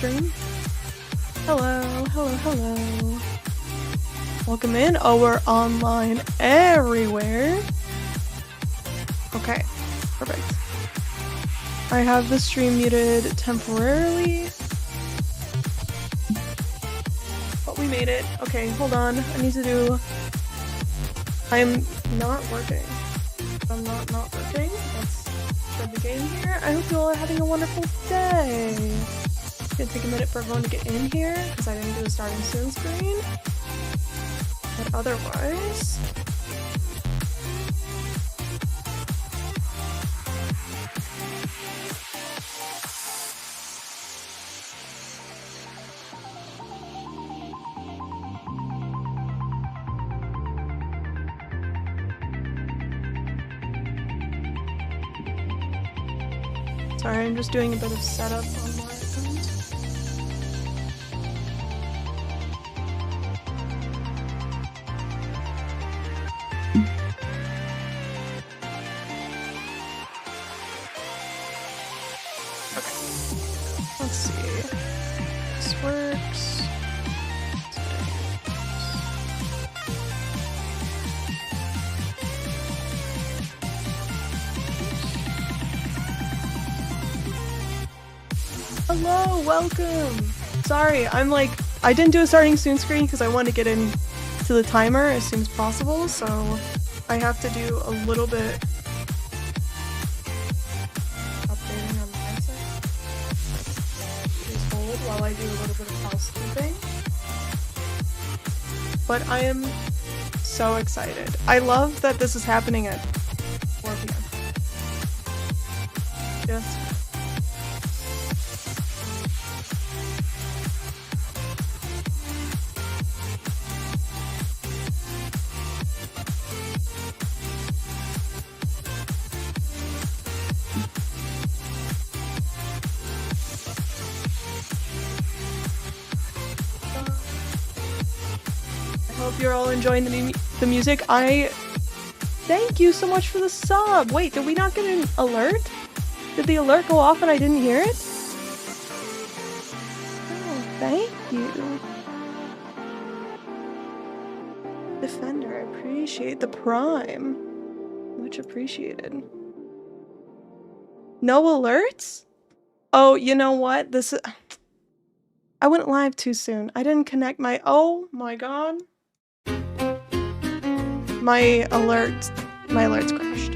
stream. Hello, hello, hello. Welcome in. Oh, we're online everywhere. Okay, perfect. I have the stream muted temporarily. But we made it. Okay, hold on. I need to do... I'm not working. I'm not working. Let's start the game here. I hope you all are having a wonderful day. It's gonna take a minute for everyone to get in here because I didn't do a starting soon screen. But otherwise... Sorry, I'm just doing a bit of setup on my end. Okay. Let's see. This works. Hello, welcome! Sorry, I didn't do a starting soon screen because I want to get in to the timer as soon as possible, so I have to do a little bit updating on my side. Please hold while I do a little bit of housekeeping. But I am so excited. I love that this is happening at 4 p.m. Just you're all enjoying the music. Thank you so much for the sub. Wait, did we not get an alert? Did the alert go off and I didn't hear it? Oh, thank you. Defender, I appreciate the prime. Much appreciated. No alerts? Oh, you know what? I went live too soon. I didn't connect my... Oh my god. My alerts crashed.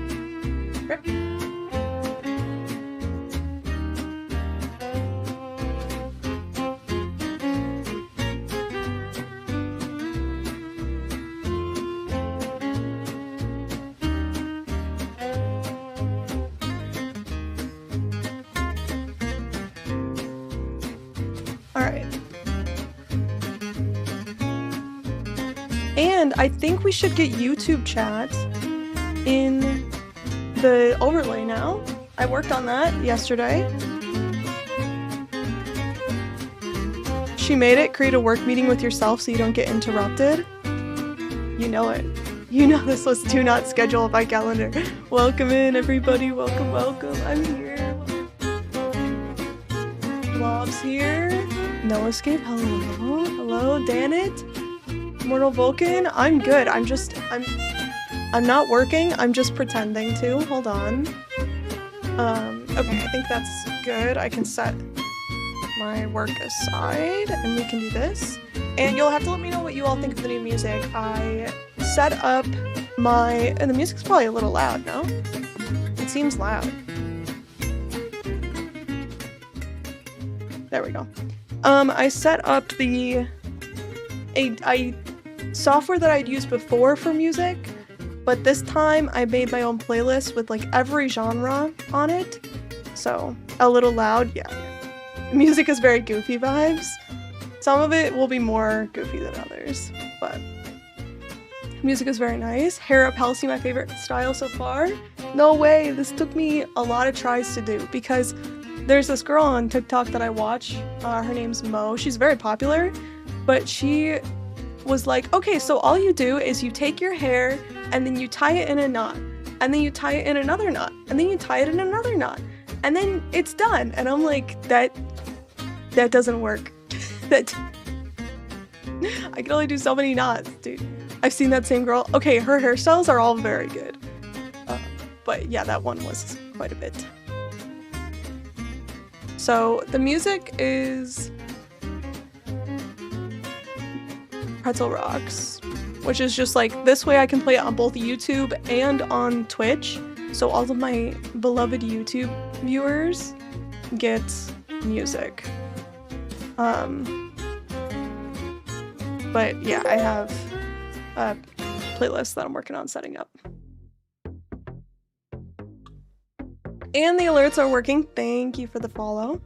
Rip. Alright. And I think we should get YouTube chat in the overlay now. I worked on that yesterday. She made it. Create a work meeting with yourself so you don't get interrupted. You know it. You know this was not scheduled by calendar. Welcome in, everybody. Welcome, welcome. I'm here. Blob's here. No Escape. Hello. Hello, Danit. Mortal Vulcan, I'm good. I'm not working. I'm just pretending to. Hold on. Okay, I think that's good. I can set my work aside and we can do this. And you'll have to let me know what you all think of the new music. I set up and the music's probably a little loud, no? It seems loud. There we go. I set up a software that I'd used before for music, but this time I made my own playlist with like every genre on it. So a little loud, yeah. Music is very goofy vibes. Some of it will be more goofy than others, but music is very nice. Hair up Halsey, my favorite style so far. No way, this took me a lot of tries to do because there's this girl on TikTok that I watch. Her name's Mo. She's very popular, but she was like, okay, so all you do is you take your hair and then you tie it in a knot, and then you tie it in another knot, and then you tie it in another knot, and then it's done. And I'm like, That doesn't work. That I can only do so many knots, dude. I've seen that same girl. Okay, her hairstyles are all very good. But yeah, that one was quite a bit. So the music is Pretzel Rocks, which is just like, this way I can play it on both YouTube and on Twitch. So all of my beloved YouTube viewers get music. But yeah, I have a playlist that I'm working on setting up. And the alerts are working. Thank you for the follow.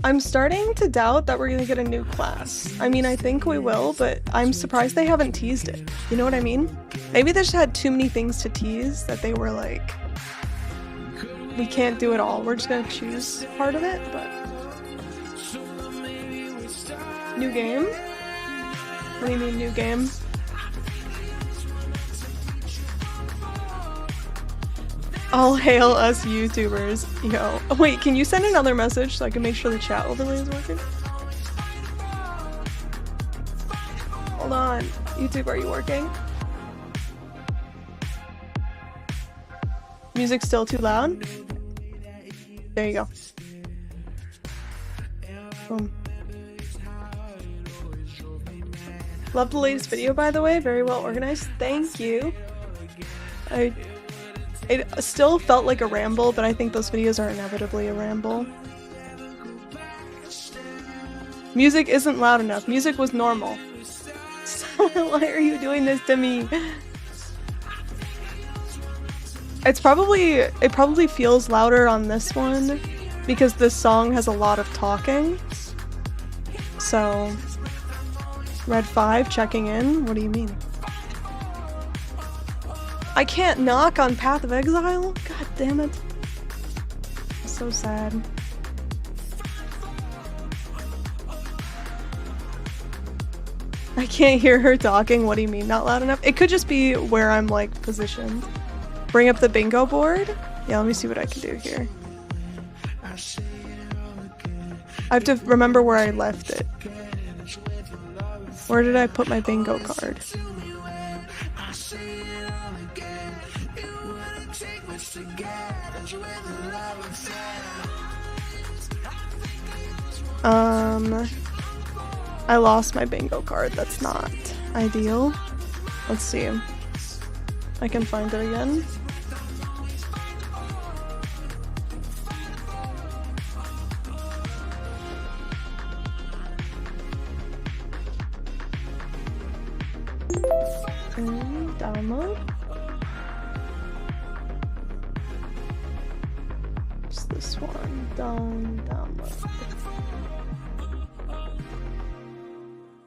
I'm starting to doubt that we're gonna get a new class. I mean, I think we will, but I'm surprised they haven't teased it. You know what I mean? Maybe they just had too many things to tease that they were like, we can't do it all. We're just gonna choose part of it, but... New game? What do you mean, new game? All hail us YouTubers. Yo. Wait, can you send another message so I can make sure the chat overlay is working? Hold on. YouTube, are you working? Music's still too loud? There you go. Boom. Love the latest video, by the way. Very well organized. Thank you. It still felt like a ramble, but I think those videos are inevitably a ramble. Music isn't loud enough. Music was normal. So why are you doing this to me? It probably feels louder on this one because this song has a lot of talking. So, Red 5 checking in. What do you mean? I can't knock on Path of Exile? God damn it. So sad. I can't hear her talking. What do you mean, not loud enough? It could just be where I'm like positioned. Bring up the bingo board? Yeah, let me see what I can do here. I have to remember where I left it. Where did I put my bingo card? I lost my bingo card. That's not ideal. Let's see. I can find it again. Download. It's this one. Download.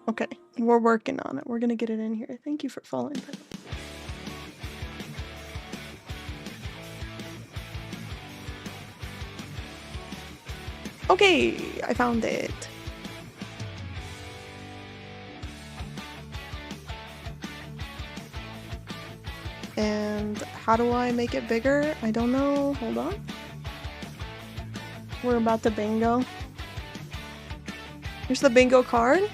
Okay, we're working on it. We're gonna get it in here. Thank you for following. Okay, I found it. And how do I make it bigger? I don't know. Hold on. We're about to bingo. Here's the bingo card.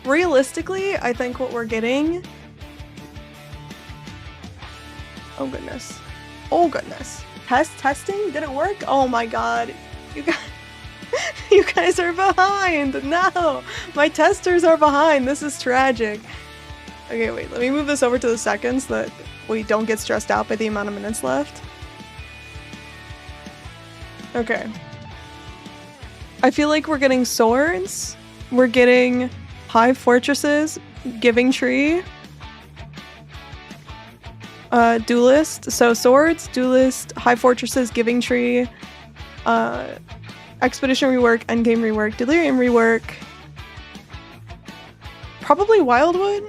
Realistically, I think what we're getting... Oh goodness. Oh goodness. Testing? Did it work? Oh my god. You guys are behind! No! My testers are behind! This is tragic. Okay, wait, let me move this over to the seconds so that we don't get stressed out by the amount of minutes left. Okay. I feel like we're getting swords. We're getting high fortresses, giving tree, duelist. So swords, duelist, high fortresses, giving tree, expedition rework, endgame rework, delirium rework, probably wildwood.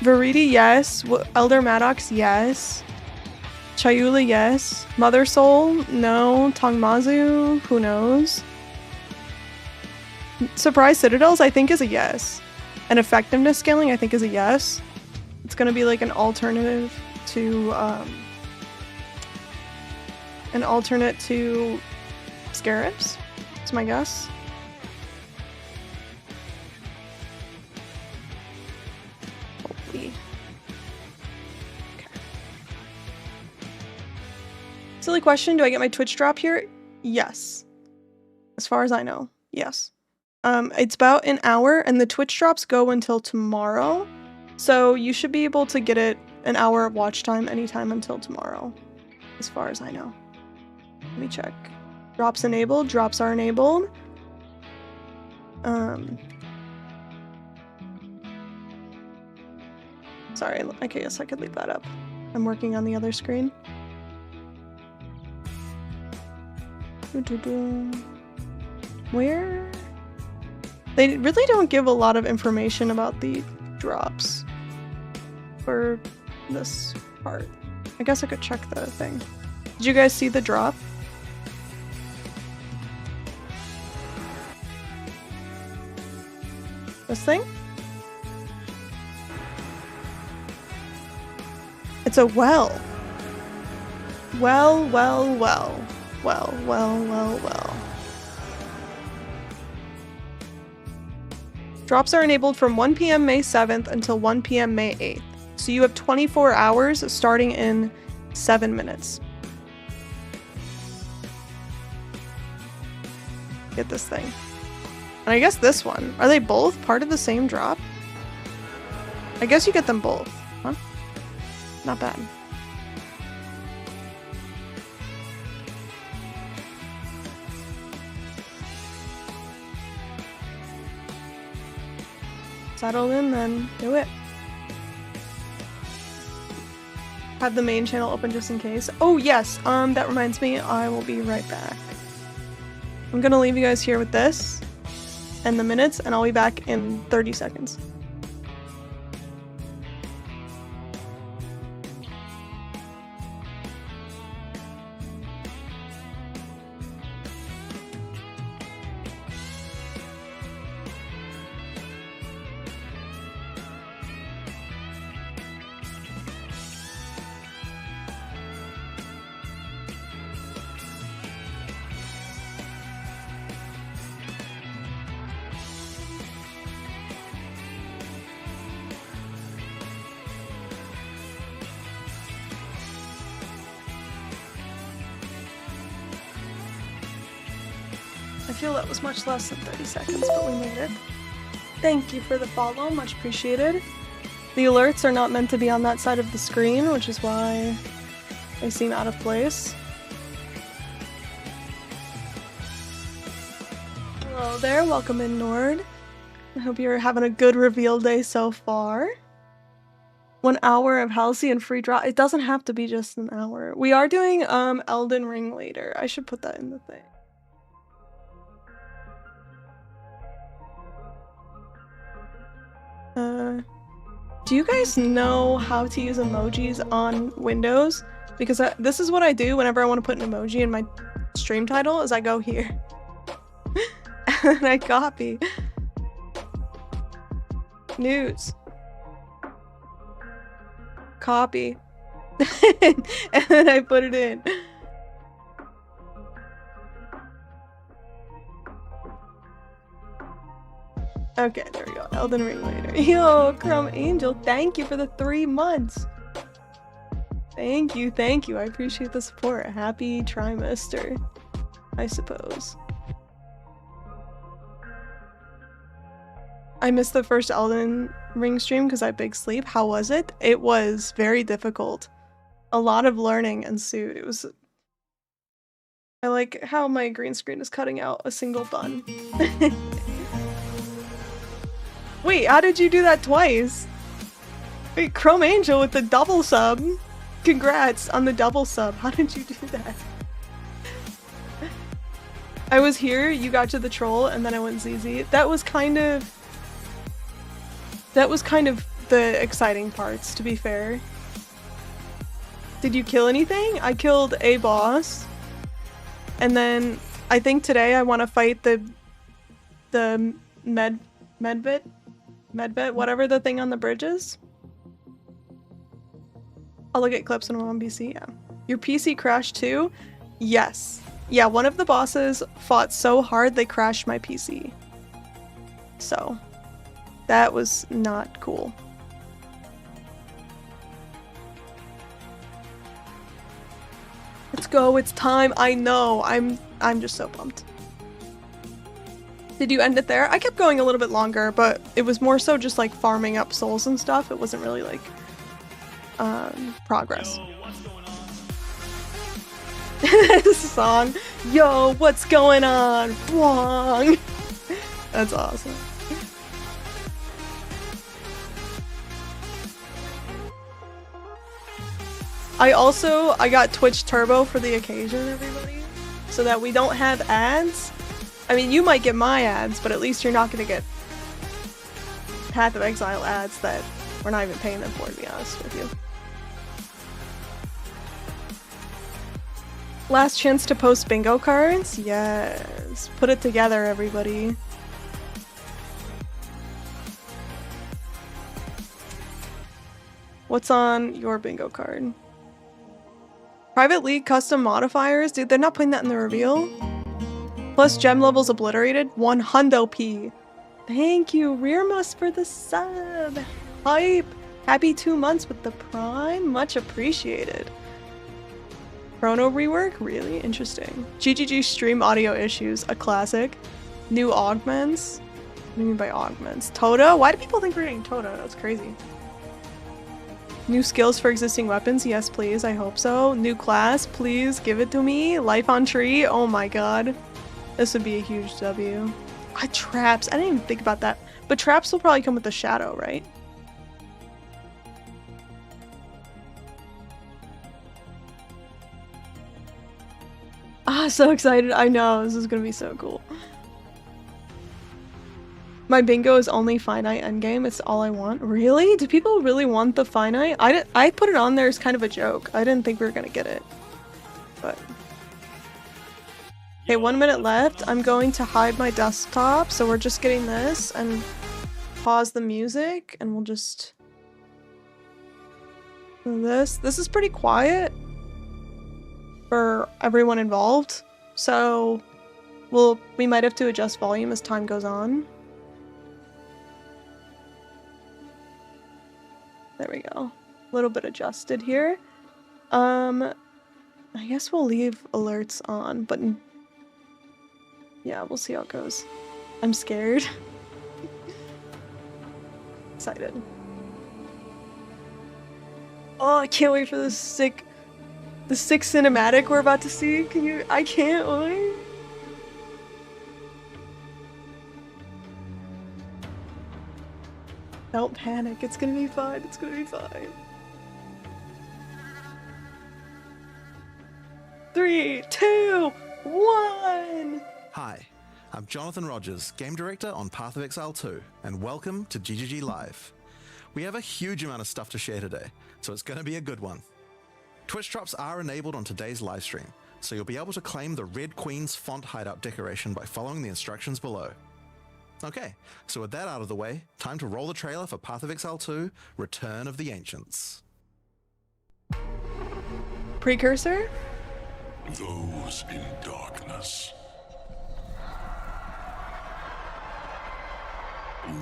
Veridi, yes. Elder Maddox, yes. Chayula, yes. Mother Soul, no. Tongmazu, who knows? Surprise Citadels, I think, is a yes. And effectiveness scaling, I think, is a yes. It's gonna be like an alternative to Scarabs. That's my guess. Holy. Okay. Silly question, do I get my Twitch drop here? Yes. As far as I know, yes. It's about an hour, and the Twitch drops go until tomorrow. So you should be able to get it an hour of watch time anytime until tomorrow, as far as I know. Let me check. Drops enabled. Drops are enabled. Sorry, I guess I could leave that up. I'm working on the other screen. Where? They really don't give a lot of information about the drops for this part. I guess I could check the thing. Did you guys see the drop? This thing? It's a well. Well. Drops are enabled from 1 p.m. May 7th until 1 p.m. May 8th. So you have 24 hours starting in 7 minutes. Get this thing. And I guess this one. Are they both part of the same drop? I guess you get them both. Huh? Not bad. Settle in, then do it. Have the main channel open just in case. Oh yes, that reminds me, I will be right back. I'm gonna leave you guys here with this and the minutes, and I'll be back in 30 seconds. I feel that was much less than 30 seconds, but we made it. Thank you for the follow, much appreciated. The alerts are not meant to be on that side of the screen, which is why they seem out of place. Hello there, welcome in, Nord. I hope you're having a good reveal day so far. 1 hour of Halcyon and free drop. It doesn't have to be just an hour. We are doing Elden Ring later. I should put that in the thing. Do you guys know how to use emojis on Windows? Because this is what I do whenever I want to put an emoji in my stream title, is I go here. And I copy. News. Copy. And then I put it in. Okay, there we go. Elden Ring later. Yo, Chrome Angel, thank you for the 3 months. Thank you. I appreciate the support. Happy trimester, I suppose. I missed the first Elden Ring stream because I big sleep. How was it? It was very difficult. A lot of learning ensued. It was... I like how my green screen is cutting out a single bun. Wait, how did you do that twice? Wait, Chrome Angel with the double sub. Congrats on the double sub. How did you do that? I was here, you got to the troll, and then I went ZZ. That was kind of the exciting parts, to be fair. Did you kill anything? I killed a boss. And then I think today I want to fight the the medbit, whatever the thing on the bridge is. I'll look at clips when I'm on PC, yeah. Your PC crashed too? Yes. Yeah, one of the bosses fought so hard they crashed my PC. So, that was not cool. Let's go, it's time. I know. I'm just so pumped. Did you end it there? I kept going a little bit longer, but it was more so just like farming up souls and stuff. It wasn't really like progress. This song. Yo, what's going on? Wrong. That's awesome. I got Twitch Turbo for the occasion, everybody, so that we don't have ads. I mean, you might get my ads, but at least you're not gonna get Path of Exile ads that we're not even paying them for, to be honest with you. Last chance to post bingo cards? Yes. Put it together, everybody. What's on your bingo card? Private League custom modifiers? Dude, they're not putting that in the reveal. Plus gem levels obliterated. 1 hundo P. Thank you, Rearmus, for the sub. Hype. Happy 2 months with the Prime. Much appreciated. Chrono rework? Really? Interesting. GGG stream audio issues. A classic. New augments? What do you mean by augments? Toda? Why do people think we're getting Toda? That's crazy. New skills for existing weapons? Yes, please. I hope so. New class? Please give it to me. Life on tree? Oh my god. This would be a huge W. Traps. I didn't even think about that. But traps will probably come with the shadow, right? So excited. I know. This is gonna be so cool. My bingo is only finite endgame. It's all I want. Really? Do people really want the finite? I put it on there as kind of a joke. I didn't think we were gonna get it. But... Okay, 1 minute left. I'm going to hide my desktop, so we're just getting this and pause the music, and we'll just... This is pretty quiet for everyone involved, so we might have to adjust volume as time goes on. There we go. A little bit adjusted here. I guess we'll leave alerts on, but yeah, we'll see how it goes. I'm scared. Excited. Oh, I can't wait for the sick cinematic we're about to see. I can't wait. Don't panic, it's gonna be fine, it's gonna be fine. 3, 2, 1! Hi, I'm Jonathan Rogers, Game Director on Path of Exile 2, and welcome to GGG Live. We have a huge amount of stuff to share today, so it's gonna be a good one. Twitch drops are enabled on today's livestream, so you'll be able to claim the Red Queen's font hideout decoration by following the instructions below. Okay, so with that out of the way, time to roll the trailer for Path of Exile 2, Return of the Ancients. Precursor? Those in darkness.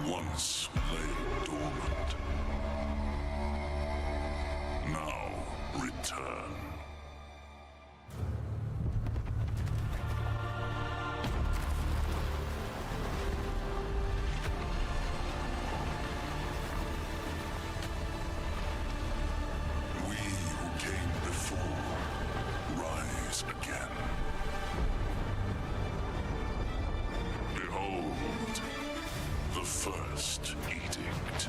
Once lay dormant. Now return. We who came before rise again. Behold, the first edict.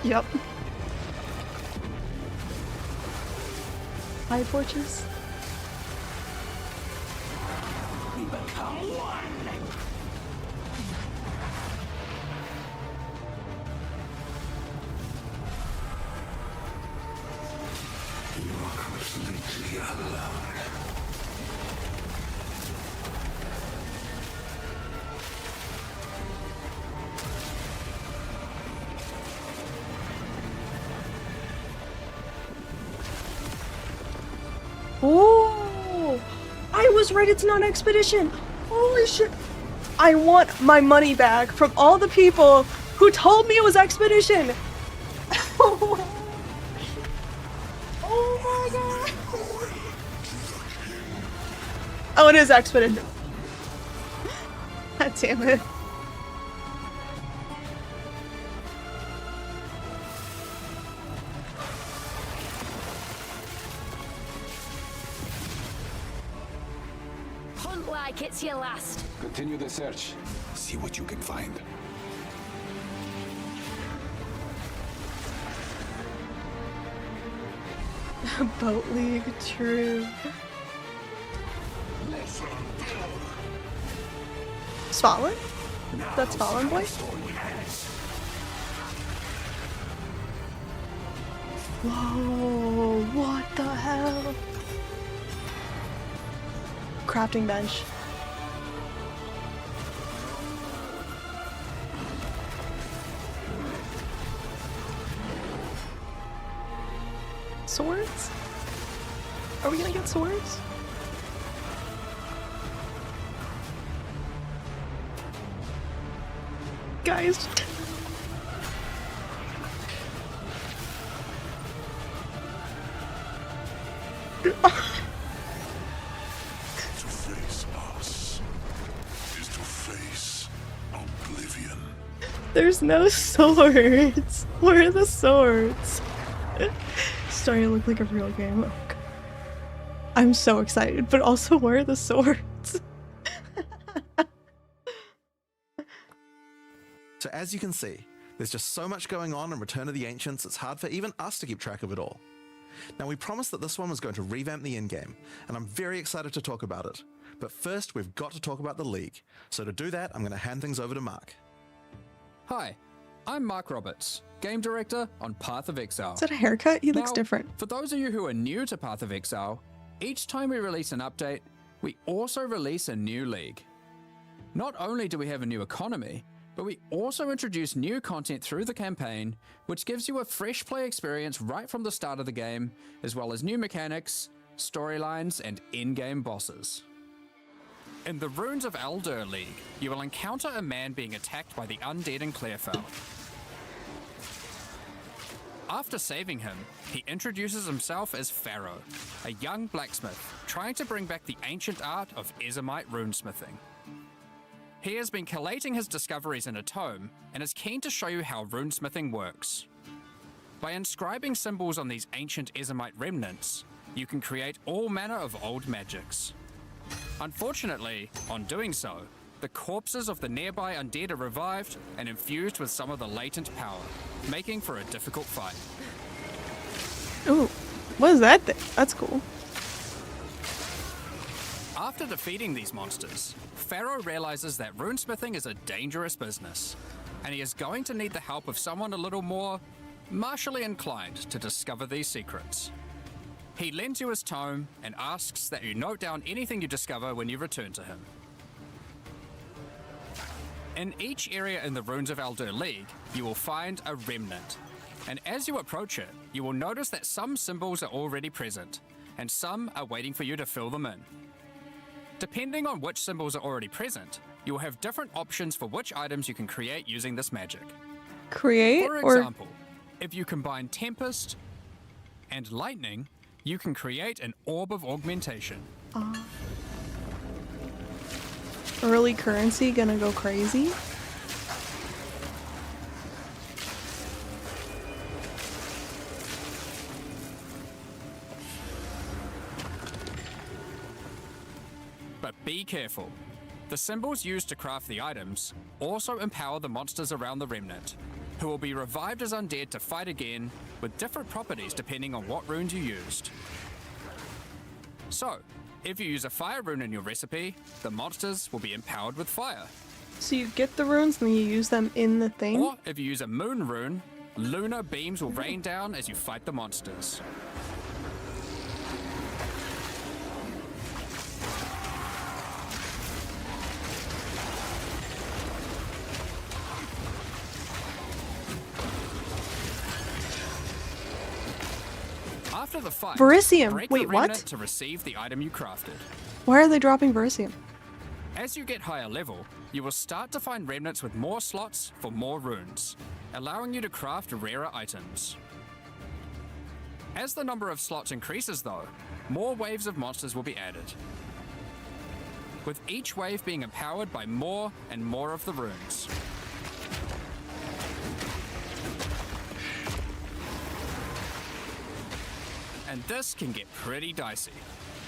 Yep. High torches. We become one. You are completely alone. Oh, I was right. It's not expedition. Holy shit. I want my money back from all the people who told me it was expedition. Oh my god. Oh, it is expedition. God damn it. Hunt like it's your last. Continue the search. See what you can find. Boat League, true. Svalin? That's Svalin boy? Whoa, what the hell? Crafting bench. Swords? Are we gonna get swords? Guys. To face us is to face oblivion. There's no swords. Where are the swords? Starting to look like a real game. Oh, God. I'm so excited, but also where are the swords? So as you can see, there's just so much going on in Return of the Ancients, it's hard for even us to keep track of it all. Now, we promised that this one was going to revamp the endgame, and I'm very excited to talk about it. But first, we've got to talk about the League. So to do that, I'm going to hand things over to Mark. Hi, I'm Mark Roberts, Game Director on Path of Exile. Is that a haircut? He looks Now, different. For those of you who are new to Path of Exile, each time we release an update, we also release a new league. Not only do we have a new economy, but we also introduce new content through the campaign, which gives you a fresh play experience right from the start of the game, as well as new mechanics, storylines, and in-game bosses. In the Runes of Eldur League, you will encounter a man being attacked by the undead in Clearfell. After saving him, he introduces himself as Pharaoh, a young blacksmith trying to bring back the ancient art of Ezomite runesmithing. He has been collating his discoveries in a tome and is keen to show you how runesmithing works. By inscribing symbols on these ancient Ezomite remnants, you can create all manner of old magics. Unfortunately, on doing so, the corpses of the nearby undead are revived and infused with some of the latent power, making for a difficult fight. Ooh, what is that thing? That's cool. After defeating these monsters, Pharaoh realizes that runesmithing is a dangerous business, and he is going to need the help of someone a little more martially inclined to discover these secrets. He lends you his tome and asks that you note down anything you discover when you return to him. In each area in the Runes of Eldur League, you will find a remnant, and as you approach it, you will notice that some symbols are already present, and some are waiting for you to fill them in. Depending on which symbols are already present, you will have different options for which items you can create using this magic. Create For or example, if you combine Tempest and Lightning, you can create an Orb of Augmentation. early currency gonna go crazy? But be careful. The symbols used to craft the items also empower the monsters around the remnant, who will be revived as undead to fight again, with different properties depending on what runes you used. So, if you use a fire rune in your recipe, the monsters will be empowered with fire. So you get the runes and then you use them in the thing? Or if you use a moon rune, lunar beams will rain down as you fight the monsters. After the fight, Verisium. break Wait, the remnant what? to receive the item you crafted. Why are they dropping Verisium? As you get higher level, you will start to find remnants with more slots for more runes, allowing you to craft rarer items. As the number of slots increases though, more waves of monsters will be added, with each wave being empowered by more and more of the runes. And this can get pretty dicey,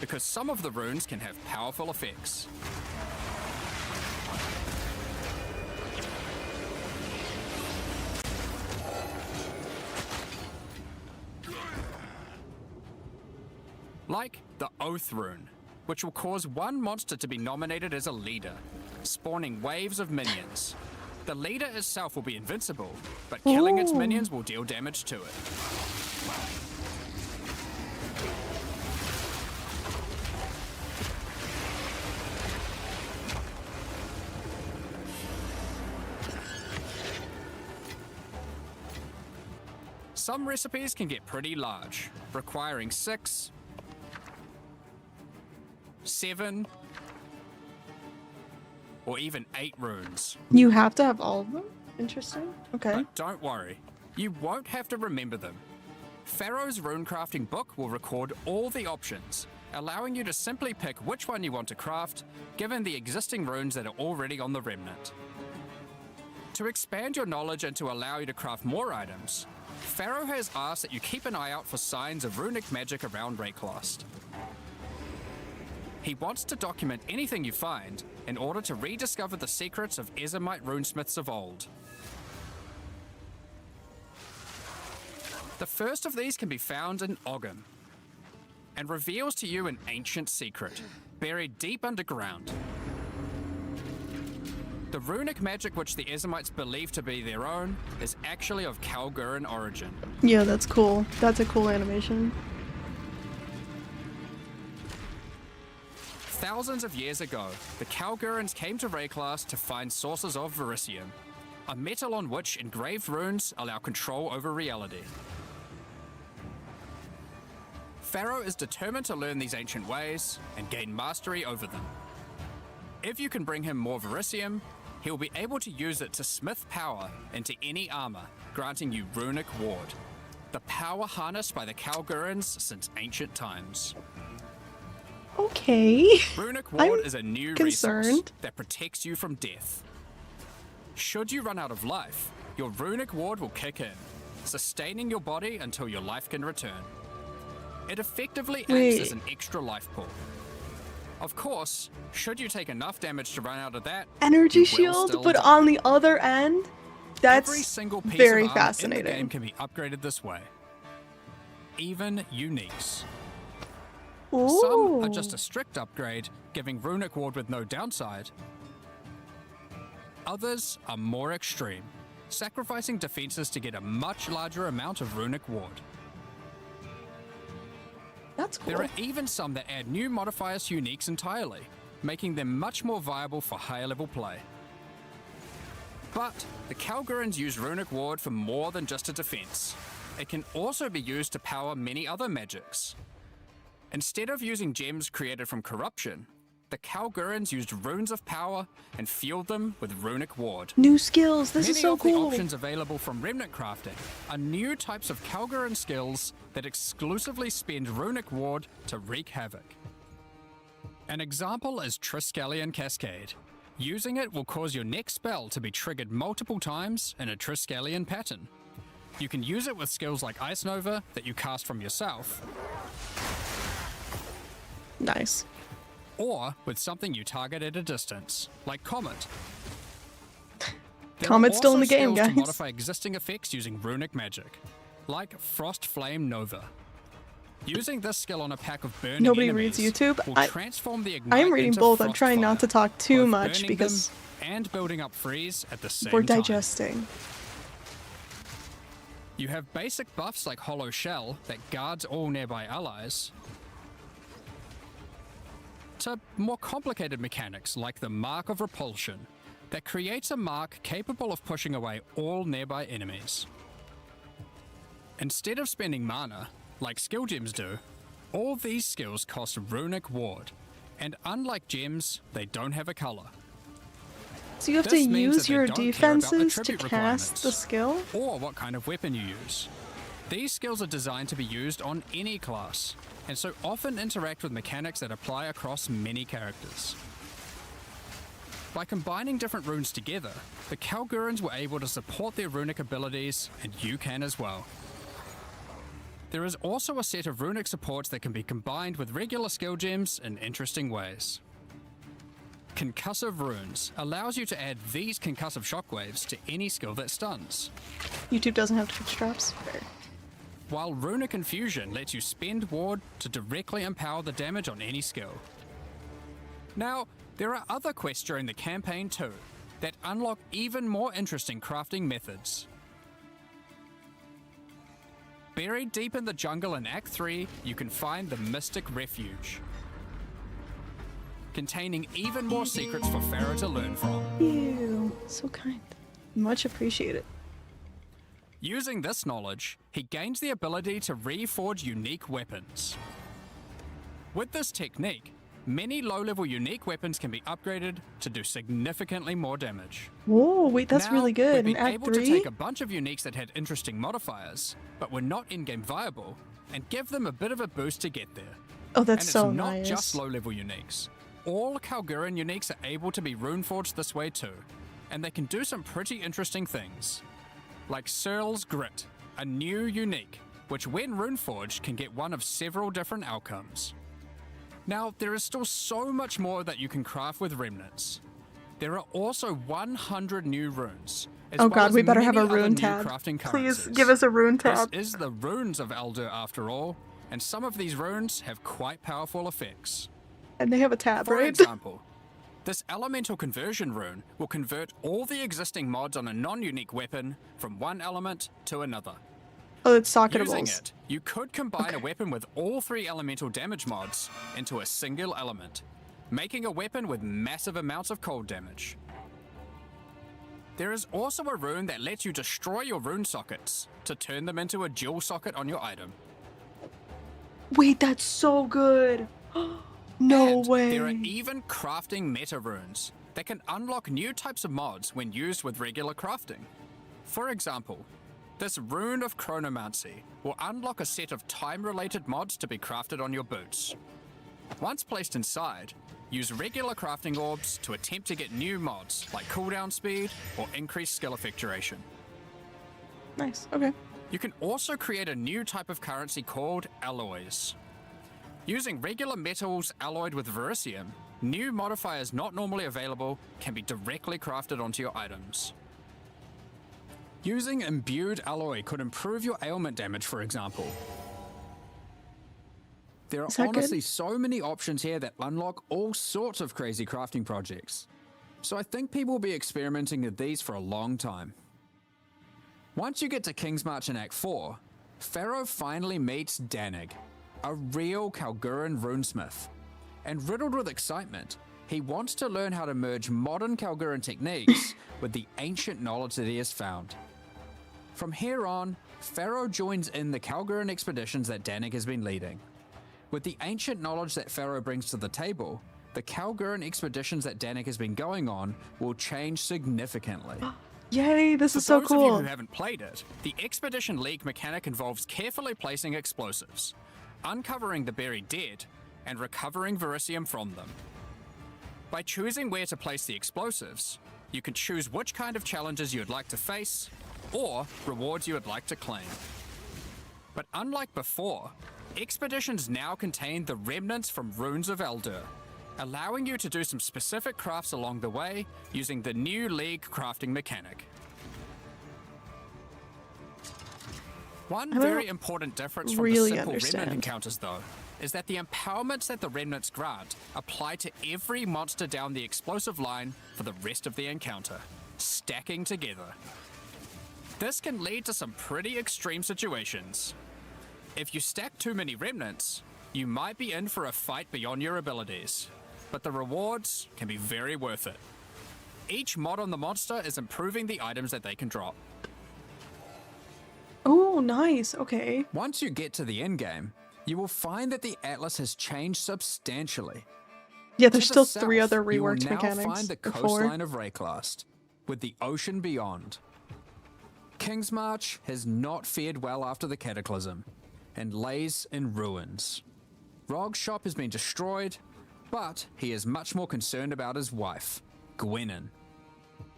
because some of the runes can have powerful effects. Like the Oath rune, which will cause one monster to be nominated as a leader, spawning waves of minions. The leader itself will be invincible, but killing its minions will deal damage to it. Some recipes can get pretty large, requiring 6, 7, or even 8 runes. You have to have all of them? Interesting. Okay. But don't worry, you won't have to remember them. Pharaoh's runecrafting book will record all the options, allowing you to simply pick which one you want to craft, given the existing runes that are already on the remnant. To expand your knowledge and to allow you to craft more items, Pharaoh has asked that you keep an eye out for signs of runic magic around Rayclost. He wants to document anything you find in order to rediscover the secrets of Ezomite runesmiths of old. The first of these can be found in Ogham, and reveals to you an ancient secret, buried deep underground. The runic magic which the Ezomites believe to be their own is actually of Kalguran origin. Yeah, that's cool. That's a cool animation. Thousands of years ago, the Kalgurans came to Rayclost to find sources of Verisium, a metal on which engraved runes allow control over reality. Pharaoh is determined to learn these ancient ways and gain mastery over them. If you can bring him more Verisium, he will be able to use it to smith power into any armor, granting you Runic Ward, the power harnessed by the Kalgurans since ancient times. Okay. Runic Ward is a new resource concerned. that protects you from death. Should you run out of life, your Runic Ward will kick in, sustaining your body until your life can return. It effectively acts as an extra life pool. Of course, should you take enough damage to run out of that, Energy you will shield, still but die. on the other end, that's Every single piece very of armor in the fascinating. game can be upgraded this way. Even uniques. Ooh. Some are just a strict upgrade, giving Runic Ward with no downside. Others are more extreme, sacrificing defenses to get a much larger amount of Runic Ward. That's cool. There are even some that add new modifiers to uniques entirely, making them much more viable for higher level play. But the Kalgurans use Runic Ward for more than just a defense. It can also be used to power many other magics. Instead of using gems created from corruption, the Kalgurans used runes of power and fueled them with Runic Ward. New skills. This is Many so of the cool. options available from remnant crafting are new types of Kalguran skills that exclusively spend Runic Ward to wreak havoc. An example is Triskelion Cascade. Using it will cause your next spell to be triggered multiple times in a Triskelion pattern. You can use it with skills like Ice Nova that you cast from yourself, Nice. or with something you target at a distance, like Comet. There Comet's are still in also the game, skills to guys. modify existing effects using runic magic, like Frost Flame Nova. Using this skill on a pack of burning Nobody enemies reads YouTube. will transform the ignite I'm reading into both. I'm frost trying not to fire, talk too both much burning because them and building up freeze at the same we're time. digesting. You have basic buffs like Hollow Shell that guards all nearby allies, to more complicated mechanics like the Mark of Repulsion that creates a mark capable of pushing away all nearby enemies. Instead of spending mana, like skill gems do, all these skills cost runic ward, and unlike gems, they don't have a color. So you have to This means use that they your don't care about defenses to attribute cast the requirements, skill? or what kind of weapon you use. These skills are designed to be used on any class, and so often interact with mechanics that apply across many characters. By combining different runes together, the Kalgurans were able to support their runic abilities, and you can as well. There is also a set of runic supports that can be combined with regular skill gems in interesting ways. Concussive Runes allows you to add these concussive shockwaves to any skill that stuns, YouTube doesn't have Twitch drops. Fair. while Runic Infusion lets you spend ward to directly empower the damage on any skill. Now, there are other quests during the campaign too, that unlock even more interesting crafting methods. Buried deep in the jungle in Act 3, you can find the Mystic Refuge, containing even more secrets for Pharaoh to learn from. Ew, so kind. Much appreciated. Using this knowledge, he gains the ability to reforge unique weapons. With this technique, many low-level unique weapons can be upgraded to do significantly more damage. Whoa, wait, that's Now, really good. We've In been Act able 3? to take a bunch of uniques that had interesting modifiers, but were not in-game viable, and give them a bit of a boost to get there. Oh, that's And so it's not nice. just low-level uniques. All Kalguran uniques are able to be runeforged this way too, and they can do some pretty interesting things. Like Searle's Grit, a new unique, which when runeforged can get one of several different outcomes. Now, there is still so much more that you can craft with remnants. There are also 100 new runes. As Oh well god, as we better have a many other rune new tab. crafting Please currencies. give us a rune tab. This is the runes of Eldur after all, and some of these runes have quite powerful effects. And they have a tab, For right? example, this elemental conversion rune will convert all the existing mods on a non-unique weapon from one element to another. Oh, it's Using socketables. it, you could combine a weapon with all 3 elemental damage mods into a single element, making a weapon with massive amounts of cold damage. There is also a rune that lets you destroy your rune sockets to turn them into a dual socket on your item. Wait, that's so good. No And way. there are even crafting meta runes that can unlock new types of mods when used with regular crafting. For example, this Rune of Chronomancy will unlock a set of time-related mods to be crafted on your boots. Once placed inside, use regular crafting orbs to attempt to get new mods like cooldown speed or increased skill effect duration. Nice. Okay. You can also create a new type of currency called alloys. Using regular metals alloyed with verisium, new modifiers not normally available can be directly crafted onto your items. Using imbued alloy could improve your ailment damage, for example. There are Is that honestly good? so many options here that unlock all sorts of crazy crafting projects. So I think people will be experimenting with these for a long time. Once you get to King's March in Act 4, Pharaoh finally meets Danig, a real Kalguran runesmith. And riddled with excitement, he wants to learn how to merge modern Kalguran techniques with the ancient knowledge that he has found. From here on, Pharaoh joins in the Kalguran expeditions that Danig has been leading. With the ancient knowledge that Pharaoh brings to the table, the Kalguran expeditions that Danig has been going on will change significantly. Yay, this For is so those of you cool. who haven't played it, the Expedition League mechanic involves carefully placing explosives, uncovering the buried dead, and recovering verisium from them. By choosing where to place the explosives, you can choose which kind of challenges you would like to face, or rewards you would like to claim. But unlike before, expeditions now contain the remnants from Runes of Eldur, allowing you to do some specific crafts along the way using the new League crafting mechanic. One don't very important difference from really the simple understand. remnant encounters, though, is that the empowerments that the remnants grant apply to every monster down the explosive line for the rest of the encounter, stacking together. This can lead to some pretty extreme situations. If you stack too many remnants, you might be in for a fight beyond your abilities, but the rewards can be very worth it. Each mod on the monster is improving the items that they can drop. Oh, nice. Okay. Once you get to the endgame, you will find that the Atlas has changed substantially. Yeah, there's To the still 3 south, other you will reworked now mechanics. find the or 4. coastline of Rayclast, with the ocean beyond. Kingsmarch has not fared well after the Cataclysm, and lays in ruins. Rog's shop has been destroyed, but he is much more concerned about his wife, Gwennon.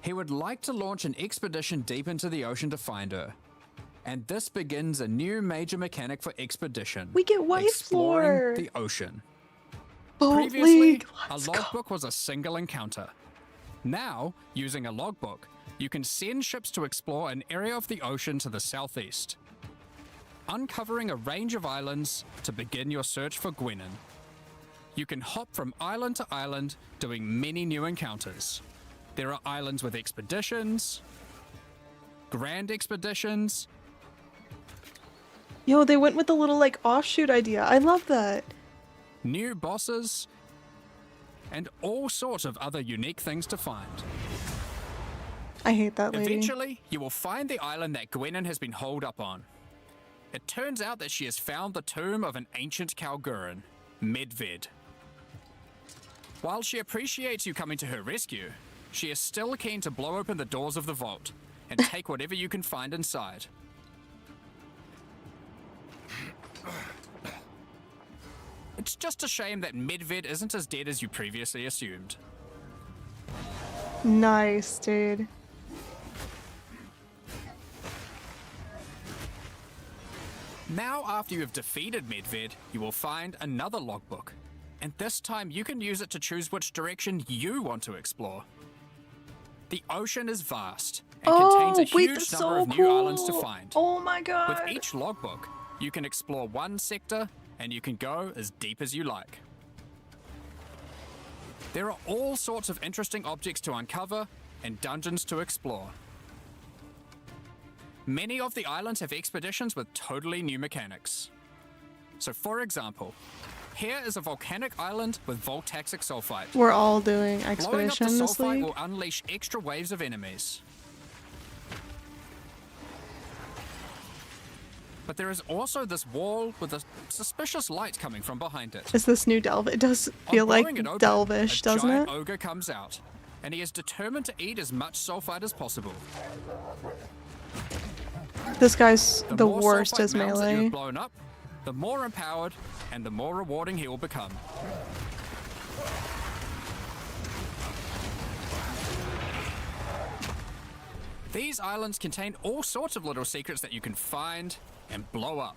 He would like to launch an expedition deep into the ocean to find her, and this begins a new major mechanic for expedition. We get wife exploring lore. the ocean. Boat Previously, League. a Let's go. logbook was a single encounter. Now, using a logbook, you can send ships to explore an area of the ocean to the southeast, uncovering a range of islands to begin your search for Gwennon. You can hop from island to island, doing many new encounters. There are islands with expeditions, grand expeditions, Yo, they went with the little like offshoot idea. I love that. new bosses, and all sorts of other unique things to find. I hate that lady. Eventually, you will find the island that Gwennon has been holed up on. It turns out that she has found the tomb of an ancient Kalguran, Medved. While she appreciates you coming to her rescue, she is still keen to blow open the doors of the vault and take whatever you can find inside. It's just a shame that Medved isn't as dead as you previously assumed. Nice, dude. Now, after you have defeated Medved, you will find another logbook. And this time you can use it to choose which direction you want to explore. The ocean is vast and contains a wait, huge that's number so of new islands to cool. find. Oh my god. With each logbook, you can explore one sector and you can go as deep as you like. There are all sorts of interesting objects to uncover and dungeons to explore. Many of the islands have expeditions with totally new mechanics. So for example, here is a volcanic island with voltaxic sulfite. We're all doing Blowing up the expedition this sulfite league. will unleash extra waves of enemies. But there is also this wall with a suspicious light coming from behind it. Is this new Delve? It does On feel like blowing it open, Delvish, a doesn't giant it? ogre comes out, and he is determined to eat as much sulfite as possible. This guy's the more worst sulfite as mounds that you melee. have blown up, the more empowered and the more rewarding he will become. These islands contain all sorts of little secrets that you can find and blow up.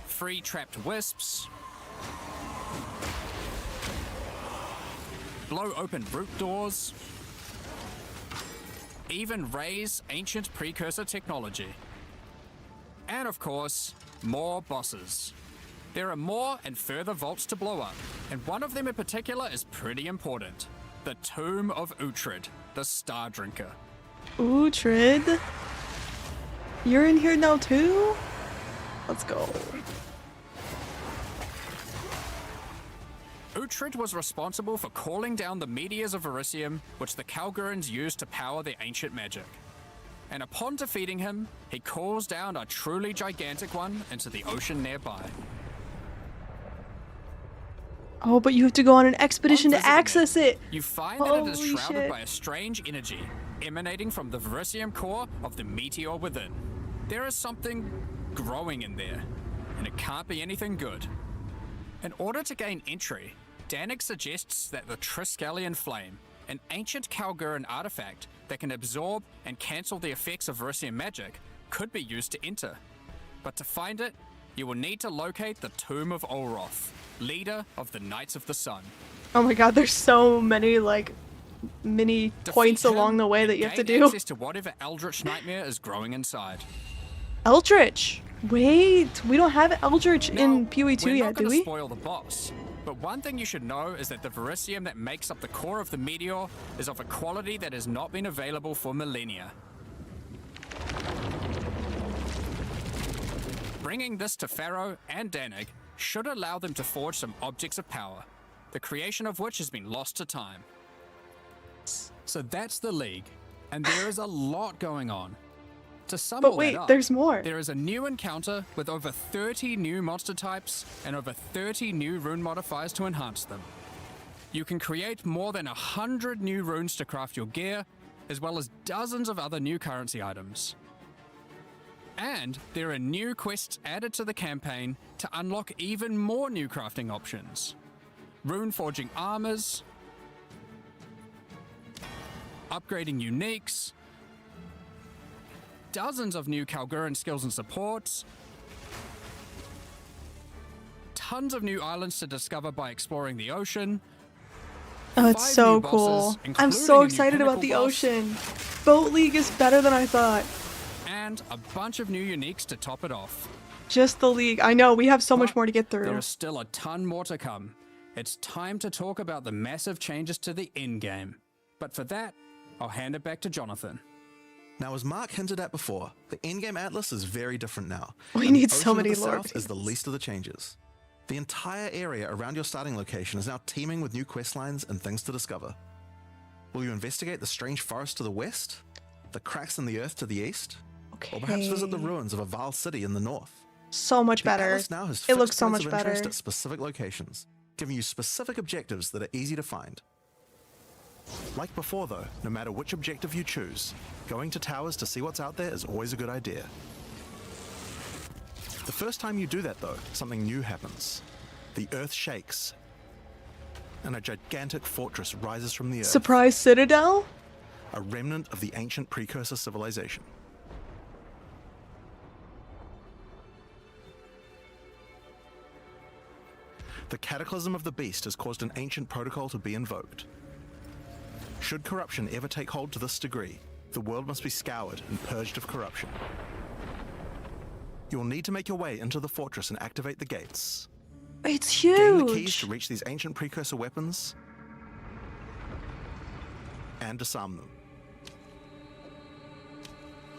Free trapped wisps, blow open root doors, even raise ancient precursor technology. And of course, more bosses. There are more and further vaults to blow up, and one of them in particular is pretty important. The Tomb of Uhtred, the Star Drinker. Ooh, Trid. You're in here now too? Let's go. Uhtred was responsible for calling down the meteors of Elysium, which the Kalgurans used to power their ancient magic. And upon defeating him, he calls down a truly gigantic one into the ocean nearby. Oh, but you have to go on an expedition On to visiting access it. You find that it is Holy shrouded shit. by a strange energy emanating from the Verisium core of the meteor within. There is something growing in there, and it can't be anything good. In order to gain entry, Danik suggests that the Triskelion Flame, an ancient Kalguran artifact that can absorb and cancel the effects of Verisium magic, could be used to enter. But to find it, you will need to locate the Tomb of Olroth, leader of the Knights of the Sun. Oh my god, there's so many, like, mini points Defeat him along the way and that you have to gain do. access to whatever eldritch nightmare is growing inside. Eldritch! Wait, we don't have Eldritch in Now, PoE 2 we're yet, not do gonna we? spoil the boss, but one thing you should know is that the Verisium that makes up the core of the meteor is of a quality that has not been available for millennia. Bringing this to Pharaoh and Danig should allow them to forge some objects of power, the creation of which has been lost to time. So that's the League, and there is a lot going on. To sum But all wait, that up, there's more. There is a new encounter with over 30 new monster types and over 30 new rune modifiers to enhance them. You can create more than 100 new runes to craft your gear, as well as dozens of other new currency items. And there are new quests added to the campaign to unlock even more new crafting options. Rune forging armors, upgrading uniques, dozens of new Kalguran skills and supports, tons of new islands to discover by exploring the ocean. Oh, it's 5 so new cool. bosses, I'm including so a new excited about the pinnacle boss, ocean. Boat League is better than I thought. and a bunch of new uniques to top it off. Just the League. I know, we have so much But more to get There through. is still a ton more to come. It's time to talk about the massive changes to the Endgame. But for that, I'll hand it back to Jonathan. Now, as Mark hinted at before, the Endgame Atlas is very different now. We and need the so Ocean of many the lore South is the least of the changes. The entire area around your starting location is now teeming with new quest lines and things to discover. Will you investigate the strange forest to the west? The cracks in the earth to the east? Okay. Or perhaps visit the ruins of a vile city in the north? So much The better. Atlas now has It fixed looks so points much of interest better. at specific locations, giving you specific objectives that are easy to find. Like before though, no matter which objective you choose, going to towers to see what's out there is always a good idea. The first time you do that though, something new happens. The earth shakes, and a gigantic fortress rises from the earth, Surprise Citadel? a remnant of the ancient precursor civilization. The cataclysm of the beast has caused an ancient protocol to be invoked. Should corruption ever take hold to this degree, the world must be scoured and purged of corruption. You will need to make your way into the fortress and activate the gates. It's Gain the keys huge. to reach these ancient precursor weapons and disarm them.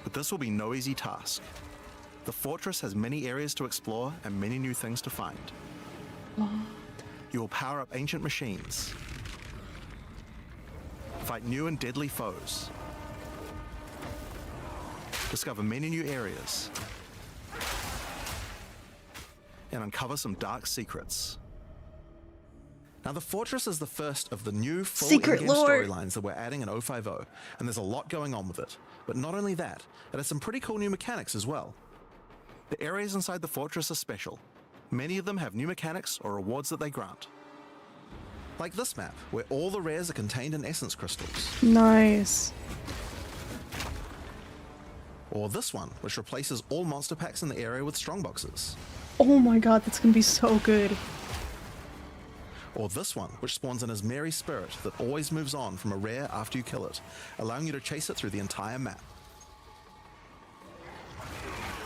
But this will be no easy task. The fortress has many areas to explore and many new things to find. You will power up ancient machines, fight new and deadly foes, discover many new areas, and uncover some dark secrets. Now, the fortress is the first of the new full Secret in-game lore. storylines that we're adding in 050, and there's a lot going on with it. But not only that, it has some pretty cool new mechanics as well. The areas inside the fortress are special. Many of them have new mechanics or rewards that they grant. Like this map, where all the rares are contained in essence crystals. Nice. Or this one, which replaces all monster packs in the area with strongboxes. Oh my god, that's gonna be so good. Or this one, which spawns an Ismeri spirit that always moves on from a rare after you kill it, allowing you to chase it through the entire map.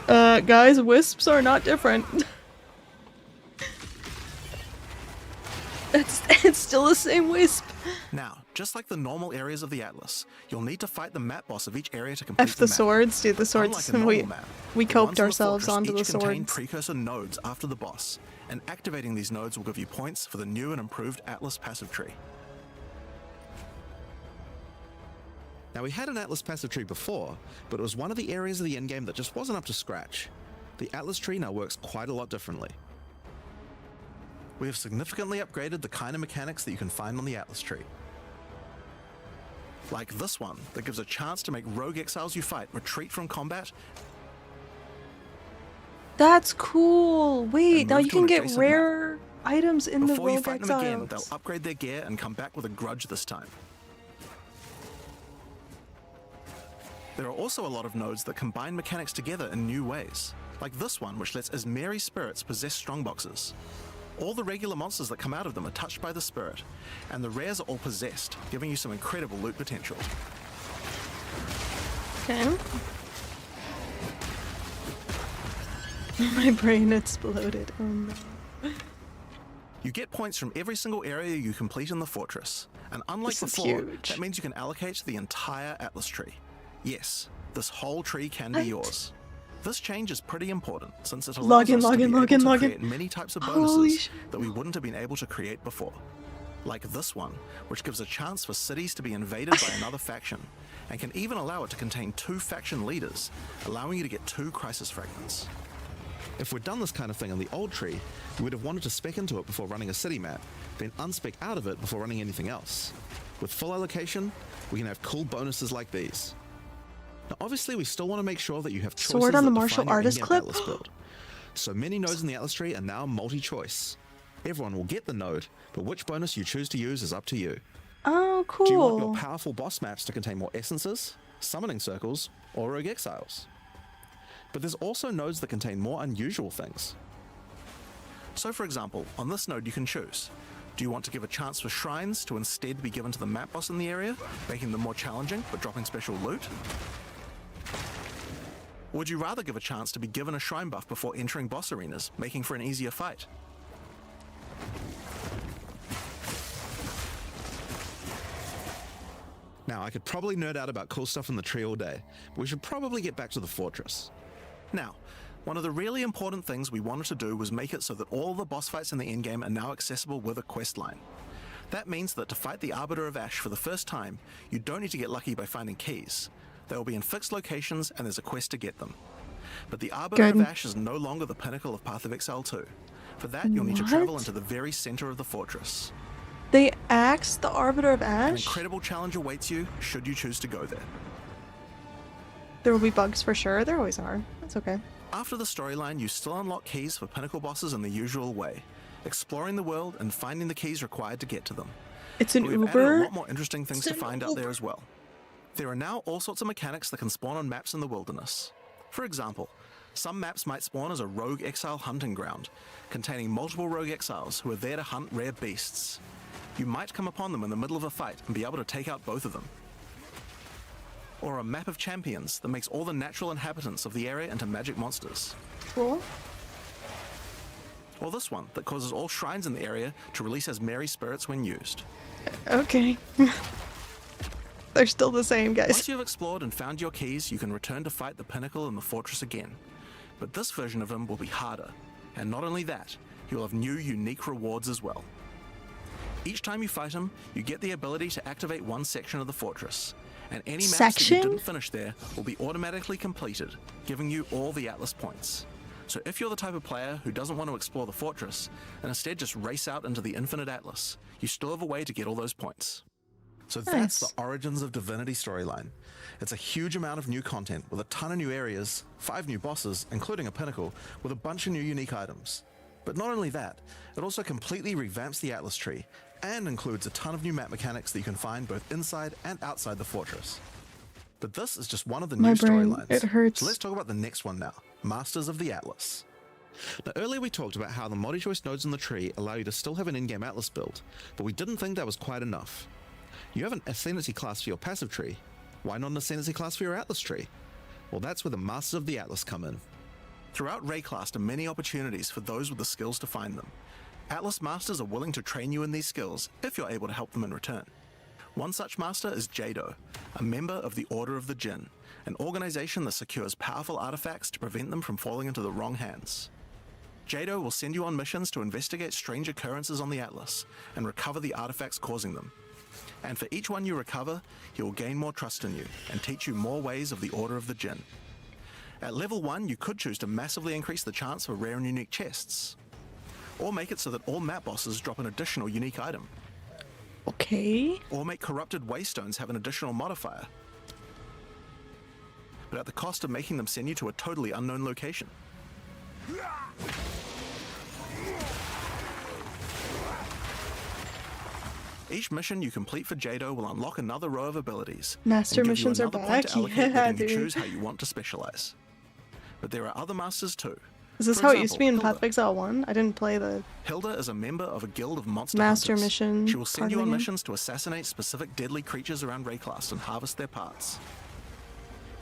Guys, wisps are not different. It's still the same wisp. Now, just like the normal areas of the Atlas, you'll need to fight the map boss of each area to complete F the map. swords, dude, the Unlike swords. a normal We map, the coped ones in the ourselves fortress onto the each contain swords. precursor nodes after the boss, and activating these nodes will give you points for the new and improved Atlas passive tree. Now, we had an Atlas passive tree before, but it was one of the areas of the endgame that just wasn't up to scratch. The Atlas tree now works quite a lot differently. We have significantly upgraded the kind of mechanics that you can find on the Atlas tree. Like this one, that gives a chance to make rogue exiles you fight retreat from combat. That's cool. Wait, And now move you to can an get adjacent map. rare items in the Before you Rogue fight them again, Exiles. they'll upgrade their gear and come back with a grudge this time. There are also a lot of nodes that combine mechanics together in new ways. like this one which lets Ismeri spirits possess strongboxes. All the regular monsters that come out of them are touched by the spirit, and the rares are all possessed, giving you some incredible loot potential. Okay. My brain exploded. Oh no. You get points from every single area you complete in the fortress, and unlike This is before, huge. that means you can allocate the entire Atlas tree. Yes, this whole tree can be yours. This change is pretty important since it allows us to be able to create many types of Holy bonuses shit. that we wouldn't have been able to create before. Like this one, which gives a chance for cities to be invaded by another faction, and can even allow it to contain 2 faction leaders, allowing you to get 2 crisis fragments. If we'd done this kind of thing in the old tree, we would have wanted to spec into it before running a city map, then unspec out of it before running anything else. With full allocation, we can have cool bonuses like these. Now obviously we still want to make sure that you have choices Sword on the that martial define your artist in-game clip? Atlas build. So many nodes in the Atlas tree are now multi-choice. Everyone will get the node, but which bonus you choose to use is up to you. Oh, cool. Do you want your powerful boss maps to contain more essences, summoning circles, or rogue exiles? But there's also nodes that contain more unusual things. So for example, on this node you can choose. Do you want to give a chance for shrines to instead be given to the map boss in the area, making them more challenging but dropping special loot? Or would you rather give a chance to be given a shrine buff before entering boss arenas, making for an easier fight? Now, I could probably nerd out about cool stuff in the tree all day, but we should probably get back to the fortress. Now, one of the really important things we wanted to do was make it so that all the boss fights in the endgame are now accessible with a quest line. That means that to fight the Arbiter of Ash for the first time, you don't need to get lucky by finding keys. They will be in fixed locations and there's a quest to get them. But the Arbiter of Ash is no longer the pinnacle of Path of Exile 2. For that, you'll need to travel into the very center of the fortress. They axed the Arbiter of An Ash? incredible challenge awaits you, should you choose to go there. There will be bugs for sure. There always are. That's okay. After the storyline, you still unlock keys for pinnacle bosses in the usual way, exploring the world and finding the keys required to get to them. It's an But we've added Uber. a lot more interesting things to find out there as well. There are now all sorts of mechanics that can spawn on maps in the wilderness. For example, some maps might spawn as a rogue exile hunting ground, containing multiple rogue exiles who are there to hunt rare beasts. You might come upon them in the middle of a fight and be able to take out both of them. Or a map of champions that makes all the natural inhabitants of the area into magic monsters. Cool. Or this one that causes all shrines in the area to release as merry spirits when used. Okay. They're still the same, guys. Once you've explored and found your keys, you can return to fight the pinnacle in the fortress again. But this version of him will be harder. And not only that, he will have new unique rewards as well. Each time you fight him, you get the ability to activate one section of the fortress. And any maps that you didn't finish there will be automatically completed, giving you all the Atlas points. So if you're the type of player who doesn't want to explore the fortress, and instead just race out into the infinite Atlas, you still have a way to get all those points. So that's the Origins of Divinity storyline. It's a huge amount of new content with a ton of new areas, 5 new bosses, including a pinnacle, with a bunch of new unique items. But not only that, it also completely revamps the Atlas tree and includes a ton of new map mechanics that you can find both inside and outside the fortress. But this is just one of the new storylines. It hurts. So let's talk about the next one now, Masters of the Atlas. Now earlier we talked about how the multi-choice nodes in the tree allow you to still have an in-game Atlas build, but we didn't think that was quite enough. You have an ascendancy class for your passive tree. Why not an ascendancy class for your Atlas tree? Well, that's where the Masters of the Atlas come in. Throughout Rayclast are many opportunities for those with the skills to find them. Atlas Masters are willing to train you in these skills if you're able to help them in return. One such master is Jado, a member of the Order of the Jinn, an organization that secures powerful artifacts to prevent them from falling into the wrong hands. Jado will send you on missions to investigate strange occurrences on the Atlas and recover the artifacts causing them. And for each one you recover, he will gain more trust in you and teach you more ways of the Order of the Jinn. At level 1, you could choose to massively increase the chance for rare and unique chests, or make it so that all map bosses drop an additional unique item, Okay. or make corrupted waystones have an additional modifier, but at the cost of making them send you to a totally unknown location. Each mission you complete for Jado will unlock another row of abilities. Master and give missions you are another point back. to allocate, Yeah, letting you dude. choose how you want to specialize. but there are other masters too. Is this For how it used to be in example, Path of Exile 1? I didn't play the Hilda is a member of a guild of monster Master hunters. mission She will part send of you the on game. missions to assassinate specific deadly creatures around Rayclast and harvest their parts.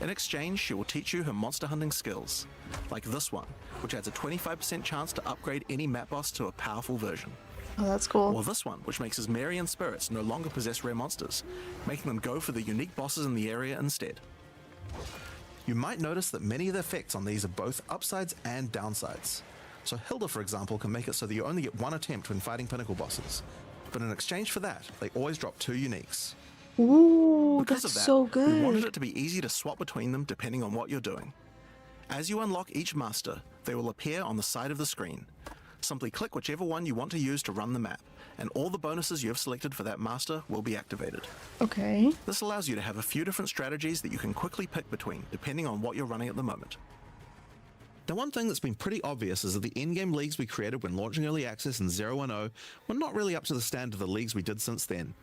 In exchange, she will teach you her monster hunting skills, like this one, which adds a 25% chance to upgrade any map boss to a powerful version. Oh, that's cool. Or this one, which makes his Marian spirits no longer possess rare monsters, making them go for the unique bosses in the area instead. You might notice that many of the effects on these are both upsides and downsides. So Hilda, for example, can make it so that you only get one attempt when fighting pinnacle bosses. But in exchange for that, they always drop 2 uniques. Ooh, Because that's of that, so we wanted good. it to be easy to swap between them depending on what you're doing. As you unlock each master, they will appear on the side of the screen. Simply click whichever one you want to use to run the map, and all the bonuses you have selected for that master will be activated. Okay. This allows you to have a few different strategies that you can quickly pick between, depending on what you're running at the moment. Now, one thing that's been pretty obvious is that the endgame leagues we created when launching early access in 010 were not really up to the standard of the leagues we did since then.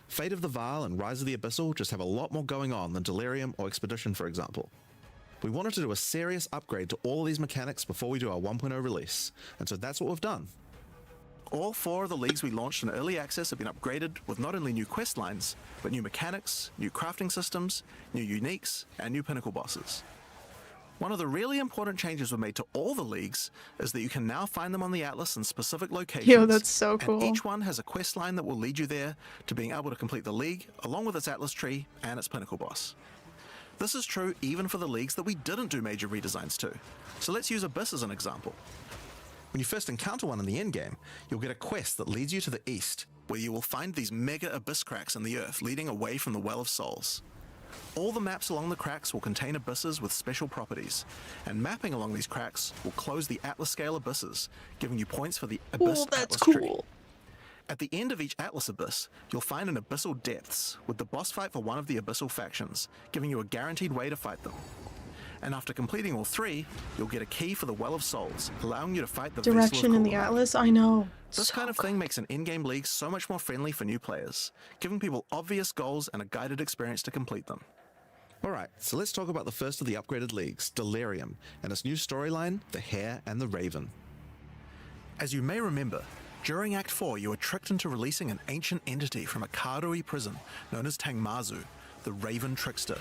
Fate of the Vaal and Rise of the Abyssal just have a lot more going on than Delirium or Expedition, for example. We wanted to do a serious upgrade to all of these mechanics before we do our 1.0 release, and so that's what we've done. All 4 of the leagues we launched in early access have been upgraded with not only new quest lines, but new mechanics, new crafting systems, new uniques, and new pinnacle bosses. One of the really important changes we made to all the leagues is that you can now find them on the Atlas in specific locations. Yo, that's so cool. And each one has a quest line that will lead you there to being able to complete the league, along with its Atlas tree and its pinnacle boss. This is true even for the leagues that we didn't do major redesigns to. So let's use Abyss as an example. When you first encounter one in the endgame, you'll get a quest that leads you to the east, where you will find these mega abyss cracks in the earth leading away from the Well of Souls. All the maps along the cracks will contain abysses with special properties, and mapping along these cracks will close the Atlas scale abysses, giving you points for the Abyss Oh, that's Atlas tree. cool. At the end of each Atlas Abyss, you'll find an Abyssal Depths with the boss fight for one of the Abyssal factions, giving you a guaranteed way to fight them. And after completing all 3, you'll get a key for the Well of Souls, allowing you to fight the Vessel of Direction in the Khorne. Atlas, I know. This So kind of thing makes an in-game league so much more friendly for new players, giving people obvious goals and a guided experience to complete them. Alright, so let's talk about the first of the upgraded leagues, Delirium, and its new storyline, The Hare and the Raven. As you may remember, during Act 4 you were tricked into releasing an ancient entity from a Karui prison known as Tangmazu, the Raven Trickster.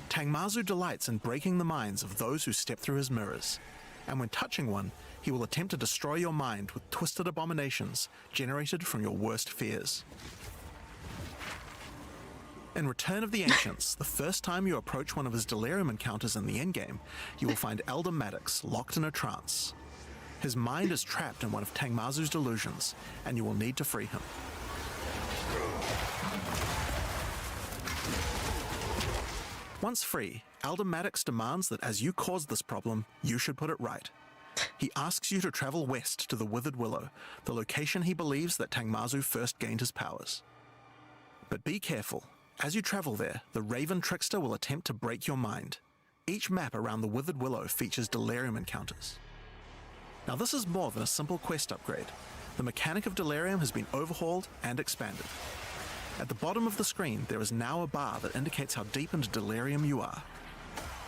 Tangmazu delights in breaking the minds of those who step through his mirrors, and when touching one, he will attempt to destroy your mind with twisted abominations generated from your worst fears. In Return of the Ancients, the first time you approach one of his Delirium encounters in the endgame, you will find Elder Maddox locked in a trance. His mind is trapped in one of Tangmazu's delusions, and you will need to free him. Once free, Elder Maddox demands that as you caused this problem, you should put it right. He asks you to travel west to the Withered Willow, the location he believes that Tangmazu first gained his powers. But be careful. As you travel there, the Raven Trickster will attempt to break your mind. Each map around the Withered Willow features Delirium encounters. Now this is more than a simple quest upgrade. The mechanic of Delirium has been overhauled and expanded. At the bottom of the screen, there is now a bar that indicates how deep into Delirium you are.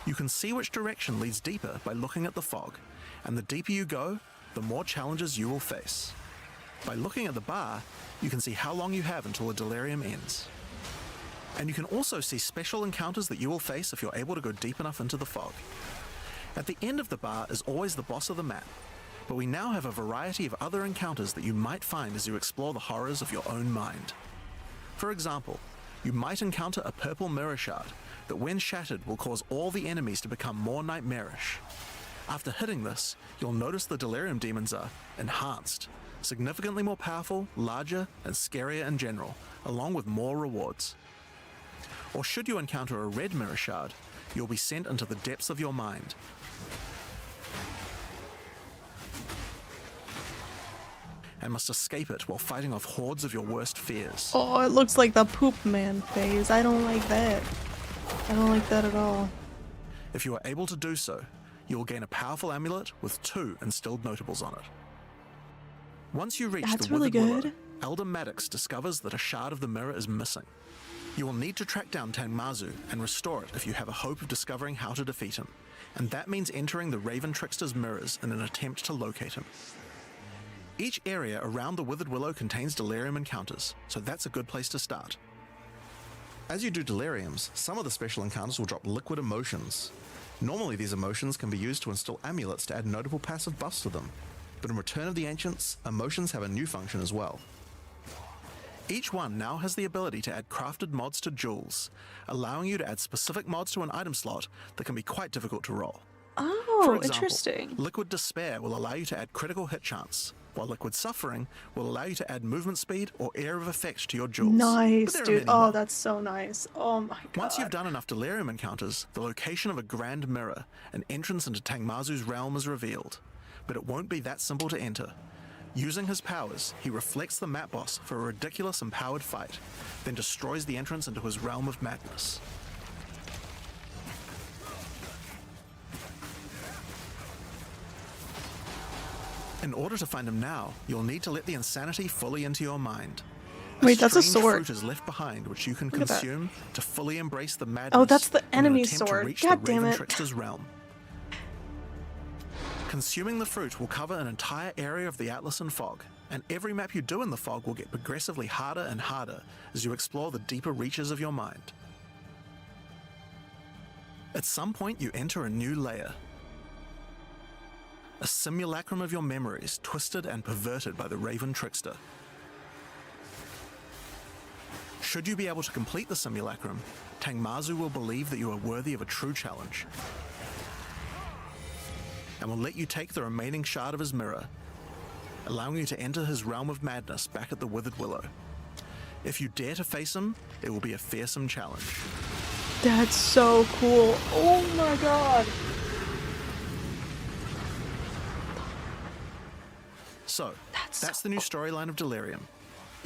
You can see which direction leads deeper by looking at the fog, and the deeper you go, the more challenges you will face. By looking at the bar, you can see how long you have until the Delirium ends. And you can also see special encounters that you will face if you're able to go deep enough into the fog. At the end of the bar is always the boss of the map, but we now have a variety of other encounters that you might find as you explore the horrors of your own mind. For example, you might encounter a purple mirror shard that when shattered will cause all the enemies to become more nightmarish. After hitting this, you'll notice the Delirium demons are enhanced, significantly more powerful, larger, and scarier in general, along with more rewards. Or should you encounter a red mirror shard, you'll be sent into the depths of your mind. And must escape it while fighting off hordes of your worst fears. Oh, it looks like the poop man phase. I don't like that. I don't like that at all. If you are able to do so, you will gain a powerful amulet with 2 instilled notables on it. Once you reach That's the really Withered Willow, good. Elder Maddox discovers that a shard of the mirror is missing. You will need to track down Tangmazu and restore it if you have a hope of discovering how to defeat him, and that means entering the Raven Trickster's mirrors in an attempt to locate him. Each area around the Withered Willow contains Delirium encounters, so that's a good place to start. As you do Deliriums, some of the special encounters will drop liquid emotions. Normally these emotions can be used to install amulets to add notable passive buffs to them, but in Return of the Ancients, emotions have a new function as well. Each one now has the ability to add crafted mods to jewels, allowing you to add specific mods to an item slot that can be quite difficult to roll. Oh, For example, interesting. Liquid Despair will allow you to add critical hit chance, while Liquid Suffering will allow you to add movement speed or Air of Effect to your jewels. Nice, But there are dude. many Oh, more. that's so nice. Oh my god. Once you've done enough Delirium encounters, the location of a Grand Mirror, an entrance into Tangmazu's realm, is revealed. But it won't be that simple to enter. Using his powers, he reflects the map boss for a ridiculous empowered fight, then destroys the entrance into his realm of madness. In order to find him now, you'll need to let the insanity fully into your mind. Wait, that's a strange sword. fruit is left behind which you can Look at that. consume to fully embrace the madness. Oh, that's the in an enemy attempt to sword. reach God the damn Raven it. Trickster's realm. Consuming the fruit will cover an entire area of the Atlas in fog, and every map you do in the fog will get progressively harder and harder as you explore the deeper reaches of your mind. At some point you enter a new layer. A simulacrum of your memories, twisted and perverted by the Raven Trickster. Should you be able to complete the simulacrum, Tangmazu will believe that you are worthy of a true challenge, and will let you take the remaining shard of his mirror, allowing you to enter his realm of madness back at the Withered Willow. If you dare to face him, it will be a fearsome challenge. That's so cool. Oh my god. So, That's that's so the new storyline of Delirium.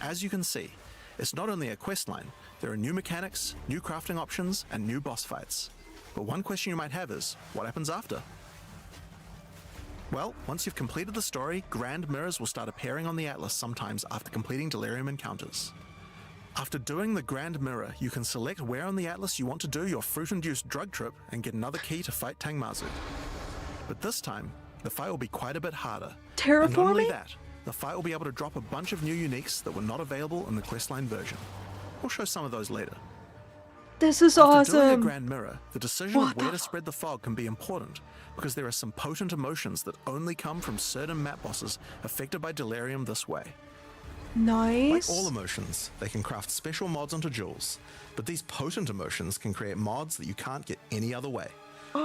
As you can see, it's not only a questline, there are new mechanics, new crafting options, and new boss fights. But one question you might have is, what happens after? Well, once you've completed the story, Grand Mirrors will start appearing on the Atlas sometimes after completing Delirium encounters. After doing the Grand Mirror, you can select where on the Atlas you want to do your fruit-induced drug trip and get another key to fight Tangmazu. But this time, the fight will be quite a bit harder. And not only Terraforming? that, the fight will be able to drop a bunch of new uniques that were not available in the questline version. We'll show some of those later. This is After doing a awesome. Grand Mirror, the decision What of where the to spread the fog can be important, because there are some potent emotions that only come from certain map bosses affected by Delirium this way. Nice. Like all emotions, they can craft special mods onto jewels, but these potent emotions can create mods that you can't get any other way.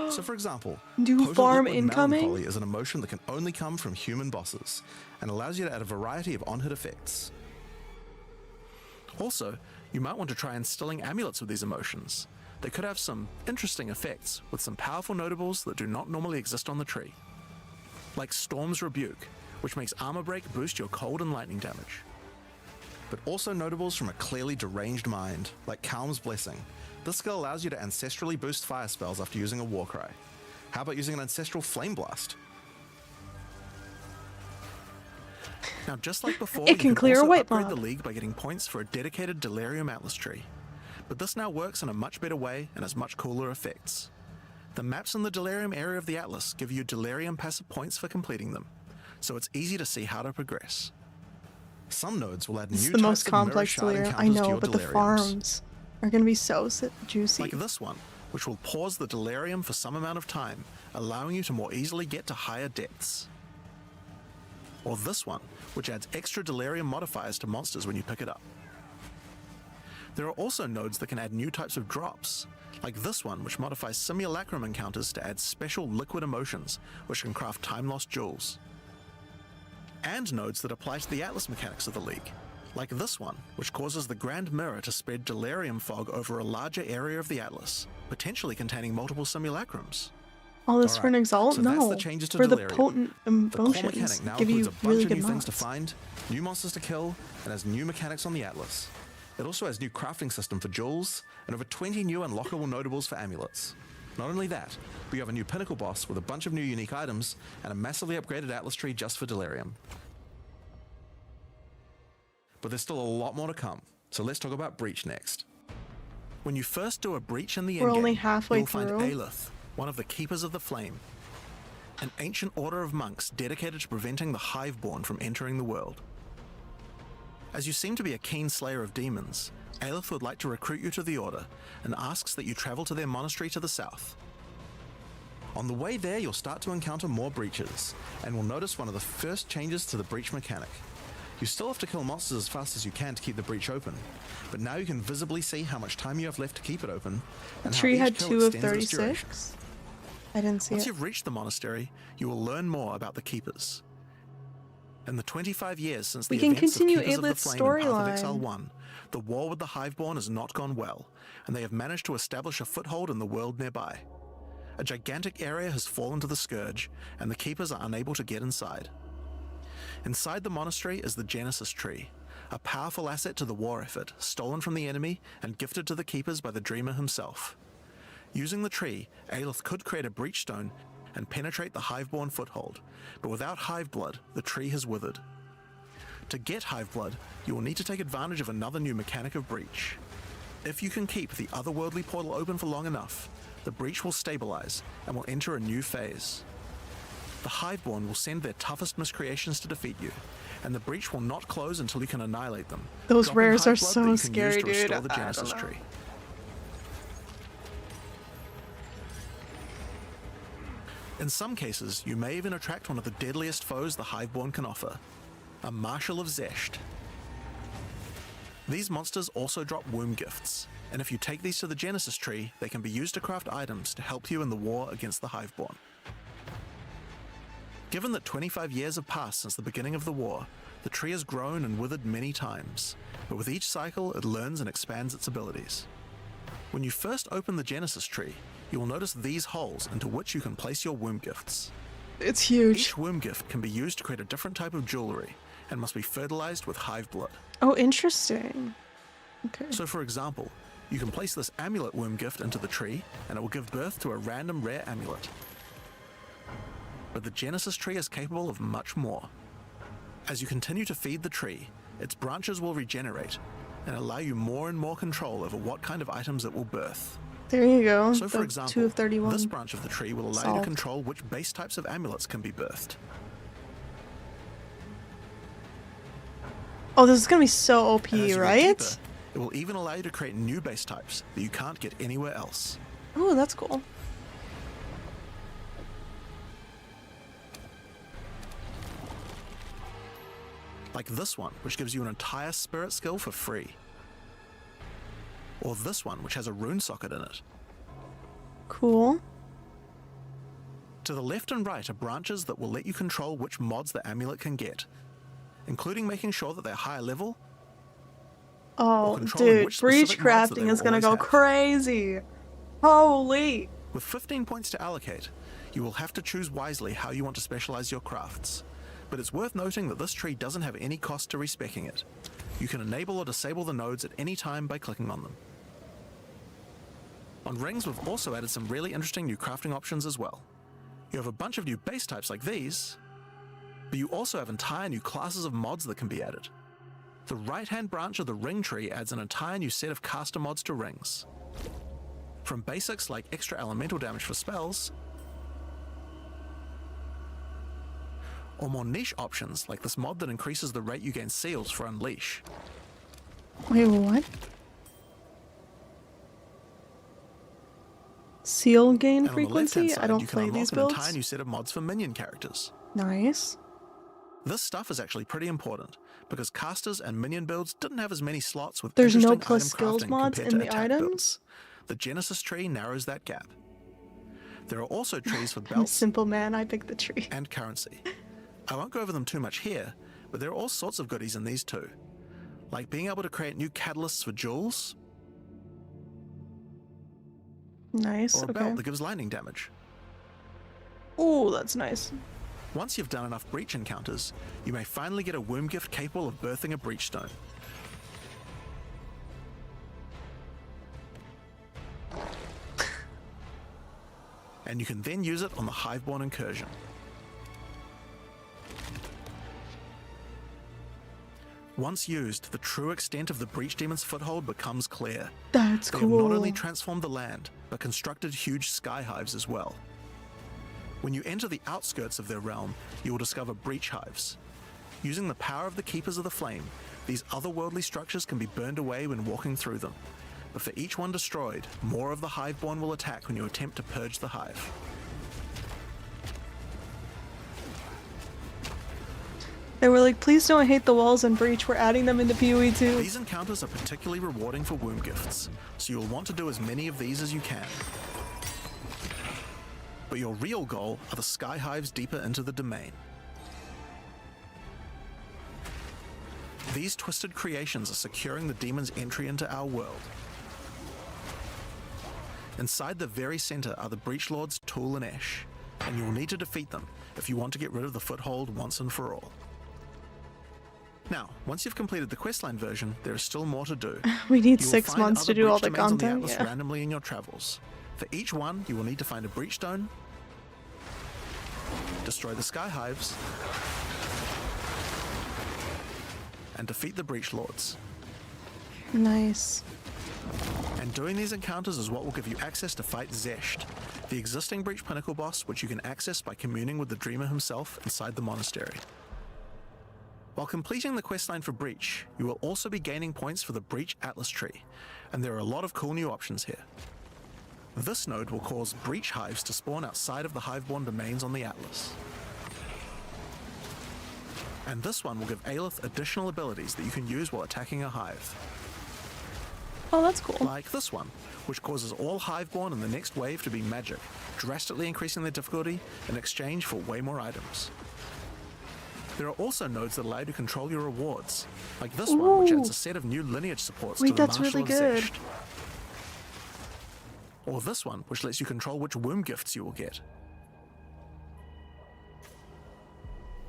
So for example, New potent farm liquid incoming? melancholy is an emotion that can only come from human bosses, and allows you to add a variety of on-hit effects. Also, you might want to try instilling amulets with these emotions. They could have some interesting effects, with some powerful notables that do not normally exist on the tree. Like Storm's Rebuke, which makes armor break boost your cold and lightning damage. But also notables from a clearly deranged mind, like Calm's Blessing. This skill allows you to ancestrally boost fire spells after using a Warcry. How about using an ancestral Flame Blast? Now, just like before, It can clear a also white upgrade mob. the League by getting points for a dedicated Delirium Atlas tree. But this now works in a much better way and has much cooler effects. The maps in the Delirium area of the Atlas give you Delirium passive points for completing them, so it's easy to see how to progress. Some nodes will add It's new the most types of mirror complex shard Delirium. I encounters to know, your but the Deliriums. farms are gonna be so juicy. Like this one, which will pause the Delirium for some amount of time, allowing you to more easily get to higher depths. Or this one, which adds extra Delirium modifiers to monsters when you pick it up. There are also nodes that can add new types of drops, like this one, which modifies Simulacrum encounters to add special liquid emotions, which can craft time-lost jewels. And nodes that apply to the Atlas mechanics of the League, like this one, which causes the Grand Mirror to spread Delirium fog over a larger area of the Atlas, potentially containing multiple simulacrums. All this for an Alright, Exalt? so No. that's the changes to For the Delirium. potent The core emotions. mechanic now Give you includes a bunch really of good new things to mods. find, new monsters to kill, and has new mechanics on the Atlas. It also has new crafting system for jewels, and over 20 new unlockable notables for amulets. Not only that, but you have a new pinnacle boss with a bunch of new unique items, and a massively upgraded Atlas tree just for Delirium. But there's still a lot more to come, so let's talk about Breach next. When you first do a breach in the We're endgame, only halfway you'll find through. Aelith, one of the Keepers of the Flame, an ancient order of monks dedicated to preventing the Hiveborn from entering the world. As you seem to be a keen slayer of demons, Aelith would like to recruit you to the order and asks that you travel to their monastery to the south. On the way there, you'll start to encounter more breaches, and will notice one of the first changes to the breach mechanic. You still have to kill monsters as fast as you can to keep the breach open, but now you can visibly see how much time you have left to keep it open, The and how tree each had kill 2 of extends its duration. 36. I didn't see Once it. you've reached the monastery, you will learn more about the Keepers. In the 25 years since We the can events of continue Keepers of the Aelith's Flame in Path of Exile storyline. 1, the war with the Hiveborn has not gone well, and they have managed to establish a foothold in the world nearby. A gigantic area has fallen to the Scourge, and the Keepers are unable to get inside. Inside the monastery is the Genesis Tree, a powerful asset to the war effort, stolen from the enemy and gifted to the Keepers by the Dreamer himself. Using the tree, Aelith could create a breach stone and penetrate the Hiveborn foothold, but without Hive Blood, the tree has withered. To get Hive Blood, you will need to take advantage of another new mechanic of breach. If you can keep the otherworldly portal open for long enough, the breach will stabilize and will enter a new phase. The Hiveborn will send their toughest miscreations to defeat you, and the breach will not close until you can annihilate them. Those dropping rares Hive are Blood so that you can scary, use to restore dude. the I Genesis don't know. Tree. In some cases, you may even attract one of the deadliest foes the Hiveborn can offer, a Marshal of Zesht. These monsters also drop womb gifts, and if you take these to the Genesis Tree, they can be used to craft items to help you in the war against the Hiveborn. Given that 25 years have passed since the beginning of the war, the tree has grown and withered many times, but with each cycle it learns and expands its abilities. When you first open the Genesis Tree, you will notice these holes into which you can place your womb gifts. It's huge. Each womb gift can be used to create a different type of jewelry, and must be fertilized with Hive Blood. Oh, interesting. Okay. So for example, you can place this amulet womb gift into the tree, and it will give birth to a random rare amulet. But the Genesis Tree is capable of much more. As you continue to feed the tree, its branches will regenerate, and allow you more and more control over what kind of items it will birth. There you go. So for The example, 2 of 31. this branch of the tree will allow you Solved. to control which base types of amulets can be birthed. Oh, this is gonna be so OP, And as you go right? deeper, it will even allow you to create new base types that you can't get anywhere else. Oh, that's cool. Like this one, which gives you an entire spirit skill for free. Or this one, which has a rune socket in it. Cool. To the left and right are branches that will let you control which mods the amulet can get, including making sure that they're higher level. Oh, controlling dude, which breach specific mods that they crafting is will gonna always go have. crazy. Holy. With 15 points to allocate, you will have to choose wisely how you want to specialize your crafts. But it's worth noting that this tree doesn't have any cost to respecking it. You can enable or disable the nodes at any time by clicking on them. On rings, we've also added some really interesting new crafting options as well. You have a bunch of new base types like these, but you also have entire new classes of mods that can be added. The right-hand branch of the ring tree adds an entire new set of caster mods to rings. From basics like extra elemental damage for spells, or more niche options like this mod that increases the rate you gain seals for Unleash. Wait, what? Seal gain And on the left-hand frequency? side, I don't you can play unlock these an entire builds. new set of mods for minion characters. Nice. This stuff is actually pretty important, because casters and minion builds didn't have as many slots with There's no interesting plus item skills crafting mods compared in to the attack items? builds. The Genesis tree narrows that gap. There are also trees for I'm a belts simple man, I picked the tree. and currency. I won't go over them too much here, but there are all sorts of goodies in these too. Like being able to create new catalysts for jewels, Nice, or a okay. belt that gives lightning damage. Oh, that's nice. Once you've done enough breach encounters, you may finally get a womb gift capable of birthing a breach stone. And you can then use it on the Hiveborn incursion. Once used, the true extent of the Breach Demon's foothold becomes clear. That's They cool. have not only transformed the land, but constructed huge sky hives as well. When you enter the outskirts of their realm, you will discover breach hives. Using the power of the Keepers of the Flame, these otherworldly structures can be burned away when walking through them. But for each one destroyed, more of the Hiveborn will attack when you attempt to purge the hive. They were like, please don't hate the walls in Breach, we're adding them into PoE too. These encounters are particularly rewarding for womb gifts, so you'll want to do as many of these as you can. But your real goal are the sky hives deeper into the domain. These twisted creations are securing the demon's entry into our world. Inside the very center are the Breach Lords Tool and Ash, and you will need to defeat them if you want to get rid of the foothold once and for all. Now, once you've completed the questline version, there is still more to do. We need You will 6 find months to other do all breach the domains on content. Atlas Yeah. randomly in your travels. For each one, you will need to find a breach stone, destroy the sky hives, and defeat the breach lords. Nice. And doing these encounters is what will give you access to fight Zesht, the existing Breach Pinnacle boss, which you can access by communing with the Dreamer himself inside the monastery. While completing the questline for Breach, you will also be gaining points for the Breach Atlas tree, and there are a lot of cool new options here. This node will cause Breach hives to spawn outside of the Hiveborn domains on the Atlas. And this one will give Aelith additional abilities that you can use while attacking a hive. Oh, that's cool. Like this one, which causes all Hiveborn in the next wave to be magic, drastically increasing their difficulty in exchange for way more items. There are also nodes that allow you to control your rewards, like this one, which adds a set of new lineage supports Wait, to the that's Marshal really of good. Zesht. Or this one, which lets you control which womb gifts you will get.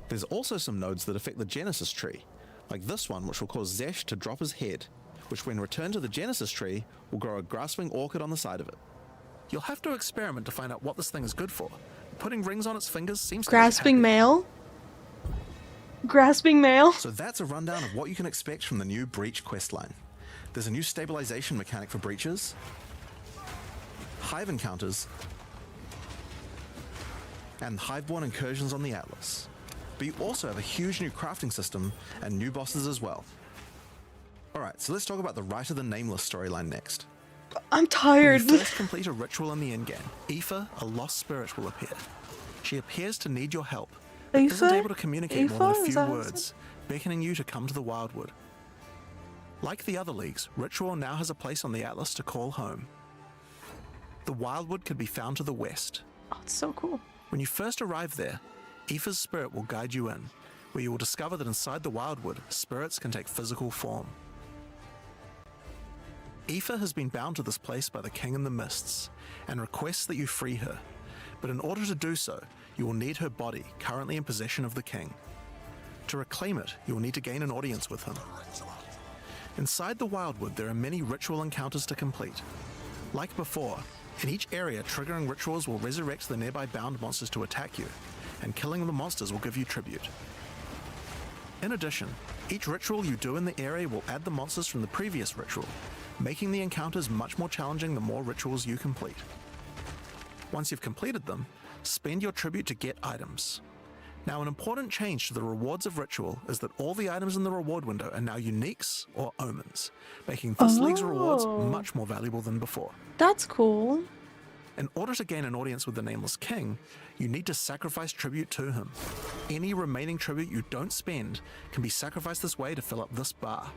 There's also some nodes that affect the Genesis tree, like this one, which will cause Zesht to drop his head, which when returned to the Genesis tree, will grow a grasping orchid on the side of it. You'll have to experiment to find out what this thing is good for. Putting rings on its fingers seems to make it Grasping happy. male? Grasping male? So that's a rundown of what you can expect from the new Breach questline. There's a new stabilization mechanic for breaches, hive encounters, and Hiveborn incursions on the Atlas. But you also have a huge new crafting system and new bosses as well. Alright, so let's talk about the Rite of the Nameless storyline next. I'm When tired. you first complete a ritual in the endgame, Aoife, a lost spirit, will appear. She appears to need your help, but isn't Aoife? able to communicate more than a Aoife? Is few that- words, beckoning you to come to the Wildwood. Like the other leagues, Ritual now has a place on the Atlas to call home. The Wildwood could be found to the west. Oh, it's so cool. When you first arrive there, Aoife's spirit will guide you in, where you will discover that inside the Wildwood, spirits can take physical form. Aoife has been bound to this place by the King in the Mists, and requests that you free her. But in order to do so, you will need her body, currently in possession of the King. To reclaim it, you will need to gain an audience with him. Inside the Wildwood, there are many ritual encounters to complete. Like before, in each area, triggering rituals will resurrect the nearby bound monsters to attack you, and killing the monsters will give you tribute. In addition, each ritual you do in the area will add the monsters from the previous ritual, making the encounters much more challenging the more rituals you complete. Once you've completed them, spend your tribute to get items. Now, an important change to the rewards of Ritual is that all the items in the reward window are now uniques or omens, making this league's rewards much more valuable than before. That's cool. In order to gain an audience with the Nameless King, you need to sacrifice tribute to him. Any remaining tribute you don't spend can be sacrificed this way to fill up this bar.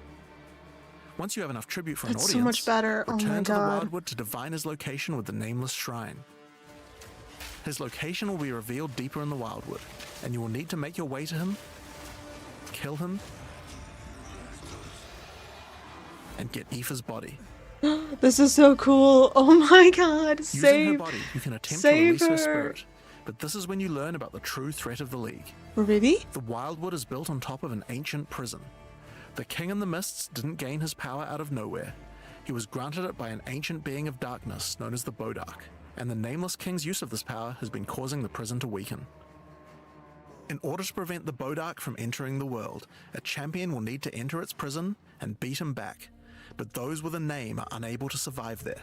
Once you have enough tribute for That's an so audience, much better. Oh my return to the God. Wildwood to divine his location with the Nameless Shrine. His location will be revealed deeper in the Wildwood, and you will need to make your way to him, kill him, and get Aoife's body. This is so cool. Oh my god. Using Save. her body, you can attempt to save release her her. spirit, but this is when you learn about the true threat of the League. Really? The Wildwood is built on top of an ancient prison. The King in the Mists didn't gain his power out of nowhere. He was granted it by an ancient being of darkness known as the Bodark, and the Nameless King's use of this power has been causing the prison to weaken. In order to prevent the Bodark from entering the world, a champion will need to enter its prison and beat him back, but those with a name are unable to survive there.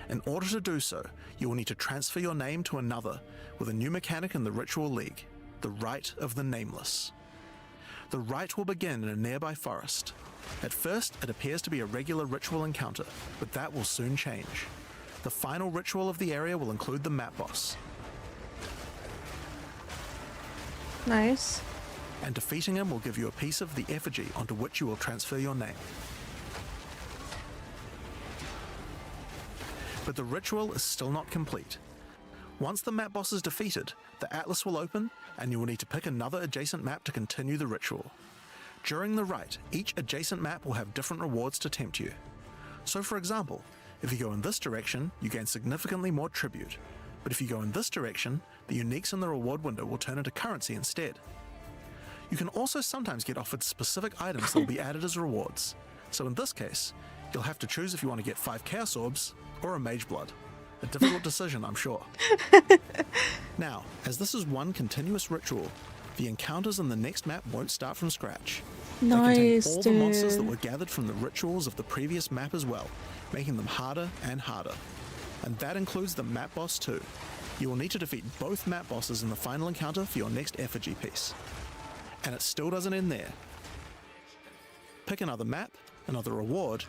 In order to do so, you will need to transfer your name to another with a new mechanic in the Ritual League, the Rite of the Nameless. The rite will begin in a nearby forest. At first, it appears to be a regular ritual encounter, but that will soon change. The final ritual of the area will include the map boss, Nice. and defeating him will give you a piece of the effigy onto which you will transfer your name. But the ritual is still not complete. Once the map boss is defeated, the atlas will open and you will need to pick another adjacent map to continue the ritual. During the rite, each adjacent map will have different rewards to tempt you. So for example, if you go in this direction, you gain significantly more tribute. But if you go in this direction, the uniques in the reward window will turn into currency instead. You can also sometimes get offered specific items that will be added as rewards. So in this case, you'll have to choose if you want to get 5 Chaos Orbs or a Mage Blood. A difficult decision, I'm sure. Now, as this is one continuous ritual, the encounters in the next map won't start from scratch. They Nice, contain all the monsters that dude. were gathered from the rituals of the previous map as well, making them harder and harder. And that includes the map boss too. You will need to defeat both map bosses in the final encounter for your next effigy piece. And it still doesn't end there. Pick another map, another reward,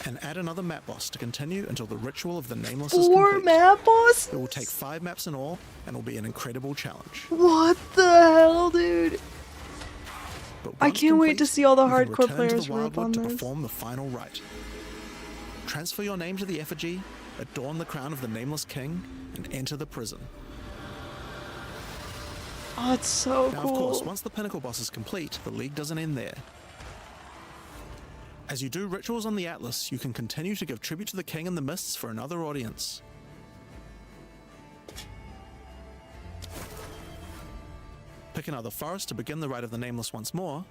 and add another map boss to continue until the ritual of the Nameless is 4 complete. map bosses? It will take 5 maps in all and will be an incredible challenge. What the hell, dude? But I once can't wait to complete, see all the you can hardcore return to players the work Wildwood on to this. perform the final rite. Transfer your name to the effigy, adorn the crown of the Nameless King, and enter the prison. Oh, it's so Now, cool. of course, once the pinnacle boss is complete, the league doesn't end there. As you do rituals on the Atlas, you can continue to give tribute to the King in the Mists for another audience. Pick another forest to begin the Rite of the Nameless once more,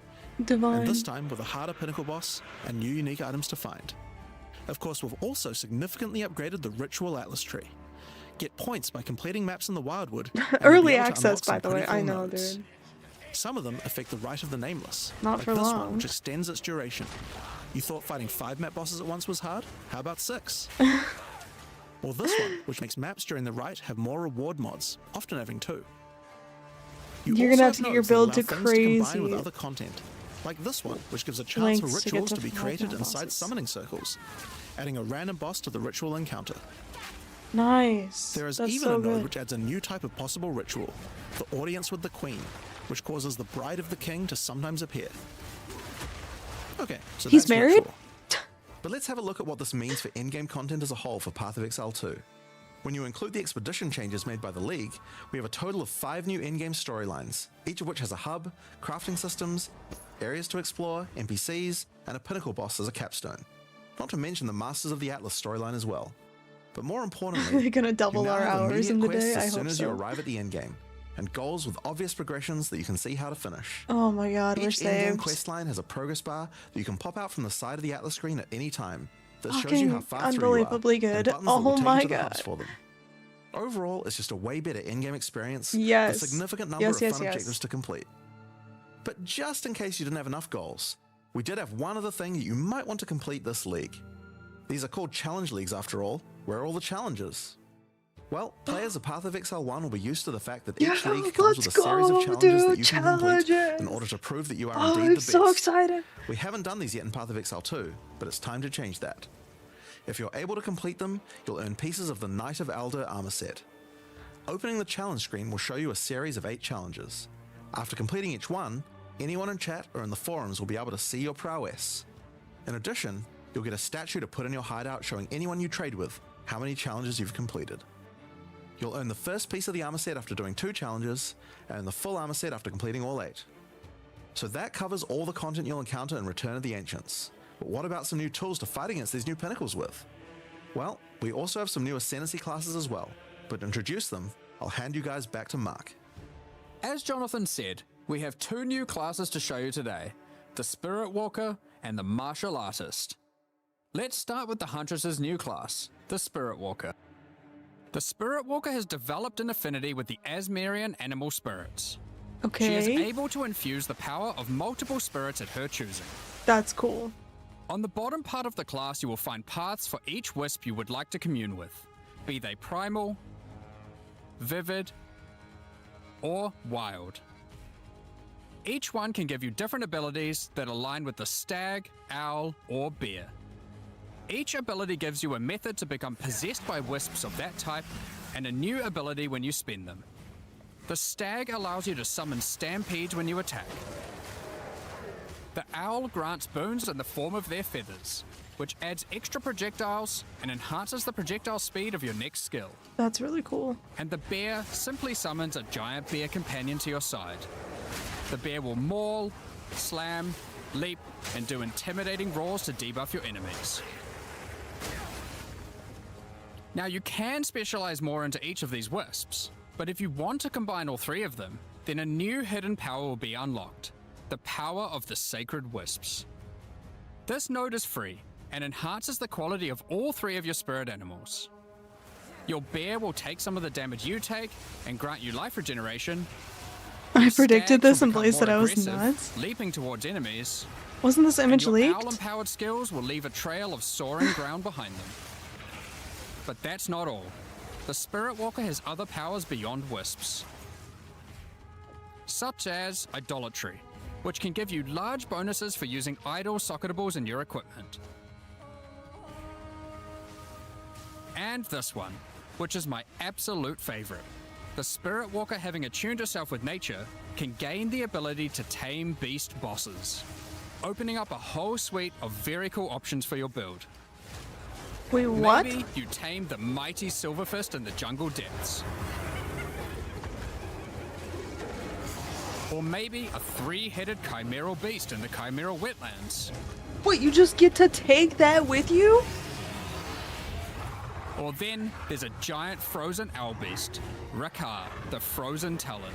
Divine. and this time with a harder pinnacle boss and new unique items to find. Of course, we've also significantly upgraded the Ritual Atlas tree. Get points by completing maps in the Wildwood. and you'll Early be able to access, unlock some by the way. pretty I cool know, nodes. dude. Some of them affect the Rite of the Nameless, Not like for this long. one, which extends its duration. You thought fighting 5 map bosses at once was hard? How about 6? Or this one, which makes maps during the Rite have more reward mods, often having 2. You're also gonna have to get your nodes that build allow to things combine with crazy other content, like this one, which gives a chance for lengths to get rituals to to be 5 created map inside bosses. summoning circles, adding a random boss to the ritual encounter. Nice. There is That's even so a node good. which adds a new type of possible ritual, the audience with the Queen, which causes the bride of the king to sometimes appear. Okay, so He's that's married? ritual. But let's have a look at what this means for endgame content as a whole for Path of Exile 2. When you include the expedition changes made by the League, we have a total of 5 new endgame storylines, each of which has a hub, crafting systems, areas to explore, NPCs, and a pinnacle boss as a capstone. Not to mention the Masters of the Atlas storyline as well. But more importantly, They're gonna you double now our have hours immediate in the quests day. as I soon hope as you so. arrive at the endgame, and goals with obvious progressions that you can see how to finish. Oh my god, we're Each endgame saved. quest line has a progress bar that you can pop out from the side of the Atlas screen at any time that shows you how Fucking far through you are, unbelievably and good. buttons that will Oh take my you to the hubs god. for them. Overall, it's just a way better endgame experience Yes. with a significant number Yes, of yes, fun yes. objectives to complete. But just in case you didn't have enough goals, we did have one other thing that you might want to complete this league. These are called challenge leagues after all. Where are all the challenges? Well, players of Path of Exile 1 will be used to the fact that each Yeah, league comes with a series of let's go, challenges that dude, you can complete challenges. in order to prove that you are Oh, indeed I'm the best. so excited. We haven't done these yet in Path of Exile 2, but it's time to change that. If you're able to complete them, you'll earn pieces of the Knight of Elder armor set. Opening the challenge screen will show you a series of 8 challenges. After completing each one, anyone in chat or in the forums will be able to see your prowess. In addition, you'll get a statue to put in your hideout showing anyone you trade with how many challenges you've completed. You'll earn the first piece of the armor set after doing 2 challenges, and the full armor set after completing all 8. So that covers all the content you'll encounter in Return of the Ancients. But what about some new tools to fight against these new pinnacles with? Well, we also have some new ascendancy classes as well, but to introduce them, I'll hand you guys back to Mark. As Jonathan said, we have 2 new classes to show you today, the Spirit Walker and the Martial Artist. Let's start with the Huntress's new class, the Spirit Walker. The Spirit Walker has developed an affinity with the Asmerian animal spirits. Okay. She is able to infuse the power of multiple spirits at her choosing. That's cool. On the bottom part of the class, you will find paths for each wisp you would like to commune with, be they primal, vivid, or wild. Each one can give you different abilities that align with the stag, owl, or bear. Each ability gives you a method to become possessed by wisps of that type, and a new ability when you spend them. The stag allows you to summon stampedes when you attack. The owl grants boons in the form of their feathers, which adds extra projectiles and enhances the projectile speed of your next skill. That's really cool. And the bear simply summons a giant bear companion to your side. The bear will maul, slam, leap, and do intimidating roars to debuff your enemies. Now you can specialize more into each of these wisps, but if you want to combine all three of them, then a new hidden power will be unlocked, the power of the Sacred Wisps. This node is free and enhances the quality of all three of your spirit animals. Your bear will take some of the damage you take and grant you life regeneration. I predicted Stags this will and become Blaze said more I was aggressive, nuts. leaping towards enemies. Wasn't this image And your leaked? owl-empowered skills will leave a trail of soaring ground behind them. But that's not all. The Spirit Walker has other powers beyond wisps, such as idolatry, which can give you large bonuses for using idol socketables in your equipment. And this one, which is my absolute favorite. The Spirit Walker, having attuned herself with nature, can gain the ability to tame beast bosses, opening up a whole suite of very cool options for your build. Wait, what? Maybe you tame the mighty Silverfist in the jungle depths. Or maybe a three-headed chimeral beast in the chimeral wetlands. Wait, you just get to take that with you? Or then there's a giant frozen owl beast, Rakar, the frozen talon.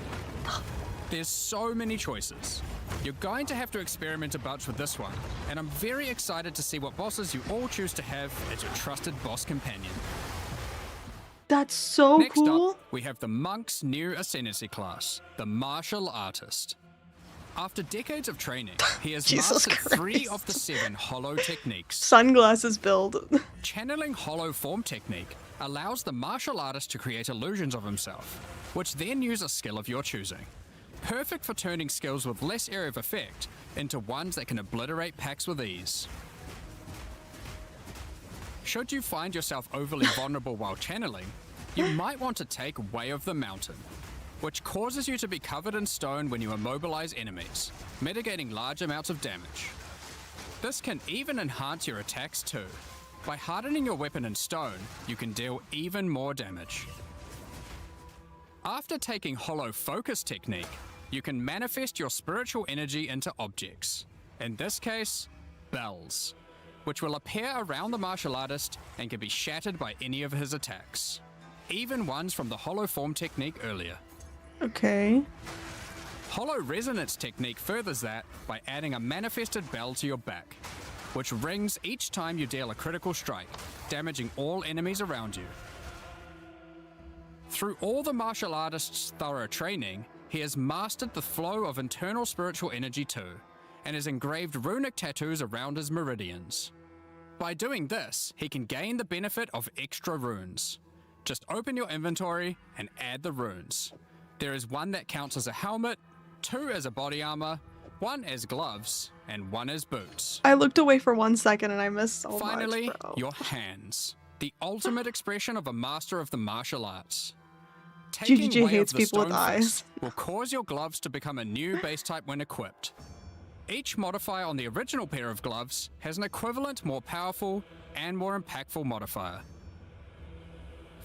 There's so many choices. You're going to have to experiment a bunch with this one, and I'm very excited to see what bosses you all choose to have as your trusted boss companion. That's so Next cool. up, we have the Monk's new ascendancy class, the Martial Artist. After decades of training, he has Jesus mastered 3 Christ. of the 7 hollow techniques. Sunglasses build. Channeling hollow form technique allows the martial artist to create illusions of himself, which then use a skill of your choosing. Perfect for turning skills with less area of effect into ones that can obliterate packs with ease. Should you find yourself overly vulnerable while channeling, you might want to take Way of the Mountain, which causes you to be covered in stone when you immobilize enemies, mitigating large amounts of damage. This can even enhance your attacks too. By hardening your weapon in stone, you can deal even more damage. After taking Hollow Focus technique, you can manifest your spiritual energy into objects. In this case, bells, which will appear around the martial artist and can be shattered by any of his attacks, even ones from the Hollow Form technique earlier. Okay. Hollow Resonance technique furthers that by adding a manifested bell to your back, which rings each time you deal a critical strike, damaging all enemies around you. Through all the martial artist's thorough training, he has mastered the flow of internal spiritual energy too, and has engraved runic tattoos around his meridians. By doing this, he can gain the benefit of extra runes. Just open your inventory and add the runes. There is one that counts as a helmet, 2 as a body armor, 1 as gloves, and 1 as boots. I looked away for 1 second and I missed so Finally, much, bro. your hands. The ultimate expression of a master of the martial arts. GGG Way hates of the people with Stone eyes. Fist will cause your gloves to become a new base type when equipped. Each modifier on the original pair of gloves has an equivalent, more powerful, and more impactful modifier.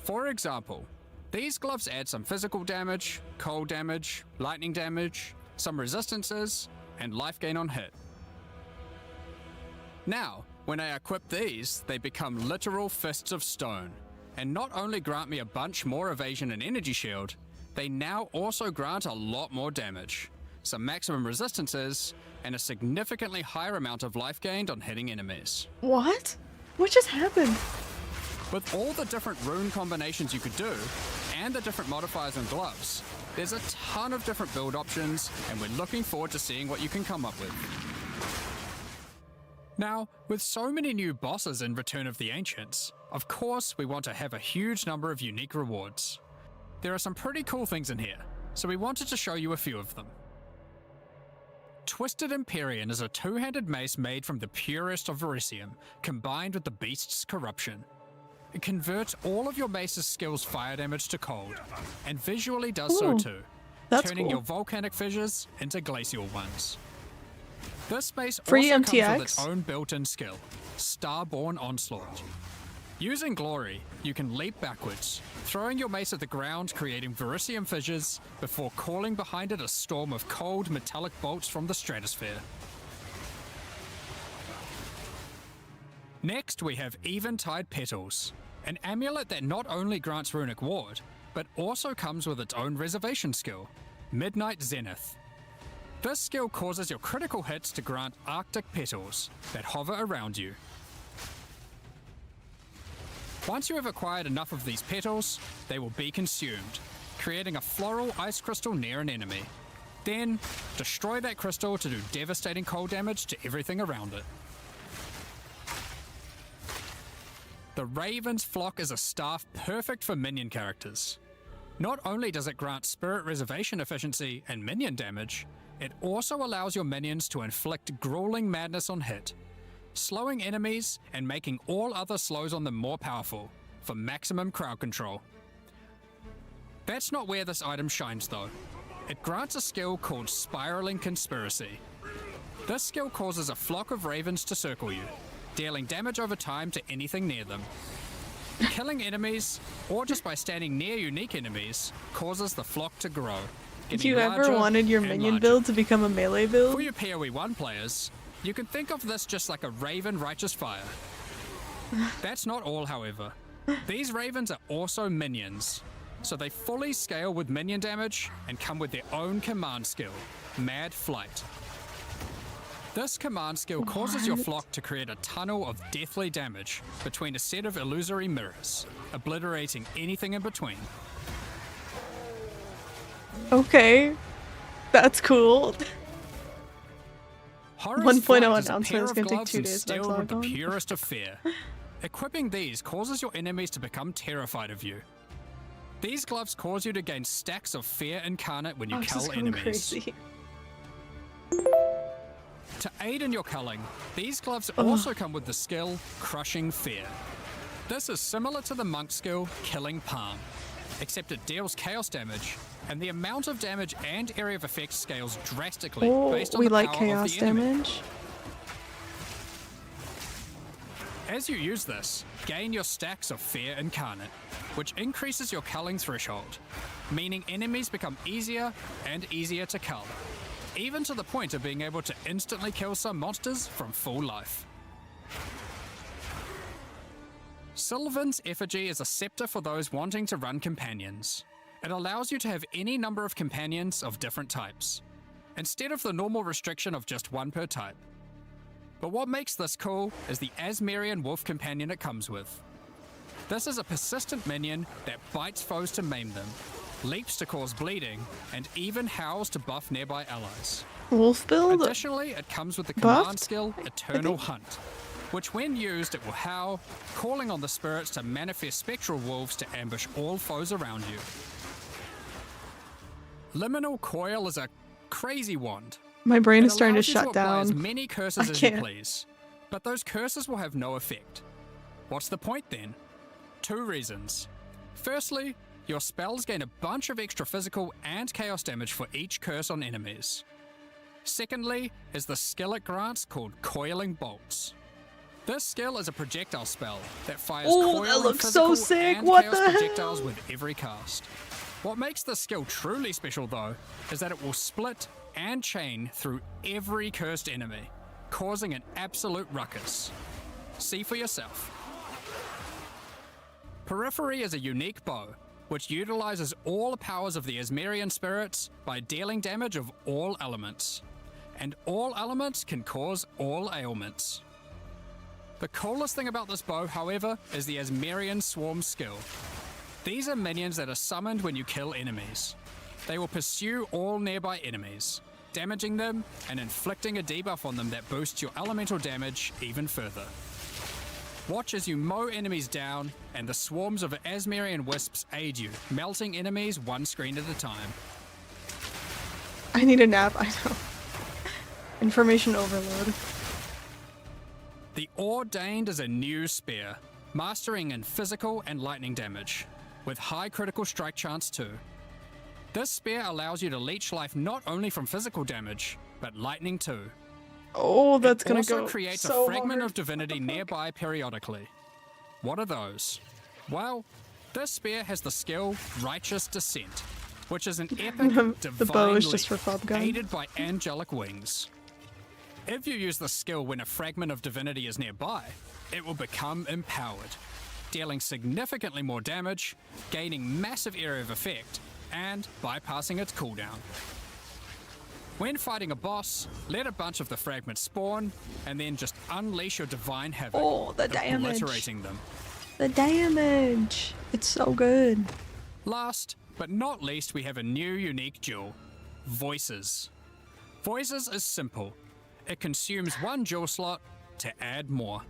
For example, these gloves add some physical damage, cold damage, lightning damage, some resistances, and life gain on hit. Now, when I equip these, they become literal fists of stone, and not only grant me a bunch more evasion and energy shield, they now also grant a lot more damage, some maximum resistances, and a significantly higher amount of life gained on hitting enemies. What? What just happened? With all the different rune combinations you could do, and the different modifiers and gloves, there's a ton of different build options, and we're looking forward to seeing what you can come up with. Now, with so many new bosses in Return of the Ancients, of course we want to have a huge number of unique rewards. There are some pretty cool things in here, so we wanted to show you a few of them. Twisted Empyrean is a two-handed mace made from the purest of Verisium, combined with the beast's corruption. It converts all of your mace's skills fire damage to cold, and visually does so too, turning your volcanic fissures into glacial ones. This mace Free also MTX? comes with its own built-in skill, Starborn Onslaught. Using Glory, you can leap backwards, throwing your mace at the ground, creating Verisium fissures, before calling behind it a storm of cold metallic bolts from the stratosphere. Next, we have Eventide Petals, an amulet that not only grants runic ward, but also comes with its own reservation skill, Midnight Zenith. This skill causes your critical hits to grant Arctic petals that hover around you. Once you have acquired enough of these petals, they will be consumed, creating a floral ice crystal near an enemy. Then, destroy that crystal to do devastating cold damage to everything around it. The Raven's Flock is a staff perfect for minion characters. Not only does it grant spirit reservation efficiency and minion damage, it also allows your minions to inflict grueling madness on hit, slowing enemies and making all other slows on them more powerful, for maximum crowd control. That's not where this item shines though. It grants a skill called Spiraling Conspiracy. This skill causes a flock of ravens to circle you, dealing damage over time to anything near them. Killing enemies, or just by standing near unique enemies, causes the flock to grow. If you ever wanted your minion build to become a melee build, for your PoE 1 players, you can think of this just like a Raven Righteous Fire. That's not all, however. These ravens are also minions, so they fully scale with minion damage and come with their own command skill, Mad Flight. This command skill causes your flock to create a tunnel of deathly damage between a set of illusory mirrors, obliterating anything in between. Okay, that's cool. 1.0 announcement is going to take 2 days. Still with the purest of fear. Equipping these causes your enemies to become terrified of you. These gloves cause you to gain stacks of fear incarnate when you kill enemies. Crazy. To aid in your culling, these gloves also come with the skill Crushing Fear. This is similar to the monk skill Killing Palm, except it deals chaos damage, and the amount of damage and area of effect scales drastically based on the power chaos of the enemy. damage. As you use this, gain your stacks of Fear Incarnate, which increases your culling threshold, meaning enemies become easier and easier to cull, even to the point of being able to instantly kill some monsters from full life. Sylvan's Effigy is a scepter for those wanting to run companions. It allows you to have any number of companions of different types, instead of the normal restriction of just one per type. But what makes this cool is the Asmerian Wolf companion it comes with. This is a persistent minion that bites foes to maim them, leaps to cause bleeding, and even howls to buff nearby allies. Wolf build? Additionally, it comes with the command skill Eternal Hunt, which when used it will howl, calling on the spirits to manifest spectral wolves to ambush all foes around you. Liminal Coil is a crazy wand. My brain It is starting to allows you shut apply down. as many curses as you please, but those curses will have no effect. What's the point then? 2 reasons. Firstly, your spells gain a bunch of extra physical and chaos damage for each curse on enemies. Secondly, is the skill it grants called Coiling Bolts. This skill is a projectile spell that fires coiling that looks physical so sick. and What chaos the projectiles hell? with every cast. What makes this skill truly special though, is that it will split and chain through every cursed enemy, causing an absolute ruckus. See for yourself. Periphery is a unique bow, which utilizes all the powers of the Asmerian spirits by dealing damage of all elements. And all elements can cause all ailments. The coolest thing about this bow, however, is the Asmerian Swarm skill. These are minions that are summoned when you kill enemies. They will pursue all nearby enemies, damaging them and inflicting a debuff on them that boosts your elemental damage even further. Watch as you mow enemies down, and the swarms of Asmerian wisps aid you, melting enemies one screen at a time. I need a nap, I know. Information overload. The Ordained is a new spear, mastering in physical and lightning damage, with high critical strike chance too. This spear allows you to leech life not only from physical damage, but lightning too. Oh, that's gonna It also go creates so a fragment hard. of divinity nearby periodically. What are those? Well, this spear has the skill Righteous Descent, which is an epic The bow is divine just for leap, Fub Gun. aided by angelic wings. If you use the skill when a fragment of divinity is nearby, it will become empowered, dealing significantly more damage, gaining massive area of effect, and bypassing its cooldown. When fighting a boss, let a bunch of the fragments spawn, and then just unleash your divine havoc, Oh, the damage. obliterating them. The damage! It's so good. Last, but not least, we have a new unique jewel, Voices. Voices is simple. It consumes 1 jewel slot to add more.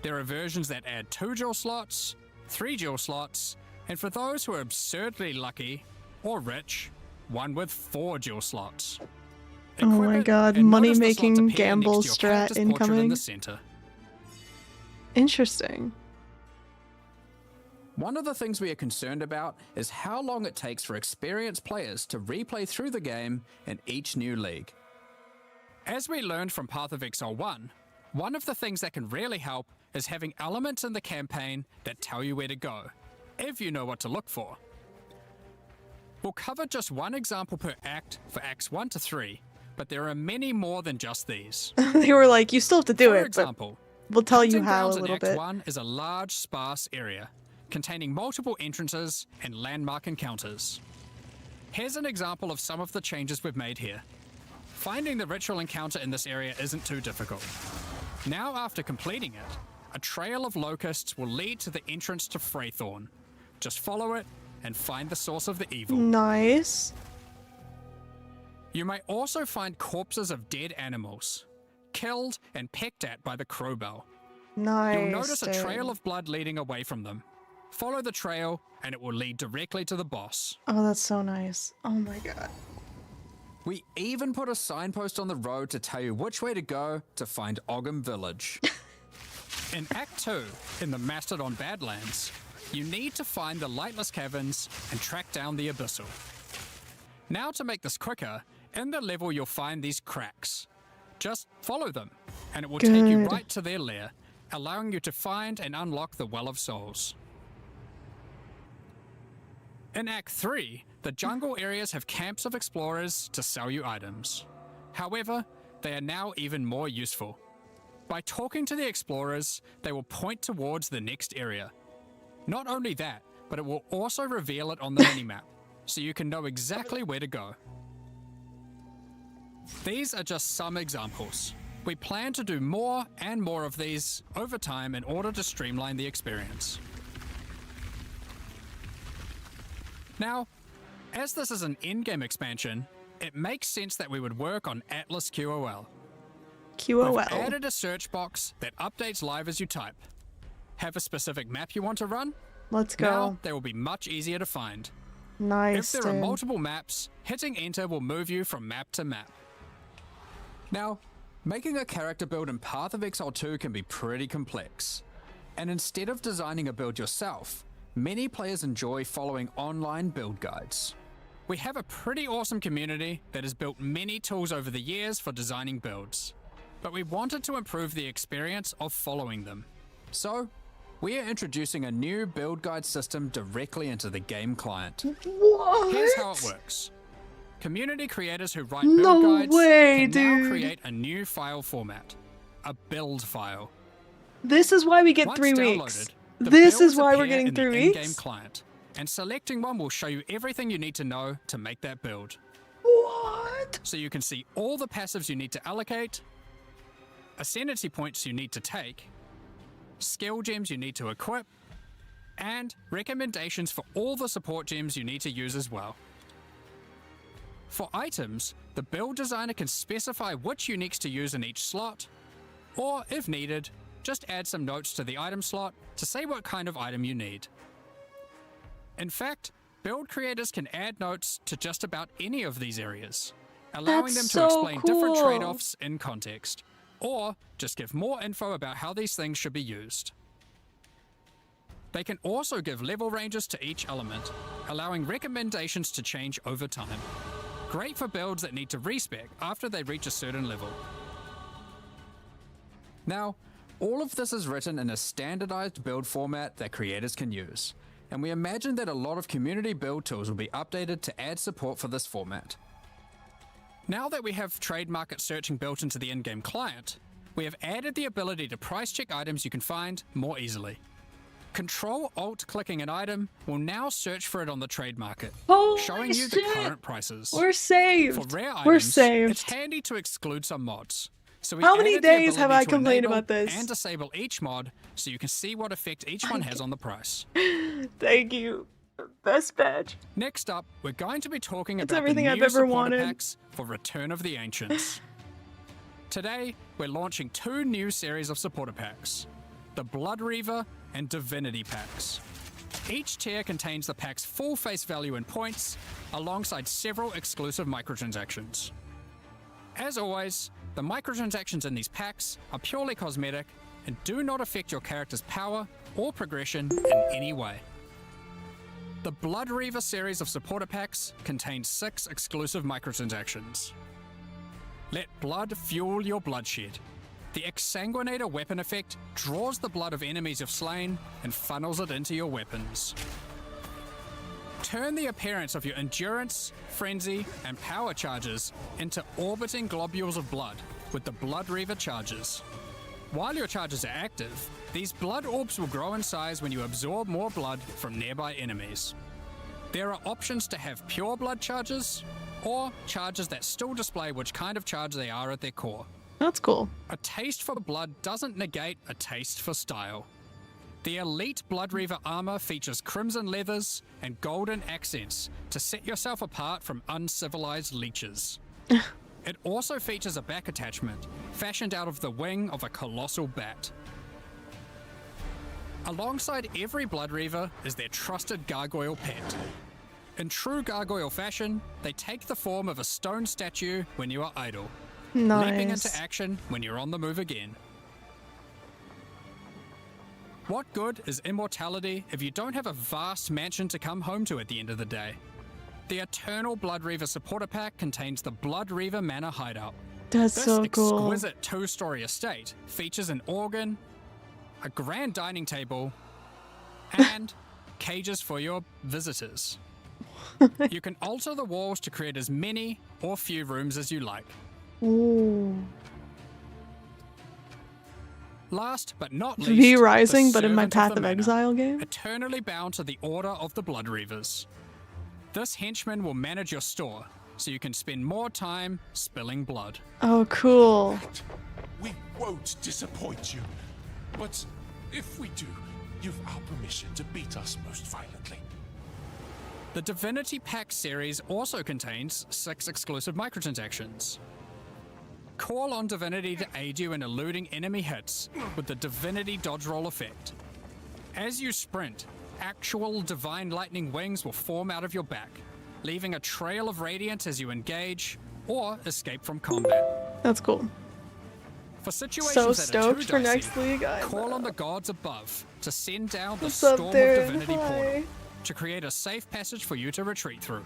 There are versions that add 2 jewel slots, 3 jewel slots, and for those who are absurdly lucky or rich, one with 4 jewel slots. Oh my Equip it god, and notice the money-making slot appear gamble next to your strat character's portrait in incoming. the center. Interesting. One of the things we are concerned about is how long it takes for experienced players to replay through the game in each new league. As we learned from Path of Exile 1, one of the things that can really help is having elements in the campaign that tell you where to go, if you know what to look for. We'll cover just one example per act for Acts 1 to 3, but there are many more than just these. They were like, you still have to do For it, example, but we'll tell you Hunting how a Grounds in little Act bit. 1 is a large, sparse area, containing multiple entrances and landmark encounters. Here's an example of some of the changes we've made here. Finding the ritual encounter in this area isn't too difficult. Now after completing it, a trail of locusts will lead to the entrance to Freythorn. Just follow it and find the source of the evil. Nice. You may also find corpses of dead animals, killed and pecked at by the crowbell. Nice. You'll notice a dude. trail of blood leading away from them. Follow the trail and it will lead directly to the boss. Oh, that's so nice. Oh my god. We even put a signpost on the road to tell you which way to go to find Ogham Village. In Act 2, in the Mastodon Badlands, you need to find the Lightless Caverns and track down the Abyssal. Now to make this quicker, in the level you'll find these cracks. Just follow them, and it will take you Good. right to their lair, allowing you to find and unlock the Well of Souls. In Act 3, the jungle areas have camps of explorers to sell you items. However, they are now even more useful. By talking to the explorers, they will point towards the next area. Not only that, but it will also reveal it on the minimap, so you can know exactly where to go. These are just some examples. We plan to do more and more of these over time in order to streamline the experience. Now, as this is an endgame expansion, it makes sense that we would work on Atlas QOL. We've QOL. added a search box that updates live as you type. Have a specific map you want to run? Let's Now go. they will be much easier to find. Nice. If there are dude. multiple maps, hitting enter will move you from map to map. Now, making a character build in Path of Exile 2 can be pretty complex. And instead of designing a build yourself, many players enjoy following online build guides. We have a pretty awesome community that has built many tools over the years for designing builds, but we wanted to improve the experience of following them. So, we are introducing a new build guide system directly into the game client. What? Here's how it works. Community creators who write No build guides way, can now dude. create a new file format, a build file. This is why we get Once 3 downloaded, weeks. the This builds is why we're appear getting in the 3 in-game weeks. client, and selecting one will show you everything you need to know to make that build. What? So you can see all the passives you need to allocate, ascendancy points you need to take, skill gems you need to equip, and recommendations for all the support gems you need to use as well. For items, the build designer can specify which uniques to use in each slot, or if needed, just add some notes to the item slot to say what kind of item you need. In fact, build creators can add notes to just about any of these areas, allowing That's them to so explain different cool. trade-offs in context, or just give more info about how these things should be used. They can also give level ranges to each element, allowing recommendations to change over time. Great for builds that need to respec after they reach a certain level. Now, all of this is written in a standardized build format that creators can use, and we imagine that a lot of community build tools will be updated to add support for this format. Now that we have trade market searching built into the in-game client, we have added the ability to price check items you can find more easily. Control-Alt-clicking an item will now search for it on the trade market, Holy showing you the shit. current prices. We're saved. For rare We're items, saved. it's handy to exclude some mods. So we How many added the days have ability I to complained enable about this? and disable each mod so you can see what effect each one has on the price. Thank you. Best badge. Next up, we're going to be talking It's about everything the I've new ever supporter wanted. packs for Return of the Ancients. Today, we're launching 2 new series of supporter packs, the Blood Reaver and Divinity packs. Each tier contains the pack's full face value in points, alongside several exclusive microtransactions. As always, the microtransactions in these packs are purely cosmetic and do not affect your character's power or progression in any way. The Blood Reaver series of supporter packs contains 6 exclusive microtransactions. Let blood fuel your bloodshed. The Exsanguinator weapon effect draws the blood of enemies you've slain and funnels it into your weapons. Turn the appearance of your endurance, frenzy, and power charges into orbiting globules of blood with the Blood Reaver charges. While your charges are active, these blood orbs will grow in size when you absorb more blood from nearby enemies. There are options to have pure blood charges, or charges that still display which kind of charge they are at their core. That's cool. A taste for blood doesn't negate a taste for style. The Elite Blood Reaver armor features crimson leathers and golden accents to set yourself apart from uncivilized leeches. It also features a back attachment, fashioned out of the wing of a colossal bat. Alongside every Blood Reaver is their trusted gargoyle pet. In true gargoyle fashion, they take the form of a stone statue when you are idle, leaping into Nice. action when you're on the move again. What good is immortality if you don't have a vast mansion to come home to at the end of the day? The Eternal Blood Reaver supporter pack contains the Blood Reaver Manor Hideout. That's This so cool. exquisite 2-story estate features an organ, a grand dining table, and cages for your visitors. You can alter the walls to create as many or few rooms as you like. Ooh. Last but not V least, Rising, the but in my Servant Path the of Manor, Exile game? eternally bound to the Order of the Blood Reavers. This henchman will manage your store, so you can spend more time spilling blood. Oh, cool. We won't disappoint you. But if we do, you've our permission to beat us most violently. The Divinity Pack series also contains 6 exclusive microtransactions. Call on Divinity to aid you in eluding enemy hits with the Divinity Dodge Roll effect. As you sprint, actual Divine Lightning wings will form out of your back, leaving a trail of radiance as you engage or escape from combat. That's cool. For situations So that are stoked too for dicey, next league. call on the gods above to send down the What's storm up, of Darren? Divinity Hi. portal to create a safe passage for you to retreat through.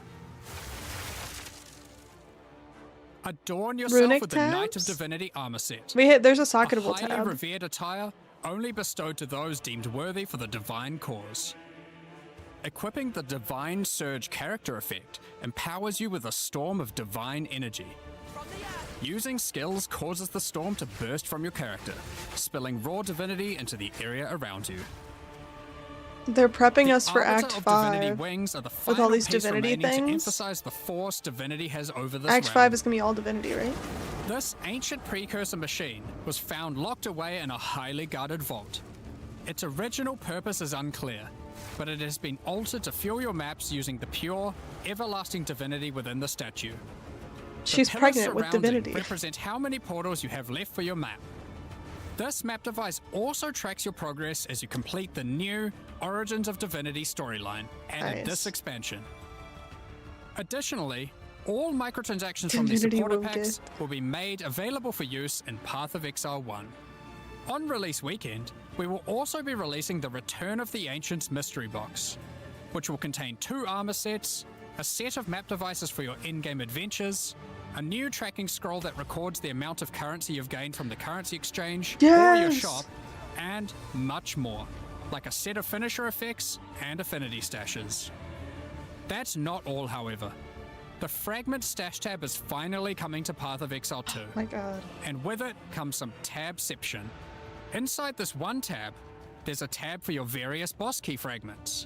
Adorn yourself Runic with the Knight of tabs? Divinity armor set. There's a A socketable highly tab. revered attire only bestowed to those deemed worthy for the divine cause. Equipping the Divine Surge character effect empowers you with a storm of divine energy. Using skills causes the storm to burst from your character, spilling raw divinity into the area around you. They're prepping The us for Arbiter Act of Divinity 5. wings are the all final these piece divinity remaining to things. emphasize the force divinity has over this Act realm. 5 is gonna be all divinity, right? This ancient precursor machine was found locked away in a highly guarded vault. Its original purpose is unclear, but it has been altered to fuel your maps using the pure, everlasting divinity within the statue. She's The pillars pregnant with surrounding divinity. represent how many portals you have left for your map. This map device also tracks your progress as you complete the new Origins of Divinity storyline added Nice. this expansion. Additionally, all microtransactions from the Divinity supporter will packs will be made available for use in Path of Exile 1. On release weekend, we will also be releasing the Return of the Ancients mystery box, which will contain 2 armor sets, a set of map devices for your in-game adventures, a new tracking scroll that records the amount of currency you've gained from the currency exchange or your Yes! shop, and much more, like a set of finisher effects and affinity stashes. That's not all, however. The Fragment Stash tab is finally coming to Path of Exile 2, My god. and with it comes some tabception. Inside this one tab, there's a tab for your various boss key fragments.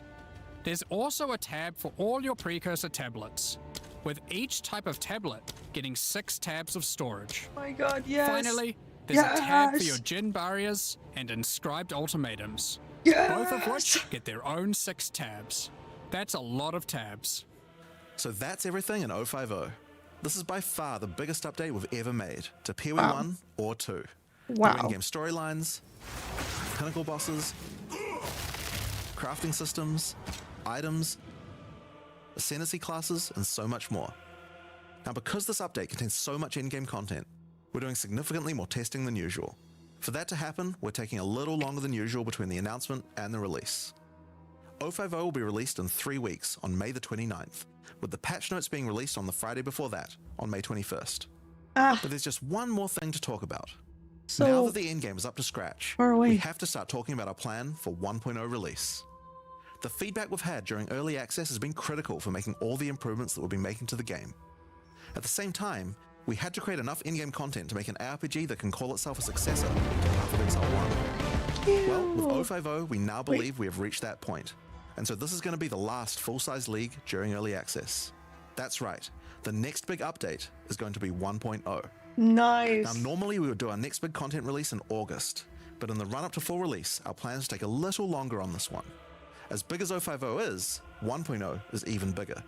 There's also a tab for all your precursor tablets, with each type of tablet getting 6 tabs of storage. My god, yes. Finally, there's a tab for Yes! your Djinn barriers and inscribed ultimatums, Yes! both of which get their own 6 tabs. That's a lot of tabs. So that's everything in 050. This is by far the biggest update we've ever made to PoE Wow. 1 or 2. Wow. New in-game storylines, pinnacle bosses, crafting systems, items, ascendancy classes, and so much more. Now, because this update contains so much in-game content, we're doing significantly more testing than usual. For that to happen, we're taking a little longer than usual between the announcement and the release. 050 will be released in 3 weeks on May the 29th, with the patch notes being released on the Friday before that, on May 21st. Ah, But there's just one more thing to talk about. so Now that the endgame is up to scratch, far away. we have to start talking about our plan for 1.0 release. The feedback we've had during early access has been critical for making all the improvements that we'll be making to the game. At the same time, we had to create enough in-game content to make an RPG that can call itself a successor to Path of Exile 1. Well, with 050, we now believe we have reached that point. And so this is going to be the last full-size league during early access. That's right, the next big update is going to be 1.0. Nice. Now, normally we would do our next big content release in August, but in the run-up to full release, our plans take a little longer on this one. As big as 050 is, 1.0 is even bigger.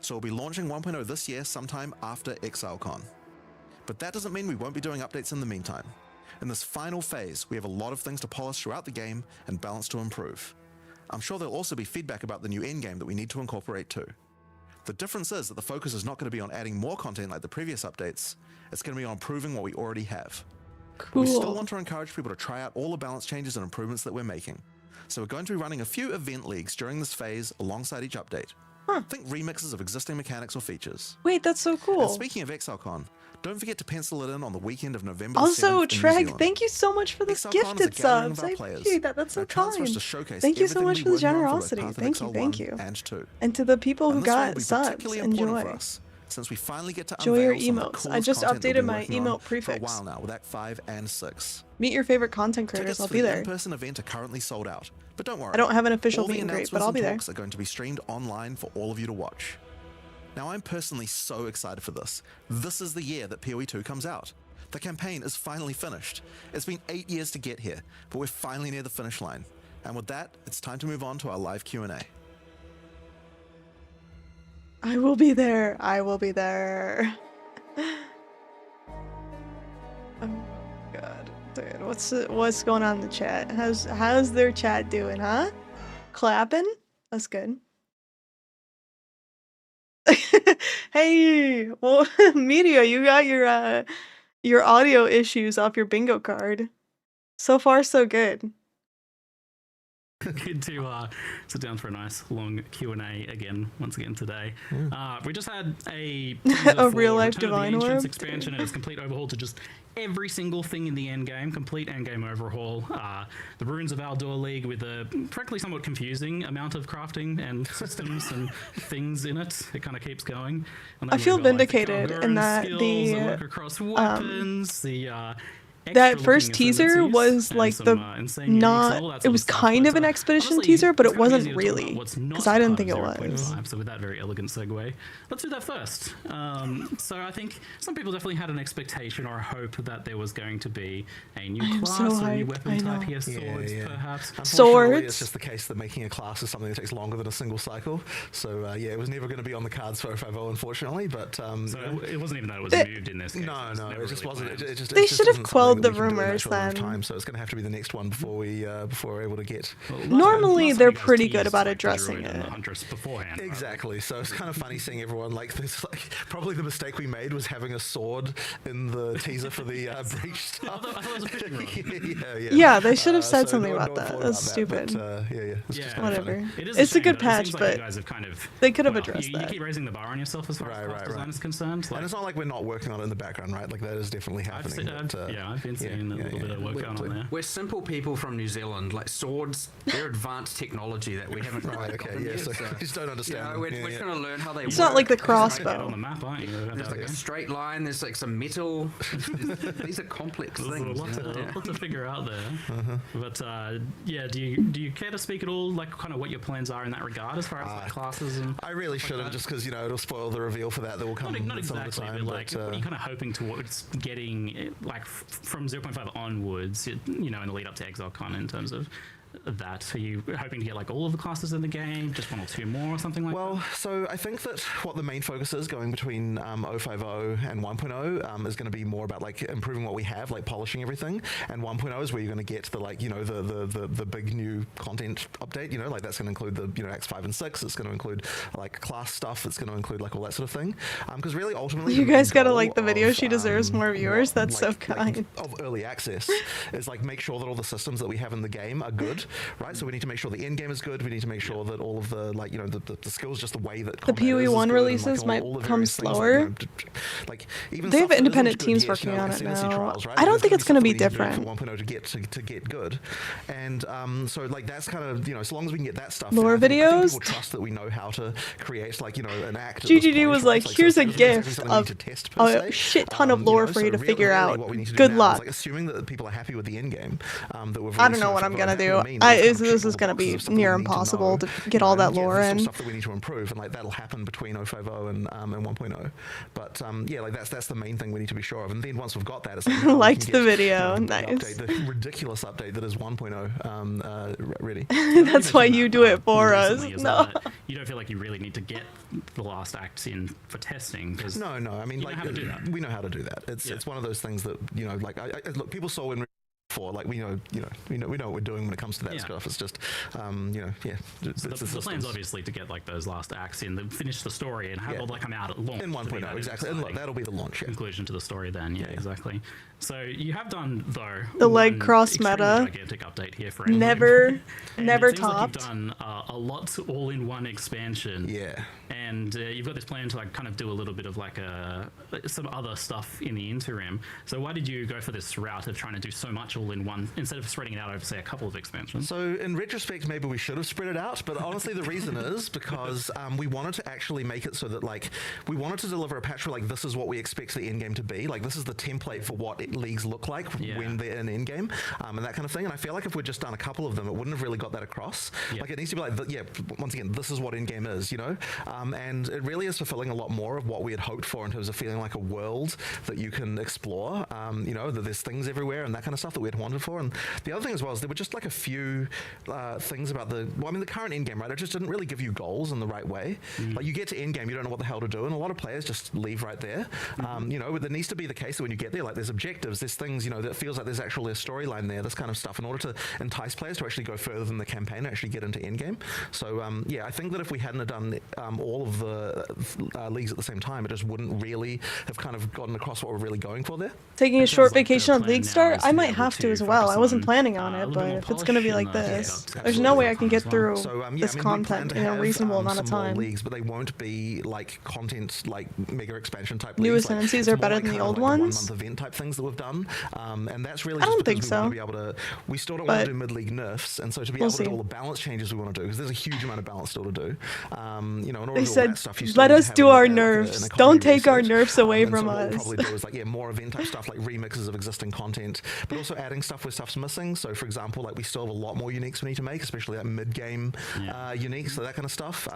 So we'll be launching 1.0 this year sometime after ExileCon. But that doesn't mean we won't be doing updates in the meantime. In this final phase, we have a lot of things to polish throughout the game and balance to improve. I'm sure there'll also be feedback about the new endgame that we need to incorporate too. The difference is that the focus is not going to be on adding more content like the previous updates, it's going to be on improving what we already have. Cool. We still want to encourage people to try out all the balance changes and improvements that we're making. So we're going to be running a few event leagues during this phase alongside each update. Think remixes of existing mechanics or features. Wait, that's so And cool. speaking of ExileCon, don't forget to pencil it in on the weekend of November Also, 7th in New Treg, Zealand. thank you so much for this ExileCon is a gifted gathering of subs. our I players, appreciate that. That's so and a chance for us kind. to showcase Thank you so everything much we for the working on both generosity. Path of Thank you, Exile thank 1 you. and 2. And to the people who And this one will got be subs, particularly important enjoy. for us, since we finally get to Enjoy your unveil some of the emotes. I coolest just content that updated we've my been working on emote for a prefix. while now with Act 5 and 6. Meet your favorite content creators. Tickets I'll for be the there. in-person event are currently sold out, but don't worry. I don't have an official all the meet and greet, but announcements I'll and be there. talks are going to be streamed online for all of you to watch. Now, I'm personally so excited for this. This is the year that PoE 2 comes out. The campaign is finally finished. It's been 8 years to get here, but we're finally near the finish line. And with that, it's time to move on to our live Q&A. I will be there. I will be there. Oh god, dude, what's going on in the chat? How's their chat doing, huh? Clapping? That's good. Hey, well, Media, you got your audio issues off your bingo card. So far, so good. Good to sit down for a nice long Q&A again, once again today. We just had a A real-life Return of the Divine Ancients Orb. expansion and its complete overhaul to just every single thing in the endgame, complete endgame overhaul. The Runes of Aldor League with a frankly somewhat confusing amount of crafting and systems and things in it. It kind of keeps going. And I then feel we've got, like, the vindicated in Kagurran that skills the, that work across weapons, the that first extra-looking teaser ascendancies was and like some, the insane uniques and all that it sort was of stuff, kind but, of an expedition honestly, teaser, but it's it kind of wasn't easy to talk about really, what's not because I didn't part think of it was. 0.5. So with that very elegant segue, let's do that first. So I think some people definitely had an expectation or a hope that there was going to be a new am class so or a new hyped, weapon I type know. here, swords perhaps. Unfortunately, Swords. it's just the case that making a class is something that takes longer than a single cycle. So yeah, it was never going to be on the cards for 050, unfortunately. But So it wasn't even that it was moved in this case. no, it just wasn't. It just, They it just should have isn't quelled something the that we can do in rumors that short amount of then. time, so it's going to have to be the next one before we're able to get. Normally, Last they're time you guys pretty good teased, about like, the addressing druid and the it. huntress beforehand. right? Exactly. So it's kind of funny seeing everyone like this. Like probably the mistake we made was having a sword in the teaser for the breach stuff. I thought it was a fishing rod. Yeah, they should have said so something no one about that. thought That's about stupid. But, yeah. It's just kind of funny. Whatever. It is It's a shame, good though. It patch, seems like but you guys have kind of they could have well, addressed you that. keep raising the bar on yourself as far as class design is concerned. Like, And it's not like we're not working on it in the background, right? Like that is definitely I've happening. I've been seeing a little bit of work going on there. We're simple people from New Zealand. Like swords, they're advanced technology that we haven't Right, quite okay, gotten yeah, yet, so we just don't understand them. we're Yeah. trying to learn how they work. It's not like the Get on crossbow. the map, aren't you? There's like a straight line. There's like some metal. These are complex There's a things. lot to figure out there. Uh-huh. But yeah, do you care to speak at all, like kind of what your plans are in that regard as far as like classes and? I really shouldn't, just because it'll spoil the reveal for that will come Not some of the exactly, time. but like, what are you kind of hoping towards getting, like, from 0.5 onwards, in the lead up to ExileCon in terms of that? Are you hoping to get like all of the classes in the game, just one or two more or something like that? Well, so I think that what the main focus is going between 050 and 1.0 is going to be more about like improving what we have, like polishing everything. And 1.0 is where you're going to get the like the big new content update. Like that's going to include the X5 and 6. It's going to include like class stuff. It's going to include like all that sort of thing. Because really, ultimately, You the guys main gotta goal like the video. of, She deserves more viewers. what, That's so kind. of early access is like make sure that all the systems that we have in the game are good, right? So we need to make sure the end game is good. We need to make sure that all of the like the skills, just the way that The combat is PoE 1 good, and, releases like, might all the come various things, slower. like even They have stuff that isn't independent good teams yet, working on it ascendancy now. trials, right? I don't There's think it's gonna stuff be we need to do different. for 1.0 to get good, and so like that's kind of so long as we can get that stuff. Lore then I think videos? people trust that we know how to create like an act. at this GGD point, was right? like, So here's a it's not exactly gift something we need of to test per a se. shit ton of lore for you to figure out. What we need to do Good now is, luck. like, assuming that people are happy with the end game. That we've I don't released know so what far, I'm gonna that do. will mean that we've kind of This checked is all the gonna boxes be of stuff that near we need to impossible know, to get all that and, yeah, lore there's in. still stuff that we need to improve, and like that'll happen between 050 and 1.0. But yeah, like that's the main thing we need to be sure of. And then once we've got that, it's like, now we Liked can the get, video. the Nice. update, the ridiculous update that is 1.0 ready. That's why you do it for us. Recently, is No. that you don't feel like you really need to get the last acts in for testing because No, I mean, You know like how to do that. we know how to do that. It's one of those things that like look, people saw in for like we know what we're doing when it comes to that Yeah. stuff. It's just the plan's obviously to get like those last acts in, finish the story, and have all that come out at launch. in to be 1.0 that exactly, and look, exciting that'll be the launch. Yeah. conclusion to the story. Then, yeah, exactly. So you have done though The leg one cross extremely meta. gigantic update here for Never, And never it seems topped. Like you've done a lot all-in-one expansion. Yeah. And you've got this plan to like kind of do a little bit of like some other stuff in the interim. So why did you go for this route of trying to do so much all in one instead of spreading it out over say a couple of expansions? So in retrospect, maybe we should have spread it out, but honestly, the reason is because we wanted to actually make it so that like we wanted to deliver a patch where like this is what we expect the end game to be. Like this is the template for what leagues look like when they're in end game, and that kind of thing. And I feel like if we'd just done a couple of them, it wouldn't have really got that across. Like it needs to be like, once again, this is what end game is, and it really is fulfilling a lot more of what we had hoped for in terms of feeling like a world that you can explore. That there's things everywhere and that kind of stuff that we had wanted for. And the other thing as well is there were just like a few things about the current end game, right? It just didn't really give you goals in the right way. Like you get to end game, you don't know what the hell to do, and a lot of players just leave right there. There needs to be the case that when you get there, like there's objectives, there's things, that feels like there's actually a storyline there, this kind of stuff, in order to entice players to actually go further than the campaign and actually get into end game. So I think that if we hadn't have done all of the leagues at the same time, it just wouldn't really have kind of gotten across what we're really going for there. Taking a It short sounds like the vacation on plan League now Start, is I to be might able have to to as well. I focus wasn't on, planning on a it, little but bit more if it's going to be polish like and, this, yeah, there's no way I absolutely. can get through So this we plan content to in a have, reasonable amount of some more time. leagues, but they won't be like content like mega expansion type New leagues. Like, ascendancies it's are more better like than the kind of old like ones? 1 month event type things that we've done, and that's really I just don't think because we want so. to be able to. We still don't But want to do mid league nerfs, and so to be we'll able to do see. all the balance changes we want to do, because there's a huge amount of balance still to do. In order They to do all said, that stuff, you still let need to us have do it our at, like, nerfs. an Don't economy take our reset. nerfs away And from so what us. we'll probably do is like, yeah, more event type stuff, like remixes of existing content, but also adding stuff where stuff's missing. So for example, like we still have a lot more uniques we need to make, especially like mid-game uniques, so that kind of stuff.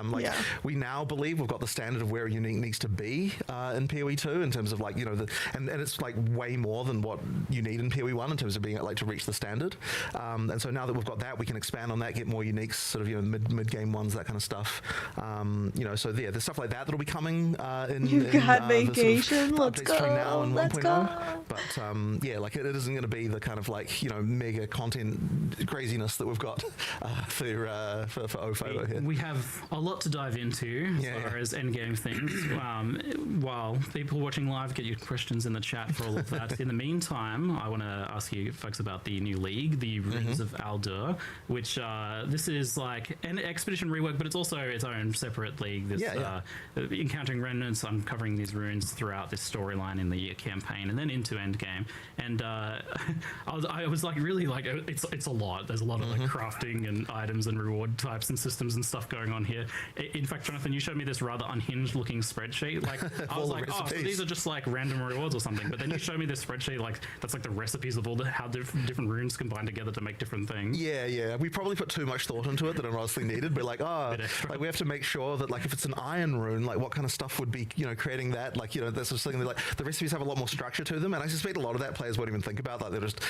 We now believe we've got the standard of where a unique needs to be in PoE 2 in terms of like, you know, and it's like way more than what you need in PoE 1 in terms of being like to reach the standard. And so now that we've got that, we can expand on that, get more uniques, sort of, you know, mid-game ones, that kind of stuff. You know, so yeah, there's stuff like that that'll be coming in. You've got vacation. Let's go. Between now and Let's 1.0. go. But yeah, like it isn't going to be the kind of like, you know, mega content craziness that we've got for OFO here. We have a lot to dive into as far as endgame things. While people watching live, get your questions in the chat for all of that. In the meantime, I want to ask you folks about the new league, the Runes of Aldur, which this is like an expedition rework, but it's also its own separate league. This encountering remnants, uncovering these runes throughout this storyline in the year campaign, and then into endgame. And I was like, really like, it's a lot. There's a lot of like crafting and items and reward types and systems and stuff going on here. In fact, Jonathan, you showed me this rather unhinged looking spreadsheet. Like I was like, oh, so these are just like random rewards or something. But then you showed me this spreadsheet, like that's like the recipes of all the how different runes combine together to make different things. Yeah. We probably put too much thought into it that it honestly needed. But like, like we have to make sure that like if it's an iron rune, like what kind of stuff would be, you know, creating that, like, you know, that's just something that like the recipes have a lot more structure to them. And I suspect a lot of that players won't even think about. Like they'll just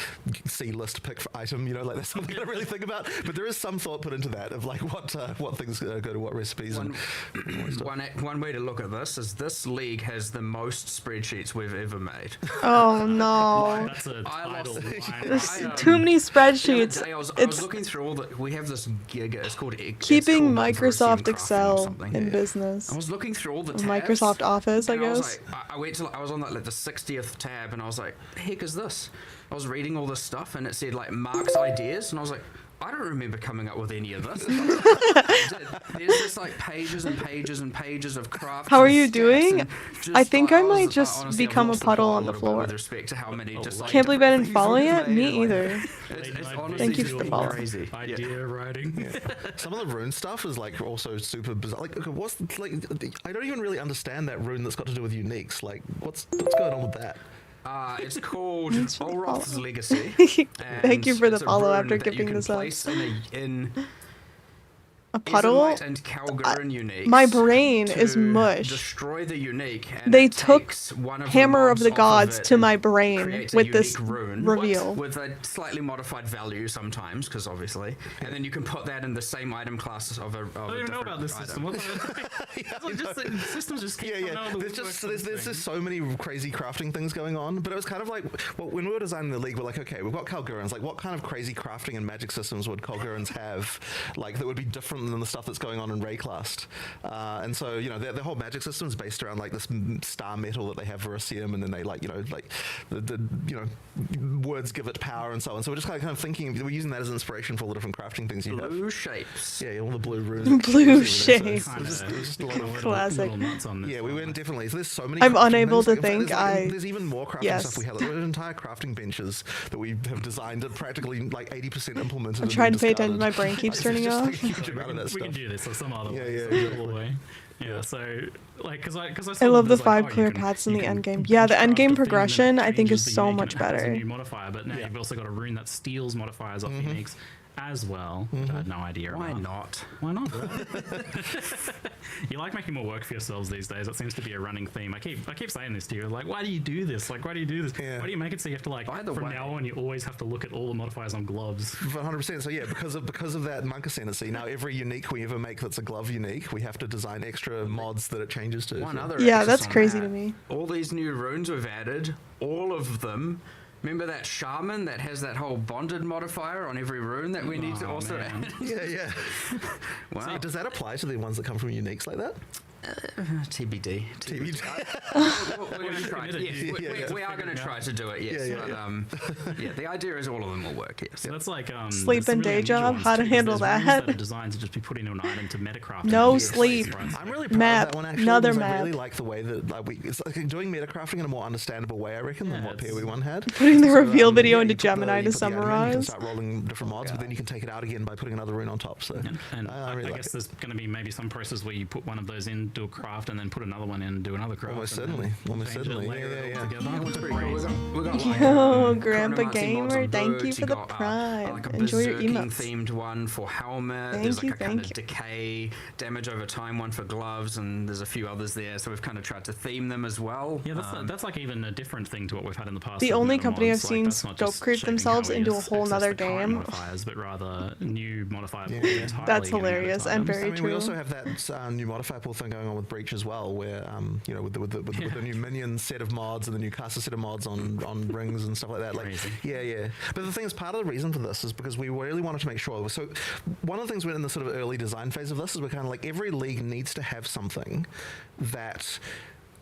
see list pick item, you know, like that's something I really think about. But there is some thought put into that of like what things go to what recipes. One way to look at this league has the most spreadsheets we've ever made. Oh no. That's a title line. There's too many spreadsheets. I was looking through all the. We have this gig. It's called keeping it's called Microsoft Verisium Crafting or Excel something. in business. I was looking through all the tabs. Microsoft Office, I and I was guess. like, I was on like the 60th tab, and I was like, the heck is this? I was reading all this stuff, and it said like Mark's ideas, and I was like, I don't remember coming up with any of this. There's just like pages and pages and pages of craft. How are you doing? I think I might just honestly, become a I've lost puddle plot on the little bit floor. With respect to how many just like Can't believe I didn't different follow things yet. we've Me made, either. It's honestly Thank you for the follow. crazy. Idea writing. Some of the rune stuff is like also super bizarre. Like, okay, what's like? I don't even really understand that rune that's got to do with uniques. Like, what's going on with that? It's called Olroth's Legacy. Thank you for the it's a follow rune after that you giving can this up. place in A puddle? Izomite and Calgaren uniques My brain is to mush. Destroy the unique. And They it took takes one of Hammer the of mobs the off Gods it to and my brain creates a with this unique rune reveal. with a slightly modified value sometimes, because obviously, and then you can put that in the same item class of a. I don't even know about this system. Systems just keep coming out of the There's just so many crazy crafting things going on. But it was kind of like, well, when we were designing the league, we're like, okay, we've got Calgurans. Like, what kind of crazy crafting and magic systems would Calgurans have, like, that would be different than the stuff that's going on in Rayclast? And so, you know, the whole magic system is based around like this star metal that they have Verisium, and then they like, you know, like the you know, words give it power and so on. So we're just kind of thinking, we're using that as inspiration for all the different crafting things you have. Blue shapes. Yeah, all the blue runes. Blue shapes. Classic. Yeah, we went definitely. So there's so many. I'm crafting unable things. to In fact, think there's even more crafting stuff we have. There's entire crafting benches that we have designed and practically like 80% implemented. I'm trying to pay attention. My brain keeps turning off. Like a huge amount of that We stuff. can do this or some other Yeah, way. Yeah, so like because I love the 5 clear paths in the end game. Yeah, the end game progression I think is so much better. A new modifier, but now you've also got a rune that steals modifiers off uniques as well. I had no idea. Why not? Why not? You like making more work for yourselves these days. That seems to be a running theme. I keep saying this to you. Like, why do you do this? Like, why do you do this? Why do you make it so you have to like from now on you always have to look at all the modifiers on gloves? 100%. So yeah, because of that monk ascendancy, now every unique we ever make that's a glove unique, we have to design extra mods that it changes to. Yeah, that's crazy to me. All these new runes we've added, all of them. Remember that shaman that has that whole bonded modifier on every rune that we need to also add? Yeah. Wow. So does that apply to the ones that come from uniques like that? TBD. We're going to try. Yes, we are going to try to do it. Yes. Yeah. The idea is all of them will work. Yes. So that's like sleep and day job. How to handle that? That are designed to just be put into an item to metacraft. No sleep. I'm really proud map. of that one actually. Another I map. really like the way that it's like doing metacrafting in a more understandable way, I reckon, than what PoE 1 had. Putting the reveal video into you put Gemini to you put the admin, you can summarize. start rolling different mods, but then you can take it out again by putting another rune on top. So And I really I like guess it. there's going to be maybe some process where you put one of those in and do a craft, and then put another one in and do another craft. Almost and certainly. then Almost change it, certainly. layer it Yeah, all yeah. together. Yeah, It's pretty pretty cool. crazy. We got like Yo, Grandpa chronomancy mods Gamer, on thank you birds, for the got, prime. like a Enjoy your berserking emotes. themed one for helmet. Thank There's like you, a kind of thank you. decay, damage over time one for gloves, and there's a few others there. So we've kind of tried to theme them as well. Yeah, that's like even a different thing to what we've had in the past. The with only meta company I've mods. Like, seen that's not scope just creep shaping themselves how we into a whole access nother the current game. modifiers, but rather new modifier Yeah, pools yeah. entirely That's in meta hilarious and items. very I mean, we also have that new modifier pool thing going on with Breach as well, where you know, with the new minion set of mods and the new caster set of mods on rings and stuff like that. Like, Crazy. yeah. But the thing is, part of the reason for this is because we really wanted to make sure. So one of the things we're in the sort of early design phase of this is we're kind of like every league needs to have something that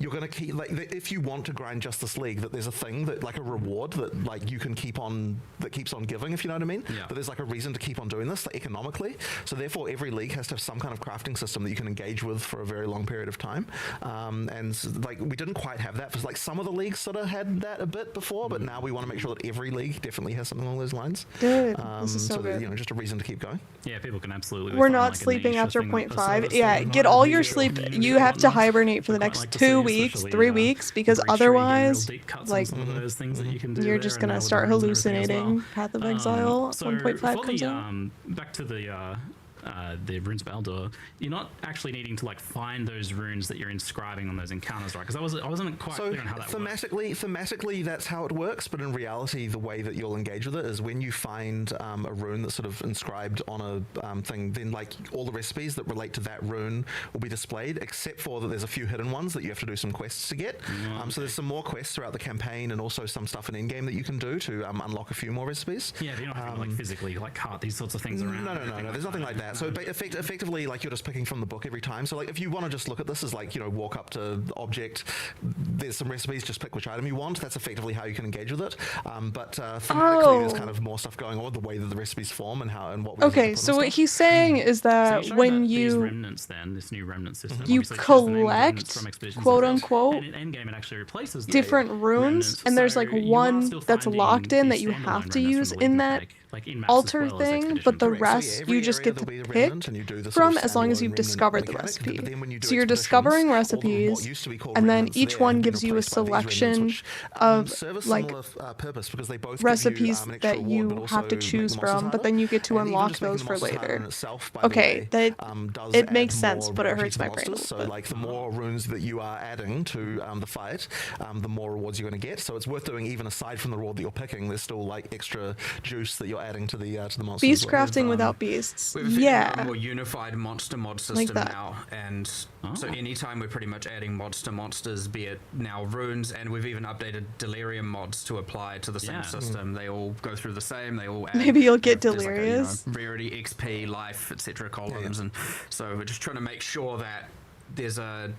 you're going to keep, like, if you want to grind Justice League, that there's a thing that, like, a reward that, like, you can keep on, that keeps on giving, if you know what I mean. Yeah. That there's, like, a reason to keep on doing this, like, economically. So therefore every league has to have some kind of crafting system that you can engage with for a very long period of time. Like, we didn't quite have that, because, like, some of the leagues sort of had that a bit before, but now we want to make sure that every league definitely has something along those lines. Good. This is so that, good. you know, just a reason to keep going. Yeah, people can absolutely. We're find, not like, a sleeping niche after thing, point a five. service Yeah, that get might all be your a sleep. community You and have to whatnot. hibernate for the Quite next like to 2 see, weeks, especially, 3 weeks, because Breach tree, getting real otherwise, deep cuts like, on some of those things that you can do you're there, just and gonna now with start runes and everything as hallucinating. well. Path of Exile So 1.5 for comes the, out. back to the runes of Eldor, you're not actually needing to like find those runes that you're inscribing on those encounters, right? Because I wasn't quite So clear on how that works. thematically, that's how it works. But in reality, the way that you'll engage with it is when you find a rune that's sort of inscribed on a thing. Then, like, all the recipes that relate to that rune will be displayed, except for that there's a few hidden ones that you have to do some quests to get. So there's some more quests throughout the campaign, and also some stuff in Endgame that you can do to unlock a few more recipes. Yeah, but you're not having to like physically like cart these sorts of things around. No. There's nothing like that. So effectively, like, you're just picking from the book every time. So, like, if you want to just look at this as, like, you know, walk up to the object, there's some recipes, just pick which item you want. That's effectively how you can engage with it. But thematically, there's kind of more stuff going on with the way that the recipes form and how and what. Okay, so what he's saying is So that you showed when that these you remnants, then this new remnant system, you obviously choose the name of the remnants collect, from Expeditions quote and unquote, and in Endgame it actually replaces the different runes, remnants. and there's So like you are one still that's finding locked in these that you standalone have to remnants use from the in League that Mech, like in maps as altar well as thing, Expeditions. but the Correct. So, rest every you just area get to there'll be the pick remnant, and you do the sort from of as long as standalone you've remnant discovered the mechanic. recipe. But then when you do So you're expeditions, discovering all of recipes, what used to be called and then remnants each there one have been gives you a replaced by these remnants, selection which, of serve a like similar purpose, because they both recipes give you, an extra that reward, you but have also to make choose the monsters from, but harder. then you get to And even unlock just making those the for monsters harder in later. itself, by the Okay, way, that does it add makes more sense, but it variety hurts to the my brain a monsters. little So, bit. like, the more runes that you are adding to the fight, the more rewards you're going to get. So it's worth doing, even aside from the reward that you're picking. There's still, like, extra juice that you're adding to the monsters. Beast as well. crafting without beasts. We've a Yeah. more unified monster mod Like system that. now, and so anytime we're pretty much adding mods to monsters, be it now runes, and we've even updated Delirium mods to apply to the same Yeah. system. They all go through the same. They all add, Maybe you'll get there's like a, Delirious. rarity, XP, life, etc. columns, and so we're just trying to make sure that there's a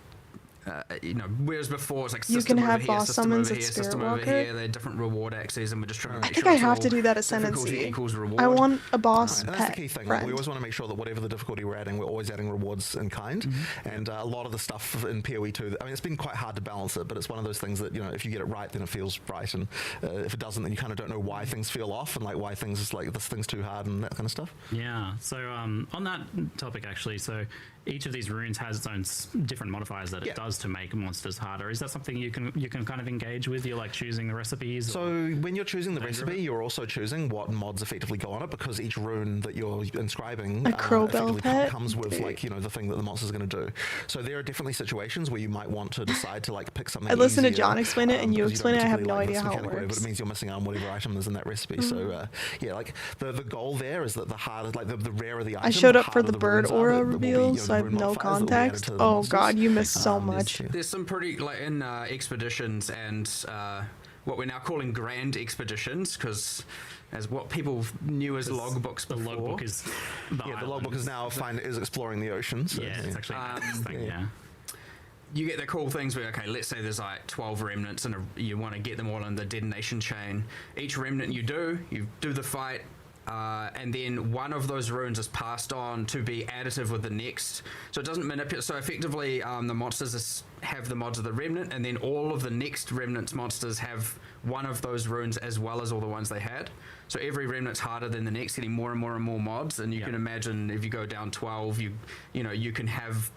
whereas before it's like You system can over have here, boss system summons over at here, system Spirit over Walker. here. They're different reward axes, and we're just trying to I make think sure I it's have all to do that difficulty ascendancy. equals reward. I want a boss And that's pet the key thing. Like, friend. we always want to make sure that whatever the difficulty we're adding, we're always adding rewards in kind. And a lot of the stuff in PoE 2, I mean, it's been quite hard to balance it, but it's one of those things that, you know, if you get it right, then it feels right, and if it doesn't, then you kind of don't know why things feel off, and like why things is like this thing's too hard and that kind of stuff. Yeah. So on that topic, actually, so each of these runes has its own different modifiers that it does to make monsters harder. Is that something you can kind of engage with? You're like choosing the recipes. So when you're choosing the recipe, you're also choosing what mods effectively go on it, because each rune that you're inscribing A crowbell effectively pet? comes with, like, you know, the thing that the monster's going to do. So there are definitely situations where you might want to decide to, like, pick something. I listened to easier, John explain it, and you because explain don't it. I have particularly no like idea this how it mechanic, whatever, works. but it means you're missing out on whatever item is in that recipe. So yeah, like the goal there is that the harder, like the rarer the item, I showed the up for harder the bird runes are aura that will be, you reveal, know, so I have rune no modifiers that will be added context. to the Oh monsters. god, you missed so There's- much. There's some pretty, like, in expeditions and what we're now calling grand expeditions, because as what people knew as logbooks the before. logbook is Yeah, the logbook is now is exploring the ocean. So, yeah, it's actually this thing. yeah. Yeah. You get the cool things where, okay, let's say there's like 12 remnants and you want to get them all in the detonation chain. Each remnant you do the fight, and then one of those runes is passed on to be additive with the next. So it doesn't manipulate. So effectively, the monsters have the mods of the remnant, and then all of the next remnant's monsters have one of those runes as well as all the ones they had. So every remnant's harder than the next, getting more and more and more mods. And you can imagine if you go down 12, you can have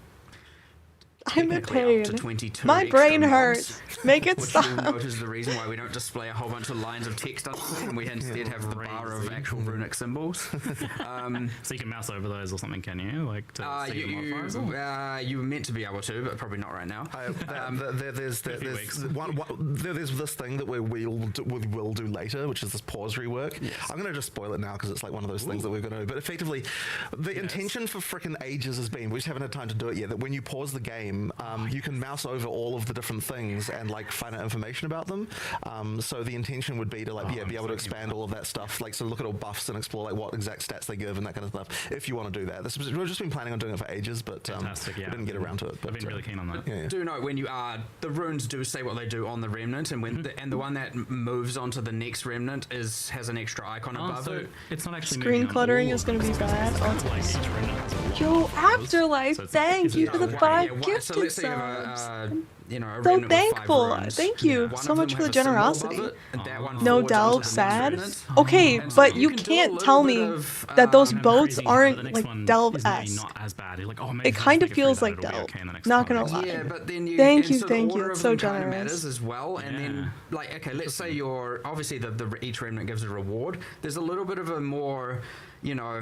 I'm in technically up to pain. 22 My extra brain mobs, hurts. Make it which you'll stop. note is the reason why we don't display a whole bunch of lines of text up there, and we instead have the bar of actual runic symbols. So you can mouse over those or something, can you? Like to see the modifiers? You were meant to be able to, but probably not right now. There's this thing that we'll do later, which is this pause rework. Yes. I'm going to just spoil it now because it's like one of those things that we're going to do. But effectively, the intention for frickin' ages has been, we just haven't had time to do it yet, that when you pause the game, you can mouse over all of the different things and like find out information about them. So the intention would be to like be able to expand all of that stuff, like so look at all buffs and explore like what exact stats they give and that kind of stuff. If you want to do that, we've just been planning on doing it for ages, but Fantastic, we didn't get around to it. But I've been really keen on that. yeah. Do note when you are the runes do say what they do on the remnant, and when the one that moves onto the next remnant has an extra icon above So it. it's not actually Screen moving on cluttering all is of gonna them, be it's just bad. moving like each remnant. Yo, Afterlife, So it's- thank it's you a for the double- 5 so gifted let's say you have subs. a So remnant with 5 thankful. runes. Thank you One so of much them for the have a symbol above generosity. it, and that one No forwards delve, onto the next sad. remnant. Okay, And so but you you can do a can't little tell bit me of, that those I'm boats crazy, aren't the next like one is maybe delve-esque. not as bad. You're like, oh, maybe It if I kind of figure feels through like that, it'll be delve. okay in the next Not one. gonna lie. Yeah, but then you Thank and you, so thank the you. order It's of so them kind of generous. matters as well. And then like okay, let's say you're obviously the each remnant gives a reward. There's a little bit of a more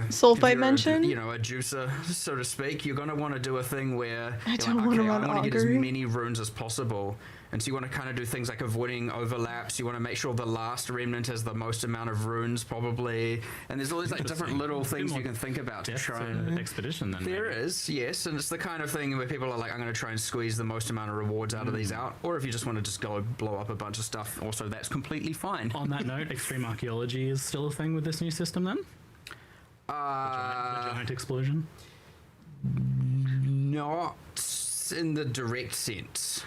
Soul if fight you're mention? a juicer, so to speak. You're gonna want to do a thing where I you're don't like, wanna okay, run I want to get as augury. many runes as possible. And so you want to kind of do things like avoiding overlaps. You want to make sure the last remnant has the most amount of runes, probably. And there's all these like different little things you can think about to Death try to and. expedition then. There maybe. is, yes, and it's the kind of thing where people are like, I'm going to try and squeeze the most amount of rewards out of these out. Or if you just want to just go blow up a bunch of stuff, also that's completely fine. On that note, extreme archaeology is still a thing with this new system then? The giant explosion? Not in the direct sense.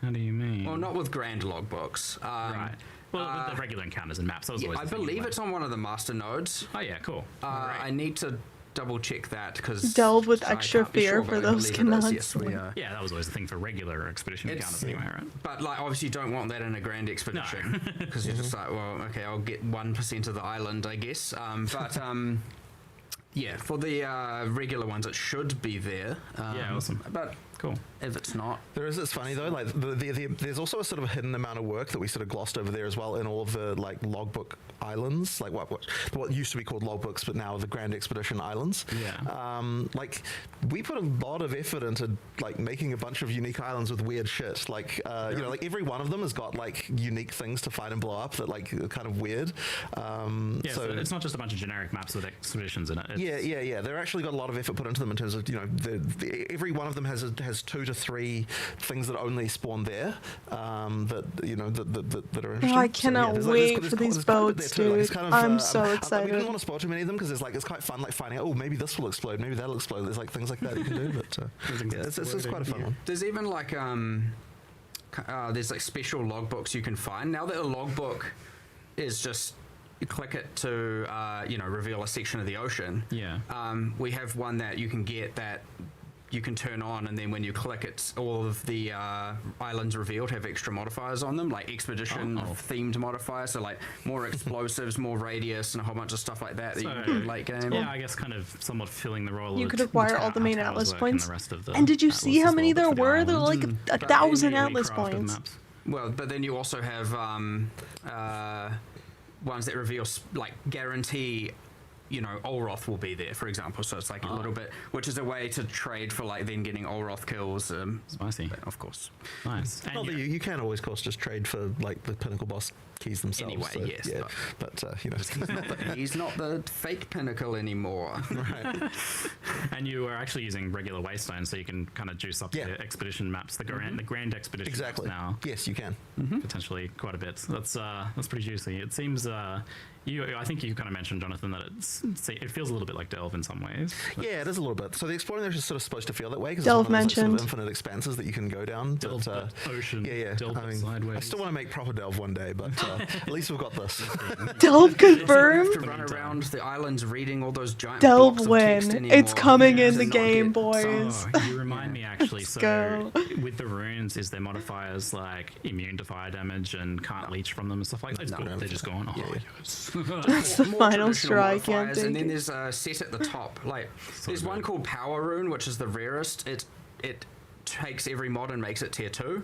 How do you mean? Well, not with grand logbooks. Right. Well, with the regular encounters and maps, that was always I the thing believe anyway. it's on one of the master nodes. Oh yeah, cool. I need to double check that because Delve with extra fear for those cannots. Yes, we are. Yeah, that was always the thing for regular expedition encounters anyway, right? But like, obviously, you don't want that in a grand expedition because you're just like, well, okay, I'll get 1% of the island, I guess. Yeah, for the regular ones, it should be there. Yeah, awesome. But Cool. if it's not, It's funny though, like there's also a sort of hidden amount of work that we sort of glossed over there as well in all of the like logbook islands, like what used to be called logbooks, but now the Grand Expedition Islands. Yeah. Like we put a lot of effort into like making a bunch of unique islands with weird shit. Like like every one of them has got like unique things to fight and blow up that like are kind of weird. Yeah, so it's not just a bunch of generic maps with expeditions in it. It's, Yeah. They're actually got a lot of effort put into them in terms of every one of them has 2 to 3 things that only spawn there. That are interesting. I cannot there's wait there's for these quite a bit boats, there too. Like, it's dude. kind of, I'm so We excited. didn't want to spoil too many of them because it's quite fun, like finding out. Oh, maybe this will explode. Maybe that'll explode. There's like things like that you can do. But it's quite a fun one. there's even like there's like special logbooks you can find. Now that a logbook is just you click it to reveal a section of the ocean. Yeah. We have one that you can get that you can turn on, and then when you click it, all of the islands revealed have extra modifiers on them, like expedition themed modifiers, so like more explosives, more radius, and a whole bunch of stuff like that you can do in late game. Yeah, I guess kind of somewhat filling the role You of could acquire all the main Tower's Atlas work points. And, the rest of the And did you Atlas see how as many well, there but for the were? There were like islands. 1,000 Yeah, we Atlas crafted points. maps. Well, but then you also have ones that reveal like guarantee Olroth will be there, for example, so it's like a little bit, which is a way to trade for like then getting Olroth kills. Spicy. But of course, Nice. And Not that you can always, of course, just trade for like the pinnacle boss keys themselves. Anyway, so, yes, yeah. But he's not the fake pinnacle anymore. right. And you are actually using regular Waystone, so you can kind of juice up Yeah. the expedition maps, the grand expedition Exactly. maps now. Yes, you can. Potentially quite a bit. That's pretty juicy. It seems I think you kind of mentioned, Jonathan, that it feels a little bit like Delve in some ways. Yeah, it is a little bit. So the exploring there is sort of supposed to feel that way because Delve it's one of those, like, sort mentioned. of infinite expanses that you can go down. Delve but, the ocean. Yeah. Delve I mean, sideways. I still want to make proper Delve one day, but at least we've got this. Delve You confirmed. have to run around the islands reading all those giant Delve blocks of text win. anymore It's coming in to the not game, get- boys. Oh, you remind me actually. Let's So go. with the runes, is there modifiers like immune to fire damage and can't leach from them and stuff like that? No. They're just gone. Oh, That's the more final traditional straw. I can't modifiers, and take then it. there's a set at the top. Like there's one called Power Rune, which is the rarest. It takes every mod and makes it tier 2.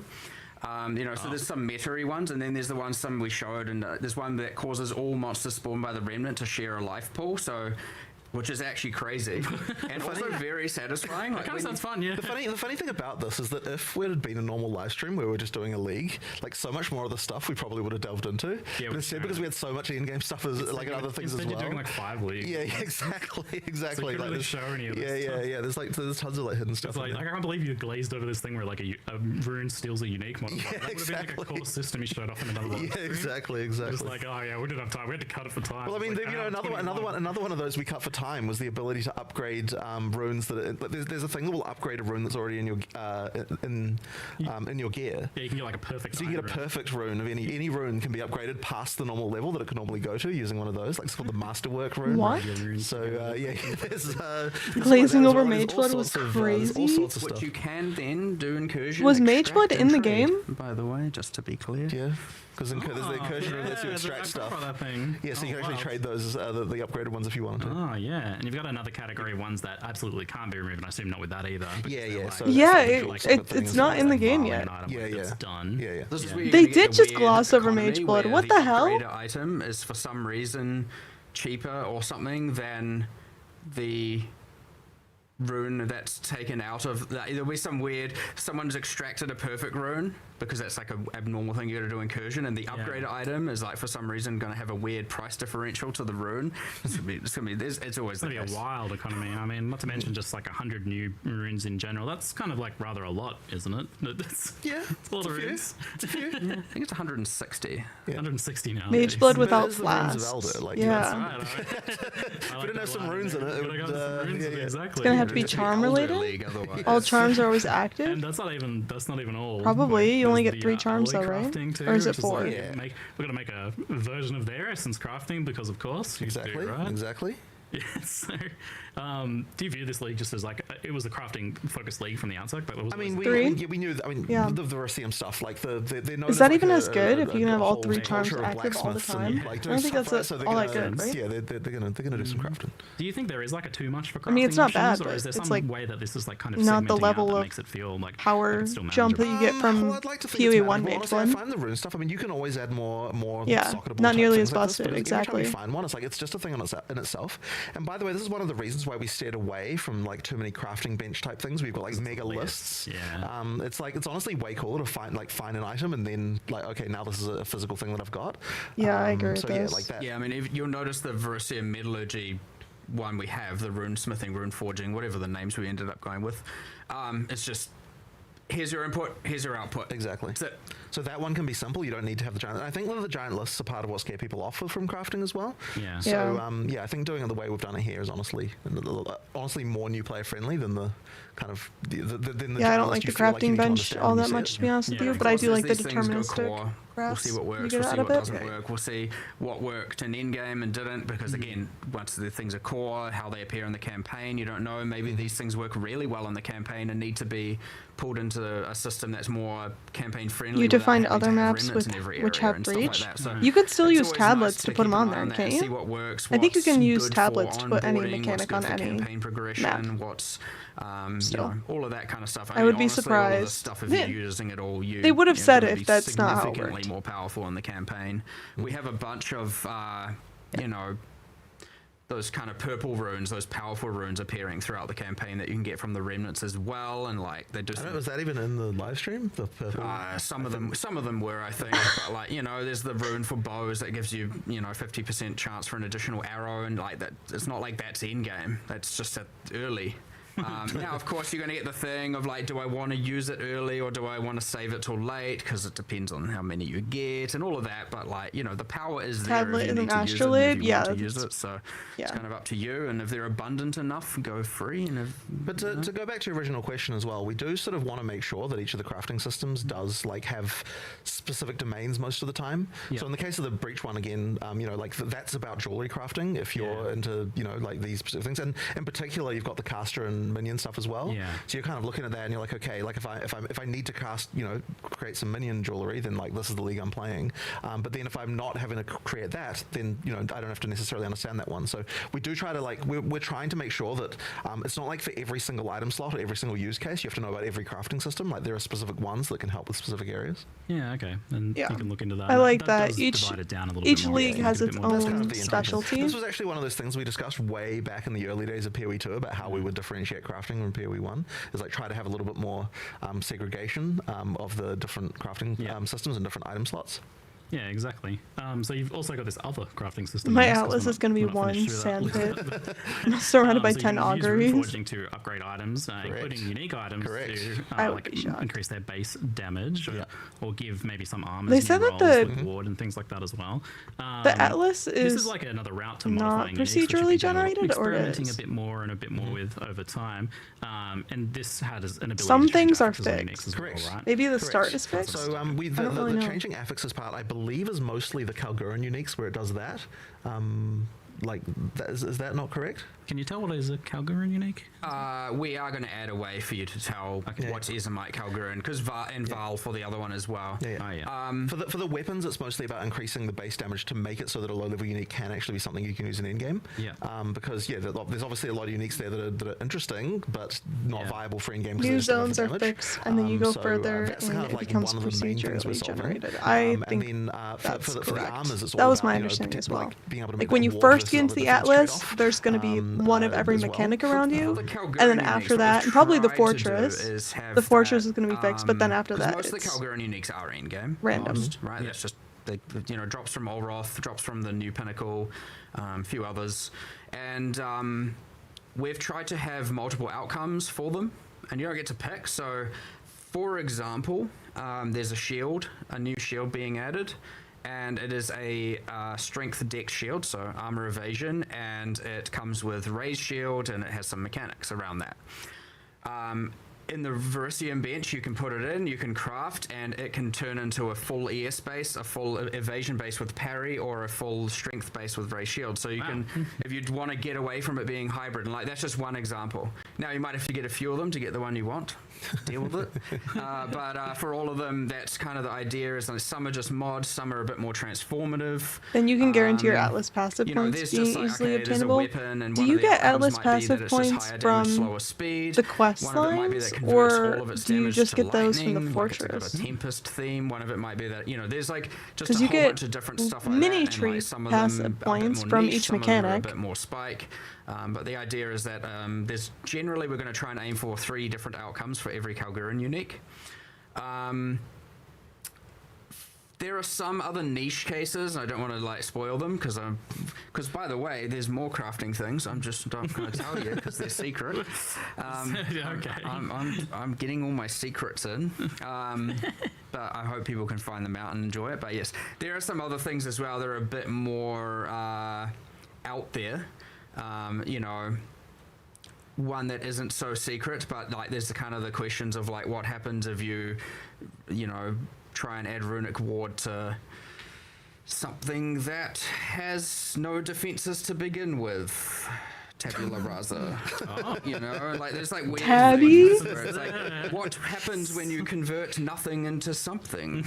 So there's some meta-y ones, and then there's the ones some we showed, and there's one that causes all monsters spawned by the remnant to share a life pool, which is actually crazy and also very satisfying. That kind of sounds fun, yeah. The funny thing about this is that if it had been a normal live stream where we were just doing a league, like so much more of the stuff we probably would have delved into. Yeah, but instead, because we had so much in-game stuff and other things as well. You're doing like 5 leagues. Yeah, exactly. So you couldn't really show any of this stuff. There's tons of like hidden stuff. Like, I can't believe you glazed over this thing where like a rune steals a unique model. Yeah, that would have been like a core system you showed off in another one. Yeah, exactly. Just like, oh yeah, we didn't have time. We had to cut it for time. Well, I mean, like, another one of those we cut for time was the ability to upgrade runes there's a thing that will upgrade a rune that's already in your in your gear. Yeah, you can get like a perfect. So you get a perfect rune of any rune can be upgraded past the normal level that it could normally go to using one of those. Like it's called the masterwork rune. What? So there's glazing over There's Mageblood all was sorts of, crazy. all sorts of Which stuff. you can then do incursion. Was extract, Mageblood in and the trade, game? by the way, just to be clear. Yeah, because there's the incursion rune lets you I extract forgot stuff. about that thing. Yeah, so you can actually wow. trade those the upgraded ones if you wanted to. Oh yeah, and you've got another category of ones that absolutely can't be removed, and I assume not with that either. because Yeah, they're yeah, like- so Yeah, that's it- like it's sort of thing as not well. in the game Violent yet. item Yeah, when yeah. it's done. Yeah, yeah. This is Yeah. where you're They gonna get did the just weird gloss over economy Mageblood. where What the hell? upgrader item is for some reason cheaper or something than the rune that's taken out of there'll be some weird someone's extracted a perfect rune because that's like an abnormal thing you gotta do incursion, and the upgraded item is like for some reason gonna have a weird price it's always It's gonna be a wild economy. I mean, not to mention just like 100 new runes in general. That's kind of like rather a lot, isn't it? It's Yeah, a lot of runes. it's a few. I think it's 160. 160 now. Mageblood But without it is the runes of flasts. Elder, like, yeah. If we didn't have some runes in it, it would, Exactly. It's gonna have to be charm related. League otherwise. All charms are always And active. that's not even all. Probably. You there's only get the, 3 charms alloy though, right? crafting too, Or is it which 4? like, Yeah. we're gonna make a version of their essence crafting because, of course, you do, Exactly. right? Exactly. Yeah, so, do you view this league just as like it was a crafting focused league from the outset? But it was I mean, Three? we knew. Yeah. The Verisium stuff, like they're known Is as that like even a- as good a- if you can a have all whole 3 charms culture of active all the blacksmiths time? and, like, I doing don't think stuff, that's right? So they're all that gonna- good, right? Yeah, they're gonna do some crafting. Do you think there is like a too much for crafting? I mean, it's not bad, options, or but is there it's some like way that this is like kind of not the segmenting out level that of makes it feel like power it's still jump that manageable? you get from Well, I'd like to think it's PoE1 manageable. Honestly, I Mageblood. find the rune stuff. I mean, you can always add more Yeah, socketable not type nearly things as like this, busted, but every time exactly. you find one, it's like it's just a thing in itself. And by the way, this is one of the reasons why we steered away from like too many crafting bench type things. We've got like mega lists. Yeah. It's like it's honestly way cooler to find an item and then like, okay, now this is a physical thing that I've got. Yeah, I agree with So this. yeah, like that. Yeah, I mean, if you'll notice the Verisium metallurgy one we have, the rune smithing, rune forging, whatever the names we ended up going with. It's just here's your input, here's your output. Exactly. That's it. So that one can be simple. You don't need to have the giant. And I think that the giant lists are part of what scare people off from crafting as well. Yeah. So I think doing it the way we've done it here is honestly more new player friendly than the kind of than the Yeah, I don't giant like list the you feel like you crafting need to bench understand all when you that see much, it. to be honest with Yeah, you, but I do like the These things go deterministic core. We'll crafts see what you works, get we'll see out of what it. doesn't work, we'll see what worked in endgame and didn't, because again, once the things are core, how they appear in the campaign, you don't know. Maybe these things work really well in the campaign and need to be pulled into a system that's more campaign friendly. You without define having to other have maps remnants with in every which area have and stuff like breach. that. So You could still it's use always tablets nice to put them keep on an eye there, that, can't See you? what works. I think you what's can use good tablets for to put any onboarding, what's mechanic good on for any campaign progression, map. what's Still. all of that kind of stuff. I would be honestly, all of this surprised. stuff, if Yeah. you're using it all, They would have said gonna it if be that's not how it significantly worked. more powerful in the campaign. We have a bunch of those kind of purple runes, those powerful runes appearing throughout the campaign that you can get from the remnants as well, and like they do. I don't know, was that even in the live stream? The purple. Some of them were, I think. But like, there's the rune for bows that gives you, 50% chance for an additional arrow, and like that. It's not like that's in game. That's just early. Now, of course, you're going to get the thing of like, do I want to use it early or do I want to save it till late? Because it depends on how many you get and all of that. But like, the power is there. Tablet if you and need an to use it, and astrolabe, if you yeah, want to use that's- it. So yeah. it's kind of up to you. And if they're abundant enough, go free. And if But to go back to your original question as well, we do sort of want to make sure that each of the crafting systems does like have specific domains most of the time. Yeah. So in the case of the breach one again, like that's about jewelry crafting. If you're into like these specific things, and in particular, you've got the caster and and minion stuff as well. Yeah. So you're kind of looking at that and you're like, okay, like if I need to cast, create some minion jewelry, then like this is the league I'm playing. But then if I'm not having to create that, then I don't have to necessarily understand that one. So we do try to we're trying to make sure that it's not like for every single item slot or every single use case you have to know about every crafting system. Like there are specific ones that can help with specific areas. Yeah, okay, and you can look into that. I like that. Does divide it down a little Each bit more, league has make it a its bit more own Kind of the intention. specialty. This was actually one of those things we discussed way back in the early days of PoE 2 about how we would differentiate crafting from PoE 1. Is like try to have a little bit more segregation of the different crafting systems and different item slots. Yeah, exactly. So you've also got this other crafting system. My next, 'cause atlas we're is going to be we're not one finished with sand that. pit, surrounded by So 10 you can use rune auguries. forging to upgrade items, including unique items Correct. to I would be shocked. increase their base damage or give maybe some armors. They new said that rolls the- with ward and things like that as well. The atlas This is is like another route to not modifying uniques, which you've procedurally been generated, or it experimenting is? a bit more and a bit more with over time. And this has an ability Some to change things are affixes on uniques fixed. as well, Correct. right? maybe the Correct. start is fixed. So I don't really the know. changing affixes part, I believe, is mostly the Kalguran uniques where it does that. Is that not correct? Can you tell what is a Kalguran unique? We are going to add a way for you to tell what's Izamite Kalguran, because Val for the other one as well. Yeah. Oh, yeah. For the weapons, it's mostly about increasing the base damage to make it so that a low level unique can actually be something you can use in endgame. Yeah. Because there's obviously a lot of uniques there that are interesting, but not viable for endgame. New zones are fixed, and then you go further, that's and kind of it like becomes one of the main things we're procedurally solving. generated. I think and then that's for the correct. armors, it's That all was about, my understanding as well. being able to Like make when that you ward first versus get into other the defense atlas, trade-off, there's going to be one of every as well. mechanic around you, The Kalguran and then uniques, after what that, we've and probably the tried to do fortress. is have The fortress that, is going to be fixed, but then after 'cause that, most of the it's Kalguran uniques are endgame. random. Right? That's just drops from Olroth, drops from the new Pinnacle, a few others, and we've tried to have multiple outcomes for them, and you don't get to pick. So, for example, there's a new shield being added, and it is a strength dex shield, so armor evasion, and it comes with raised shield, and it has some mechanics around that. In the Verisium bench, you can put it in, you can craft, and it can turn into a full ES base, a full evasion base with parry, or a full strength base with raised shield. So you can, if you'd want to get away from it being hybrid, and that's just one example. Now you might have to get a few of them to get the one you want. Deal with it. But for all of them, that's kind of the idea. Is some are just mods, some are a bit more transformative. Then you can guarantee your Atlas passive points there's being just like, easily okay, there's a obtainable. weapon, and Do one you of the get outcomes Atlas might be that passive it's just points higher damage, from slower speed. the quest One of it might be that lines, converts or all of its do you damage just to get those from the lightning, like it's got fortress? a Tempest theme. One of it might be that there's like just Because a you whole get bunch of different stuff like mini that. And, tree like, some of passive them are a bit points more from niche, each some of them are a mechanic. bit more spike. But the idea is that there's generally we're going to try and aim for 3 different outcomes for every Kalguran unique. There are some other niche cases. I don't want to spoil them because by the way, there's more crafting things. I'm just not going to tell you because they're secret. Okay. I'm getting all my secrets in, but I hope people can find them out and enjoy it. But yes, there are some other things as well that are a bit more out there. One that isn't so secret, but there's the kind of the questions of what happens if you try and add runic ward to something that has no defenses to begin with. Tabula rasa. There's weird Tabby? things where it's what happens when you convert nothing into something?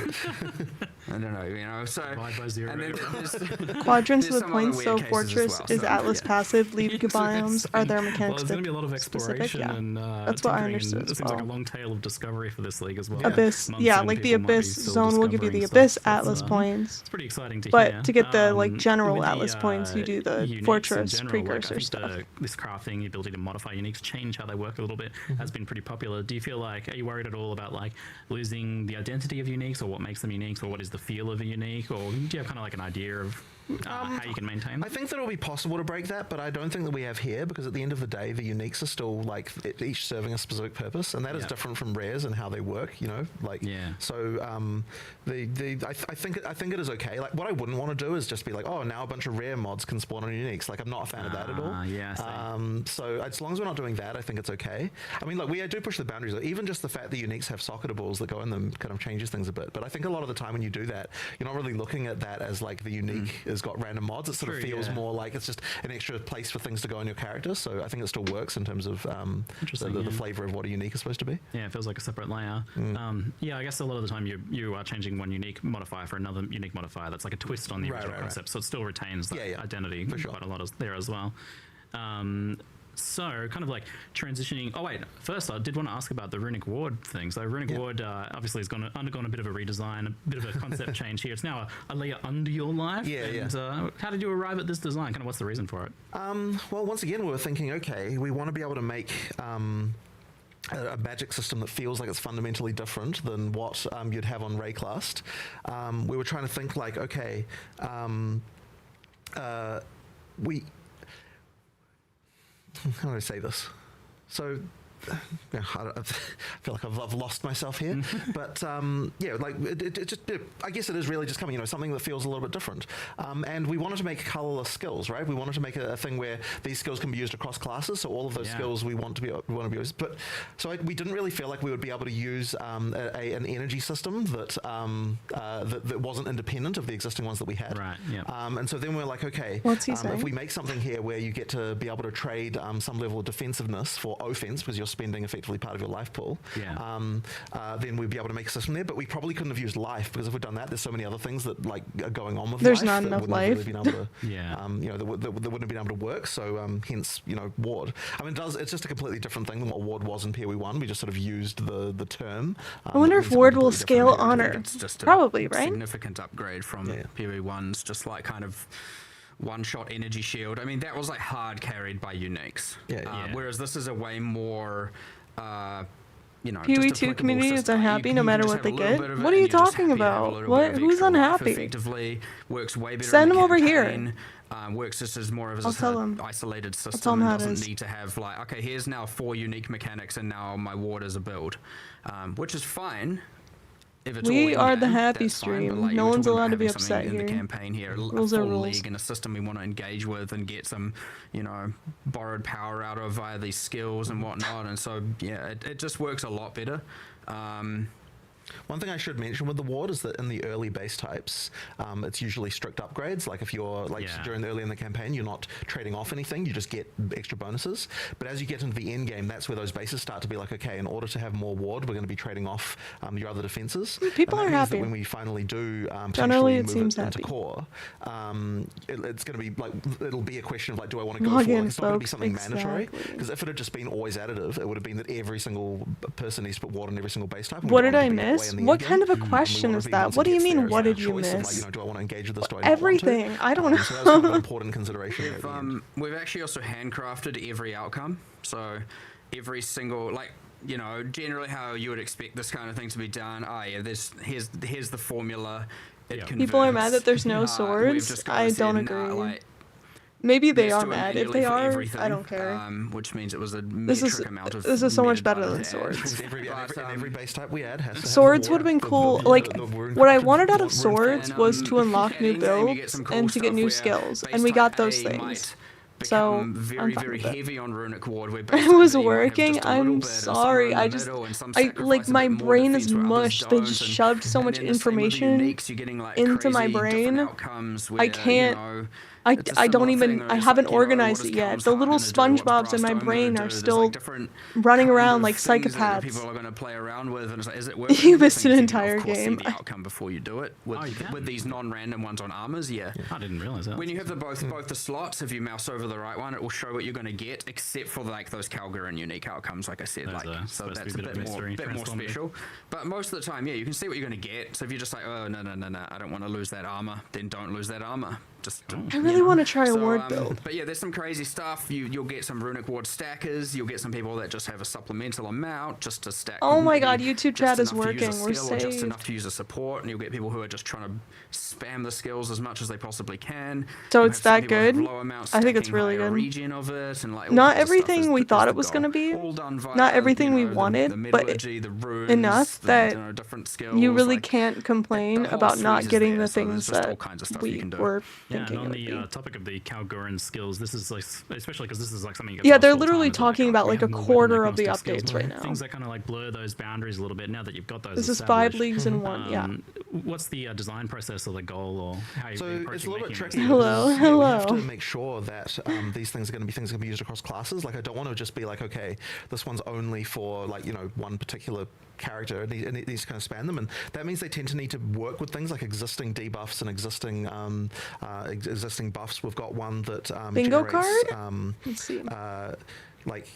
I don't know, so Divide by 0. and then there's Quadrants there's with some other points, weird so cases as fortress well, is so, Atlas yeah. passive, leave biomes, are there Well, mechanics there's going to be a lot of specific? exploration Yeah. and That's what I tinkering, understood and as it seems like a well. long tail of discovery for this league as well. Abyss, Months yeah, in, like the people might be Abyss still zone will give you the discovering Abyss stuff. That's, Atlas points. It's pretty exciting to hear. But to get the general with the, Atlas points, you do the uniques in fortress general, precursor I think stuff. This crafting, the ability to modify uniques, change how they work a little bit, has been pretty popular. Do you feel are you worried at all about losing the identity of uniques, or what makes them uniques, or what is the feel of a unique, or do you have kind of an idea of how you can maintain them? I think that it'll be possible to break that, but I don't think that we have here, because at the end of the day, the uniques are still each serving a specific purpose, and that is different from rares and how they work. So I think it is okay. What I wouldn't want to do is just be oh, now a bunch of rare mods can spawn on uniques. I'm not a fan of that at all. So as long as we're not doing that, I think it's okay. I mean, we do push the boundaries. Even just the fact that uniques have socketables that go in them kind of changes things a bit. But I think a lot of the time when you do that, you're not really looking at that as the unique has got random mods. It sort of feels more like it's just an extra place for things to go in your character. So I think it still works in terms of the flavor of what a unique is supposed to be. Yeah, it feels like a separate layer. Yeah, I guess a lot of the time you are changing one unique modifier for another unique modifier. That's like a twist on the original concept. So it still retains that identity for quite a lot there as well. So, kind of like transitioning. Oh wait, first I did want to ask about the Runic Ward thing. So Runic Ward obviously has undergone a bit of a redesign, a bit of a concept change here. It's now a layer under your life. How did you arrive at this design? Kind of what's the reason for it? Well, once again, we were thinking, okay, we want to be able to make a magic system that feels like it's fundamentally different than what you'd have on Rayclast. We were trying to think like, okay, how do I say this? So, I feel like I've lost myself here, but like I guess it is really just coming, something that feels a little bit different. And we wanted to make colorless skills, right? We wanted to make a thing where these skills can be used across classes. So all of those skills we want to be used. But we didn't really feel like we would be able to use an energy system that wasn't independent of the existing ones that we had. Right. Yeah. And so then we're like, okay, if we make something here where you get to be able to trade some level of defensiveness for offense because you're spending effectively part of your life pool, then we'd be able to make a system there. But we probably couldn't have used life, because if we'd done that, there's so many other things that like are going on with there's life. Not enough life. Really been able to, that wouldn't have been able to work. So hence, Ward. I mean, it's just a completely different thing than what Ward was in PoE1. We just sort of used the term. I wonder if Ward will scale honor. It's just probably, right? Significant upgrade from PoE1's, just like kind of one-shot energy shield. I mean, that was like hard carried by uniques. Whereas this is a way more, PoE2 community is unhappy no matter what they get. What are you talking about? What? Who's unhappy? Effectively works way better. Send them over here. Works just as more of an isolated system. Tell them and doesn't need to have like, okay, here's now 4 unique mechanics, and now my ward is a build, which is fine. We are the happy stream. Like, no one's allowed to be upset in here. The campaign here, rules a are full rules. league and a system we want to engage with and get some, borrowed power out of via these skills and whatnot. And so, it just works a lot better. One thing I should mention with the ward is that in the early base types, it's usually strict upgrades. Like if you're early in the campaign, you're not trading off anything, you just get extra bonuses. But as you get into the end game, that's where those bases start to be like, okay, in order to have more ward, we're going to be trading off your other defenses. People are happy. When we finally do generally it move seems into happy. core, it's going to be like, it'll be a question of like, do I want to go for it? It's not going to be something mandatory, because if it had just been always additive, it would have been that every single person needs to put ward in every single base type. What did I miss? What kind of a question is that? What do you mean, what did you miss? Do I want to engage with this? Do I Everything. I don't know. So that's kind of an important consideration. We've actually also handcrafted every outcome. So every single, generally how you would expect this kind of thing to be done. Here's the formula. People are mad that there's no swords. I don't agree. Maybe they are mad. If they are, I don't care. Which means it was a this is so much better than swords. Every base type we add has to swords would have been cool. What I wanted out of swords was to unlock new builds and to get new skills, and we got those things. So very heavy on Runic Ward. It was working. I'm sorry. My brain is mush. They just shoved so much information into my brain. I can't. I don't even, I haven't organized it yet. The little SpongeBobs in my brain are still running around like psychopaths. People are going to play around with, and is it worth you missed an entire game. The outcome before you do it with these non-random ones on armors. I didn't realize that. When you have both the slots, if you mouse over the right one, it will show what you're going to get, except for like those Calgarin unique outcomes, like I said. So that's a bit more special. But most of the time, you can see what you're going to get. So if you're just like, oh no, I don't want to lose that armor, then don't lose that armor. I really want to try a ward build. But there's some crazy stuff. You'll get some Runic Ward stackers. You'll get some people that just have a supplemental amount just to stack. Oh my god, YouTube chat is working. We're saved. Just enough to use a support, and you'll get people who are just trying to spam the skills as much as they possibly can. So it's that good? I think it's really good. Not everything we thought it was going to be. Not everything we wanted, but enough that you really can't complain about not getting the things that we were. Yeah, and on the topic of the Calgurin skills, this is like, especially because this is like something. Yeah, they're literally talking about like a quarter of the updates right now. Things that kind of like blur those boundaries a little bit now that you've got those. This is 5 leagues in one. Yeah. what's the design process or the goal, or how you? So it's a little bit tricky. Hello, because, we have hello. to make sure that these things are going to be things that can be used across classes. Like I don't want to just be like, okay, this one's only for like one particular character, and it needs to kind of span them, and that means they tend to need to work with things like existing debuffs and existing buffs. We've got one that Bingo generates, card? Let's see. like.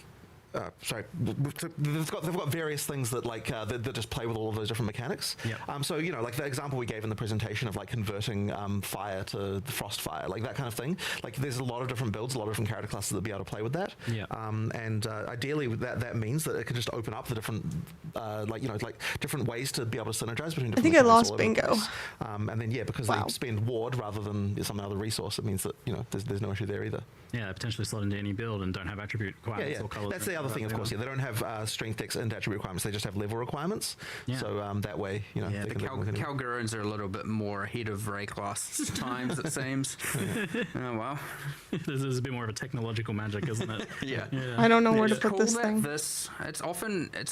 Sorry, they've got various things that that just play with all of those different mechanics. Yep. So like the example we gave in the presentation of like converting fire to the frost fire, like that kind of thing. Like there's a lot of different builds, a lot of different character classes that be able to play with that. Yeah. And ideally that means that it can just open up the different different ways to be able to synergize between. Different I think I mechanics lost all over the bingo. place. And then because Wow. they spend ward rather than some other resource, it means that there's no issue there either. Yeah, potentially slot into any build and don't have attribute requirements or colors. That's the other thing, of course. Yeah, they don't have strength, dex, and attribute requirements. They just have level requirements. Yeah. So that way, Yeah, they the can Calgurans are a little bit more ahead of Rayclass times, it seems. Oh, well. There's a bit more of a technological magic, isn't it? Yeah. I don't know where to It's put cool this that thing. it's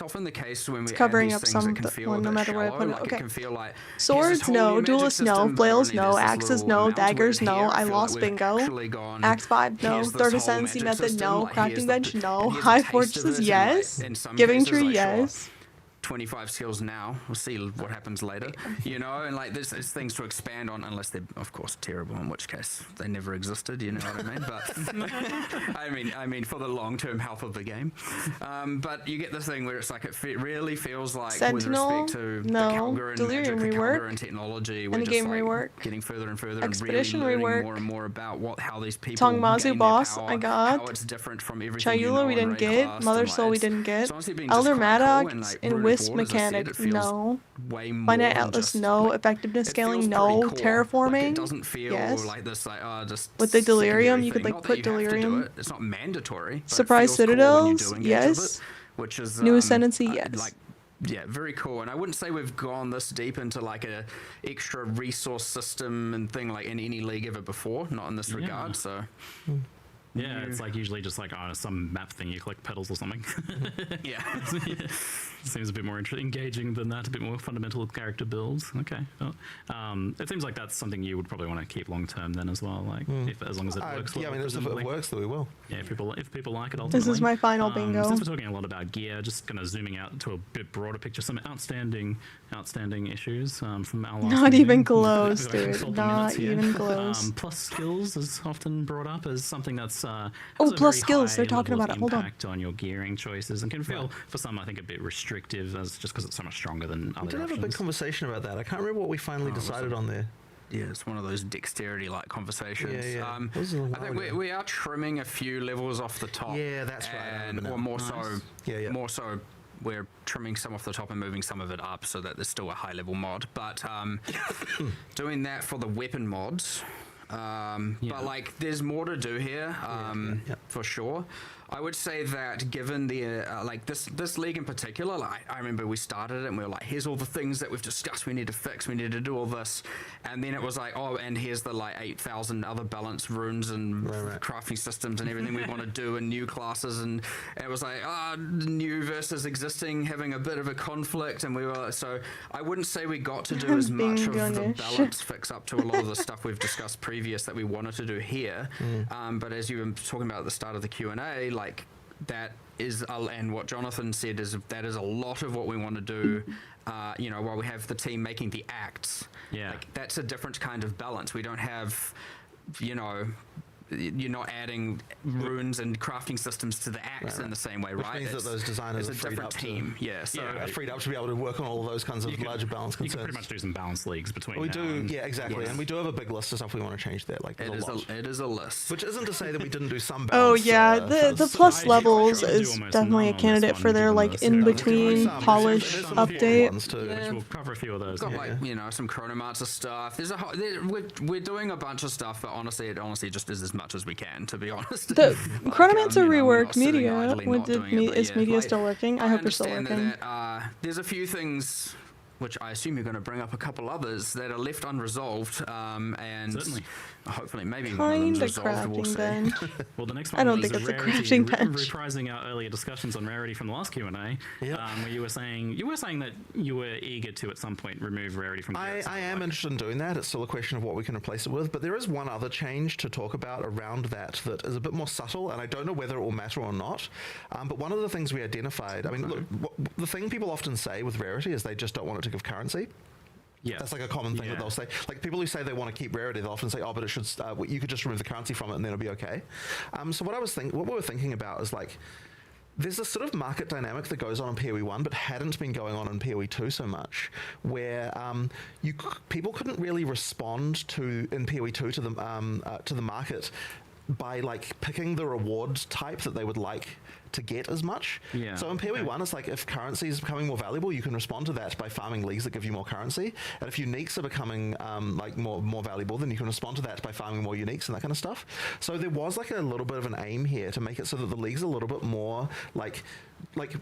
often the case when we covering add up these things, some it can of feel one, a no bit matter where I shallow, put it. like Okay. it can feel like Swords, here's this whole no. new magic Duelists, no. system, but Flails, only no. there's this Axes, little no. amount to it. Daggers, Here, no. I feel lost we've bingo. actually gone, Axe 5, no. here's this Third whole ascendancy magic method, system, no. like, here's Crafting the- bench, no. and here's a High taste of fortresses, it, and, like, yes. in some Giving cases, tree, like, sure, yes. 25 skills now. We'll see what happens later, and like there's things to expand on, unless they're of course terrible, in which case they never existed. You know what I mean? But I mean for the long-term health of the game. But you get this thing where it's like really feels like Sentinel? with respect to No. the Calgurn Delirium magic, the rework? Calgurn technology, we're Endgame just like rework? getting further and further Expedition and really rework? learning more and more about how these people Tongmazu gain their boss, power, I got. how it's different from everything Chayula we in didn't get. Rayclass, Mother and, Soul we it's- didn't get. it's honestly been Elder just quite cool, Maddox and, like, in Rune of Wisp Ward, as I said, mechanic, it feels no. way more Finite than Atlas, just, no. like, Effectiveness it scaling, feels no. pretty core. Terraforming, Like, it doesn't feel yes. like this, like, just With the Delirium, secondary you could, thing. like, Not that put you have to do Delirium. it. It's not mandatory. But Surprise it feels cool when you Citadels, do engage with yes. it, which is New Ascendancy, yes. like, yeah, very cool. And I wouldn't say we've gone this deep into like a extra resource system and thing like in any league ever before. Not in this regard. So. Yeah, it's like usually just like some map thing. You collect petals or something. Yeah. Seems a bit more engaging than that. A bit more fundamental character builds. Okay. Well, it seems like that's something you would probably want to keep long term then as well. Like as long as it works. Yeah, I mean, if presumably. it works, then we will. Yeah, if people like it ultimately. This is my final bingo. Since we're talking a lot about gear, just kind of zooming out to a bit broader picture, some outstanding issues from our last Not meeting. even close, We've got a dude. couple of Not minutes here. even close. Plus skills is often brought up as something that's has Oh, a plus very skills, they're high talking level about of it. Hold on. impact on your gearing choices and can feel for some I think a bit restrictive as just because it's so much stronger than other We did have a big options. conversation about that. I can't remember what we finally decided on there. Yeah, it's one of those dexterity-like conversations. Yeah. This is a I while think ago. we are trimming a few levels off the top. Yeah, that's right, I And, remember or now. more so, Yeah. more so, we're trimming some off the top and moving some of it up so that there's still a high-level mod. But doing that for the weapon mods. But like, there's more to do here, for sure. I would say that given the like this league in particular, like I remember we started it and we were like, here's all the things that we've discussed we need to fix, we need to do all this, and then it was like, oh, and here's the like 8,000 other balance runes and crafting systems and everything we want to do and new classes, and it was like new versus existing having a bit of a conflict, and we were so I wouldn't say we got to do as much of the Bingo-nish. balance fix up to a lot of the stuff we've discussed previous that we wanted to do here, but as you were talking about at the start of the Q&A, like that is and what Jonathan said is that is a lot of what we want to do while we have the team making the acts. Like that's a different kind of balance. We don't have you're not adding runes and crafting systems to the acts in the same way, Which right? means that those designers it's are a freed different up team. to, are freed up to be able to work on all of those kinds of larger balance You concerns. can pretty much do some balance leagues between We now do, and- yeah, exactly, Yes. and we do have a big list of stuff we want to change there. Like there's a lot. It is a list. Which isn't to say that we didn't do some Oh balance. yeah, the plus I levels do is almost definitely none a on candidate this for one, their given like this. in Yeah, between Some- polish there's some update. ones too. Which we'll cover a few of those. Got yeah. like some Chronomancer stuff. There's we're doing a bunch of stuff, but honestly, it honestly just is as much as we can, to be honest. The Like, Chronomancer we're rework not sitting media idly with not the doing it, but is yeah, media like, still working? I hope you're still understand working. that there's a few things which I assume you're going to bring up a couple others that are left unresolved, and Certainly. hopefully maybe one of them's Kinda resolved. We'll crafting see. bench. Well, the next I one don't was think it's a rarity, crafting bench. reprising our earlier discussions on rarity from the last Q&A, Yep. where you were saying that you were eager to at some point remove rarity from. I am interested in doing that. It's still a question of what we can replace it with, but there is one other change to talk about around that is a bit more subtle, and I don't know whether it will matter or not. But one of the things we identified, I mean, look, the thing people often say with rarity is they just don't want it to give currency. Yeah, That's like a common thing that they'll say. Like people who say they want to keep rarity, they'll often say, "Oh, but it should. You could just remove the currency from it, and then it'll be okay." So what we were thinking about is like, there's a sort of market dynamic that goes on in PoE 1, but hadn't been going on in PoE 2 so much, where people couldn't really respond in PoE 2 to the market by like picking the reward type that they would like to get as much. Yeah, So in PoE 1, it's like if currency is becoming more valuable, you can respond to that by farming leagues that give you more currency. And if uniques are becoming like more valuable, then you can respond to that by farming more uniques and that kind of stuff. So there was like a little bit of an aim here to make it so that the league's a little bit more like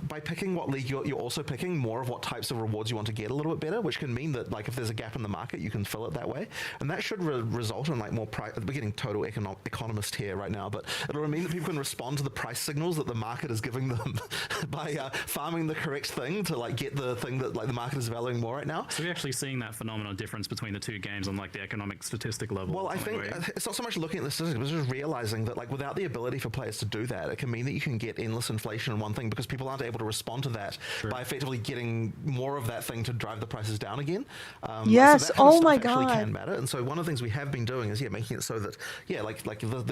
by picking what league you're also picking more of what types of rewards you want to get a little bit better, which can mean that like if there's a gap in the market, you can fill it that way. And that should result in like more price. We're getting total economist here right now, but it'll mean that people can respond to the price signals that the market is giving them by farming the correct thing to like get the thing that like the market is valuing more right now. So we're actually seeing that phenomenal difference between the two games on like the economic statistic level. Well, I think it's not so much looking at the statistics, but just realizing that like without the ability for players to do that, it can mean that you can get endless inflation in one thing because people aren't able to respond to that by effectively getting more of that thing to drive the prices down again. Yes. So that kind of Oh my stuff actually God. can matter. And so one of the things we have been doing is making it so that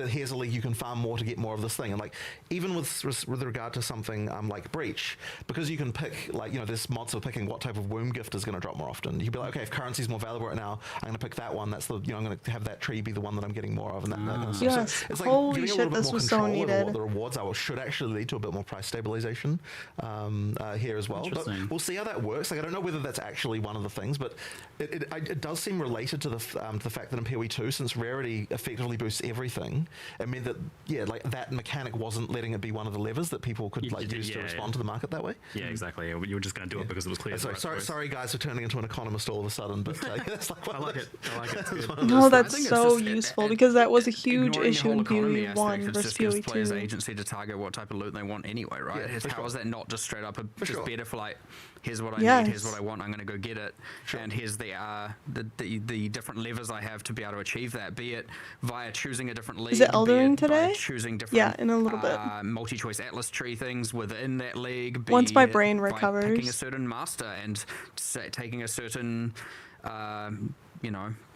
here's a league you can farm more to get more of this thing, and like even with regard to something like Breach, because you can pick there's mods for picking what type of womb gift is going to drop more often. You can be like, okay, if currency is more valuable right now, I'm going to pick that one. That's the I'm going to have that tree be the one that I'm getting more of, and that kind of stuff. Yes. So it's like Holy giving a shit, little bit this more was so control over needed. what the rewards are, which should actually lead to a bit more price stabilization here as well. But Interesting. we'll see how that works. Like I don't know whether that's actually one of the things, but it does seem related to the fact that in PoE 2, since rarity effectively boosts everything, it meant that that mechanic wasn't letting it be one of the levers that people could use to respond to the market that way. Yeah, exactly. You were just going to do it because it was clear. Sorry guys for turning into an economist all of a sudden, but that's like I like it. It's good. No, I that's think it's so just- useful because that was a huge ignoring the issue whole in economy PoE 1 aspect, it versus just gives PoE players 2. agency to target what type of loot they want anyway, right? Yeah, for How sure. is that not just straight up just sure. better for like, here's what I Yes. need, here's what I want, I'm going to go get it, and here's the different levers I have to be able to achieve that, be it via choosing a different league, Is it be Eldering it by today? choosing different Yeah, in a little bit. multi-choice atlas tree things within that league, be Once my it brain by picking a recovers. certain master and taking a certain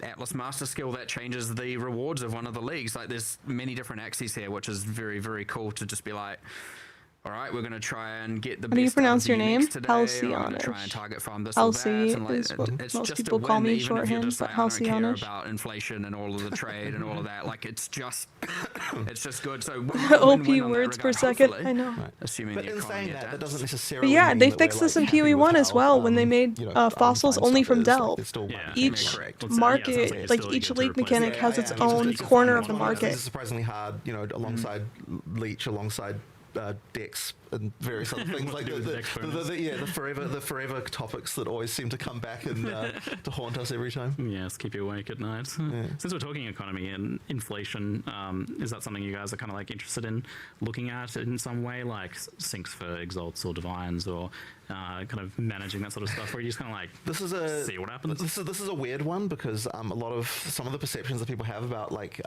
Atlas Master skill that changes the rewards of one of the leagues. Like there's many different axes here, which is very, very cool to just be like, all right, we're going to try and get the How do you best out of pronounce the your name? uniques today. We're going to Halcyonish. try and target farm this or that. Halcy And like, is what it's most just people a call win, me even if you're shorthand, just but like, I don't care Halcyonish. about inflation and all of the trade and all of that. Like it's just good. So OP win-win on that words per regard, second. hopefully. I know. Assuming But the in economy saying that adapts. doesn't necessarily But yeah, mean they that fixed we're, this in happy PoE with 1 as how, well when they made fossils farming only stuff from is. Like, Delve. it's still Yeah. Each Correct. market, it's like still each eager to league replace mechanic it. has its it's own just corner fun. of the It's market. surprisingly hard, alongside Leech, alongside Dex and various other things like do with Dex bonus? the forever topics that always seem to come back and to haunt us every time. Yes, keep you awake at night. Since we're talking economy and inflation, is that something you guys are kind of like interested in looking at in some way, like sinks for exalts or divines, or kind of managing that sort of stuff, or you just kind of like see what happens? This is a weird one because some of the perceptions that people have about like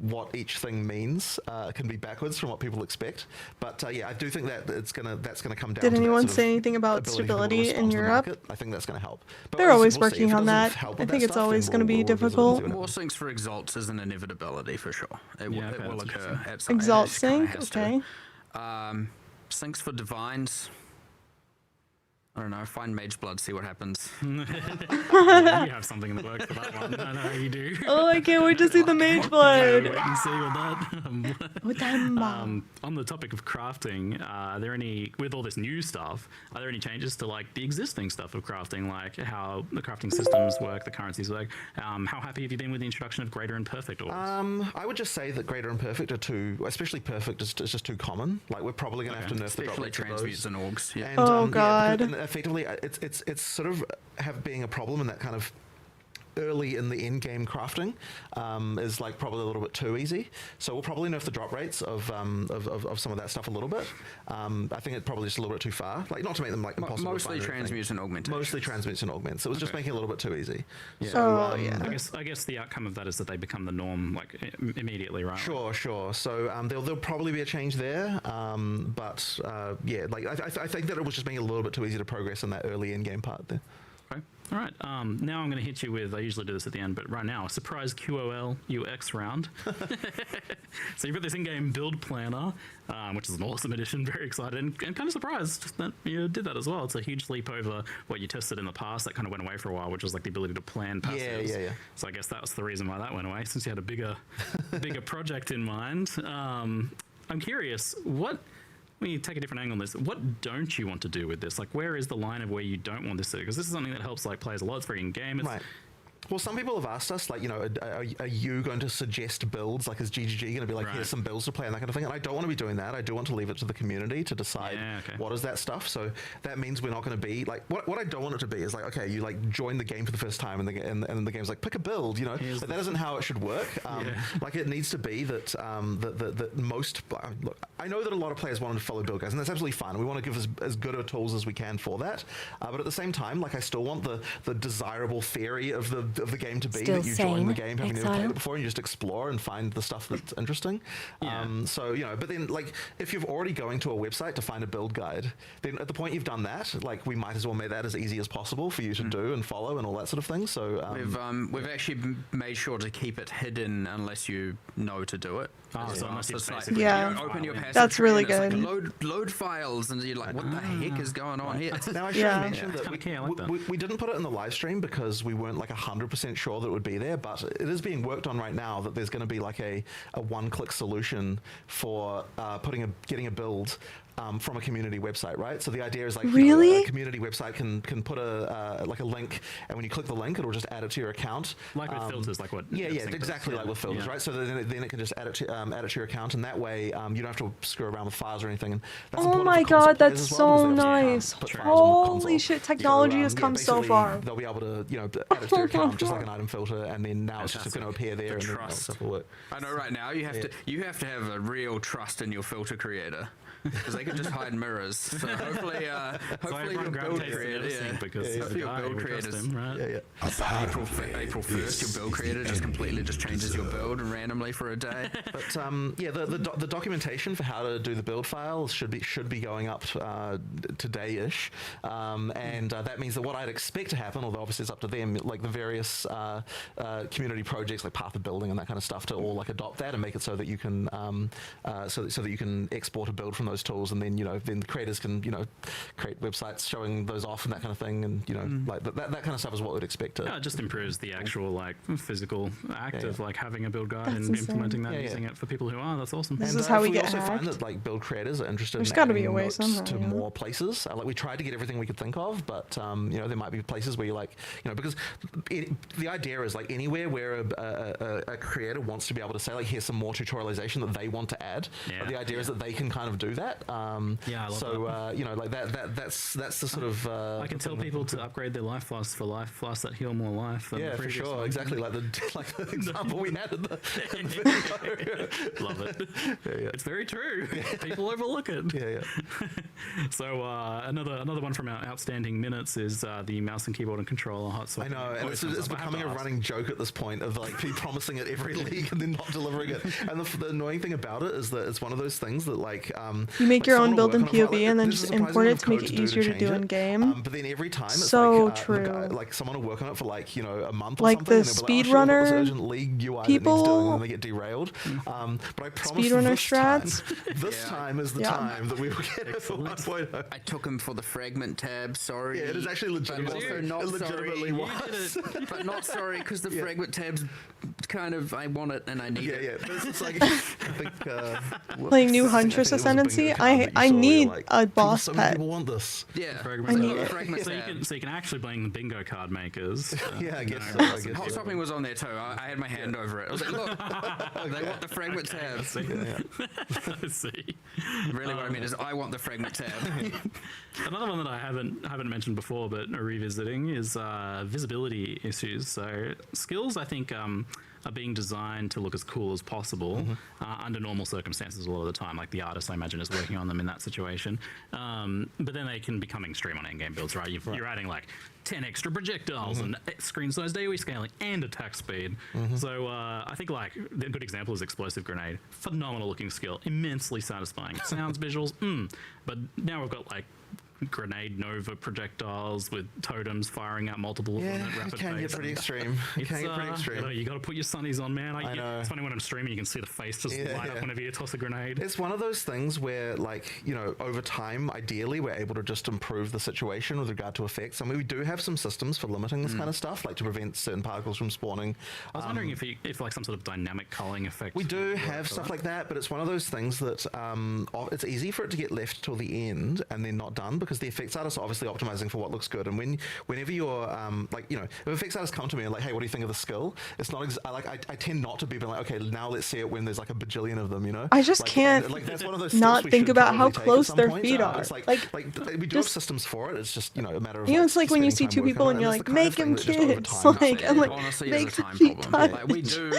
what each thing means can be backwards from what people expect. But I do think that that's gonna come down. Did to that anyone sort of say anything about ability to stability respond in to the Europe? market. I think that's going to help. But They're always we'll see. If working it on doesn't that. help I with think that it's stuff, always then going to be we'll visit and see difficult. what More happens. sinks for exalts is an inevitability for sure. It Yeah, okay, will that's occur interesting. at some Exalt it just kinda sync, has to. okay. Sinks for divines. I don't know. Find Mage Blood, see what happens. You have something in the works for that one. I know you do. Oh, I can't wait to see the mage Wait blood. and see with that. Oh, damn. On the topic of crafting, are there any, with all this new stuff, are there any changes to like the existing stuff of crafting, like how the crafting systems work, the currencies work? How happy have you been with the introduction of greater and perfect orbs? I would just say that greater and perfect are too, especially perfect is just too common. Like we're probably going to have to nerf the drop Especially rates of transmutes those. and orgs. Yeah. And, Oh, yeah, God. and effectively, it's sort of being a problem in that kind of early in the end game crafting is like probably a little bit too easy. So we'll probably nerf the drop rates of some of that stuff a little bit. I think it's probably just a little bit too far. Like not to make them like impossible. Mostly transmutes and augments. Mostly transmutes and augments. It was just making it a little bit too easy. Yeah. So yeah. I guess the outcome of that is that they become the norm like immediately, right? Sure. So there'll probably be a change there. But yeah, like I think that it was just being a little bit too easy to progress in that early end game part there. Okay. All right. Now I'm going to hit you with, I usually do this at the end, but right now, a surprise QOL UX round. So you've got this in-game build planner, which is an awesome addition. Very excited and kind of surprised that you did that as well. It's a huge leap over what you tested in the past that kind of went away for a while, which was like the ability to plan passives. Yeah. So I guess that was the reason why that went away, since you had a bigger project in mind. I'm curious, when you take a different angle on this, what don't you want to do with this? Like, where is the line of where you don't want this to? Because this is something that helps like players a lot. It's very in-game. Right. Well, some people have asked us, like, are you going to suggest builds? Like, is GGG going to be like, here's some builds to play and that kind of thing? And I don't want to be doing that. I do want to leave it to the community to decide what is that stuff. So that means we're not going to be like, what I don't want it to be is like, okay, you like join the game for the first time and the game's like, pick a build, like, that isn't how it should work. Like it needs to be that that most, look, I know that a lot of players want to follow build guides, and that's absolutely fine. We want to give as good of tools as we can for that. But at the same time, like I still want the desirable theory of the game to be Still that you join the game having never Exile. played it before and you just explore and find the stuff that's interesting. So but then like if you're already going to a website to find a build guide, then at the point you've done that, like we might as well make that as easy as possible for you to do and follow and all that sort of thing. So we've actually made sure to keep it hidden unless you know to do it. So unless So you it's like, basically- you Yeah. don't open your passage That's tree really and it's good. like, load files, and you're like, what the heck is going on here? now I should Yeah. mention that Okay, I like that. we didn't put it in the live stream because we weren't like 100% sure that it would be there, but it is being worked on right now that there's going to be like a one-click solution for getting a build from a community website, right? So the idea is like Really? a community website can put a like a link, and when you click the link, it'll just add it to your account. Like with filters, like what? Yeah, Sync does. exactly like with filters, right? So then it can just add it to your account, and that way you don't have to screw around with files or anything. And that's Oh important my for console god, players that's as well, so because they obviously nice. can't put files on the Holy console. shit, technology has So, come so basically, far. They'll be able to add it to your account just like an item filter, and then now it's just going to appear there, and then that stuff will work. I know right now you have to have a real trust in your filter creator. Because they can just hide mirrors. So hopefully your build creator, because your build creators, right? April 1st, your build creator just completely just changes your build randomly for a day. But the documentation for how to do the build files should be going up today-ish, and that means that what I'd expect to happen, although obviously it's up to them, like the various community projects like Path of Building and that kind of stuff, to all like adopt that and make it so that you can so that you can export a build from those tools, and then then the creators can create websites showing those off and that kind of thing, and like that kind of stuff is what we'd expect to. Yeah, it just improves the actual like physical act of like having a build guide That's and insane. implementing that, using it for people who are. That's awesome. This And, is how if we get also find hacked. that like build creators are interested There's in gotta be adding a way notes somehow, to yeah. more places. Like we tried to get everything we could think of, but there might be places where you like because the idea is like anywhere where a creator wants to be able to say like here's some more tutorialization that they want to add. Yeah. The idea is that they can kind of do that. Yeah, I love that. Like that's the sort of I can tell people to upgrade their life flasks for life flasks that heal more life. Than yeah, the for previous sure, ones. exactly like the example we had in the video. Love it. Yeah. It's very true. People overlook it. Yeah. So another one from our outstanding minutes is the mouse and keyboard and controller hot I swap. know, and Always it's comes up. I have becoming to a ask. running joke at this point of like people promising it every league and then not delivering it. And the annoying thing about it is that it's one of those things that like You make like your someone own will build in work on it for, POV and then there's a just surprising import amount it of to make code it easier to change do it. in game. But then every time it's So like, true. like someone will work on it for like a month or Like something. the and they'll be like, oh, shit, I've got this speedrunner urgent league UI people- that needs doing, and then they get derailed. But I promise Speedrunner this time is the Yeah. time that we will get it for 1.0. I took him for the fragment tab. Sorry. Yeah, it is actually But legitimate. also not It legitimately sorry. was. But not sorry because the fragment tab's kind of I want it and I need Yeah, it. but it's just like I think Playing new I think Huntress it was a Ascendancy See, card that you I saw where you're need like, a boss so many pet. people want this. Yeah, Fragment fragment so, tab. you can actually blame the bingo card makers. Yeah, I guess no, so. I guess Hot so. Topping was on there too. I had my hand over it. I was like, look, they want the fragment tab. I see. Really, what I mean is, I want the fragment tab. Another one that I haven't mentioned before, but revisiting is visibility issues. So skills, I think, are being designed to look as cool as possible under normal circumstances a lot of the time. Like the artist, I imagine, is working on them in that situation. But then they can become extreme on endgame builds, right? You're adding like 10 extra projectiles and screen size AoE scaling and attack speed. So I think like a good example is Explosive Grenade. Phenomenal looking skill, immensely satisfying. Sounds, visuals, but now we've got like grenade nova projectiles with totems firing out multiple of them at it rapid can pace. get pretty extreme. It can get pretty extreme. You got to put your sunnies on, man. I know. It's funny when I'm streaming, you can see the face just light up whenever you toss a grenade. It's one of those things where, like, you know, over time, ideally, we're able to just improve the situation with regard to effects. I mean, we do have some systems for limiting this kind of stuff, like to prevent certain particles from spawning. I was wondering if like some sort of dynamic culling effect. We do have stuff like that, but it's one of those things that it's easy for it to get left till the end and then not done, because the effects artists are obviously optimizing for what looks good. And whenever you're like, you know, if effects artists come to me and like, hey, what do you think of the skill? It's not I tend not to be like, okay, now let's see it when there's like a bajillion of them, you know. I just like, can't like that's one of those not steps we think should about how probably take at close some their point. feet are. It's like we do have just- systems for it. It's just, you know, a matter of You know, like, it's like when you see spending two time people working and on you're it. like, It's the kind make of them thing that just over kids. time- I'm like, honestly, make is a the time feet problem. touch. Like we do,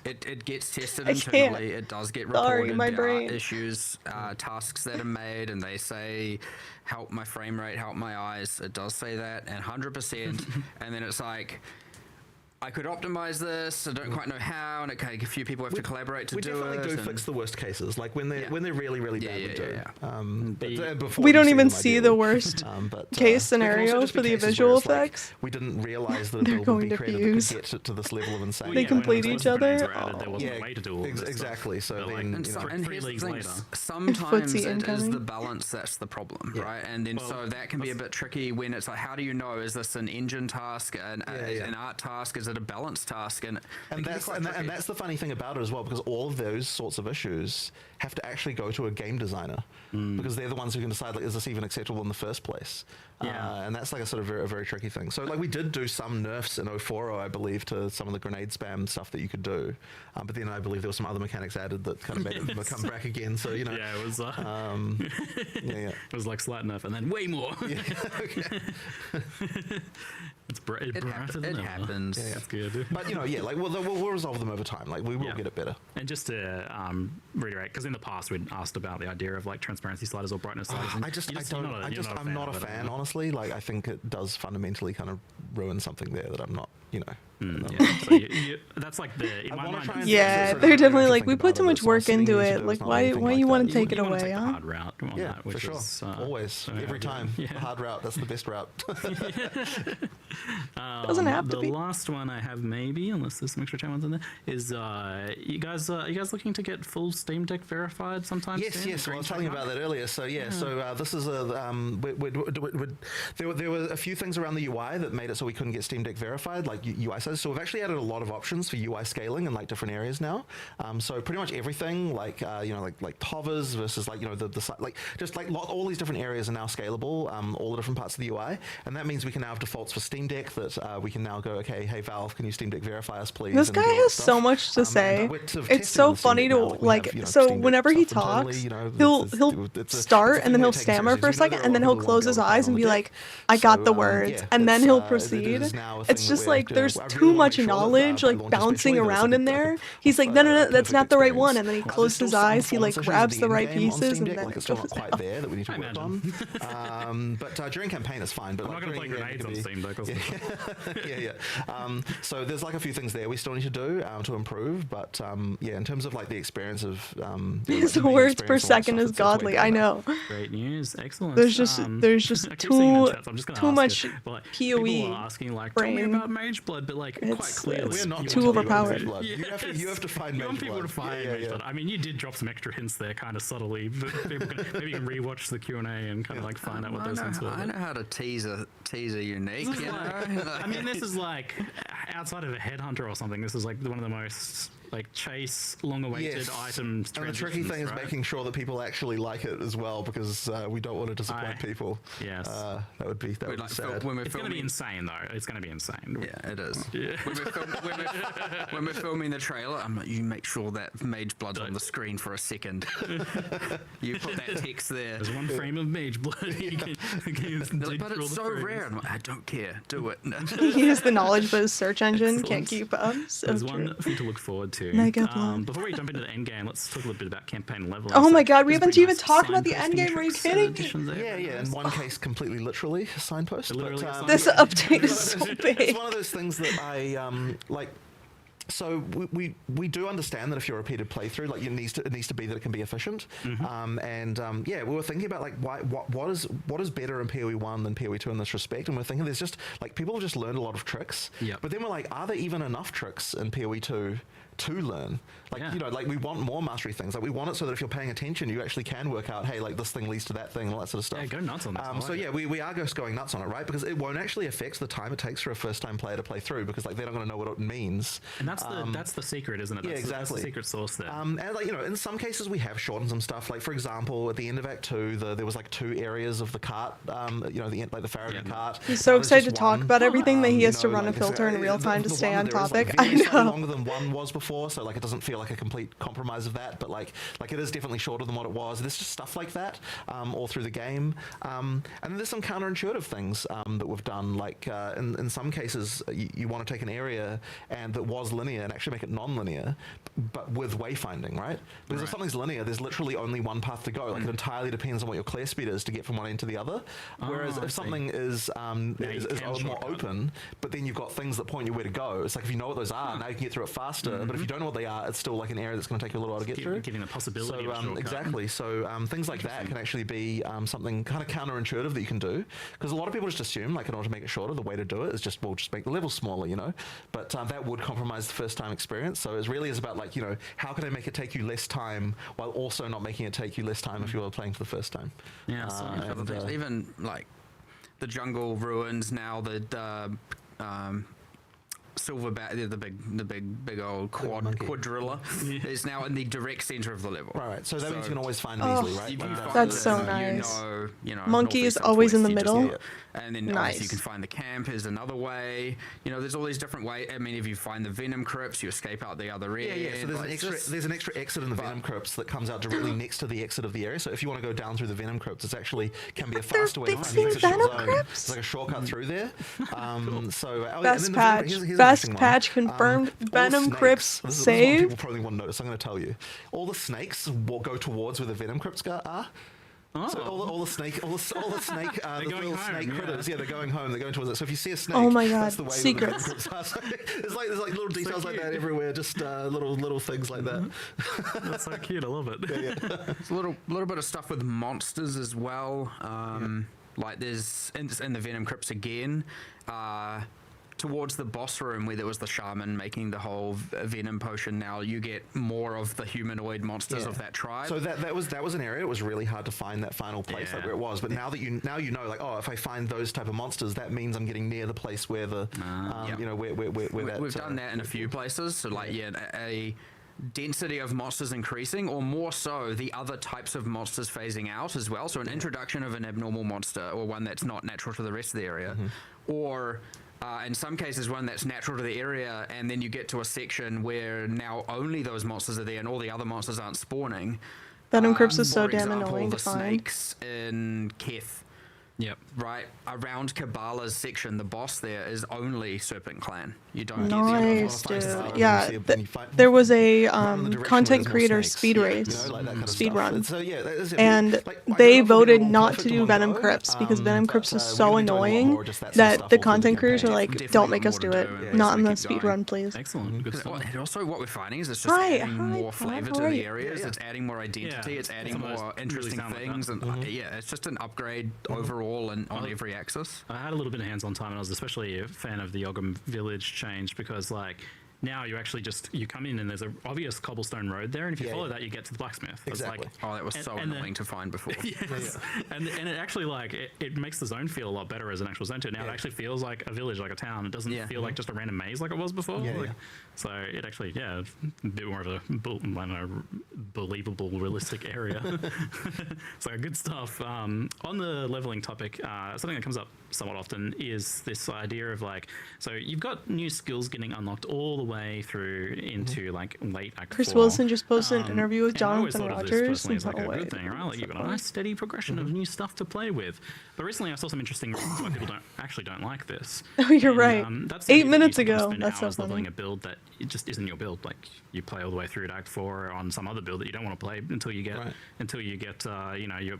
it gets tested I internally. can't. It does get Sorry, reported. my There are brain. issues, tasks that are made, and they say, help my frame rate, help my eyes. It does say that, and 100%. And then it's like, I could optimize this. I don't quite know how, and a few people have to collaborate to We do definitely it. do and- fix the worst cases, like when they're really bad. We do. But, before We you don't even them, see ideally. the worst But, case there can also scenario just be for the cases where visual it's like, effects. we didn't realize that a They're build would going be to created that fuse. could get to this level of insane. They complete when each grenades other. were added, there wasn't a way to do all of this stuff. Exactly. So But, like, then, And, you so, know, and three here's the leagues thing, later. sometimes Footsie it is incoming. the balance that's the problem, right? And then so that can be a bit tricky when it's like, how do you know, is this an engine task, an art task, is it a balance task? And that's the funny thing about it as well, because all of those sorts of issues have to actually go to a game designer, because they're the ones who can decide, like, is this even acceptable in the first place? And that's like a sort of a very tricky thing. So like we did do some nerfs in 040, I believe, to some of the grenade spam stuff that you could do, but then I believe there were some other mechanics added that kind of made them come back again. So, you know, Yeah, it was. yeah. It was like slight enough, and then way more. It's it happens. That's good. But you know, yeah, like we'll resolve them over time. Like we will get it better. And just to reiterate, because in the past we'd asked about the idea of like transparency sliders or brightness sliders. and I'm not a fan, honestly. Like I think it does fundamentally kind of ruin something there that I'm not, you know. So that's like in I my wanna mind. try and Yeah, fix it, so they're I don't definitely have to like, think we about put too it. much It's not work sitting into easy to it. do. Like, It's not why anything like you want that. to take it You wanna away, take the huh? hard route on Yeah, that, which for sure. is, Always, yeah, every time. Yeah. The hard route. That's the best route. Doesn't have to the be. last one I have, maybe, unless there's some extra chat ones in there, is you guys looking to get full Steam Deck verified sometime Yes, soon? yes. Well, I Green was telling you check about mark? that earlier. So this is a there were a few things around the UI that made it so we couldn't get Steam Deck verified, like UI sizes. So we've actually added a lot of options for UI scaling in like different areas now. So pretty much everything, like like hovers versus like the like just like all these different areas are now scalable. All the different parts of the UI, and that means we can now have defaults for Steam Deck that we can now go, okay, hey Valve, can you Steam Deck verify us, please? This and guy do all that has stuff. so much to say. But we're sort of It's testing so on the Steam funny Deck to now, like we like. have, you know, So Steam Deck whenever he stuff internally, talks, you know, he'll it's a start and then he'll thing we're taking stammer for a seriously. second, and then There are he'll a lot of close people his who go eyes on and the be deck. like, "I got the So, words," yeah, and then it's, he'll it proceed. is now a It's thing just that we like have to- there's I really too wanna much make sure that, knowledge I like launch bouncing especially with around a- in like a- there. He's like, a "No, no, no, that's perfect not the right experience. one," and then he There's closes still his some eyes. He like performance issues grabs with the right in-game on pieces, Steam and Deck, then like it it's still goes not quite there that we need to I work on. But during campaign it's fine. But I'm like not going to play during grenades on the- Steam Deck. yeah. So there's like a few things there we still need to do to improve. But yeah, in terms of like the experience of His the main words per experience, all that second stuff, is it's way godly. better I now. know. Great news, excellent. There's just I keep seeing it in too chat, so I'm just gonna too ask much it. But, like, PoE people are asking like, tell me brain. about Mage Blood, but like quite It's- clearly, We're not you too gonna tell you about overpowered. Mage Blood. You have to find You Mage want people Blood. to find Yeah, Mage yeah. Blood. I mean, you did drop some extra hints there, kind of subtly. But people can, maybe you can rewatch the Q&A and kind of like find out what those hints were. I know how to tease a unique. This is You know? I mean, this is like outside of a headhunter or something. This is like one of the most like chase long-awaited items. And the tricky thing is making sure that people actually like it as well, because we don't want to disappoint people. Yes. That would be sad. It's going to be insane, though. It's going to be insane. Yeah, it is. Yeah. When we're filming the trailer, I'm like, you make sure that Mage Blood's on the screen for a second. You put that text there. There's one frame of Mage Blood. But it's so rare. I'm like, I don't care. Do it. He has the knowledge, but his search engine can't Excellent. keep up. So There's true. one thing to look forward to. Mega Blood. Before we jump into the end game, let's talk a little bit about campaign leveling. Oh my god, we there's haven't pretty even nice talked about the signposting end game. Are you tricks, kidding me? additions there. Yeah, in one case, completely literally a signpost. Literally a but, This update is so it's big. one of those things that I like. So we do understand that if you're a repeated playthrough, like it needs to be that it can be efficient. Yeah, we were thinking about like what is better in PoE 1 than PoE 2 in this respect, and we're thinking there's just like people have just learned a lot of tricks. Yep. But then we're like, are there even enough tricks in PoE 2 to learn? Like, Yeah. you know, like we want more mastery things. Like we want it so that if you're paying attention, you actually can work out, hey, like this thing leads to that thing and all that sort of stuff. Yeah, go nuts on this. I like So it. yeah, we are just going nuts on it, right? Because it won't actually affect the time it takes for a first-time player to play through, because like they're not going to know what it means. And that's the secret, isn't it? Yeah, That's exactly. the secret sauce there. And like, you know, in some cases we have shortened some stuff. Like for example, at the end of Act 2, there was like 2 areas of the cart. You know, the Farragut cart. He's so Now there's excited to just talk one. about everything that he has to You know, run a like, filter in the- real time to the stay one on there is, like, topic. I very slightly know. longer than one was before, so like it doesn't feel like a complete compromise of that, but like it is definitely shorter than what it was. There's just stuff like that all through the game, and then there's some counterintuitive things that we've done. Like in some cases, you want to take an area and that was linear and actually make it non-linear, but with wayfinding, right? Because if something's linear, there's literally only one path to go. Like it entirely depends on what your clear speed is to get from one end to the other. Whereas I if see. something is can more shortcut. open, but then you've got things that point you where to go. It's like if you know what those are, now you can get through it faster. But if you don't know what they are, it's still like an area that's going to take you a little while to get through. Giving the possibility So of a shortcut. exactly. So things like that can actually be something kind of counterintuitive that you can do, because a lot of people just assume, like, in order to make it shorter, the way to do it is just make the level smaller, you know. But that would compromise the first time experience. So it really is about, like, you know, how can I make it take you less time while also not making it take you less time if you were playing for the first time. Yeah, so many and, Things, even like the jungle ruins now, the silverback, the big old quadrilla is now in the direct center of the level. Right. So that means you can always find them Oh, easily, right? If you Like find That's it, so you nice. You know, Monkey northeast, is always in the southwest, you just- middle. and then Nice. obviously you can find the camp is another way. You know, there's all these different ways. I mean, if you find the venom crypts, you escape out the other end. Yeah. So there's an extra exit in the venom crypts that comes out directly next to the exit of the area. So if you want to go down through the venom crypts, it's actually can be a They're faster way to find the fixing exit to the venom zone. crypts? It's like a shortcut through there. So and Best then patch. here's an Best interesting one. patch confirmed. All the Venom snakes- crypts this is one saved. people probably want to notice. I'm going to tell you. All the snakes will go towards where the venom crypts are. So all the snake, the going little home, snake yeah. critters, they're going home. They're going towards it. So if you see a snake, Oh my that's God, the way secrets. The venom crypts are. So there's like little details like that everywhere. Just little things like that. That's so cute. I love it. There's a little bit of stuff with monsters as well. Like there's in the venom crypts again. Towards the boss room where there was the shaman making the whole venom potion, now you get more of the humanoid monsters of that tribe. So that was an area. It was really hard to find that final place, like Yeah. where it was. But now you know, like, oh, if I find those type of monsters, that means I'm getting near the place where the you know where that. We've done that in a few places. So like a density of monsters increasing, or more so the other types of monsters phasing out as well. So an introduction of an abnormal monster, or one that's not natural to the rest of the area, or in some cases one that's natural to the area, and then you get to a section where now only those monsters are there and all the other monsters aren't spawning. Venom crypts is so For damn example, annoying to the find. snakes in Keth. Yep. Right around Kabbalah's section, the boss there is only Serpent Clan. You don't Nice, get the other dude. ones. Yeah, when you find- there was a run in the direction where content there's more creator snakes. speed You race. know, like that kind of Speed stuff. run. So yeah, that is it. And Like, I don't they know if we'll voted get all not perfect to in do one Venom go, Crypts because Venom but, Crypts was we're so gonna be doing a lot annoying more just that sort of that stuff the all through content creators were campaign. like, Definitely don't make more us to do it. do, yeah, Not so in the keep speed going. run, please. Excellent. Good stuff. And also what we're finding is it's just Hi, adding hi, more hi, flavor how to are the you? areas. Yeah. It's adding more identity. Yeah, It's adding some of those more really interesting sound like things. that. And yeah, it's just an upgrade overall and on every axis. I had a little bit of hands-on time, and I was especially a fan of the Ogum Village change because, like, Now you actually you come in and there's an obvious cobblestone road there, and if you follow that, you get to the blacksmith. Exactly. It's Oh, that was so annoying to find before. Yes. And it actually it makes the zone feel a lot better as an actual zone too. Now it actually feels like a village, like a town. It doesn't feel like just a random maze like it was before. So it actually, a bit more of a believable, realistic area. So good stuff. On the leveling topic, something that comes up somewhat often is this idea of so you've got new skills getting unlocked all the way through into late Act Chris 4. Wilson just posted an interview with And I always Jonathan thought of this Rogers. personally as and a wait, good thing, right? You've got a nice steady progression of new stuff to play with. But recently I saw some interesting reasons why people don't like this. Oh, you're right. That's 8 minutes you ago. spend That's so hours leveling funny. a build that it just isn't your build. Like you play all the way through to Act 4 on some other build that you don't want to play until you get your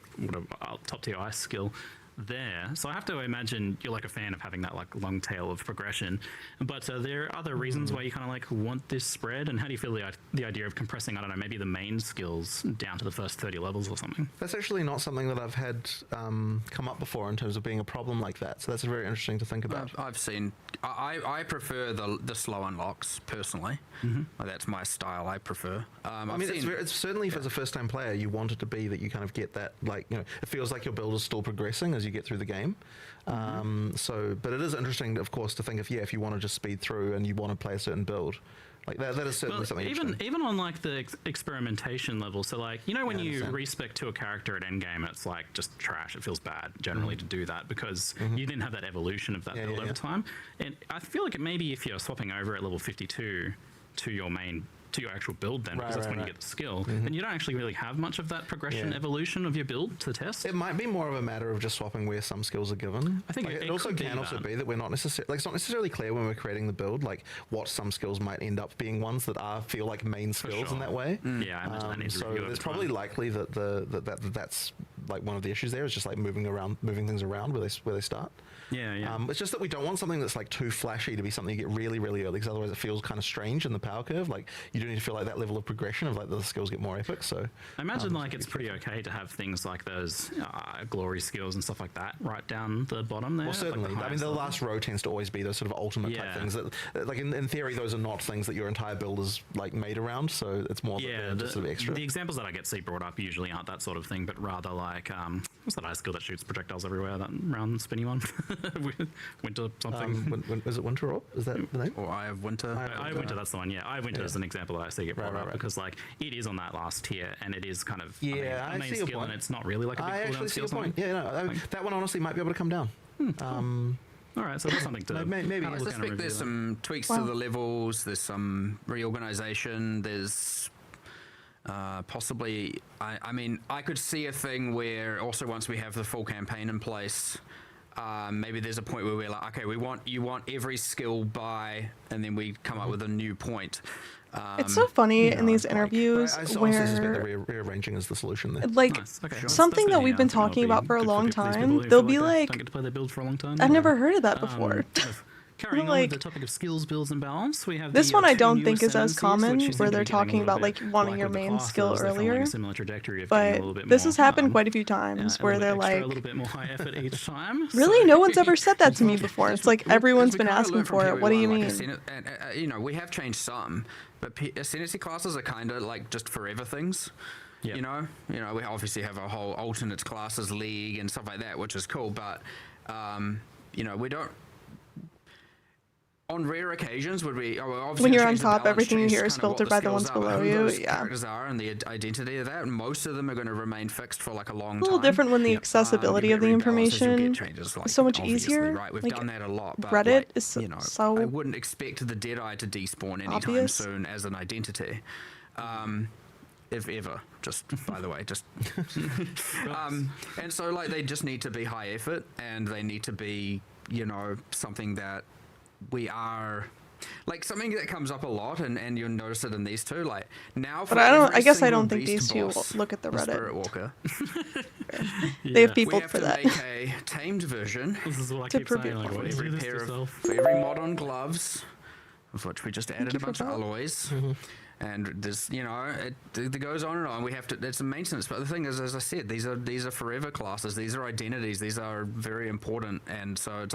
top tier ice skill there. So I have to imagine you're a fan of having that long tail of progression. But there are other reasons why you kind of want this spread. And how do you feel the idea of compressing, I don't know, maybe the main skills down to the first 30 levels or something? That's actually not something that I've had come up before in terms of being a problem like that. So that's very interesting to think about. I've seen. I prefer the slow unlocks personally. That's my style. I prefer. It's certainly if as a first-time player you want it to be that you kind of get that it feels like your build is still progressing as you get through the game. But it is interesting, of course, to think if you want to just speed through and you want to play a certain build. That is certainly something even on the experimentation level. So when you respec to a character at endgame, it's just trash. It feels bad generally to do that because you didn't have that evolution of that build over time. And I feel like maybe if you're swapping over at level 52 to your actual build because that's when you get the skill, then you don't actually really have much of that progression evolution of your build to test. It might be more of a matter of just swapping where some skills are given. I think it also can be that we're not necessarily it's not necessarily clear when we're creating the build what some skills might end up being ones that feel like main skills in that way. Yeah, I imagine that needs to so review it's probably likely that that's one of the issues there is just moving things around where they start. It's just that we don't want something that's too flashy to be something you get really, really early, because otherwise it feels kind of strange in the power curve. You do need to feel that level of progression of the skills get more epic. So I imagine it's pretty okay to have things like those glory skills and stuff like that right down the bottom there. Well, certainly. The last row tends to always be those sort of ultimate type things that, in theory, those are not things that your entire build is made around. So it's more just sort of extra. The examples that I see brought up usually aren't that sort of thing, but rather what's that ice skill that shoots projectiles everywhere? That round spinny one. Winter something. Is it Winter Orb? Is that the name? Or Eye of Winter. Eye of Winter, that's the one. Yeah, Eye of Winter is an example that I see get brought up because it is on that last tier and it is kind of a main skill and it's not really a big cooldown skill. That one honestly might be able to come down. All right, so that's something to maybe. I suspect there's some tweaks to the levels. There's some reorganization. There's possibly. I could see a thing where also once we have the full campaign in place. Maybe there's a point where we're okay, you want every skill by, and then we come up with a new point. It's so funny in these interviews I honestly where suspect that rearranging is the solution there. Something that we've been talking about for a long time. They'll be don't get to play their build for a long time. I've never heard of that before. Carrying on with the topic of skills, builds, and balance, we have this one I don't think is as ascendancies, common, which where they're talking about wanting your main skill earlier. But this has happened quite a few times where they're a little bit more high effort each time. Really, no one's ever said that to me before. It's everyone's been asking for it. What do you mean? We have changed some, but ascendancy classes are kind of just forever things. Yep. We obviously have a whole alternate classes league and stuff like that, which is cool. But we don't. On rare occasions, would we? When you're on top, everything you hear is filtered by the ones below you. Yeah. Characters are and the identity of that. And most of them are going to remain fixed for a long time. A little different when the accessibility of the information is so much easier. Right, we've done that a lot. But Reddit is so. I wouldn't expect the Deadeye to despawn anytime soon as an identity. If ever, just by the way, just and so they just need to be high effort and they need to be something that we are something that comes up a lot and you'll notice it in these two now. But I guess I don't think these two look at the Reddit. Spirit Walker. They have people for that. We have to make a tamed version. This is what I keep saying. For every mod on gloves, of which we just added a bunch of alloys. And there's, it goes on and on. We have to. It's a maintenance. But the thing is, as I said, these are forever classes. These are identities. These are very important, and so it's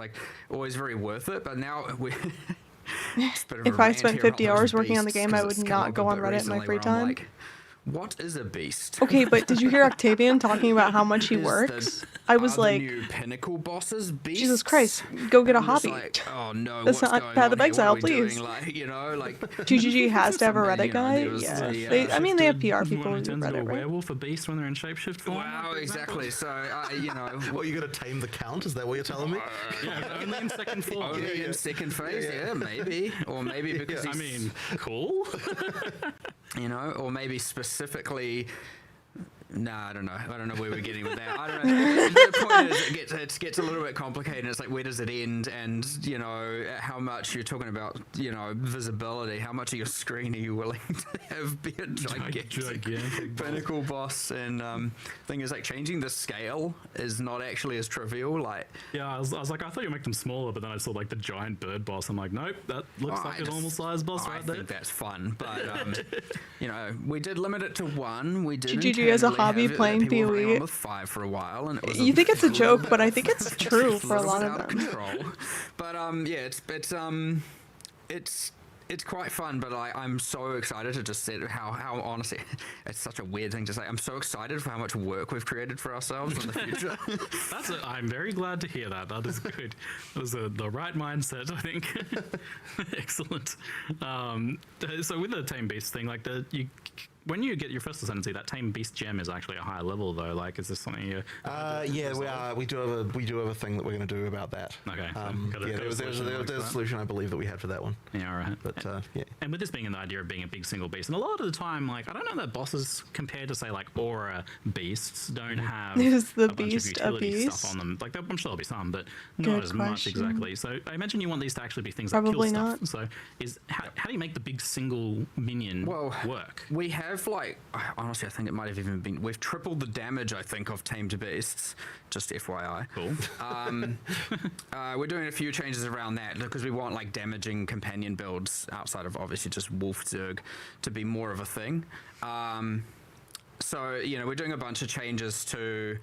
always very worth it. But now Just a bit of If a I rant spent here 50 about those hours working on the beasts, game, I 'cause would it's come not up go a on bit Reddit in my recently free where I'm time. like, what is a beast? Okay, but did you hear Octavian talking about how much he works? I was the like, new pinnacle bosses beasts? Jesus Christ, go get a I'm just hobby. like, oh no, That's what's not going Path on of here? Exile, What are we please. doing? Like, you know, like GGG has to have a Reddit you know, guy. there was Yeah, the, I mean they have PR Shifted people one who do turns into a Reddit, right? werewolf, a beast when they're in shapeshift form. wow, for example. exactly. So, you know, What, you got to tame the count? Is that what you're telling me? Yeah, only in second form. only in second phase, yeah, maybe, or maybe because I he's, mean, cool. you know, or maybe specifically. Nah, I don't know. I don't know where we're getting with that. I don't know. The point is, it gets a little bit complicated. It's like, where does it end? And, you know, how much you're talking about, you know, visibility. How much of your screen are you willing to have be a gigantic pinnacle boss? And thing is, like, changing the scale is not actually as trivial. Like, Yeah, I was like, I thought you make them smaller, but then I saw like the giant bird boss. I'm like, nope, that looks oh, like I a normal just- size boss I right there. think that's fun, but you know, we did limit it to one. We did GGG as a internally hobby have it that playing people were running on PoE. with 5 for a while, and it was You think it's a little joke, bit but I off- think it's true for a little lot bit of out of them. control. But yeah, it's quite fun, but I'm so excited to just see how honestly, it's such a weird thing to say. I'm so excited for how much work we've created for ourselves in the future. I'm very glad to hear that. That is good. That was the right mindset, I think. Excellent. So with the tame beast thing, like when you get your first ascendancy, that tame beast gem is actually a higher level though. Like, is this something you? Yeah, we are. We do have a thing that we're going to do about that. Okay. Yeah, there's a solution I believe that we had for that one. Yeah, all right. But yeah. And with this being the idea of being a big single beast, and a lot of the time, like, I don't know that bosses compared to say like aura beasts don't have Is the a bunch of beast a utility beast? stuff on them. Like, I'm sure there'll be some, but Good not as much question. exactly. So I imagine you want these to actually be things Probably that kill not. stuff. So how do you make the big single minion work? We have, like, honestly, I think it might have even been, we've tripled the damage, I think, of tamed beasts, just FYI. Cool. We're doing a few changes around that because we want, like, damaging companion builds outside of obviously just Wolf Zerg to be more of a thing. So, you know, we're doing a bunch of changes to,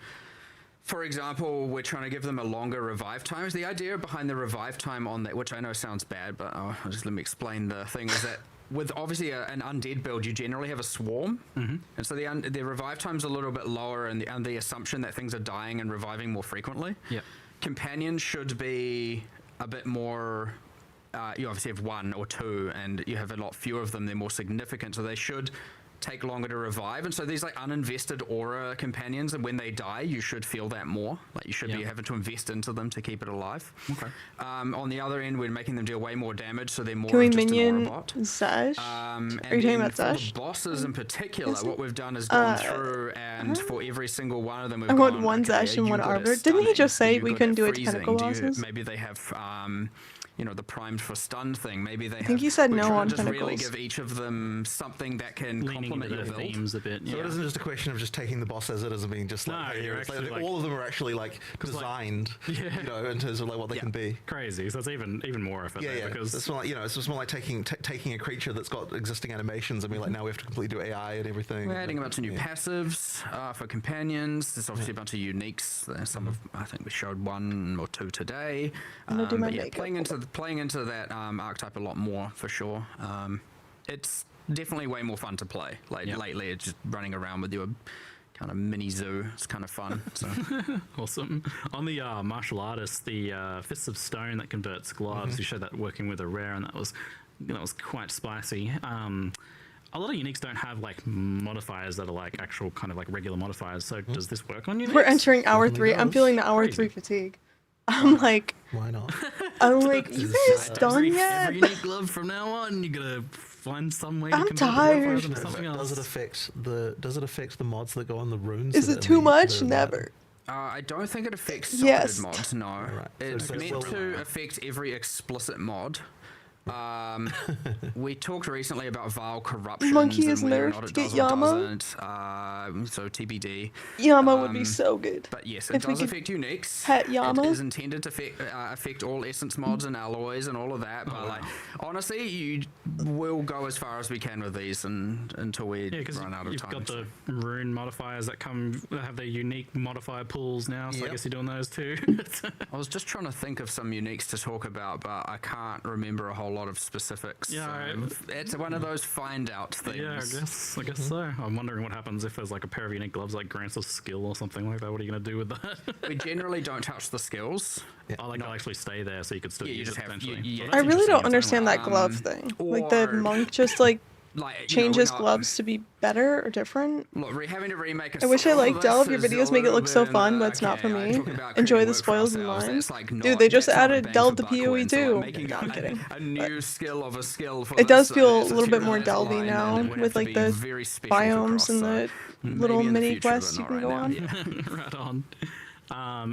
for example, we're trying to give them a longer revive time. The idea behind the revive time on that, which I know sounds bad, but just let me explain the thing, is that with obviously an undead build, you generally have a swarm, and so the revive time's a little bit lower, and the assumption that things are dying and reviving more frequently. Yep. Companions should be a bit more. You obviously have 1 or 2, and you have a lot fewer of them. They're more significant, so they should take longer to revive. And so these like uninvested aura companions, and when they die, you should feel that more. Like you should be having to invest into them to keep it alive. Okay. On the other end, we're making them deal way more damage, so they're more Can we of just an aura minion bot. Zesh? And Are you talking then about for Zesh? the bosses in particular, Is it? what we've done is gone through, and for every single one of them, we've I want gone, one okay, Zesh and you one good at Arbor. Didn't he just stunning? say You we good couldn't at do it freezing? tentacle bosses? Maybe they have, you know, the primed for stun thing. Maybe they have. I think he said we're no trying on to just really pinnacles. give each of them something that can Leaning complement into your the build. themes a bit. So Yeah. it isn't just a question of just taking the boss as it is and being just like, No, hey, you're it's actually, like, like- all of them are actually like designed, you know, in terms of like what they can be. Crazy. So it's even more effort Yeah, there yeah. because It's more like, you know, it's just more like taking a creature that's got existing animations and be like, now we have to completely do AI and everything. We're adding a bunch of new passives for companions. There's obviously a bunch of uniques. There's some of, I think we showed 1 or 2 today. I'm gonna do my But yeah, makeup. playing into that archetype a lot more for sure. It's definitely way more fun to play. Like lately, it's just running around with your kind of mini zoo. It's kind of fun. So awesome. On the martial artist, the Fists of Stone that converts gloves, you showed that working with a rare, and that was quite spicy. A lot of uniques don't have like modifiers that are like actual kind of like regular modifiers. So does this work on uniques? We're entering hour Definitely 3. I'm does. feeling the hour Crazy. 3 fatigue. I'm like, Why not? you guys done yet? Every unique glove from now on, you gotta find some way to I'm convert the tired. modifiers into something Does else. it affect the mods that go on the runes? Is that it are too in much? the- Never. I don't think it affects Yes. supported mods. No, Right. it's So meant will- to affect every explicit mod. We talked recently about Vile Corruptions Monkey is and whether or not nerfed. it Get does or Yama. doesn't. So TBD. Yama would be so good. But yes, it If we does could affect uniques. pet Yama. It is intended to affect all essence mods and alloys and all of that. But like, honestly, you will go as far as we can with these until we Yeah, because run out of you've time. got the rune modifiers that have their unique modifier pools now, so I Yep. guess you're doing those too. I was just trying to think of some uniques to talk about, but I can't remember a whole lot lot of specifics. Yeah, It's one of those find out things. Yeah, I guess so. I'm wondering what happens if there's like a pair of unique gloves like grants a skill or something like that. What are you going to do with that? We generally don't touch the skills. Oh, like they'll actually stay there so you could still Yeah, you use just it have- potentially. you- Well, yeah. I that's really interesting don't in its own understand way. that glove thing. Like the or- monk just like Like, you know, changes we're not- gloves to be better or different. Look, having to remake. I wish I liked Delve. Your this is videos a make it little look so bit, fun, but it's not for okay, me. talking about Enjoy creating the work for spoils in ourselves, line. that's like Dude, not- they just that's not a added bang Delve for to buck PoE win, so too. making No, I'm kidding. a new skill of a skill for It does this, feel a it's little bit more line, Delvey and now it would with have to like be the very special for biomes cross, and so the maybe little in the mini future, but quests you not can right go now. on. Yeah, right on.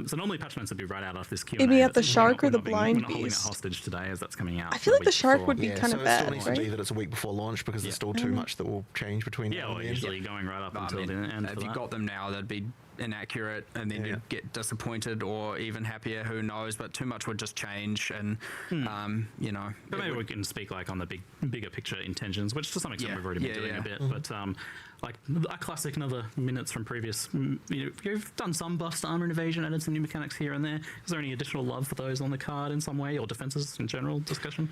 So normally patch notes would be right out after this Q&A. Maybe at but the we're shark not- or the we're not being- blind we're not holding it beast. hostage today as that's coming out. I feel like the shark before. would be Yeah, kind so of it still bad, needs to be right? that it's a week before launch because there's still too much that will change between Yeah, now well, and then. usually going right up I until mean, the end if for you that. got them now, that'd be inaccurate, and then Yeah. you'd get disappointed or even happier. Who knows? But too much would just change, and you know. But it maybe would- we can speak like on the bigger picture intentions, which to some extent Yeah, we've already been yeah, doing yeah. a bit. But like a classic, another minutes from previous. You know, you've done some buffs to armor and evasion, added some new mechanics here and there. Is there any additional love for those on the card in some way, or defenses in general discussion?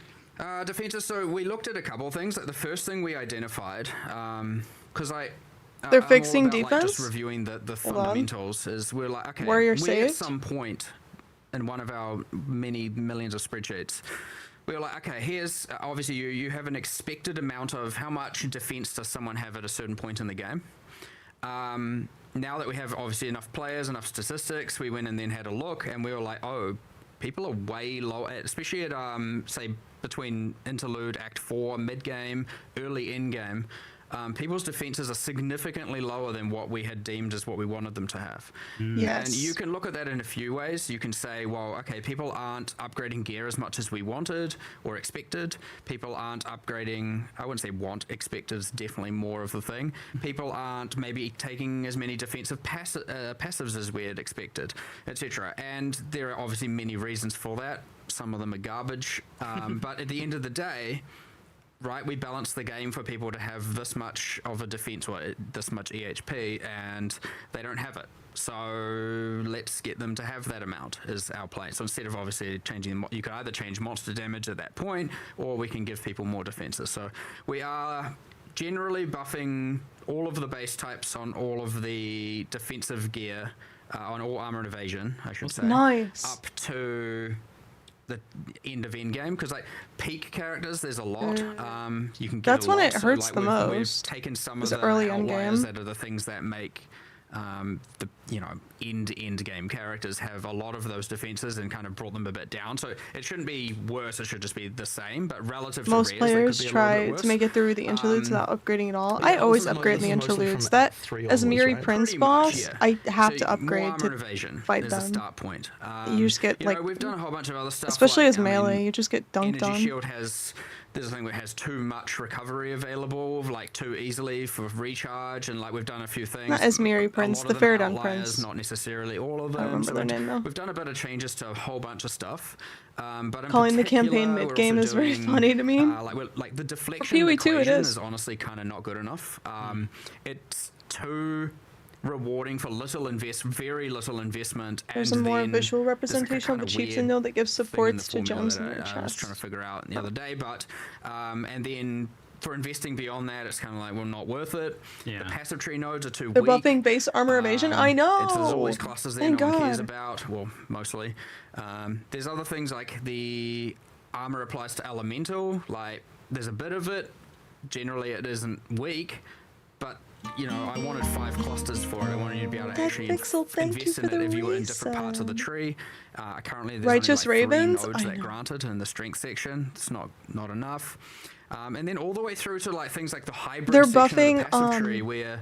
Defenses. So we looked at a couple of things. Like the first thing we identified, because They're I'm all fixing about, like, just defense? reviewing the Hold on. fundamentals. Is we're like, okay, Warrior we saved? at some point in one of our many millions of spreadsheets, we were like, okay, here's obviously you have an expected amount of how much defense does someone have at a certain point in the game. Now that we have obviously enough players, enough statistics, we went and then had a look, and we were like, oh, people are way low, especially at say between interlude, Act 4, mid game, early end game. People's defenses are significantly lower than what we had deemed as what we wanted them to have. Yes. And you can look at that in a few ways. You can say, well, okay, people aren't upgrading gear as much as we wanted or expected. People aren't upgrading, I wouldn't say want, expected is definitely more of the thing. People aren't maybe taking as many defensive passives as we had expected, etc. And there are obviously many reasons for that. Some of them are garbage. But at the end of the day, right, we balance the game for people to have this much of a defense or this much EHP, and they don't have it. So let's get them to have that amount is our play. So instead of obviously changing, you can either change monster damage at that point, or we can give people more defenses. So we are generally buffing all of the base types on all of the defensive gear, on all armor and evasion, I should say. Nice. Up to the end of Endgame, because like peak characters, there's a lot. You can get That's a when lot. it hurts the we've most, taken some is of the early outliers Endgame. that are the things that make the end game characters have a lot of those defenses and kind of brought them a bit down. So it shouldn't be worse, it should just be the same, but relative Most to players res, try to make it through the interludes without upgrading at all. I yeah, always this is upgrade mo- the this is mostly interludes. from That Act 3 as a onwards, Miri right? Prince Pretty boss, much, yeah. I have So to more upgrade armor to and evasion fight is the them. start point. You just get, you know, like- we've done a whole bunch of other stuff, Especially like, as I mean, melee, you just get dunked Energy on. Shield has, there's a thing where it has too much recovery available, like too easily for recharge, and like we've done a few things. Not as Miri A Prince, lot the of them Faradon outliers, Prince. not necessarily all of them. remember their name, though. We've done a bit of changes to a whole bunch of stuff. But in Calling the campaign particular, we're mid-game also is very doing, funny to me. like the deflection PoE too, it equation is. is honestly kind of not good enough. It's too rewarding for very little investment. There's and a more then visual there's representation of kinda the chiefs weird in though that gives thing in the supports to formula gems that in their I was chest. trying to figure out the other day, but and then for investing beyond that, it's kind of like, well, not worth it. Yeah. The passive tree nodes are too They're weak. buffing base armor evasion. I know. There's all these clusters there Thank no one cares God. about. Well, mostly. There's other things like the armor applies to elemental. Like there's a bit of it. Generally, it isn't weak, but you know, I wanted 5 clusters for it. I wanted you to be able to That actually pixel, thank you invest for in it the if you were in different parts of the resub. tree. Currently, there's Righteous only like 3 Ravens? nodes I that know. granted in the strength section. It's not enough. And then all the way through to like things like the hybrid They're section of the buffing, passive tree where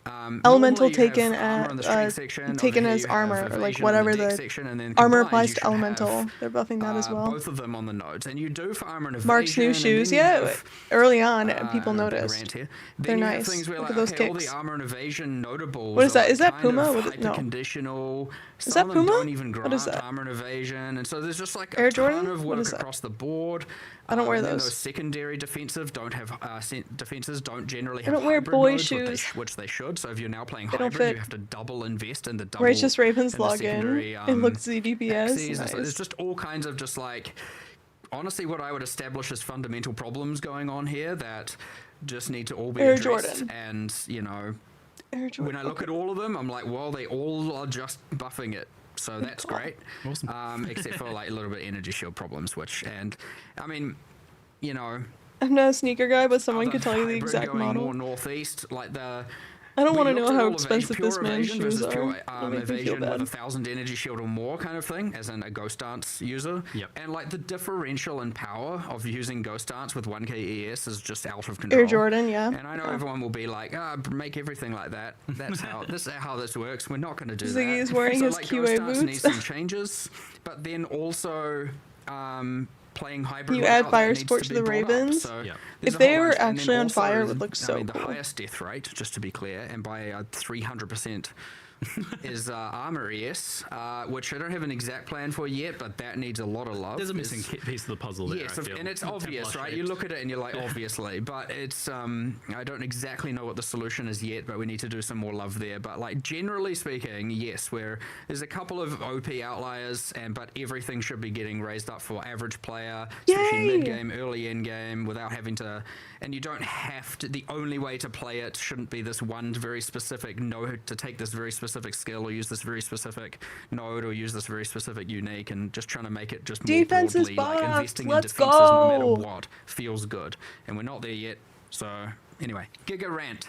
Elemental normally you have taken armor in the strength at section, over taken here as you have armor, or like evasion in whatever dex the section, and then armor combined, applies you to should have, elemental. They're buffing that as well. both of them on the nodes, and you do for armor and evasion. Mark's new and shoes, then you yeah. have, Early on, people a big noticed. rant here. They're Then you nice. have things where Look like, at those okay, all kicks. the armor and evasion notables. What is that? are Is that kind Puma? of What is- no. hyper-conditional. Is Some that of them Puma? don't even What is grant that? armor and evasion, and so there's just like Air a ton Jordan? of What work is that? across the board. I don't wear And then those. those secondary defensive don't have defenses don't generally I have don't wear hybrid boy nodes, shoes. which they should. So if you're now playing They don't hybrid, fit. you have to double invest in the double. Righteous Ravens in the login. secondary, It looks ZDPS. axes, and so Nice. there's just all kinds of just like honestly what I would establish as fundamental problems going on here that just need to all be Air addressed. Jordan. And, you know, Air Jordan. when I look at all of them, I'm like, well, they all are just buffing it. So that's great. Awesome. Except for like a little bit of energy shield problems, which, and I mean, you know, I'm not a sneaker guy, but someone other could tell you the hybrid exact going model. more northeast, like the. I don't we want to looked know at how all of expensive pure this man's evasion shoes versus are. pure It'll make me feel evasion with bad. 1,000 energy shield or more kind of thing, as in a ghost dance user. Yep. And like the differential in power of using ghost dance with 1k ES is just out of control. Air Jordan, yeah. And I know everyone will be like, make everything like that. That's how this works. We're not going to do that. Ziggy is wearing so, his like, QA ghost dance boots. needs some changes, but then also. Playing hybrid. You add without that fire needs support to be the brought up. Ravens? So Yeah. there's If a they whole were bunch, and then actually on also, fire, it would look so I mean, the cool. highest death rate, just to be clear, and by 300%, is armor ES, which I don't have an exact plan for yet, but that needs a lot of love. There's a missing piece of the puzzle there. Yes, I feel. and it's obvious, right? You look at it and you're like, obviously, but it's I don't exactly know what the solution is yet, but we need to do some more love there. But like generally speaking, yes, there's a couple of OP outliers, but everything should be getting raised up for average player, especially Yay! mid game, early in game, without having to. And you don't have to. The only way to play it shouldn't be this one very specific node to take this very specific skill or use this very specific node or use this very specific unique, and just trying to make it just more Defense is broadly, like buffed. investing Let's in defenses no matter go. what feels good, and we're not there yet. So anyway, Giga rant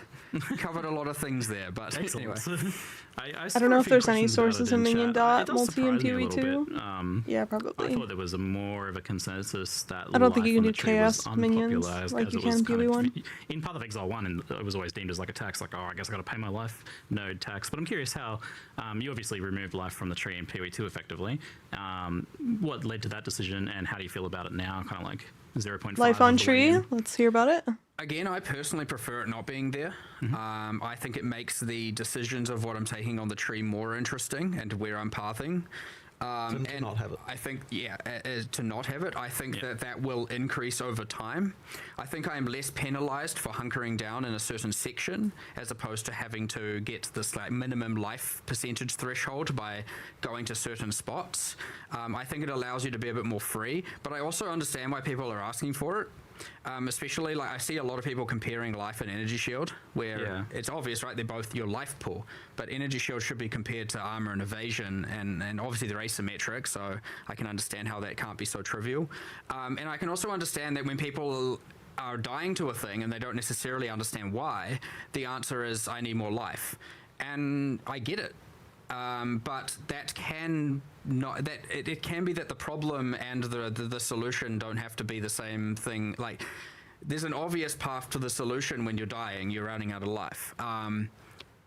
covered a lot of things there, but anyway. Excellent. I don't know if there's any sources in Minion Dot, Multi, and PoE2. Yeah, I probably. thought there was more of a consensus that I don't think you life can on do the tree was chaos minions unpopular as like it you was can in kind of- PoE1. In Path of Exile 1, and it was always deemed as like a tax, like, oh, I guess I got to pay my life node tax. But I'm curious how you obviously removed life from the tree in PoE2 effectively. What led to that decision, and how do you feel about it now? Kind of like 0.5 Life on of the way tree. in? Let's hear about it. Again, I personally prefer it not being there. I think it makes the decisions of what I'm taking on the tree more interesting and where I'm pathing. To And not have it. I think, to not have it, I think that will increase over time. I think I am less penalized for hunkering down in a certain section as opposed to having to get this like minimum life percentage threshold by going to certain spots. I think it allows you to be a bit more free, but I also understand why people are asking for it. Especially like I see a lot of people comparing life and energy shield, where it's obvious, right? They're both your life pool, but energy shield should be compared to armor and evasion, and obviously they're asymmetric, so I can understand how that can't be so trivial. And I can also understand that when people are dying to a thing and they don't necessarily understand why, the answer is I need more life, and I get it. But that can not that it can be that the problem and the solution don't have to be the same thing. Like there's an obvious path to the solution when you're dying, you're running out of life.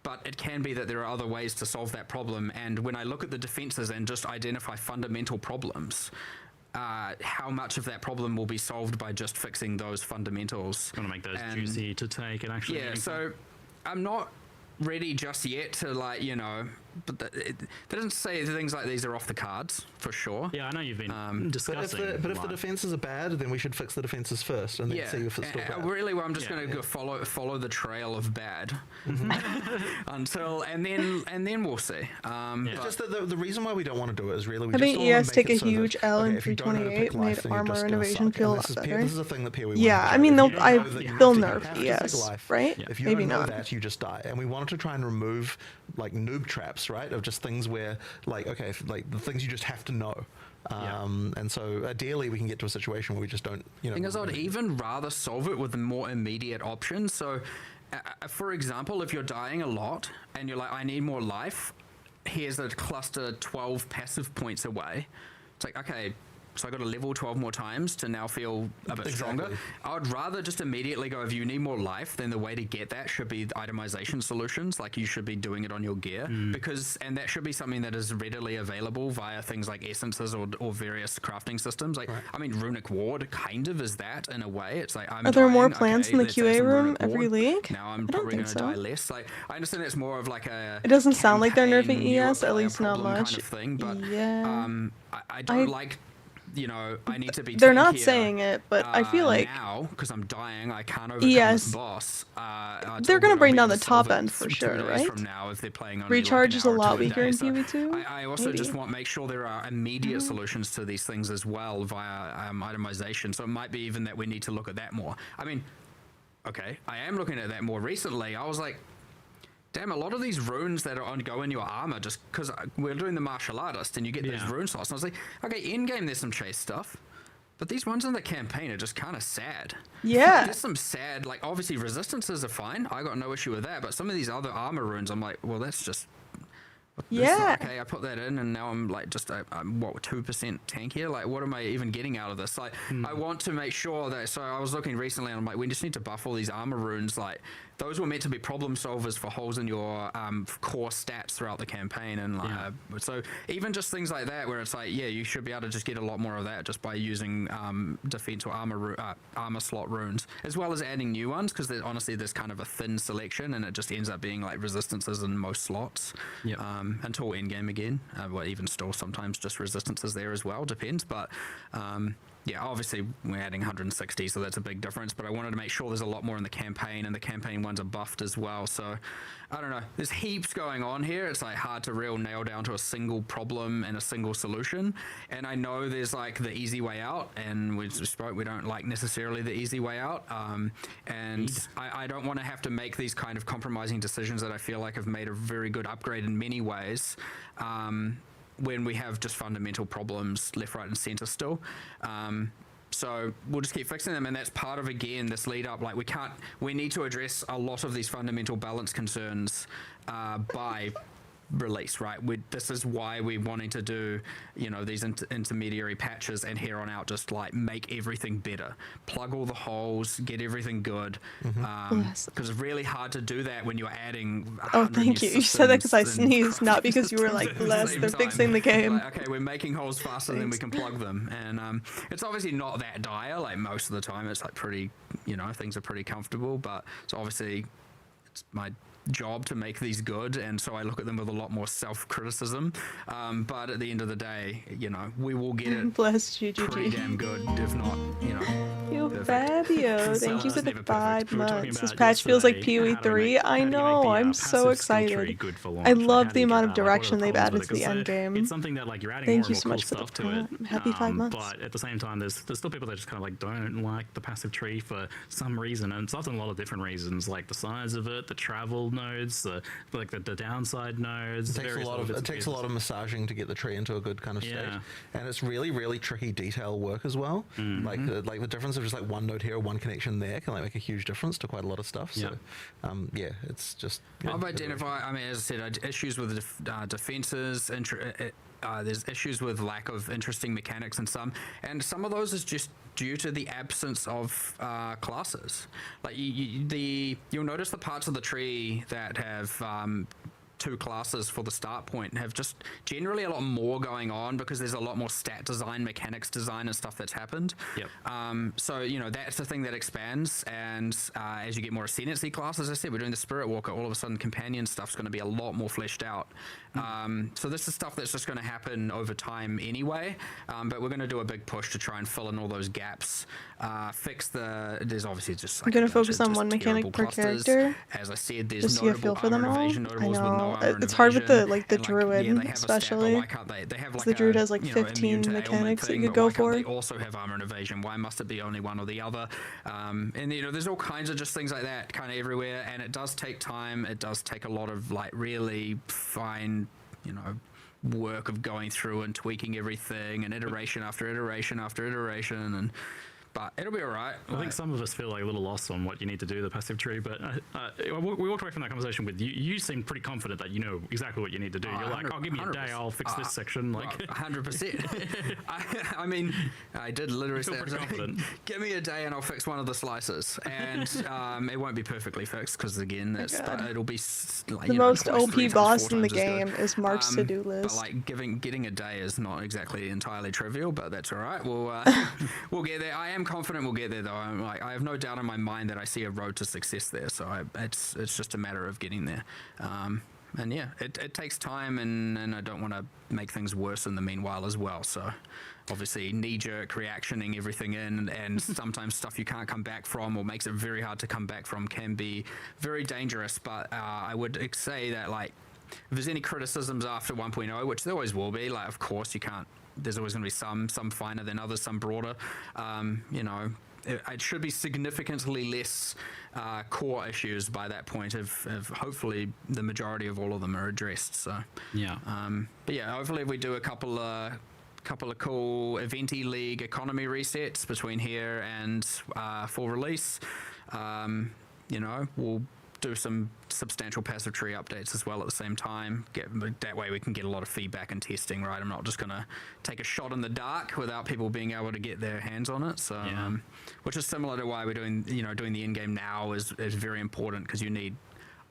But it can be that there are other ways to solve that problem. And when I look at the defenses and just identify fundamental problems, how much of that problem will be solved by just fixing those fundamentals? I want to make those juicy to take and actually. Yeah, so I'm not ready just yet to like, you know, but that doesn't say things like these are off the cards for sure. Yeah, I know you've been But discussing. if the defenses are bad, then we should fix the defenses first and then see if it's still bad. Really, well, I'm just going to go follow the trail of bad until and then we'll see. It's just that the reason why we don't want to do it is really we I just think don't wanna ES make take it a so that, huge L in if you don't know how to pick 328 life, made then you're armor just and gonna evasion suck. feel a And lot better. this is the thing that PoE Yeah, I mean, they'll nerf ES, right? If you Maybe don't know not. that, you just die. And we wanted to try and remove like noob traps, right? Of just things where like like the things you just have to know. And so ideally we can get to a situation where we just don't, you know. Thing is, I'd even rather solve it with a more immediate option. So, for example, if you're dying a lot and you're like, I need more life, here's a cluster 12 passive points away. It's like, okay, so I got to level 12 more times to now feel a bit stronger. I would rather just immediately go, if you need more life, then the way to get that should be itemization solutions. Like you should be doing it on your gear and that should be something that is readily available via things like essences or various crafting systems. Like, I mean, Runic Ward kind of is that in a way. It's like, I'm Are there more dying, plants in the let's add QA some room Runic every Ward. league? Now I'm I don't probably going think to so. die less. Like, I understand it's more of like a It doesn't sound like they're nerfing campaign, ES, at player least not problem much. kind of thing, but Yeah. I don't like I need to be. They're not tankier, saying it, but I feel like now because I'm dying, I can't overcome Yes. this boss. They're gonna I'll bring be down able the to top solve it end for 2 sure, days right? From now, if they're playing only Recharge like is an a hour or lot 2 a weaker day. in So PvE2. I also Maybe. just want to make sure there are immediate solutions to these things as well via itemization. So it might be even that we need to look at that more. I mean, okay, I am looking at that more recently. I was like, damn, a lot of these runes that go in your armor, just because we're doing the martial artist and you get those rune slots. And I was like, okay, in game there's some chase stuff, but these ones in the campaign are just kind of sad. Yeah. There's some sad, like obviously resistances are fine. I got no issue with that, but some of these other armor runes, I'm like, well, that's just. Yeah. Okay, I put that in, and now I'm like just I'm what 2% tankier. Like, what am I even getting out of this? Like, I want to make sure that. So I was looking recently, and I'm like, we just need to buff all these armor runes. Like, those were meant to be problem solvers for holes in your core stats throughout the campaign, and like, so even just things like that, where it's like, yeah, you should be able to just get a lot more of that just by using defense or armor slot runes, as well as adding new ones, because honestly, there's kind of a thin selection, and it just ends up being like resistances in most slots. Until endgame again. Well, even still sometimes just resistances there as well, depends. But yeah, obviously we're adding 160, so that's a big difference. But I wanted to make sure there's a lot more in the campaign, and the campaign ones are buffed as well. So I don't know. There's heaps going on here. It's like hard to nail down to a single problem and a single solution. And I know there's like the easy way out, and we don't like necessarily the easy way out. And I don't want to have to make these kind of compromising decisions that I feel like have made a very good upgrade in many ways. When we have just fundamental problems left, right, and center still. So we'll just keep fixing them, and that's part of, again, this lead up. Like, we need to address a lot of these fundamental balance concerns by release, right? This is why we're wanting to do, these intermediary patches, and here on out just like make everything better, plug all the holes, get everything good, because it's really hard to do that when you're adding. Oh, thank you. You said that because I sneezed, not because you were like, bless, they're fixing the game. Like, okay, we're making holes faster than we can plug them, and it's obviously not that dire. Like, most of the time it's like pretty, things are pretty comfortable, but it's obviously it's my job to make these good, and so I look at them with a lot more self-criticism, but at the end of the day, we will get it Bless you, pretty damn good, if not, Yo, perfect. Fabio, thank you for the Never perfect. 5 We were talking months. This about patch feels like yesterday PoE how to 3. make- I how do you know, make the, I'm passive so skill excited. tree good for launch? I Like, love how the do you amount get of that? Like, what are direction the they've problems added with to the it? 'Cause end game. It's something that, like, you're adding Thank more you and so more much cool for the stuff to it. happy 5 months. But at the same time, there's still people that just kind of like don't like the passive tree for some reason, and it's often a lot of different reasons, like the size of it, the travel nodes, the downside nodes. It takes a lot of massaging to get the tree into a good kind of state, and it's really, really tricky detail work as well. Like the difference of just like one node here or one connection there can like make a huge difference to quite a lot of stuff. So it's just. I've identified. I mean, as I said, issues with defenses. There's issues with lack of interesting mechanics in some, and some of those is just due to the absence of classes. Like you'll notice the parts of the tree that have 2 classes for the start point have just generally a lot more going on, because there's a lot more stat design, mechanics design, and stuff that's happened. So that's the thing that expands, and as you get more ascendancy classes, as I said, we're doing the Spirit Walker, all of a sudden companion stuff's going to be a lot more fleshed out. So this is stuff that's just going to happen over time anyway, but we're going to do a big push to try and fill in all those gaps, fix there's obviously just like I'm gonna focus on one mechanic per character. As I said, there's Just so you have a feel for them all. I know it's hard with the druid, especially. Why can't they have like the druid has like immune 15 to mechanics that you ailment could go thing, but why for. can't they also have armor and evasion? Why must it be only one or the other? And there's all kinds of just things like that kind of everywhere, and it does take time. It does take a lot of like really fine, work of going through and tweaking everything, and iteration after iteration after iteration, but it'll be all right. I think some of us feel like a little lost on what you need to do the passive tree, but we walked away from that conversation with you. You seem pretty confident that you know exactly what you need to do. You're like, give me a day, I'll fix this section. Like 100%. I mean, I did literally say, give me a day and I'll fix one of the slices, and it won't be perfectly fixed, because again, it'll be like, the most OP boss in the game is Mark's to-do list. But like getting a day is not exactly entirely trivial, but that's all right. We'll get there. I am confident we'll get there, though. I have no doubt in my mind that I see a road to success there. So it's just a matter of getting there. and yeah, it takes time, and I don't want to make things worse in the meanwhile as well. So obviously knee-jerk reactioning everything in, and sometimes stuff you can't come back from or makes it very hard to come back from can be very dangerous. But I would say that, like, if there's any criticisms after 1.0, which there always will be, like, of course you can't, there's always going to be some finer than others, some broader, you know, it should be significantly less core issues by that point if hopefully the majority of all of them are addressed. So Yeah. but yeah, hopefully if we do a couple of cool eventy league economy resets between here and full release, you know, we'll do some substantial passive tree updates as well at the same time. That way we can get a lot of feedback and testing, right? I'm not just going to take a shot in the dark without people being able to get their hands on it. So, which is similar to why we're doing the in-game now is very important, because you need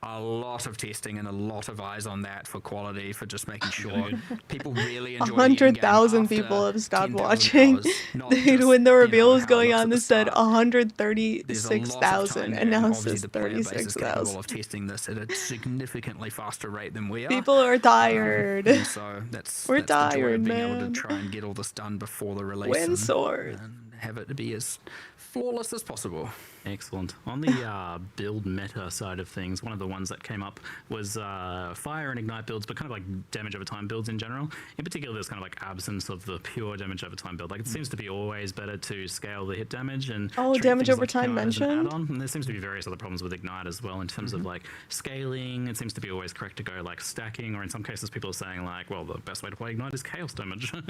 a lot of testing and a lot of eyes on that for quality, for just making sure people really enjoy 100,000 people have stopped watching. Dude, when the reveal was going on, this said 136,000, and now it says the player base is capable 36,000. of testing this at a significantly faster rate than we are. People are tired. And so We're that's the joy tired, of being able man. to try and get all this done before the release. Wind sword. And have it be as flawless as possible. Excellent. On the build meta side of things, one of the ones that came up was fire and ignite builds, but kind of like damage over time builds in general. In particular, there's kind of like absence of the pure damage over time build. Like, it seems to be always better to scale the hit damage and treat damage things over like time as an mentioned? add-on. And there seems to be various other problems with ignite as well in terms of like scaling. It seems to be always correct to go like stacking, or in some cases people are saying like, well, the best way to play ignite is chaos damage. So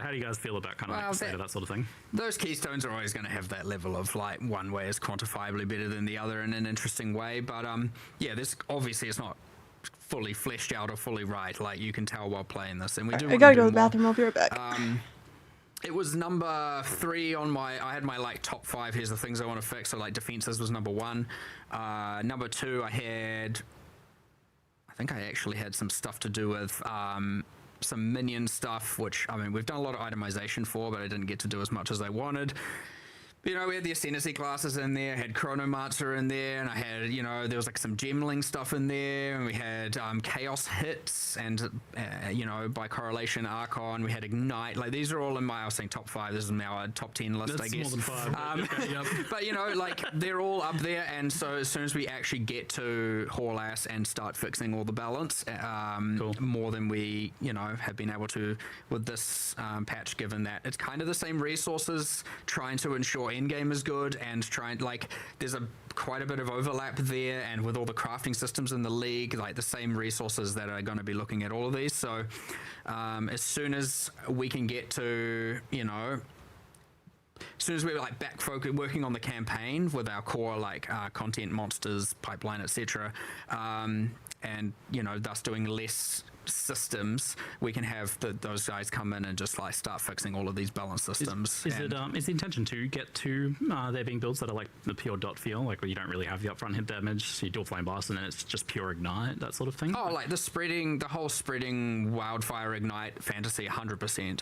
how do you guys feel about kind of like the state of that sort of thing? Those keystones are always going to have that level of, like, one way is quantifiably better than the other in an interesting way. But yeah, this obviously it's not fully fleshed out or fully right. Like, you can tell while playing this, and we do. I gotta go to the bathroom. I'll be right back. It was number 3 on I had my, like, top 5. Here's the things I want to fix. So, like, defenses was number 1. Number 2, I think I actually had some stuff to do with some minion stuff, which, I mean, we've done a lot of itemization for, but I didn't get to do as much as I wanted. You know, we had the ascendancy classes in there, had chronomancer in there, and I had, you know, there was like some gemling stuff in there, and we had chaos hits, and you know, by correlation archon, we had ignite. Like, these are all in my, I was saying top 5. This is now a top 10 list, That's I guess. more than 5. Yep. But, you know, like, they're all up there, and so as soon as we actually get to haul ass and start fixing all the balance, Cool. more than we, you know, have been able to with this patch, given that it's kind of the same resources, trying to ensure endgame is good, and trying, like, there's quite a bit of overlap there, and with all the crafting systems in the league, like, the same resources that are going to be looking at all of these. So as soon as we can get to, you know, as soon as we're, like, back focused working on the campaign with our core, like, content, monsters, pipeline, etc., and, you know, thus doing less systems, we can have those guys come in and just, like, start fixing all of these balance systems. Is the intention to get to there being builds that are like the pure dot feel, like where you don't really have the upfront hit damage, so you do a flame blast and then it's just pure ignite, that sort of thing? Oh, like the whole spreading wildfire ignite fantasy 100%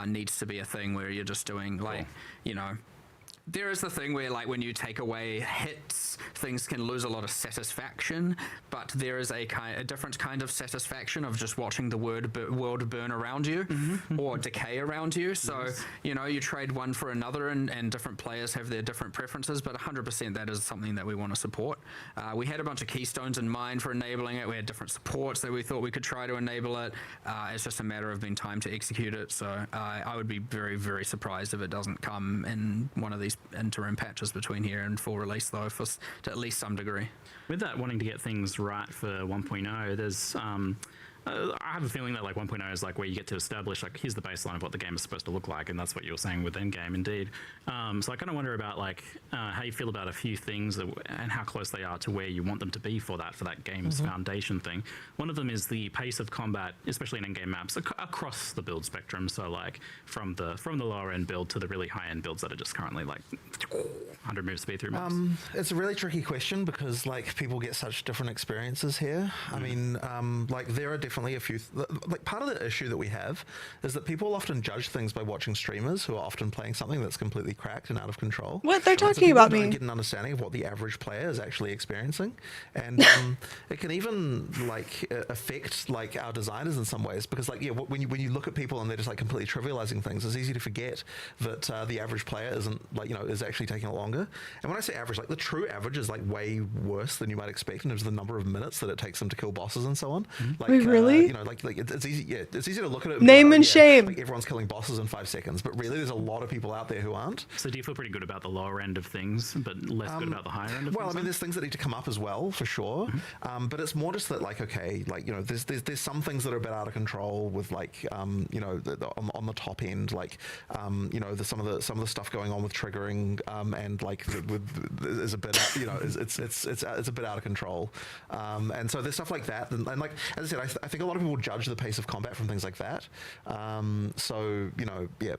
needs to be a thing where you're just doing, like, you know, there is the thing where, like, when you take away hits, things can lose a lot of satisfaction, but there is a different kind of satisfaction of just watching the world burn around you or decay around you. So, you know, you trade one for another, and different players have their different preferences, but 100% that is something that we want to support. We had a bunch of keystones in mind for enabling it. We had different supports that we thought we could try to enable it. It's just a matter of being time to execute it. So I would be very, very surprised if it doesn't come in one of these interim patches between here and full release, though, to at least some degree. With that wanting to get things right for 1.0, there's I have a feeling that, like, 1.0 is like where you get to establish, like, here's the baseline of what the game is supposed to look like, and that's what you were saying with Endgame, indeed. So I kind of wonder about, like, how you feel about a few things and how close they are to where you want them to be for that game's foundation thing. One of them is the pace of combat, especially in Endgame maps, across the build spectrum. So, like, from the lower end build to the really high end builds that are just currently, like, 100 move speed through maps. It's a really tricky question because, like, people get such different experiences here. I mean, like, there are definitely definitely a few. Like part of the issue that we have is that people often judge things by watching streamers who are often playing something that's completely cracked and out of control. What? They're So talking people about don't me. get an understanding of what the average player is actually experiencing, and it can even like affect like our designers in some ways, because like when you look at people and they're just like completely trivializing things, it's easy to forget that the average player isn't like is actually taking it longer. And when I say average, like the true average is like way worse than you might expect in terms of the number of minutes that it takes them to kill bosses and so on. Like, Wait, really? Like it's easy. Yeah, it's easy to look at it. Name and shame. Like everyone's killing bosses in 5 seconds, but really, there's a lot of people out there who aren't. So do you feel pretty good about the lower end of things, but less good about the higher end of Well, I things? mean, there's things that need to come up as well, for sure. But it's more just that, like, okay, like there's some things that are a bit out of control with, like, on the top end, like, some of the stuff going on with triggering, and like is a bit, it's a bit out of control. And so there's stuff like that, and like as I said, I think a lot of people judge the pace of combat from things like that. So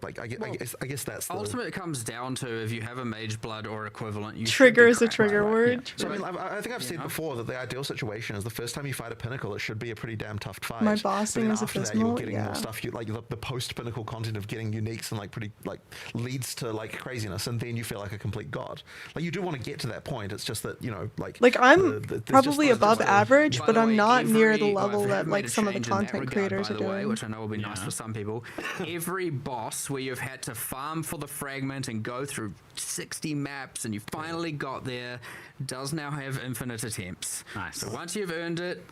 like I guess that's Ultimately, it comes down to if you have a mage blood or equivalent. You Trigger is should a be trigger cracked. word. So I mean, I think I've said before that the ideal situation is the first time you fight a pinnacle, it should be a pretty damn tough fight. My But bossing then is after that, abysmal, you're getting yeah. more stuff. You like the post pinnacle content of getting uniques and like pretty like leads to like craziness, and then you feel like a complete god. Like you do want to get to that point. It's just that Like I'm there's probably just above those- average, By but the I'm way, not near the every- level I've that made like a some of the change in that content regard, creators by are the way, doing. which I know will be nice for some people. Every boss where you've had to farm for the fragment and go through 60 maps and you finally got there does now have infinite attempts. Nice. So once you've earned it,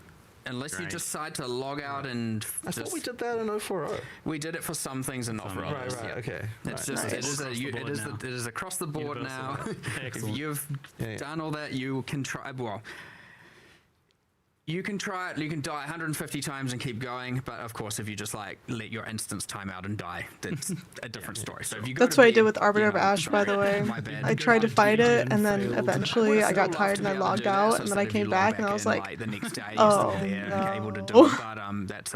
unless you Great. decide to log out and I thought we did that in 040. we did it for some things and not for Right, others. Right, yeah. okay. It's Right. just it Nice. is Across the board now. it is across the board Universal. now. If Excellent. you've Yeah. done all that, you can try. Well, you can try it. You can die 150 times and keep going. But of course, if you just like let your instance time out and die, that's a different story. So if you go That's to what I bed, did with Arbiter you of know, Ash, by the sorry, way. my bad. I tried to fight it, and then failed. eventually I got tired and I logged out, and then I came back and I was like, the next day, you're oh, still there and able to do no. it. But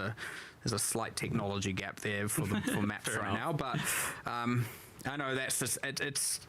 there's a slight technology gap there for maps Fair right now. But I know that's just it's.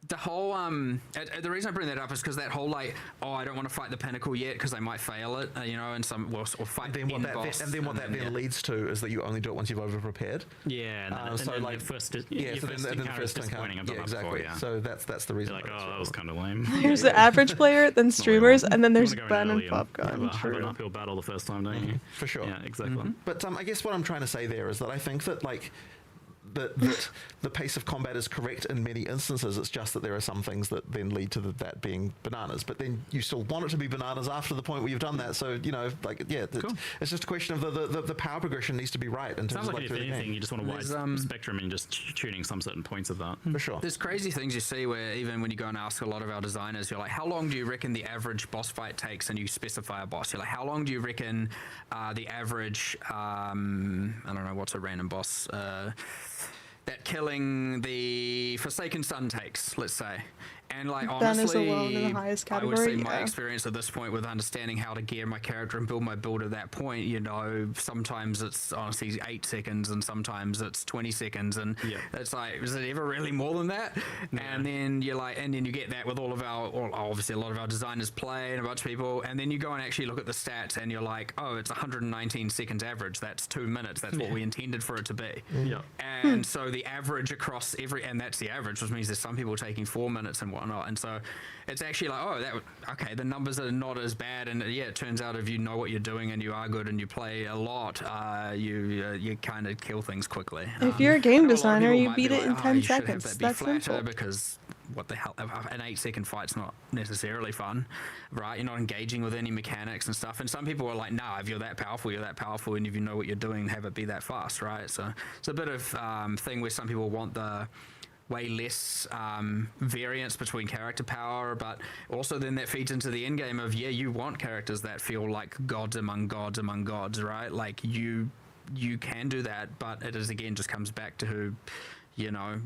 The whole the reason I bring that up is because that whole like, oh, I don't want to fight the pinnacle yet because I might fail it, and some or fight Then the what end boss. and then what that then leads to is that you only do it once you've over prepared. Yeah, and So then like your first, so your then first the encounter is first disappointing. I've encounter. done Yeah, that before, exactly. yeah. So that's the reason. You're like, why oh, that it's was kind of lame. here's the average player, then streamers, and then there's You wanna go Ben in and early Popgun. have an True. uphill battle the first time, don't you? for sure. Yeah, exactly. But I guess what I'm trying to say there is that I think that like that the pace of combat is correct in many instances. It's just that there are some things that then lead to that being bananas. But then you still want it to be bananas after the point where you've done that. So it's just a question of the power progression needs to be right in terms Sounds of like like if through the anything, game. you just want a wide There's, spectrum and just tuning some certain points of that. For sure. There's crazy things you see where even when you go and ask a lot of our designers, you're like, how long do you reckon the average boss fight takes? And you specify a boss. You're like, how long do you reckon the average, I don't know, what's a random boss? That killing the Forsaken Sun takes, let's say. And like Ben is honestly, alone in the highest I would say category, my yeah. experience at this point with understanding how to gear my character and build my build at that point, sometimes it's honestly 8 seconds and sometimes it's 20 seconds, and it's like, is it ever really more than that? And then you're like, and then you get that with obviously a lot of our designers play and a bunch of people, and then you go and actually look at the stats and you're like, oh, it's 119 seconds average. That's 2 minutes. That's what we intended for it to be. Yeah. And so the average across and that's the average, which means there's some people taking 4 minutes and whatnot. And so it's actually like, okay, the numbers are not as bad. And yeah, it turns out if you know what you're doing and you are good and you play a lot, you kind of kill things quickly. If you're a I game know a lot of designer, people you might beat be it like, in "Oh, 10 you should have seconds. that be That's flatter," simple. because what the hell, an 8-second fight's not necessarily fun, right? You're not engaging with any mechanics and stuff. And some people are like, nah, if you're that powerful, you're that powerful, and if you know what you're doing, have it be that fast, right? So it's a bit of thing where some people want the way less variance between character power, but also then that feeds into the end game of, you want characters that feel like gods among gods among gods, right? Like you can do that, but it is again just comes back to who,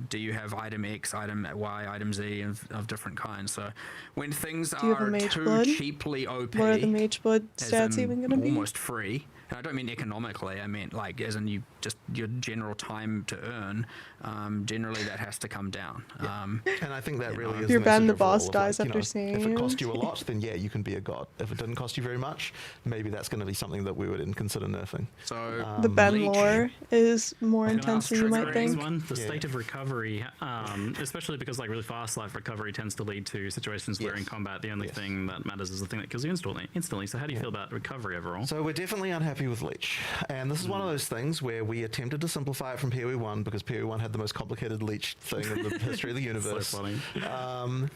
do you have item X, item Y, item Z of different kinds? So when things Do you have a are mage too blood? cheaply OP, What are the mage blood as stats in even gonna be? almost free, And I don't mean economically. I mean like as in your general time to earn. Generally, that has to come down. And I think that really is. If you're the bad and the message overall boss of, dies like, after seeing if it you. cost you a lot, then yeah, you can be a god. If it didn't cost you very much, maybe that's going to be something that we would then consider nerfing. So The Ben Leech- lore is more I'm gonna intense ask than you might Trigger think. One, the Yeah. state of recovery, especially because like really fast life recovery tends to lead to situations where in Yes. combat the only Yes. thing that matters is the thing that kills you instantly. So how do you feel about recovery overall? So we're definitely unhappy with Leech, and this is one of those things where we attempted to simplify it from PoE 1 because PoE 1 had the most complicated Leech thing in the history of the universe. So funny.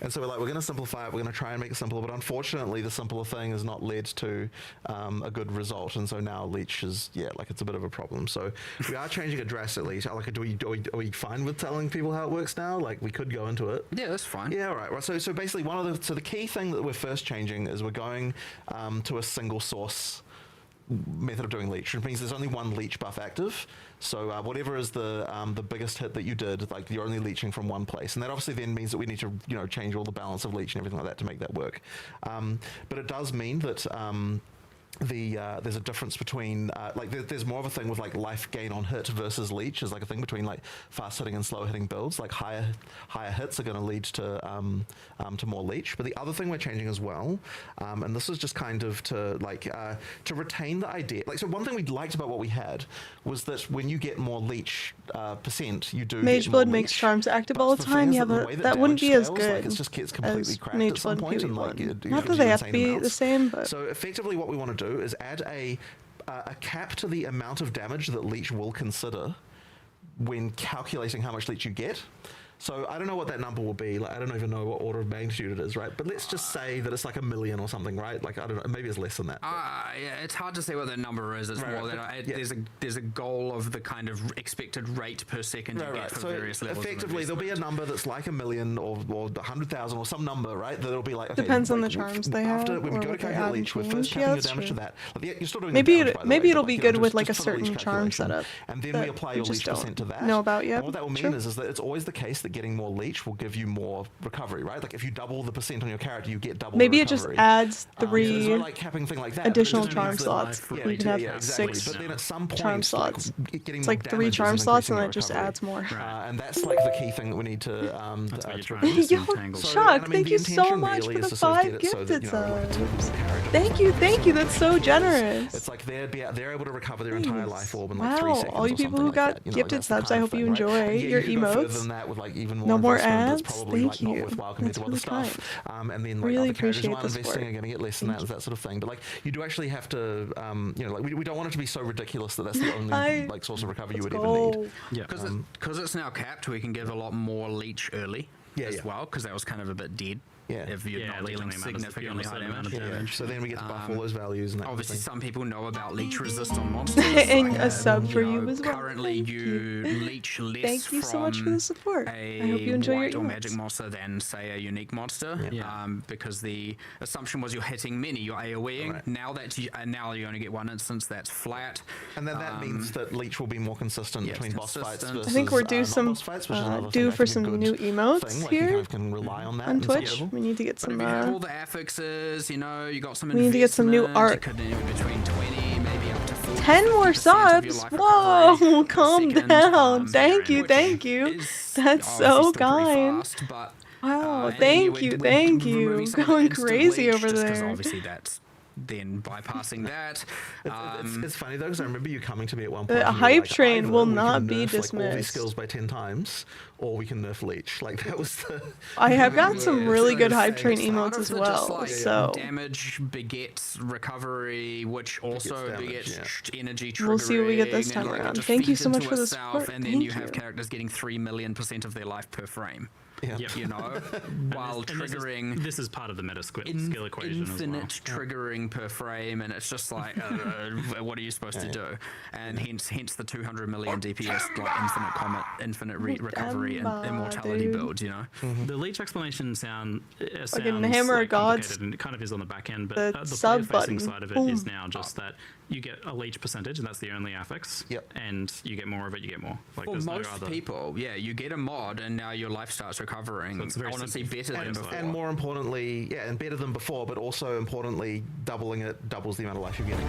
And so we're going to simplify it. We're going to try and make it simpler, but unfortunately, the simpler thing has not led to a good result, and so now Leech is it's a bit of a problem. So we are changing it drastically. So, like, are we fine with telling people how it works now? Like, we could go into it. Yeah, that's fine. Yeah, all right. Well, so basically, the key thing that we're first changing is we're going to a single source method of doing leech, which means there's only one leech buff active. So whatever is the biggest hit that you did, like you're only leeching from one place, and that obviously then means that we need to change all the balance of leech and everything like that to make that work. But it does mean that. There's a difference between there's more of a thing with like life gain on hit versus leech is like a thing between like fast hitting and slow hitting builds. Like higher hits are going to lead to more leech. But the other thing we're changing as well, and this is just kind of to retain the idea. Like, so one thing we liked about what we had was that when you get more leech percent, you do Mage get Blood more makes leech. charms active But all the thing time. is Yeah, that the but way that wouldn't damage be as scales, good Like, it just gets completely as cracked Mage at some Blood point, PoE and like 1. it Not that gives they you have to insane be the amounts. same, but So effectively what we want to do is add a cap to the amount of damage that leech will consider when calculating how much leech you get. So I don't know what that number will be. Like, I don't even know what order of magnitude it is, right? But let's just say that it's like 1 million or something, right? Like, I don't know, maybe it's less than that. Yeah, it's hard to say what that number is. It's Right, more right, than there's a goal of the kind of expected rate per second you get for So various levels. of effectively, there'll be a investment. number that's like 1 million or 100,000 or some number, right? That'll be like, okay, Depends on like, the charms they after, have when we or go to what they calculate add leech, we're and first change. Yeah, capping your that's damage to true. that. Like, you're still doing Maybe the damage, by the maybe way, it'll but, be like, good with just- like a just for the certain leech charm calculation. setup. And then that we apply we your just leech don't percent to that. know about yet. And what that will mean Sure. is that it's always the case that getting more leech will give you more recovery, right? Like, if you double the percent on your character, you get double Maybe the it just recovery. adds There's 3 no like capping thing like that. but it additional just charm means that- slots. Yeah, You can have exactly. 6 But then at some point, charm slots. getting It's more like 3 damage charm isn't slots, and increasing that just recovery. adds more. And that's like the key thing that we need to. That's what you're to trying to Yo, disentangle. So, Chuck, and I mean, thank the you so intention much really for is the to sort of 5 get it so that, gifted like, subs. the character Thank you, that's so generous. It's like they're able to recover their entire Thanks. life orb in like 3 Wow, seconds. all you or people something who like got that. You know, gifted that's the subs, kind I of hope you thing, right? enjoy Yeah, your you can go further emotes. than that with like even more No more investment, but ads? it's probably Thank like you. not worthwhile compared That's to other really stuff. And then like Really other characters who appreciate aren't the investing support. are going to get less than that sort of thing. But like you do actually have to, like we don't want it to be so ridiculous that that's the only like source of recovery you would ever need. Yeah. Because it's now capped, we can give a lot more leech early as well, because that was kind of a bit dead. Yeah. If you're not leech dealing only matters if you're on significantly a high certain amount damage. of damage. So then we get to buff all those values and that kind of Obviously, thing. some people know about leech resist on monsters. And a sub for you as well. Currently, Thank you leech less Thank you so much for the support. a I hope you enjoy white your or emotes. magic monster than, say, a unique monster. Yeah. Because the assumption was you're hitting many, you're AoEing. Right. Now that now you only get one instance, that's flat. And then that means that leech will be more consistent yeah, between it's boss fights consistent. versus I think we're due not some boss fights, which is another thing due that for can be a some good new emotes thing. Like here you kind of can rely on that on in some Twitch. level. We need to get But some if you have all the affixes, you know, you got some we need to get some new investment, art. You could do between 20, maybe up to 40, 10 more 50% of your subs. life Whoa, recovery per calm second, down. Thank you, which thank you. is That's obviously so still pretty kind. fast, but, Wow, and thank you you, would- thank removing you. some of the Going instant crazy leech, over just 'cause there. obviously that's then bypassing that. It's funny though, because I remember you coming to me at one point. The and you were hype like, train either will we can not be nerf, like, all dismissed. these skills by 10 times, or we can nerf leech. Like that was the. I have gotten some Yeah, really so good it's hype train part emotes of as the well. just, like, So damage begets recovery, which also damage, begets yeah. energy triggering. We'll see what we get this and, time like, it around. just Thank you feeds so much into for the itself, support. And then Thank you have you. characters getting 3,000,000% of their life per frame. Yeah. You know, while And triggering this is part of the meta skill equation as well. infinite triggering per frame, and it's just like, what are you supposed to do? And hence the 200 million DPS, like infinite comet, infinite recovery and Emma, immortality dude. builds. You know, The leech explanation sounds Hammer like of Gods, complicated, and it kind of is on the back end, but the the sub player-facing button. side of it is now just that you get a leech percentage, and that's the only affix. Yep. And you get more of it, you get more. Like for there's most no other. people, yeah, you get a mod, and now your life starts also covering. So it's very honestly, simple. better than before. And more importantly, and better than before, but also importantly, doubling it doubles the amount of life you're getting.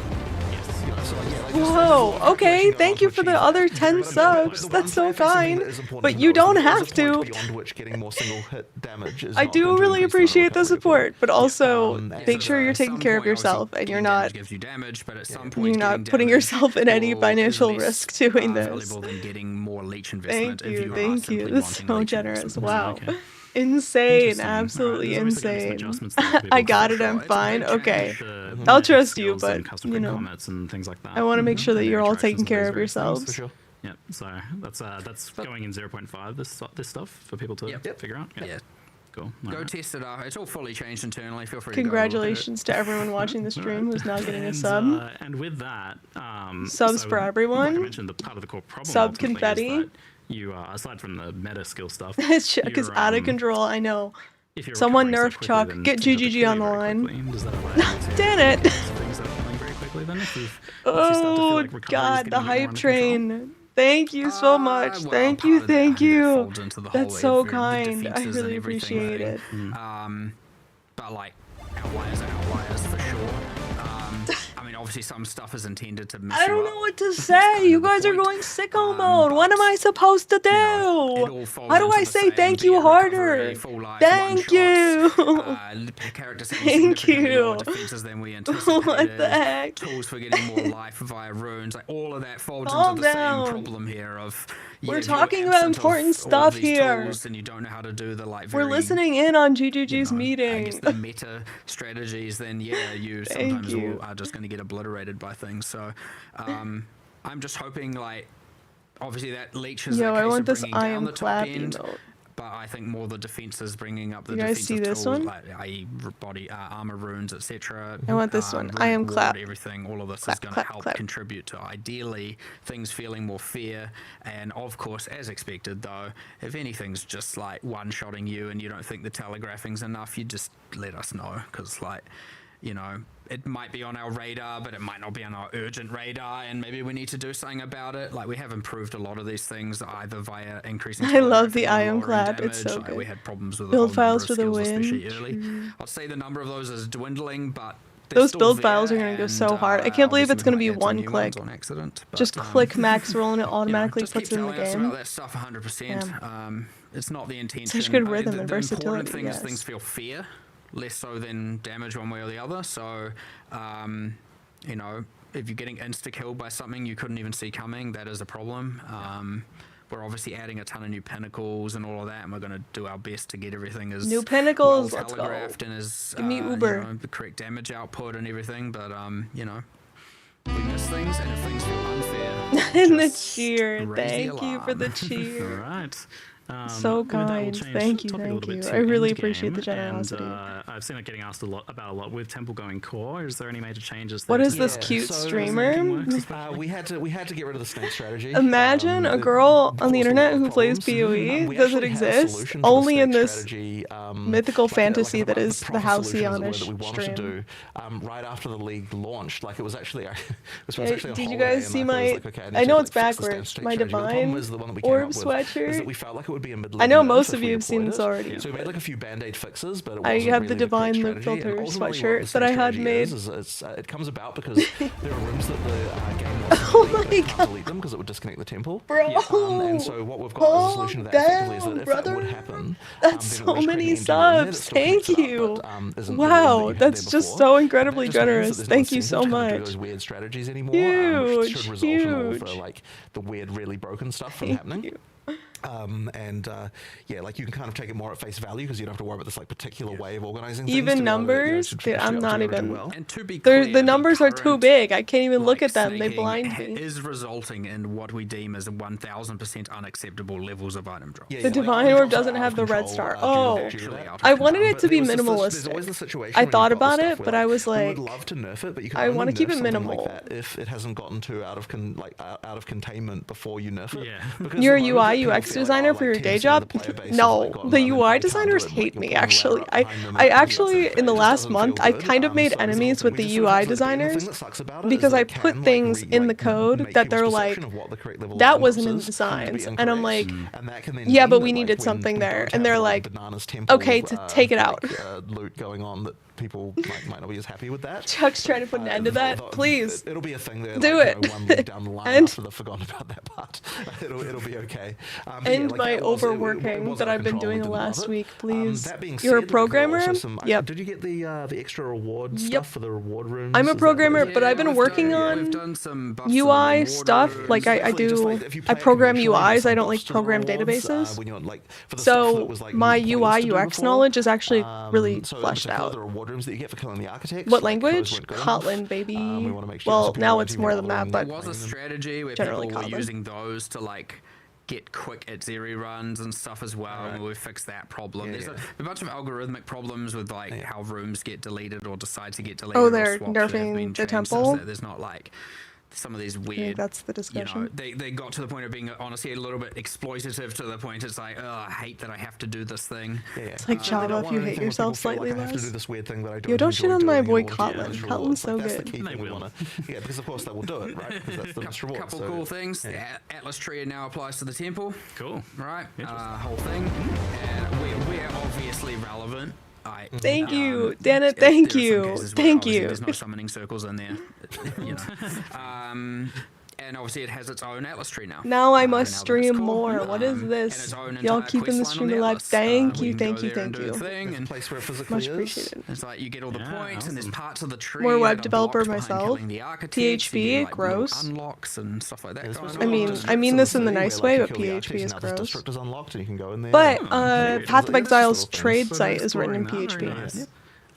Yes. You know, so like, there's Whoa, a lot of okay, pushing thank on you to for the achieve other that. 10 But subs. the That's one so thing kind. that is important But to you know is don't that there is have a to. point beyond which getting more single hit damage is I not do going to really increase appreciate the amount of recovery support, but also and make sure you're At taking some care of point, obviously, yourself and you're getting not damage gives you damage, but at some point, you're not getting putting damage yourself in any is financial less, risk doing this. valuable than getting more leech investment Thank if you, you are thank you. simply That's wanting so leech generous. investment. Wow. Okay. Insane, Interesting. absolutely Alright, there's obviously insane. adjustments that people I got can it, I'm It's a big fine. change. Okay. the I'll magic trust you, skills but, and custom you know, comments and things like that. I want to make sure that And you're all interactions taking with care those of various things. yourselves. for sure. Yeah, so that's going in 0.5. This stuff for people to Yep. figure out. Yeah. Cool. Go Alright. test it out. It's all fully changed internally. Feel free Congratulations to everyone watching the stream who's now getting a sub. And with that, Subs for everyone. Like I mentioned, the part of the core problem Sub ultimately confetti. is that you, aside from the meta skill stuff, This Chuck is you're, out of control, I know. if you're Someone recovering nerf quickly, Chuck. then Get things are GGG on the very line. quickly. Does that allow you to Damn it. do things that are healing very quickly then if you start to feel Oh like recovery is god, getting the a bit more hype under control? train. Thank you so much. Well, Thank part you, of that, thank I think that you. folds into the whole That's so the kind. I defenses and really everything appreciate thing. it. But like outliers are outliers for sure. I mean, obviously some stuff is intended to mess I you don't up. know what to That's say. kind You of the guys are point. going sicko mode. What am I supposed to do? You know, it all falls How do into I the say same thank be you it harder? recovery, full life, Thank one-shots, you. characters Thank having significantly lower you. defenses than we anticipated. What the heck? Tools for getting more life via runes, like all of that folds Calm into the down. same problem here of We're if you're talking about absent of important all stuff these here. tools and you don't know how to do the like We're very, listening in on you GGG's know, I meeting. guess the meta strategies, then yeah, you sometimes you. are just going to get obliterated by things. So I'm just hoping like obviously that leech is Yo, that I case want of this bringing I down am the top clap end. emote. But I think more the defenses bringing up the You guys defensive see this tools, one? like i.e. body armor runes, etc. I want this one. I am ward, clap. Everything, all of this Clap, is going to clap, help clap. contribute to ideally things feeling more fair. And of course, as expected, though, if anything's just like one-shotting you and you don't think the telegraphing's enough, you just let us know because like. You know, it might be on our radar, but it might not be on our urgent radar, and maybe we need to do something about it. Like, we have improved a lot of these things either via increasing. I love the telegraphing or ion lowering clap, it's damage. so Like, good. we had problems with Build a whole number files of for the skills, win. especially early. True. I'd say the number of those is dwindling, but they're Those still build there, files are gonna go so hard. I can't believe obviously it's gonna we be might add some one new ones click. on accident. But, Just click max roll and it you know, automatically just puts keep it in the telling us about game. that stuff 100%. It's not the intention. Such good I mean, rhythm the and important versatility, thing is yes. things feel fair, less so than damage one way or the other. So, you know, if you're getting insta-killed by something you couldn't even see coming, that is a problem. We're obviously adding a ton of new pinnacles and all of that, and we're going to do our best to get everything as New pinnacles, well let's go. telegraphed and as Give me you Uber. know, the correct damage output and everything. But you know, we miss things, and if things feel unfair, In the just cheer. raise the Thank you for the alarm. All cheer. right. So with that, we'll kind. change Thank you, topic a thank little bit you. to I really Endgame, appreciate the generosity. And, I've seen it getting asked a lot with Temple going core. Is there any major changes? What there is to this the- cute so streamer? we had to get rid of the snake strategy. Imagine a It girl on caused the a lot internet of who plays problems. PoE. We Does it actually had a exist? solution for the Only in snake this strategy, mythical like a- fantasy like that a is the proper solution, as it were, Halcyonish that we wanted stream. to do right after the league launched. Like it was actually, it was Yeah, actually on did you holiday, guys and see I my- was like, okay, need I to, know like, it's fix this damn backwards. snake My strategy. But the problem divine is the one that we came orb up with sweatshirt. is that we felt like it would be a mid I know nerf most if of we you have seen deployed this it. already. So we made like a few band-aid fixes, but it I wasn't have really the the correct divine loop strategy. filter And ultimately sweatshirt what the that I snake had strategy made. is it comes about because there are rooms that the game wants to Oh delete, but my it can't delete them because it would disconnect the temple. Bro, And so what we've got as a solution to that effectively is that if that would happen, That's then it would so create many an empty room there that subs. still connects Thank it up, you. but, isn't the room that Wow, you had that's there just before. so And incredibly that just means that generous. there's no Thank you incentive so to kind of do much. those weird strategies anymore, which should Huge, result in all of the huge. like the weird, really broken stuff from Thank happening. you. Yeah, like you can kind of take it more at face value because you don't have to worry about this like particular way of organizing things. Even to be able to, you know, numbers, to- dude, to I'm be able not to do even. well. And to be They're, clear, the numbers are too current, big. I can't even look like, at them. They snaking blind me. is resulting in what we deem as 1,000% unacceptable levels of item drop. Yeah, The yeah, divine item orb drops are doesn't out have of the red control, star. due to Oh, that. I wanted it to be But there's always the minimalistic. situation I when you've thought got this about stuff it, where, but I was we like, would love to nerf it, but you can I only wanna keep nerf it something minimal. like that if it hasn't gotten too out of containment before you nerf it. Yeah. Because Your the moment UI that people UX feel designer for your day job? No, the UI designers hate me, actually. I actually, in the last month, I kind of made enemies with the UI designers because I put things in the code that they're like, that wasn't in the designs. And I'm like, yeah, but we needed something there. And they're like, okay, to take it out. Loot going on that people might not be as happy with that. Chuck's trying to put an end to that. Please. It'll be a thing there. Do like, it. You know, one week down the line after they've forgotten about that part. It'll be okay. And my overworking that I've been doing the last week, please. You're a programmer? Yep. Did you get the extra reward stuff for the reward rooms? I'm a programmer, but I've been working on UI stuff. Like I program UIs. I don't like program databases. So my UI UX knowledge is actually really fleshed out. Rooms that you get for killing the architects. What language? Kotlin, baby. Well, now it's more than that, but There was a strategy where generally people were Kotlin. using those to like get quick Exile runs and stuff as well, and we fixed that problem. There's a bunch of algorithmic problems with like how rooms get deleted or decide to get deleted. Oh, or they're swapped that have nerfing been the changed temple? such that there's not like some of these I think weird. that's the You know, discussion. they got to the point of being honestly a little bit exploitative to the point it's like, oh, I hate that I have to do this thing. It's like Java if you hate yourself slightly I have to do less. this weird thing that I Yo, don't shit on my boy Kotlin. Kotlin's so That's the good. key thing we want to. Yeah, because of course they will do it, right? Because that's the best reward. Couple so, cool things. The Atlas tree now applies to the temple. Cool. Right, whole thing. And we're obviously relevant. Thank you, Dana. Thank you. Thank you. There's no summoning circles in there. You know. And obviously it has its own Atlas tree now. Now I Now must that it's stream cool. more. What is And this? its own Y'all entire keeping the quest line stream on the alive. Atlas. Thank We you, can thank go you, there and thank do a you. thing, and place where it physically Much is. appreciated. it's like you get all the Yeah, points, and there's awesome. parts of the tree. More web that are developer blocked behind myself. killing the architects. PHP, You get, like, little gross. unlocks and stuff like that. going I on. mean, Just- I mean this in the nice way, but Kill the PHP architects, is now this gross. district is unlocked and you can go in there. But and- Path of Yeah, Exile's little things. trade So site is written in exploring that, very PHP. nice.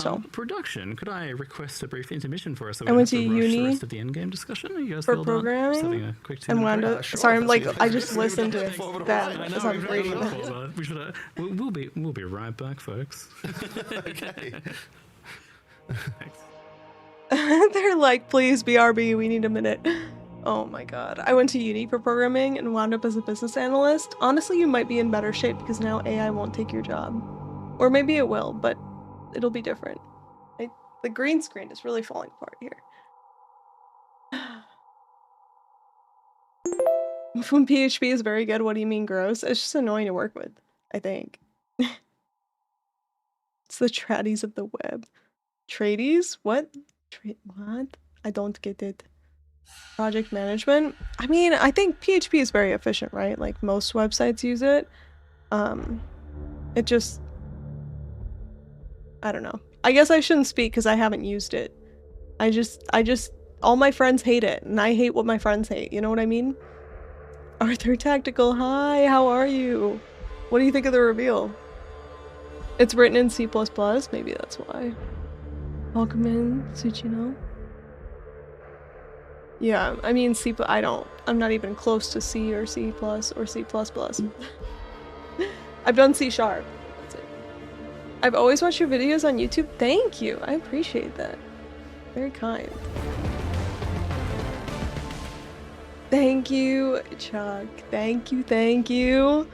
So Production, could I request a brief intermission for us? So I went to rush the uni rest of the endgame discussion. Are you guys for filled up? Just having programming a quick and 2-minute wound break? up. Sure, Sorry, I'm that's like what I you- just listened to that I as know, I'm we reading should that. have- hold on. We should. We'll be right back, folks. Okay. They're like, please BRB, we need a minute. Oh my god. I went to uni for programming and wound up as a business analyst. Honestly, you might be in better shape because now AI won't take your job. Or maybe it will, but it'll be different. The green screen is really falling apart here. When PHP is very good, what do you mean gross? It's just annoying to work with, I think. It's the tradies of the web. Tradies? What? What? I don't get it. Project management? I mean, I think PHP is very efficient, right? Like most websites use it. It just... I don't know. I guess I shouldn't speak because I haven't used it. I just... All my friends hate it, and I hate what my friends hate. You know what I mean? Arthur Tactical, hi, how are you? What do you think of the reveal? It's written in C++, maybe that's why. Welcome in, Tsuchino. Yeah, I mean I'm not even close to C or C++ or C++. I've done C#. That's it. I've always watched your videos on YouTube. Thank you, I appreciate that. Very kind. Thank you, Chuck. Thank you.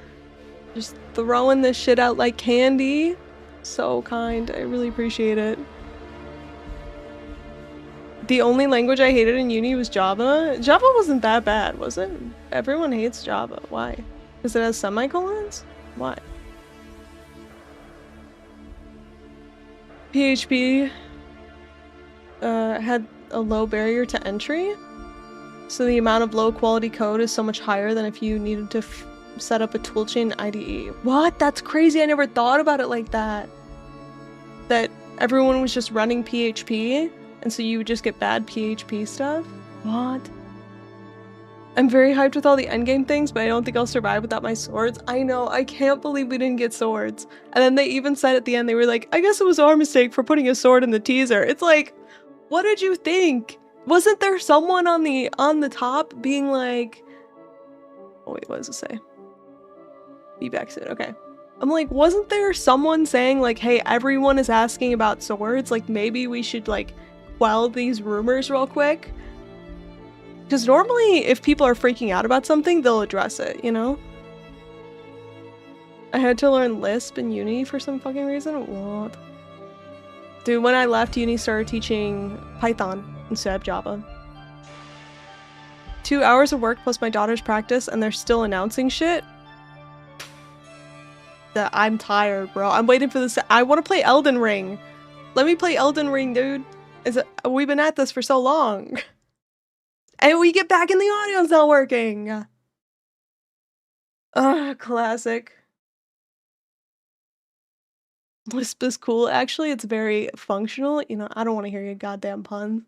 Just throwing this shit out like candy. So kind. I really appreciate it. The only language I hated in uni was Java. Java wasn't that bad, was it? Everyone hates Java. Why? Because it has semicolons? Why? PHP had a low barrier to entry. So the amount of low quality code is so much higher than if you needed to set up a toolchain IDE. What? That's crazy. I never thought about it like that. That everyone was just running PHP, and so you would just get bad PHP stuff? What? I'm very hyped with all the endgame things, but I don't think I'll survive without my swords. I know, I can't believe we didn't get swords. And then they even said at the end, they were like, I guess it was our mistake for putting a sword in the teaser. It's like, what did you think? Wasn't there someone on the top being like, oh wait, what does it say? Be back soon, okay. I'm like, wasn't there someone saying like, hey, everyone is asking about swords, like maybe we should like quell these rumors real quick? Because normally if people are freaking out about something, they'll address it, you know? I had to learn Lisp in uni for some fucking reason. What? Dude, when I left uni, started teaching Python instead of Java. 2 hours of work plus my daughter's practice, and they're still announcing shit. That I'm tired, bro. I'm waiting for this. I want to play Elden Ring. Let me play Elden Ring, dude. We've been at this for so long. And we get back and the audio's not working. Ugh, classic. Lisp is cool. Actually, it's very functional. You know, I don't want to hear your goddamn puns.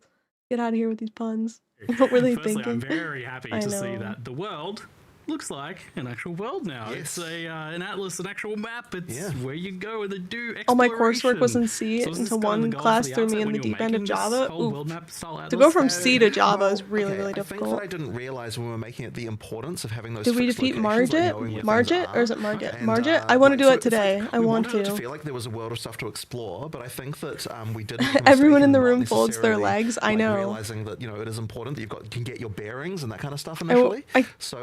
Get out of here with these puns. What were they Firstly, thinking? I'm very happy I to see know. that the world looks like an actual world now. Yes. It's an atlas, an actual map. It's where you go and they do exploration. All my coursework was in C So was until this kind of one the goal class for threw outset me in when the you were deep end of making this Java. whole Oof. world map style To go atlas? from C to Java is really, okay, really I think difficult. that I didn't realize when we were making it the importance of having those. Did we fixed defeat locations, like Margit? knowing where things Margit? Or is it are. Margit? And, Margit? I want to like, do so it it's today. like, I we want wanted it to. to feel like there was a world of stuff to explore, but I think that we didn't. make a Everyone mistake in the not room folds their necessarily, legs. I like, know. Realizing that it is important that you can get your bearings and that kind of stuff I- initially.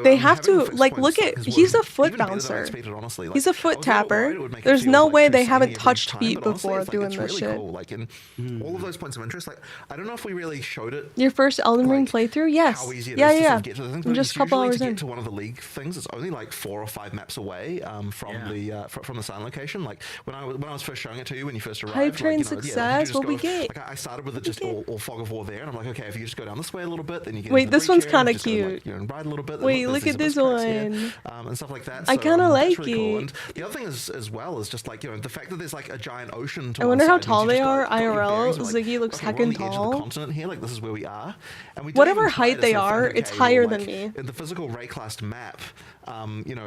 they have having the to, fixed like, points, look at, has he's a worked foot even better than I bouncer. expected, honestly. He's a Like, foot I was a little tapper. worried it would make it There's feel, no like, way they too haven't samey every touched time, feet but honestly, before it's, like, doing it's this really shit. cool. Like, in all of those points of interest, like, I don't know if we really showed it. Your first Elden Ring playthrough? Yes. How easy it Yeah, is to yeah. sort of get to the things, I'm but just a it's couple usually hours to in. get to one of the league things. It's only like 4 or 5 maps away from the sign location. Like when I was first showing it to you when you first arrived. Hype train like, you success, just what we go- get? Like I started with it just all fog of war there, and I'm like, okay, if you just go down this way a little bit, then you get. Wait, into the this one's breach area, kinda you just gotta, cute. and ride a little bit. and Wait, there's look at these this cracks here, one. and stuff like that. I So, kinda that's like really cool. it. And the other thing is as well is just like the fact that there's like a giant ocean. To I one wonder how side means tall you they just are got your IRL. bearings, and, like, Ziggy looks okay, we're on heckin' the edge of tall. the continent here, like this is where we are, and we didn't Whatever even try height to they sort of are, think, it's okay, higher well, than me. in the physical raycast map,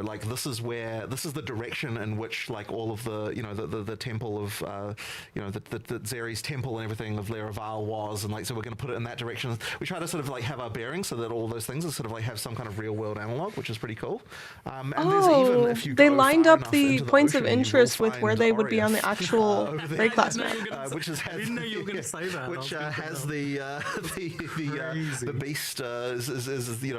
like this is the direction in which like all of the temple of the Zeri's temple and everything of Laraval was, and like so we're going to put it in that direction. We try to sort of like have our bearings so that all those things are sort of like have some kind of real world analog, which is pretty cool. And there's even if you they go lined far up enough the into the points of ocean, you will interest with where find they would be on the Orion, actual over there. raid class map. Which is I didn't know you were going to say that. which I was gonna has bring that up. the beast is the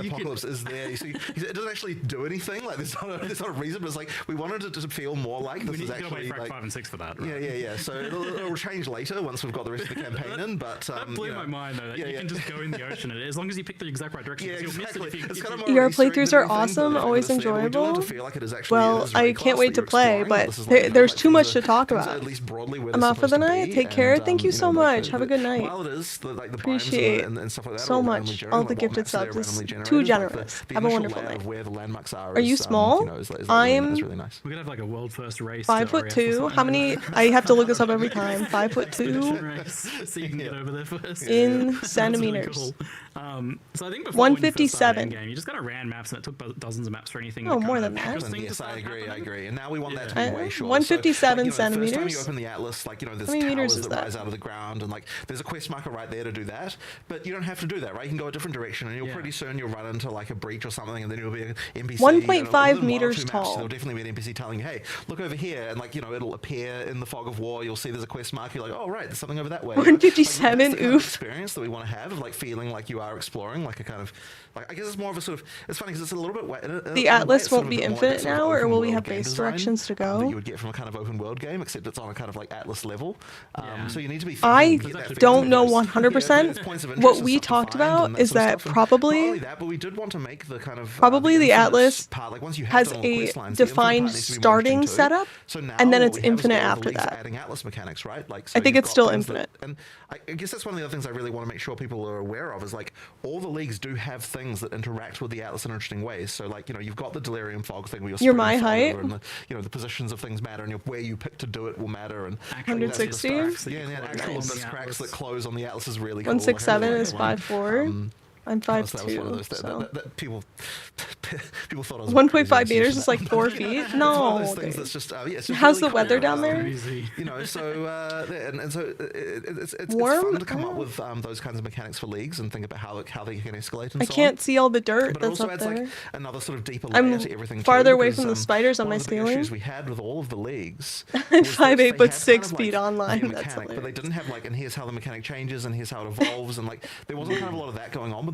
apocalypse is there. So it doesn't actually do anything. Like there's not a reason, but it's like we wanted it to feel more like We this need is to go actually wait for like 5 and 6 for that. Right? yeah. So it'll change later once we've got the rest of the campaign in. But That blew my mind though. That you can just go in the ocean and as long as you pick the exact right direction. yeah, 'cause you'll miss it exactly. if you- It's if kind you- of more Your Easter egg playthroughs than are anything, awesome, but always it's there. We do want enjoyable. it to feel like it is actually Well, it is I Ray can't class wait that to you're play, exploring, but this is like, there's like, too things much are- to talk things are about. At least broadly where I'm they're out for the supposed to night. be, Take care. and, Thank you so like, much. Have a good night. While it is the biomes Appreciate and stuff like that so are all much. randomly generated, All the like, what gifted maps are subs is randomly too generated, like, generous. the Have a initial wonderful layout night. of where the landmarks are. Are you is, small? is like I'm really nice. We're gonna have like a world first race. 5'2". How many? I have to look this up every time. 5'2". Race, so you can get over there first. In That's really centimeters. cool. So I think before when you first started 157. Endgame, you just kind of ran maps and it took dozens of maps for anything. Oh, that more kind than of that. interesting to Yes, start I happening. agree. And now we want that to be Yeah. way shorter. 157 so, like, the first time centimeters? you open the atlas, like there's How many meters towers is that that? rise out of the ground, and like there's a quest marker right there to do that. But you don't have to do that, right? You can go a different direction, and you'll pretty soon you'll run into like a breach or something, and then you'll be an NPC. 1.5 within meters 1 or 2 maps, tall. There'll definitely be an NPC telling you, "Hey, look over here," and like it'll appear in the fog of war. You'll see there's a quest marker. You're like, "Oh right, there's something over that way." 157, Like, that's the kind of oof. experience that we want to have of like feeling like you are exploring, like a kind of like I guess it's more of a sort of. It's funny because it's a little bit. The atlas won't be infinite now, or will we have base directions to that go? you would get from a kind of open world game, except it's on a kind of like atlas level. So you need to be. I thinking to get that don't feeling know because, 100%. there's points of interest What and we stuff to talked find about and is sort of that stuff. And probably- not only that, but we did want to make the kind of Probably the infinite atlas part, like once you have has done all the a quest lines, the infinite part defined needs to be merged starting into. setup, So now and then what it's we have is infinite all the after leagues that. adding atlas mechanics, right? Like I think you've it's got still things infinite. and I guess that's one of the other things I really want to make sure people are aware of is like all the leagues do have things that interact with the atlas in interesting ways. So like you've got the delirium fog thing where you're You're spreading my fog height. over, and the positions of things matter, and where you pick to do it will matter, and Actually, that sort of 160? stuff. Yeah, actual Nice. abyss cracks that close on the atlas is really cool. 167 I is really like that one. 5'4". I'm So that was one of 5'2", those so that people thought I was 1.5 crazy meters for is that. like 4 feet. It's one No. of those things dude. that's just it's just How's really the weather cool. down there? Crazy. So it's Warm? fun to come up with those kinds of mechanics for leagues and think about how they can escalate and I so can't on. see all the dirt But it that's also up adds there. like another sort of deeper I'm layer to everything. farther too, away because, from the spiders on one my of the big ceiling. issues we had with all of the leagues. I'm was that 5'8", they but had 6 kind of, feet like, online. their That's mechanic, but they hilarious. didn't have like, and here's how the mechanic changes, and here's how it evolves, and like there wasn't kind of a lot of that going on with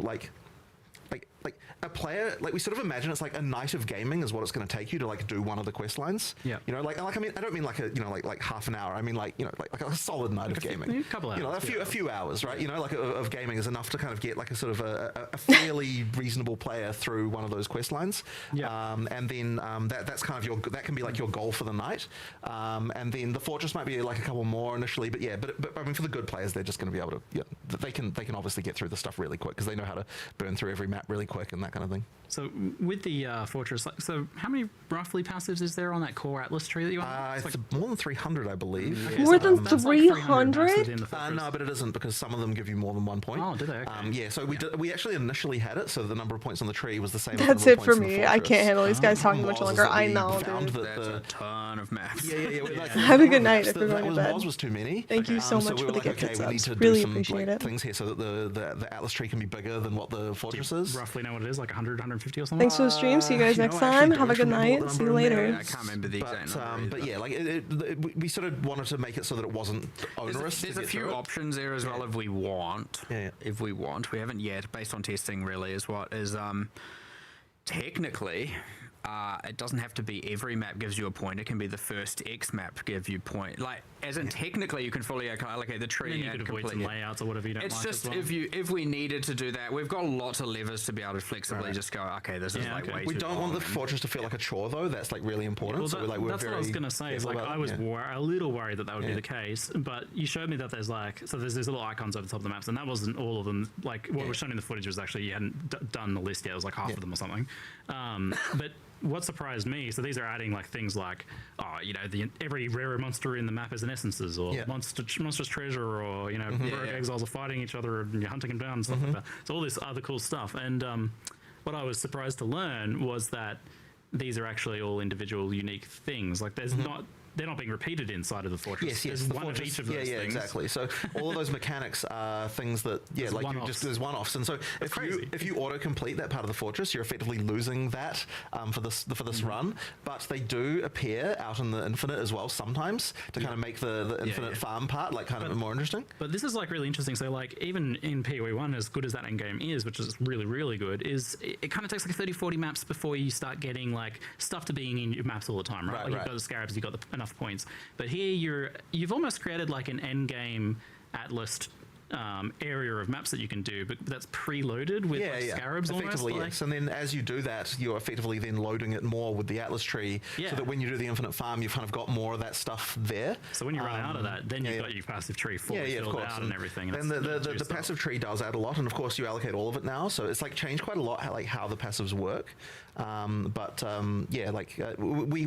like like a player, like we sort of imagine it's like a night of gaming is what it's going to take you to like do one of the quest lines. Yeah. You know, like I mean, I don't mean like a like half an hour. I mean like like a solid night of gaming. A couple hours. You know, a few hours, right? You know, like of gaming is enough to kind of get like a sort of a fairly reasonable player through one of those quest lines. Yeah. And then that's kind of that can be like your goal for the night. And then the fortress might be like a couple more initially, but yeah, but I mean for the good players, they're just going to be able to they can obviously get through the stuff really quick because they know how to burn through every map really quick and that kind of thing. So with the fortress, so how many roughly passives is there on that core Atlas tree that you want? It's more than 300, I believe. More than That's like 300 300? passives in the fortress. No, but it isn't because some of them give you more than 1 point. Oh, do they? Okay. Yeah, so we actually initially had it, so the number of points on the tree was the same. That's as the it number for of points in me. the I fortress. can't handle these guys talking much Was longer. that I we know, found dude. that That's a ton of maps. Yeah. Like, Have a good the night maps if you're that going to bed. was too many. Thank you so So much we for were the like, gifted okay, we need subs. to Really do some appreciate like it. things here so that the Atlas tree can be bigger than what the fortress is. Roughly know what it is, like 100, 150 or something? Thanks for the stream. See you guys You know, next I actually time. don't Have a good remember what night. the See you number in there later. Yeah, I can't remember the exact number. But yeah, like we sort of wanted to make it so that it wasn't onerous. There's to a get few through it. options there as well if we want. Yeah. If we want. We haven't yet, based on testing really, is what is technically it doesn't have to be every map gives you a point. It can be the first X map give you point. Like, as in technically you can fully allocate the tree And then you and could avoid some complete it. layouts or whatever you don't It's like just as well. if we needed to do that, we've got lots of levers to be able to flexibly just go, okay, this is Yeah, like okay. way We too don't want long the fortress to feel like a chore though. That's like really important. Well, so we're that's what I was very going to say. Is careful like about I it, was yeah. a little worried that would be Yeah. the case, but you showed me that there's like there's these little icons over the top of the maps, and that wasn't all of them. Like what was shown in the footage was actually you hadn't done the list yet. It was like half of them or something. But what surprised me, so these are adding like things like, every rare monster in the map is an essences, or monstrous treasure, or rogue exiles are fighting each other and you're hunting them down and stuff like that. So all this other cool stuff. And what I was surprised to learn was that these are actually all individual unique things. Like there's they're not being repeated inside of the fortress. Yes, There's the one fortress, of each of those yeah, things. exactly. So all of those mechanics are things that like you one-offs. there's one-offs, and so if you auto complete that part of the fortress, you're effectively losing that for this run. But they do appear out in the infinite as well sometimes to kind of make the infinite farm part like kind of more interesting. But this is like really interesting. So like even in PoE1, as good as that endgame is, which is really, really good, is it kind of takes like 30, 40 maps before you start getting like stuff to being in your maps all the time, right? Like you've got the scarabs, you've got enough points. But here you've almost created like an endgame Atlas area of maps that you can do, but that's preloaded with scarabs effectively, almost. yes. And then as you do that, you're effectively then loading it more with the Atlas tree, so that when you do the infinite farm, you've kind of got more of that stuff there. So when you run out of that, then you've got your passive tree fully filled out and everything. And the passive tree does add a lot, and of course you allocate all of it now, so it's like changed quite a lot how the passives work.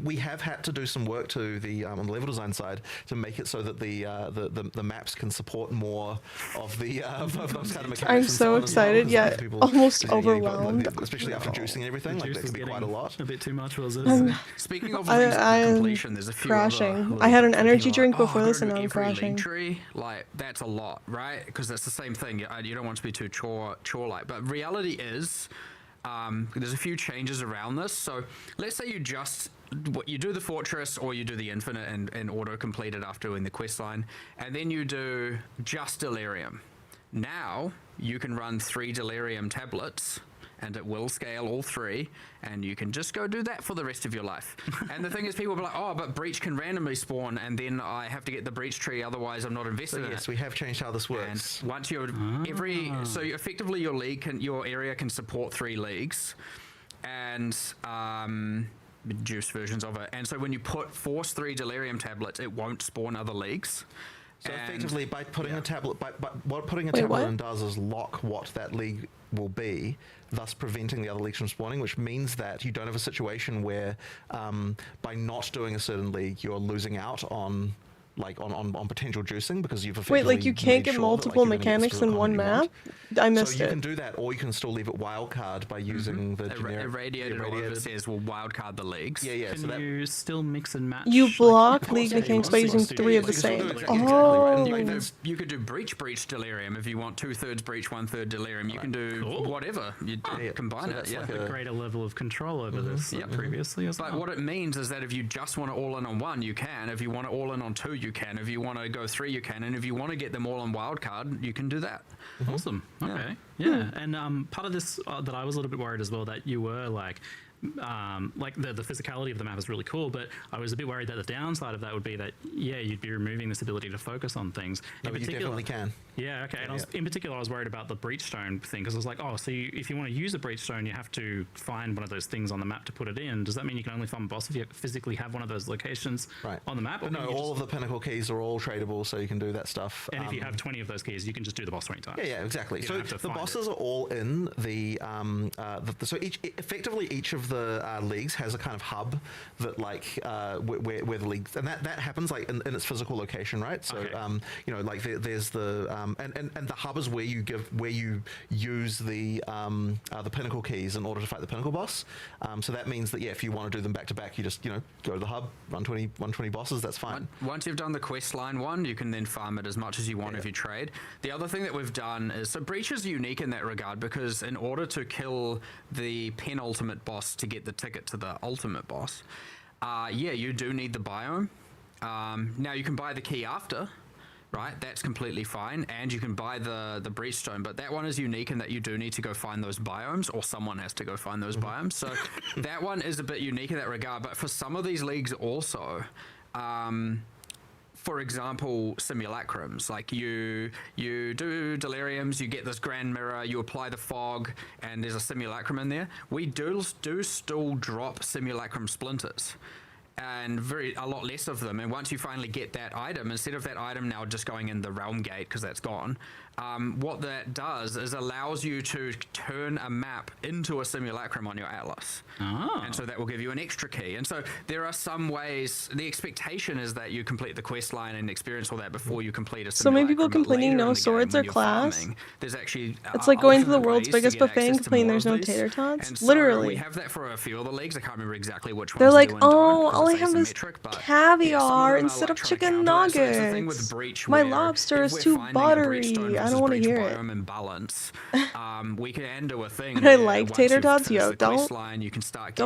We have had to do some work to the on the level design side to make it so that the maps can support more of the of those kind of mechanics. I'm and so on as well, excited, 'cause yet people- almost 'cause, you've got, overwhelmed. especially after juicing and everything. Like that can be quite a lot. A bit too much, was it? Speaking of things I'm completion, there's a few crashing. other I had an little energy things drink like, before I this gotta and do now I'm every league crashing. tree, like that's a lot, right? Because that's the same thing. You don't want it to be too chore-like. But reality is, there's a few changes around this. So let's say you do the fortress or you do the infinite and auto complete it after doing the quest line, and then you do just Delirium. Now you can run 3 Delirium tablets, and it will scale all 3, and you can just go do that for the rest of your life. And the thing is, people will be like, oh, but Breach can randomly spawn, and then I have to get the Breach tree, otherwise I'm not invested in Yes, it. we have changed how this works. And once you're so effectively your area can support 3 leagues, and juice versions of it. And so when you force 3 Delirium tablets, it won't spawn other leagues. So effectively, by putting a tablet, what putting a Wait, tablet what? in does is lock what that league will be, thus preventing the other leagues from spawning, which means that you don't have a situation where by not doing a certain league, you're losing out on potential juicing because you've Wait, effectively like you can't made get sure multiple that, like, you're gonna get mechanics the in one content you map? I want. missed So you it. can do that, or you can still leave it wildcard by using the generic Irradiated or whatever it says will wildcard the leagues. Yeah. Can So that you still mix and match? You like, block league yeah, mechanics you by can using still 3 of do the it. You can same. still do it exactly right. And Oh. You could do breach Delirium if you want 2/3 breach, 1/3 Delirium. You can do whatever. You combine So it. that's Yeah. like a greater level of control over this than Yep. previously as But well. what it means is that if you just want to all in on 1, you can. If you want to all in on 2, you can. If you want to go 3, you can. And if you want to get them all on wildcard, you can do that. Awesome. Okay. Yeah. And part of this that I was a little bit worried as well, that you were like the physicality of the map is really cool, but I was a bit worried that the downside of that would be that, yeah, you'd be removing this ability to focus on things. No, you definitely can. Yeah, okay. And in particular, I was worried about the breachstone thing, because I was like, oh, so if you want to use a breachstone, you have to find one of those things on the map to put it in. Does that mean you can only farm a boss if you physically have one of those locations on the map? But no, all of the pinnacle keys are all tradable, so you can do that stuff. And if you have 20 of those keys, you can just do the boss 20 times. Yeah, exactly. So the bosses are all in the so effectively each of the leagues has a kind of hub that where the leagues, and that happens like in its physical location, right? So like there's the and the hub is where you use the pinnacle keys in order to fight the pinnacle boss. So that means that if you want to do them back to back, you just go to the hub, run 120 bosses. That's fine. Once you've done the quest line one, you can then farm it as much as you want if you trade. The other thing that we've done is, so Breach is unique in that regard, because in order to kill the penultimate boss to get the ticket to the ultimate boss, you do need the biome. Now you can buy the key after, right? That's completely fine, and you can buy the breachstone, but that one is unique in that you do need to go find those biomes, or someone has to go find those biomes. So that one is a bit unique in that regard. But for some of these leagues also, for example, simulacrums, like you do deliriums, you get this grand mirror, you apply the fog, and there's a simulacrum in there. We do still drop simulacrum splinters, and a lot less of them. And once you finally get that item, instead of that item now just going in the realm gate because that's gone, what that does is allows you to turn a map into a simulacrum on your atlas. And so that will give you an extra key. And so there are some ways, the expectation is that you complete the quest line and experience all that before you complete a simulacrum. So many people complaining no swords or class. Farming, there's actually it's like going to the world's biggest buffet and complaining there's no tater tots. And so literally. we have that for a few of the leagues. I can't remember exactly which ones. They're like, do and don't, all I have is caviar instead of chicken nuggets. My lobster is too buttery. I don't want to hear it. Imbalance. We can do a thing. But I like tater tots. Yo, don't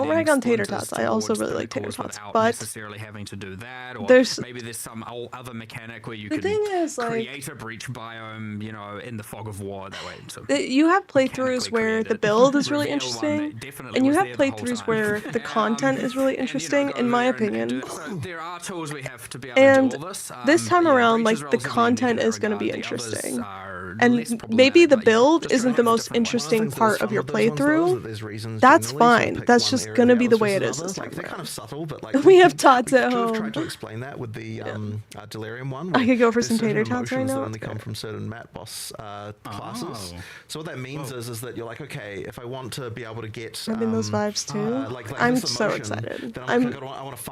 rag on tater tots. I also really like tater tots, but necessarily having to do that, or maybe there's some other mechanic where you can create a breach biome, in the fog of war that way. So you have playthroughs where the build is really interesting, and you have playthroughs where the content is really interesting, in my opinion. There are tools we have to be able to do all this. This time around, the content is going to be interesting. And maybe the build isn't the most interesting part of your playthrough. That's fine. That's just gonna be the way it is this time. They're kind of subtle, but we have tots at home. I've tried to explain that with the Delirium one. I could go for some tater tots right now. That only come from certain map boss classes. So what that means is that you're like, okay, if I want to be able to get having those vibes too. I'm so excited.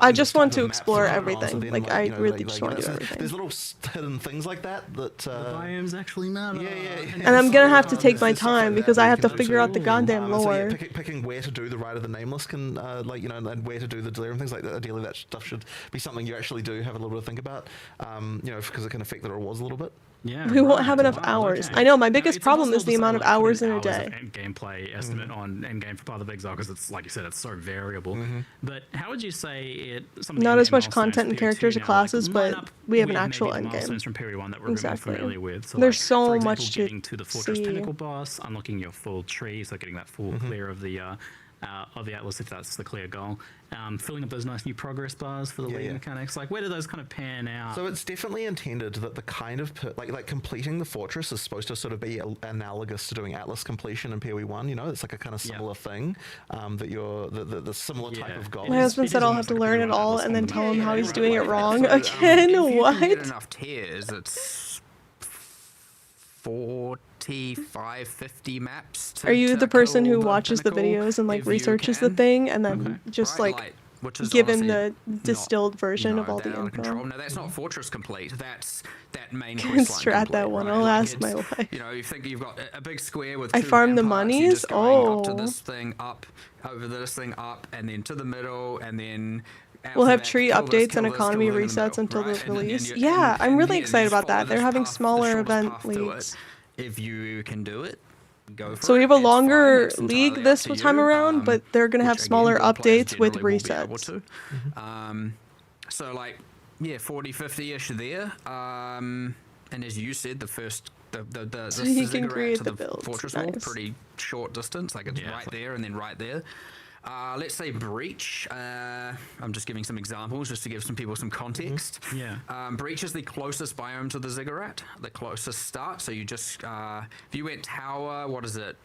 I just want to explore everything. I really just want to do everything. There's little hidden things like that. The biomes actually matter. And I'm gonna have to take my time because I have to figure out the goddamn lore. So picking where to do the Rite of the Nameless can, and where to do the Delirium, things like that. Ideally, that stuff should be something you actually do have a little bit to think about, because it can affect the rewards a little bit. Yeah, we won't have enough hours. Okay. I know, my biggest problem is the amount of hours in a day. Gameplay estimate on Endgame for Path of Exile, because it's, like you said, it's so variable. But how would you say not as much content and characters or classes, but we have an actual endgame. From period 1 that we're familiar with. So there's so much to getting to the Fortress Pinnacle boss, unlocking your full tree, so getting that full clear of the Atlas, if that's the clear goal. Filling up those nice new progress bars for the league mechanics. Where do those kind of pan out? So it's definitely intended that the kind of like completing the fortress is supposed to sort of be analogous to doing Atlas completion in PoE 1. It's like a kind of similar thing. That you're the similar type of goal. My husband said I'll have to learn it all and then tell him how he's doing it wrong again. What? If you get enough tiers, it's 45, 50 maps. Are you the person who watches the videos and researches the thing and then just given the distilled version of all the info? No, that's not Fortress complete. That's that main strat that one. I'll ask my wife. You think you've got a big square with I farm the monies. Up to this thing, up over this thing, up, and then to the middle, and then. We'll have tree updates and economy resets until the release. Yeah, I'm really excited about that. They're having smaller event leagues. If you can do it, go for it. So we have a longer league this time around, but they're going to have smaller updates with resets. So 40, 50-ish there. And as you said, the first the So he can ziggurat create to the the builds. fortress wall, Nice. pretty short distance, like it's right there and then right there. Let's say breach. I'm just giving some examples just to give some people some context. Yeah. Breach is the closest biome to the ziggurat, the closest start. So you just if you went tower, what is it?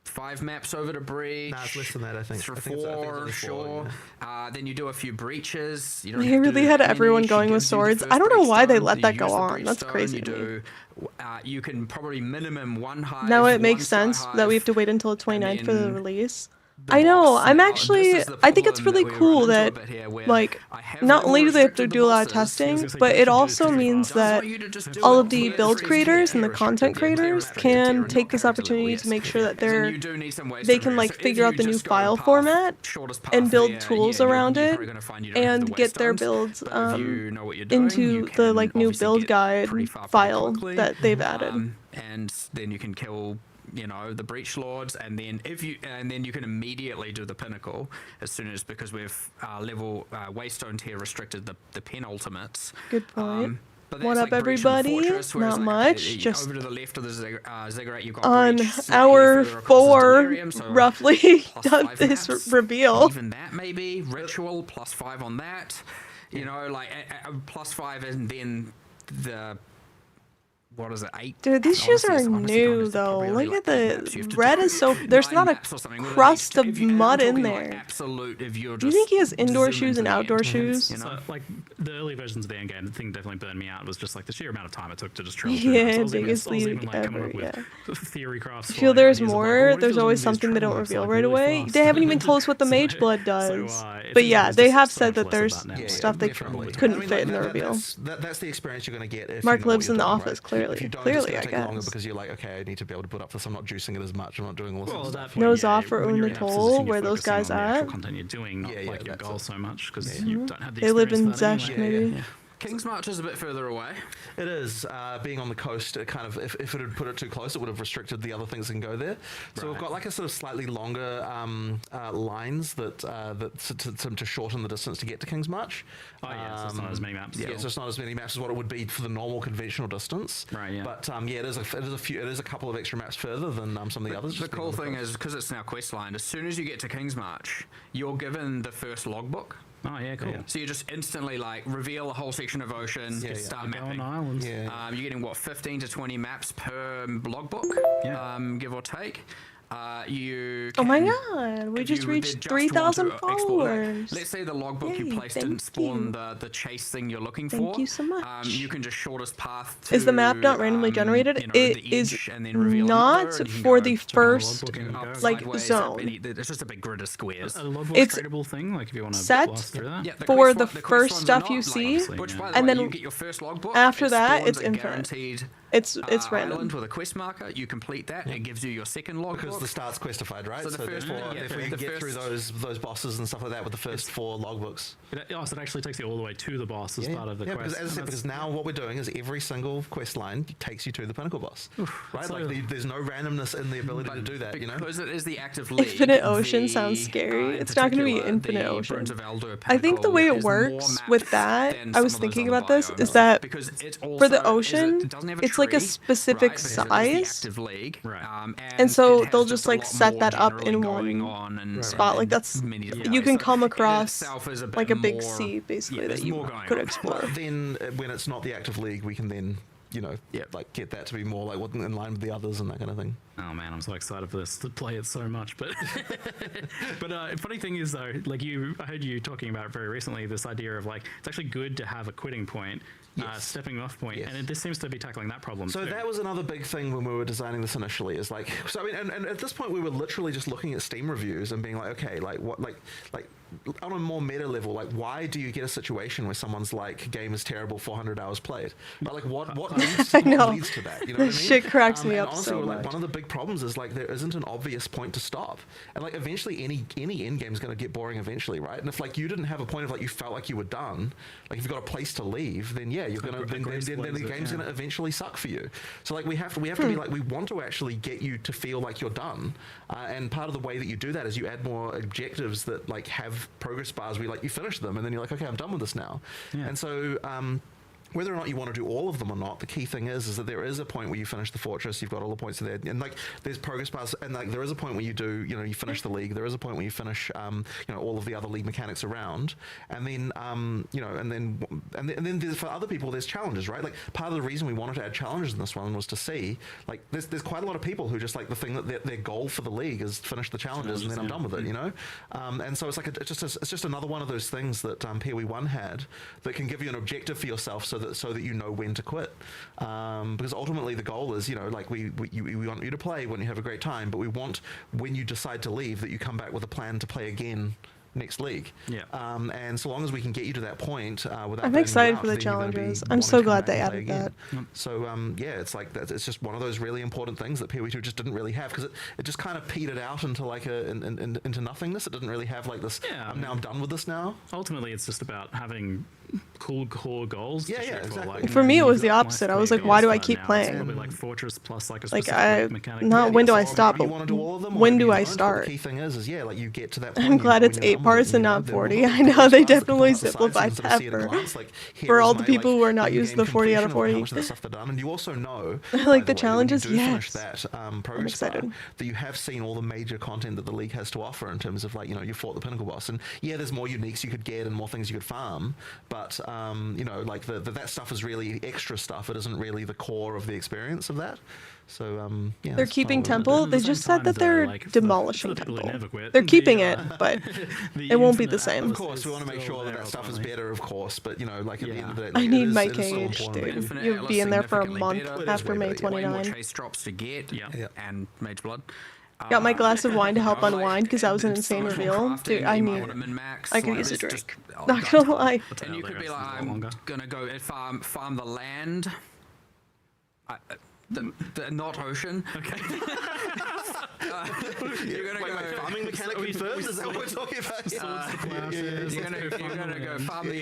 5 maps over to breach. Nah, it's less than that, I think. Through I think it's four, only sure. yeah. Then you do a few breaches. You don't They have to really do had that everyone many. She going with gives you the swords. first I don't know breach why they stone, let you that use go the on. breach That's stone, crazy You to me. do. You can probably minimum 1 hive. Now it 1 makes sky sense that we have to hive, wait until the and 29th for the then release. the I know. boss. I'm Now, actually. this is the I think it's problem really that we cool run into that, a bit here, where like, I have not level only do they have to restricted the do a lot of bosses. testing, say, but you it can do also 3 means doesn't that want you to just do all it of the for build 3 creators and the tier content restricted, tier creators restricted, can tier, take not this character level, opportunity yes. to make sure that As in they're you do need some ways they to can do it. like So if figure you out the new just go file path, format shortest path and build there, tools yeah, around you're it probably gonna find you don't have and the get their waystones, builds but if you know what you're doing, into you the can like new obviously build get guide pretty far pretty file quickly. that they've added. And then you can kill, you know, the breach lords, and then you can immediately do the pinnacle as soon as, because we've level waystone tier restricted the penultimates. Good point. But What that's up, like breach and everybody? fortress, whereas Not like, much. Just over to the left of the ziggurat, you've got on breach slightly hour further across is 4, Delirium, so roughly, plus done 5 this maps. reveal. Even that maybe ritual plus 5 on that. You know, like plus 5, and then the. What is it? 8? Dude, these shoes are new though. Look at the red is so. There's not a crust of mud in there. Absolute, if you're Do you just think he has indoor zoom shoes into and the outdoor end, shoes? you know? So, like the early versions of the Endgame, the thing definitely burned me out was just like the sheer amount of time it took to just travel through. Yeah, So I was biggest even, leak like coming ever, up with theory crafts. I for, feel like, there's ideas of, like, more. what if There's there always was something they don't travel maps, reveal like, right really away. fast? They haven't even told us what the So- mage blood so, does. it But seems yeah, there's they just have so said much that less there's of that now. stuff they definitely. couldn't I mean, fit like, in the reveal. That's the experience you're going to get if Mark you know lives what in the you're doing, office, right? clearly. If you don't, Clearly, it's going I to take longer guess. because you're like, okay, I need to be able to put up this. I'm not juicing it as much. I'm not doing all this Well, other at that stuff. point, Nose yeah, off for when Own you're the in Toll, position, you're where those focusing guys on the actual at. content you're doing, not Yeah, yeah, like your that's goal it. so much, because Yeah. you don't have the They live in experience Zesh, for that anyway. maybe. Yeah. King's March is a bit further away. It is. Being on the coast, it kind of, if it had put it too close, it would have restricted the other things that can go there. So we've got like a sort of slightly longer lines that to shorten the distance to get to King's March. Oh yeah, so it's not as many maps. Yeah, still. so it's not as many maps as what it would be for the normal conventional distance. Right, yeah. But yeah, it is a couple of extra maps further than some of the others. The just being cool on the thing coast. is, because it's now questline, as soon as you get to King's March, you're given the first logbook. Oh yeah, cool. Yeah. So you just instantly like reveal a whole section of ocean, Yeah, yeah. start Go on mapping. islands. Yeah. You're getting what, 15 to 20 maps per logbook, Yeah. give or take. You Oh my can- god, we if just you reached did just 3,000 want to explore, like, followers. let's say the logbook Yay, you placed thank didn't spawn you. the chase thing you're looking Thank for. you so much. You can just shortest path to, Is the map not randomly generated? you know, It the is edge and then reveal not another, and you can for go the check out the first logbook and go. up, like sideways, up zone. it's just a big grid of squares. A logbook's It's a tradable thing, like if you want to set blast through that. Yeah, for quest the quest first ones are stuff not, you like, see, obviously, which, yeah. by the and way, then you get your first logbook. after it that, spawns it's a infinite. guaranteed It's island random. with a quest marker. You complete that, it gives you your second logbook. Because the start's questified, right? So the first therefore, one, yeah, therefore you the can get through first- those bosses and stuff like that with the first 4 logbooks. So it actually takes you all the way to the boss as part of the yeah, quest. because as I said, because now what we're doing is every single quest line takes you to the pinnacle boss, right? so- Like there's no randomness in the ability to do that, you know. Because it is the active league. Infinite Ocean sounds scary. In It's not gonna be particular, Infinite the Ocean. Burns of Eldor I think the pinnacle way it is more works mapped with that, than I was some of those thinking other about this, biomes, is that because it for the also ocean, it doesn't have a it's like a tree, specific right, because size. It is the active league, Right. And so it has they'll just just a like lot set more that up generally in going one on and spot. Like and that's many different you ways. can So come it across itself is a bit like a big more- sea basically yeah, that there's you more going could on. explore. But then when it's not the active league, we can then like get that to be more like in line with the others and that kind of thing. Oh man, I'm so excited for this to play it so much. But funny thing is though, like I heard you talking about very recently this idea of like it's actually good to have a quitting point, stepping off point, and this seems to be tackling that problem. So too. that was another big thing when we were designing this initially. Is like, so I mean, and at this point we were literally just looking at Steam reviews and being like, okay, like what, like on a more meta level, like why do you get a situation where someone's like, game is terrible, 400 hours played? But like what leads to that? You know what I mean? Shit cracks me and up honestly, so like much. one of the big big problems is like there isn't an obvious point to stop, and like eventually any end game is going to get boring eventually, right? And if like you didn't have a point of like you felt like you were done, like if you've got a place to leave, then yeah, you're gonna then the game's gonna eventually suck for you. So like we have to be like, we want to actually get you to feel like you're done, and part of the way that you do that is you add more objectives that like have progress bars where you finish them and then you're like, okay, I'm done with this now. And so whether or not you want to do all of them or not, the key thing is that there is a point where you finish the fortress, you've got all the points there, and like there's progress bars, and like there is a point where you do, you finish the league. There is a point where you finish, all of the other league mechanics around, and then, and then there's, for other people, there's challenges, right? Like part of the reason we wanted to add challenges in this one was to see, like, there's quite a lot of people who just like the thing that their goal for the league is finish the challenges and then I'm done with it, and so it's like it's just another one of those things that PoE1 had that can give you an objective for yourself so that you know when to quit, because ultimately the goal is, like we want you to play when you have a great time, but we want when you decide to leave that you come back with a plan to play again next league. And so long as we can get you to that point without I'm excited for the challenges. I'm so glad they added that. So it's like it's just one of those really important things that PoE2 just didn't really have, because it just kind of petered out into like into nothingness. It didn't really have like this, I'm done with this now. Ultimately it's just about having cool core goals. Exactly. Like, for me it was the opposite. I was like, why do I keep playing? Probably like fortress plus like a like specific mechanic. not when do I stop, but when do I The start? key thing is like you get to that point. I'm glad it's 8 parts and not 40. I know they definitely simplified that for all the people who are not used to the 40 out of 40. And you also know, like the challenges, yes. That I'm excited that you have seen all the major content that the league has to offer in terms of like, you fought the pinnacle boss, and there's more uniques you could get and more things you could farm, but like that stuff is really extra stuff. It isn't really the core of the experience of that. So they're keeping Temple. They just said that they're like, demolishing for the people who never quit, Temple. They're keeping it, but it won't be the same. Of course, we want to make sure that stuff is better, of course, but like at the end of the day, I need my cage, dude. You'll be in there for a month after May 29. Chase drops to get, and Mage Blood. Got my glass of wine to help unwind because that was an insane reveal. Dude, I could use a drink. Not gonna lie. And you could be like, I'm gonna go farm the land. The not ocean. Okay. You're gonna go farming mechanic confirmed. Is that what we're talking about? You're gonna go farm the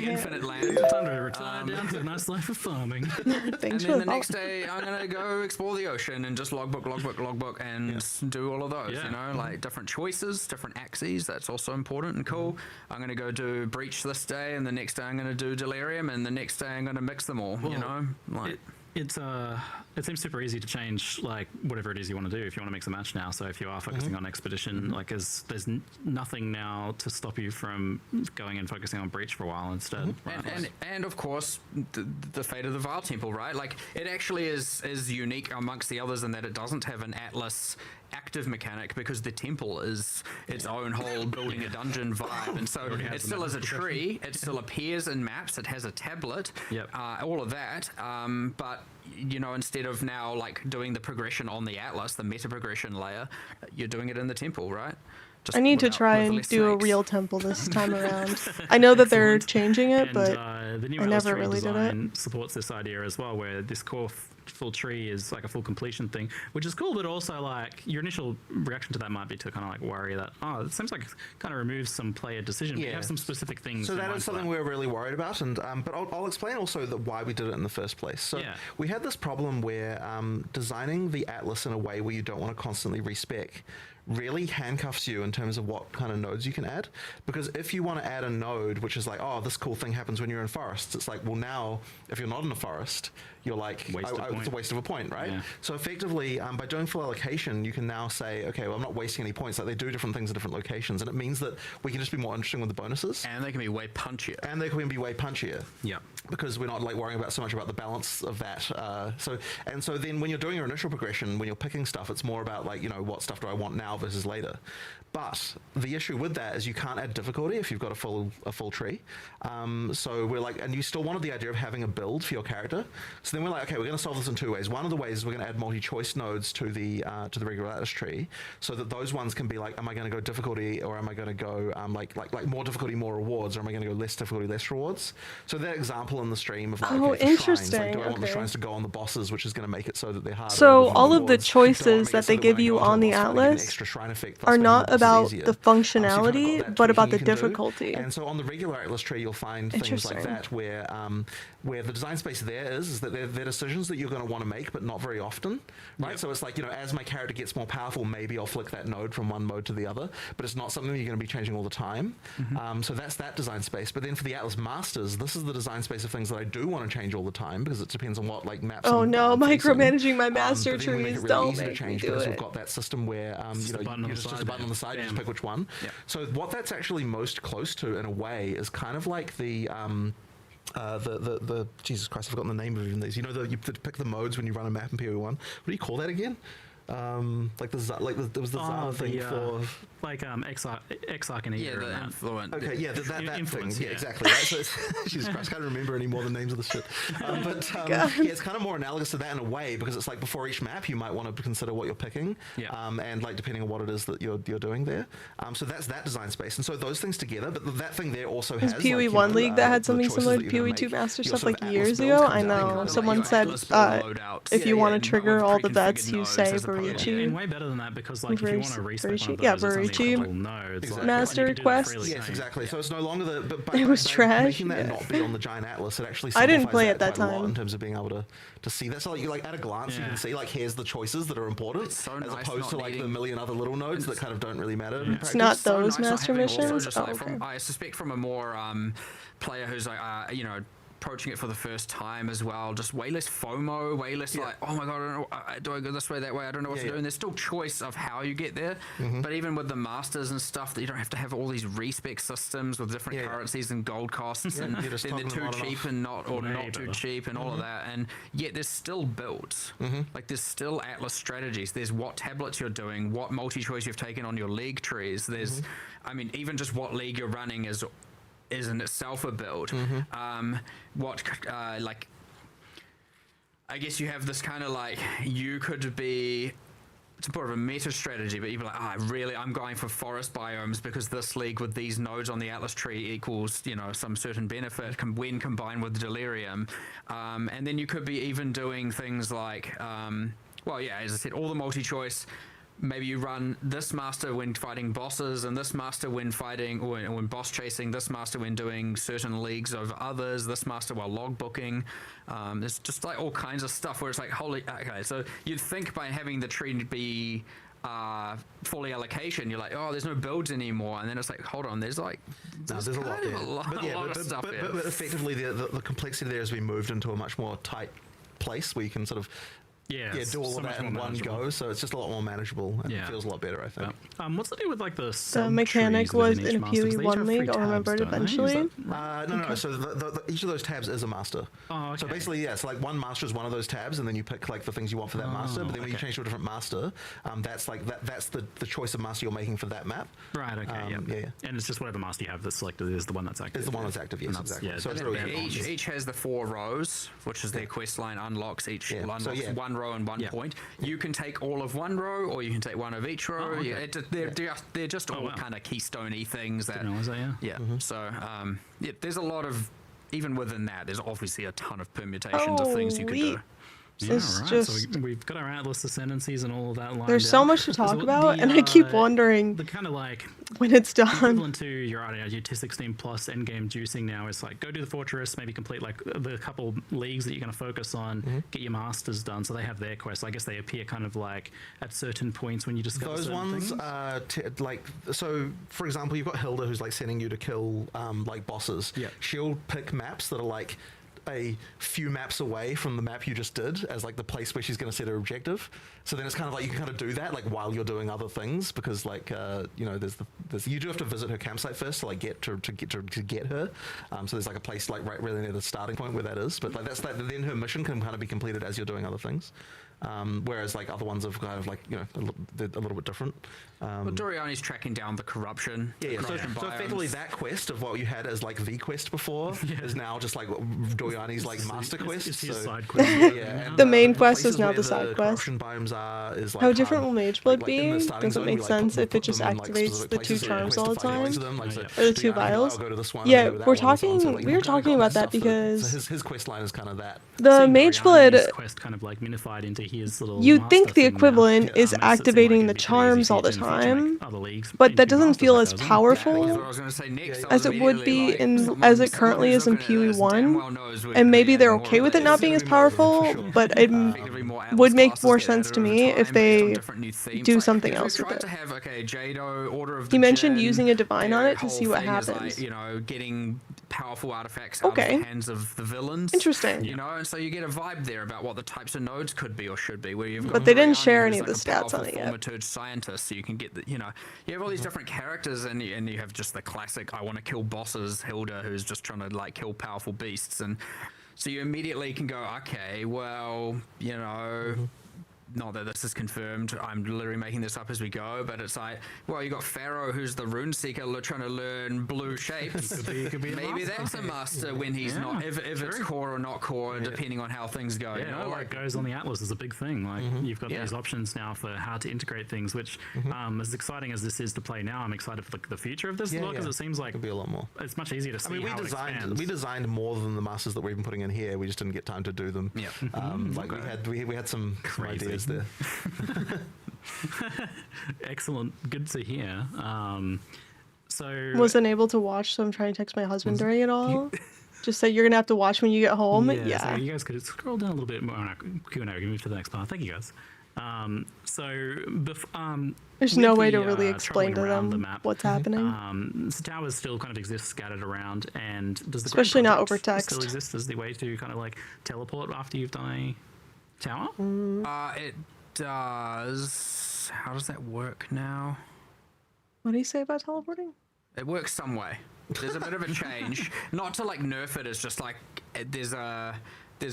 infinite land. Time to retire down to a nice life of farming. Thanks And for then the the next day, I'm gonna go explore the ocean and just logbook, and do all of those. Like different choices, different axes. That's also important and cool. I'm gonna go do breach this day, and the next day I'm gonna do delirium, and the next day I'm gonna mix them all. It seems super easy to change like whatever it is you want to do if you want to mix a match now. So if you are focusing on expedition, like there's nothing now to stop you from going and focusing on breach for a while instead. And of course the fate of the Vile Temple, right? Like it actually is unique amongst the others in that it doesn't have an Atlas active mechanic, because the temple is its own whole building a dungeon vibe, and so it still is a tree, it still appears in maps, it has a tablet, all of that, but instead of now like doing the progression on the Atlas, the meta progression layer, you're doing it in the temple, right? I need to try and do a real temple this time around. I know that they're changing it, but the new I never really did it. Supports this idea as well, where this core full tree is like a full completion thing, which is cool, but also like your initial reaction to that might be to kind of like worry that, it seems like it kind of removes some player decision. You have some specific things. So that is something we're really worried about, and but I'll explain also why we did it in the first place. So we had this problem where designing the Atlas in a way where you don't want to constantly respec really handcuffs you in terms of what kind of nodes you can add, because if you want to add a node which is like, this cool thing happens when you're in forests, it's like, well, now if you're not in a forest, you're like, it's a waste of a point, right? So effectively, by doing full allocation, you can now say, okay, well, I'm not wasting any points. Like they do different things at different locations, and it means that we can just be more interesting with the bonuses, and they can be way punchier, because we're not like worrying about so much about the balance of that. So then when you're doing your initial progression, when you're picking stuff, it's more about like, what stuff do I want now now versus later. But the issue with that is you can't add difficulty if you've got a full tree. So we're like, and you still wanted the idea of having a build for your character. So then we're like, okay, we're going to solve this in two ways. One of the ways is we're going to add multi-choice nodes to the regular Atlas tree, so that those ones can be like, am I going to go difficulty, or am I going to go like more difficulty, more rewards, or am I going to go less difficulty, less rewards? So that example in the stream of like, okay, for interesting. Shrines, like, do I want the shrines to go on the bosses, which is going to make it so that they're harder? So all of the rewards? choices that So they give when I you go into on a the boss fight, I get an Atlas extra shrine effect, thus are making not the bosses about easier. the So you kind of functionality, got that but about the tweaking you can do. difficulty. And so on the regular Atlas tree, you'll find things like that where the design space there is that they're decisions that you're going to want to make, but not very often, right? Yep. So it's like, as my character gets more powerful, maybe I'll flick that node from one mode to the other, but it's not something that you're going to be changing all the time. So that's that design space. But then for the Atlas Masters, this is the design space of things that I do want to change all the time, because it depends on what like maps. Oh no, facing. micromanaging my master But then we make trees, it really don't easy to make me change, do because it. we've got that system where you just a button on the side, you just pick which one. Yep. So what that's actually most close to, in a way, is kind of like the Jesus Christ, I've forgotten the name of even these. You pick the modes when you run a map in PoE1. What do you call that again? There was the Zara thing for Exarch and Yeah, the influence. Okay, yeah, that influence, thing. Yeah, yeah. exactly. Right? So Jesus Christ, I can't remember any more of the names of the shit. Yeah, it's kind of more analogous to that in a way, because it's like before each map, you might want to consider what you're picking, and like depending on what it is that you're doing there. So that's that design space, and so those things together. But that thing there also has PoE 1 League that had something similar to PoE 2 Master stuff like years ago. I know someone said if you want to trigger all the vets, you say Barichi. And way better than that, because like if you want to respec one of yeah, those, it's only a Barichi. couple nodes. Exactly. Like, Master you can do that Request. freely. Yes, exactly. So it's no longer the. But It was by trash, making that yeah. not be on the giant atlas, it actually. I didn't simplifies play it that quite a lot time. in terms of being able to see that. So like, you like at a glance, you Yeah. can see like here's the choices that are important, so as nice opposed not to like the needing- million other little nodes that kind of don't really matter. in It's practice. not So those nice not master having also missions. just, Oh, like, okay. I suspect from a more player who's like approaching it for the first time as well, just way less FOMO, way less like, oh my god, I don't know, do I go this way, that way, I don't know what to do. And there's still choice of how you get there, but even with the masters and stuff, that you don't have to have all these respec systems with different currencies and gold costs, and You're just then they're toggling them too on and cheap off. and not too better. cheap and all of that, and yet there's still builds. Like there's still Atlas strategies. There's what tablets you're doing, what multi-choice you've taken on your league trees. There's, I mean, even just what league you're running is in itself a build. Like, I guess you have this kind of like, you could be, it's more of a meta strategy, but you'd be like, I'm going for forest biomes because this league with these nodes on the Atlas tree equals, some certain benefit when combined with Delirium. And then you could be even doing things like, as I said, all the multi-choice. Maybe you run this master when fighting bosses, and this master when fighting, or when boss chasing, this master when doing certain leagues of others, this master while logbooking. There's just like all kinds of stuff where it's like, okay, so you'd think by having the tree be fully allocation, you're like, oh, there's no builds anymore, and then it's like, hold on, there's like, there's a lot there. a lot of stuff there. But effectively, the complexity there has been moved into a much more tight place where you can sort of do all so of much that in more one manageable. go. So it's just a lot more manageable and Yeah. it feels a lot better, I think. What's the deal with like the The mechanic was in PoE 1 League. League, I'll remember it eventually. No. So each of those tabs is a master. Oh, okay. So basically, so like one master is one of those tabs, and then you pick like the things you want for that master. But then when you change to a different master, that's like that's the choice of master you're making for that map. Right. Okay. Yeah. And it's just whatever master you have that's selected is the one that's active. Is the one that's active, yes, And that's- exactly. yeah, So it's that's really bad. Each has the 4 rows, which is their quest line unlocks. Each Yeah, unlocks so yeah. 1 row and 1 Yeah. point. You can take all of 1 row, or you can take 1 of each row. Oh, okay. They're just all wow. kind of keystone-y things that. Didn't realize that, yeah. So there's a lot of, even within that, there's obviously a ton of permutations of things you could do. Yeah, It's right. just- So we've got our Atlas ascendancies and all of that lined There's so out. much to talk So about, and I keep wondering The kind of like when it's done. equivalent to your your tier 16 plus endgame juicing now is like go do the fortress, maybe complete like the couple leagues that you're going to focus on, get your masters done. So they have their quests. I guess they appear kind of like at certain points when you discover Those certain ones things. are so for example, you've got Hilda who's like sending you to kill like bosses. Yeah. She'll pick maps that are like a few maps away from the map you just did as like the place where she's going to set her objective. So then it's kind of like you can kind of do that like while you're doing other things, because like there's you do have to visit her campsite first to like get her. So there's like a place like right really near the starting point where that is. But like that's like then her mission can kind of be completed as you're doing other things. whereas like other ones have kind of like, you know, they're a little bit different. But Doriani's tracking down the corruption. Yeah, so biomes. effectively that quest of what you had as like the quest before is now just like Doriani's like master quest. It's his so, side quest. and, The main quest places is now where the side quest. corruption biomes are is like How different will Mageblood like in the be? starting Does it zone, make we, like, sense put if it just them in, like, activates specific the two places where charms quest all the to find time? them, like, so Or the two Doriani, vials? I'll go to this one, Yeah, I'll go to that we're one, so on, so, talking- like, we were you kinda talking got about that stuff because- so his quest line is kind of that. The Seeing Mageblood, Doriani's quest kind of like minified into his little you'd think master the thing now. equivalent is It seemed like activating it'd the be pretty easy charms for all you the to make time, other leagues but that into doesn't masters feel like as those, That's powerful what I was going to say next. I as was it would immediately be like, in someone- as it someone currently who's is in looking at this PoE damn 1, well knows we're and gonna maybe be they're adding okay more with it of not these. being as It's gonna be more, for powerful, sure. but it Effectively more Atlas would make classes more get sense added to over me time if based they on different new themes. do Like, something because else we've with tried it. to have, okay, Jado, Order of He the mentioned Jinn, using a divine on their it to see whole what thing is, like, happens. you know, getting powerful artifacts out of Okay. the hands of the villains. Interesting. You know, and so you get a vibe there about what the types of nodes could be or should be. Where you've got But they didn't Doriani, share who's any of the like a stats on powerful it yet. thaumaturge scientist, so you can get the, you know, you have all these different characters, and you have just the classic I want to kill bosses Hilda, who's just trying to like kill powerful beasts, and so you immediately can go, okay, well, you know. Not that this is confirmed, I'm literally making this up as we go, but it's like, well, you got Pharaoh, who's the rune seeker, trying to learn blue shapes. could be a Maybe master. that's a master when he's not, if it's core or not core, depending on how things go. Yeah, you know, what like, goes on the Atlas is a big thing. Like you've got Yeah. these options now for how to integrate things, which as exciting as this is to play now, I'm excited for the future of this as well, because it seems like Could be a lot more. it's much easier to see I mean, how it expands. we designed more than the masters that we're even putting in here. We just didn't get time to do them. Yeah. Like we had some Crazy. ideas there. Excellent, good to hear. So Wasn't able to watch, so I'm trying to text my husband during it all. Just say you're gonna have to watch when you get home. Yeah. So you guys could scroll down a little bit more on our Q&A. We can move to the next part. Thank you guys. There's with no way to the, really explain to traveling around them the map, what's happening. so towers still kind of exist scattered around, and does the Especially Grand not Project over still text. exist as the way to kind of like teleport after you've done a tower? it does. How does that work now? What do you say about teleporting? It works some way. There's a bit of a change. Not to like nerf it, it's just like there's a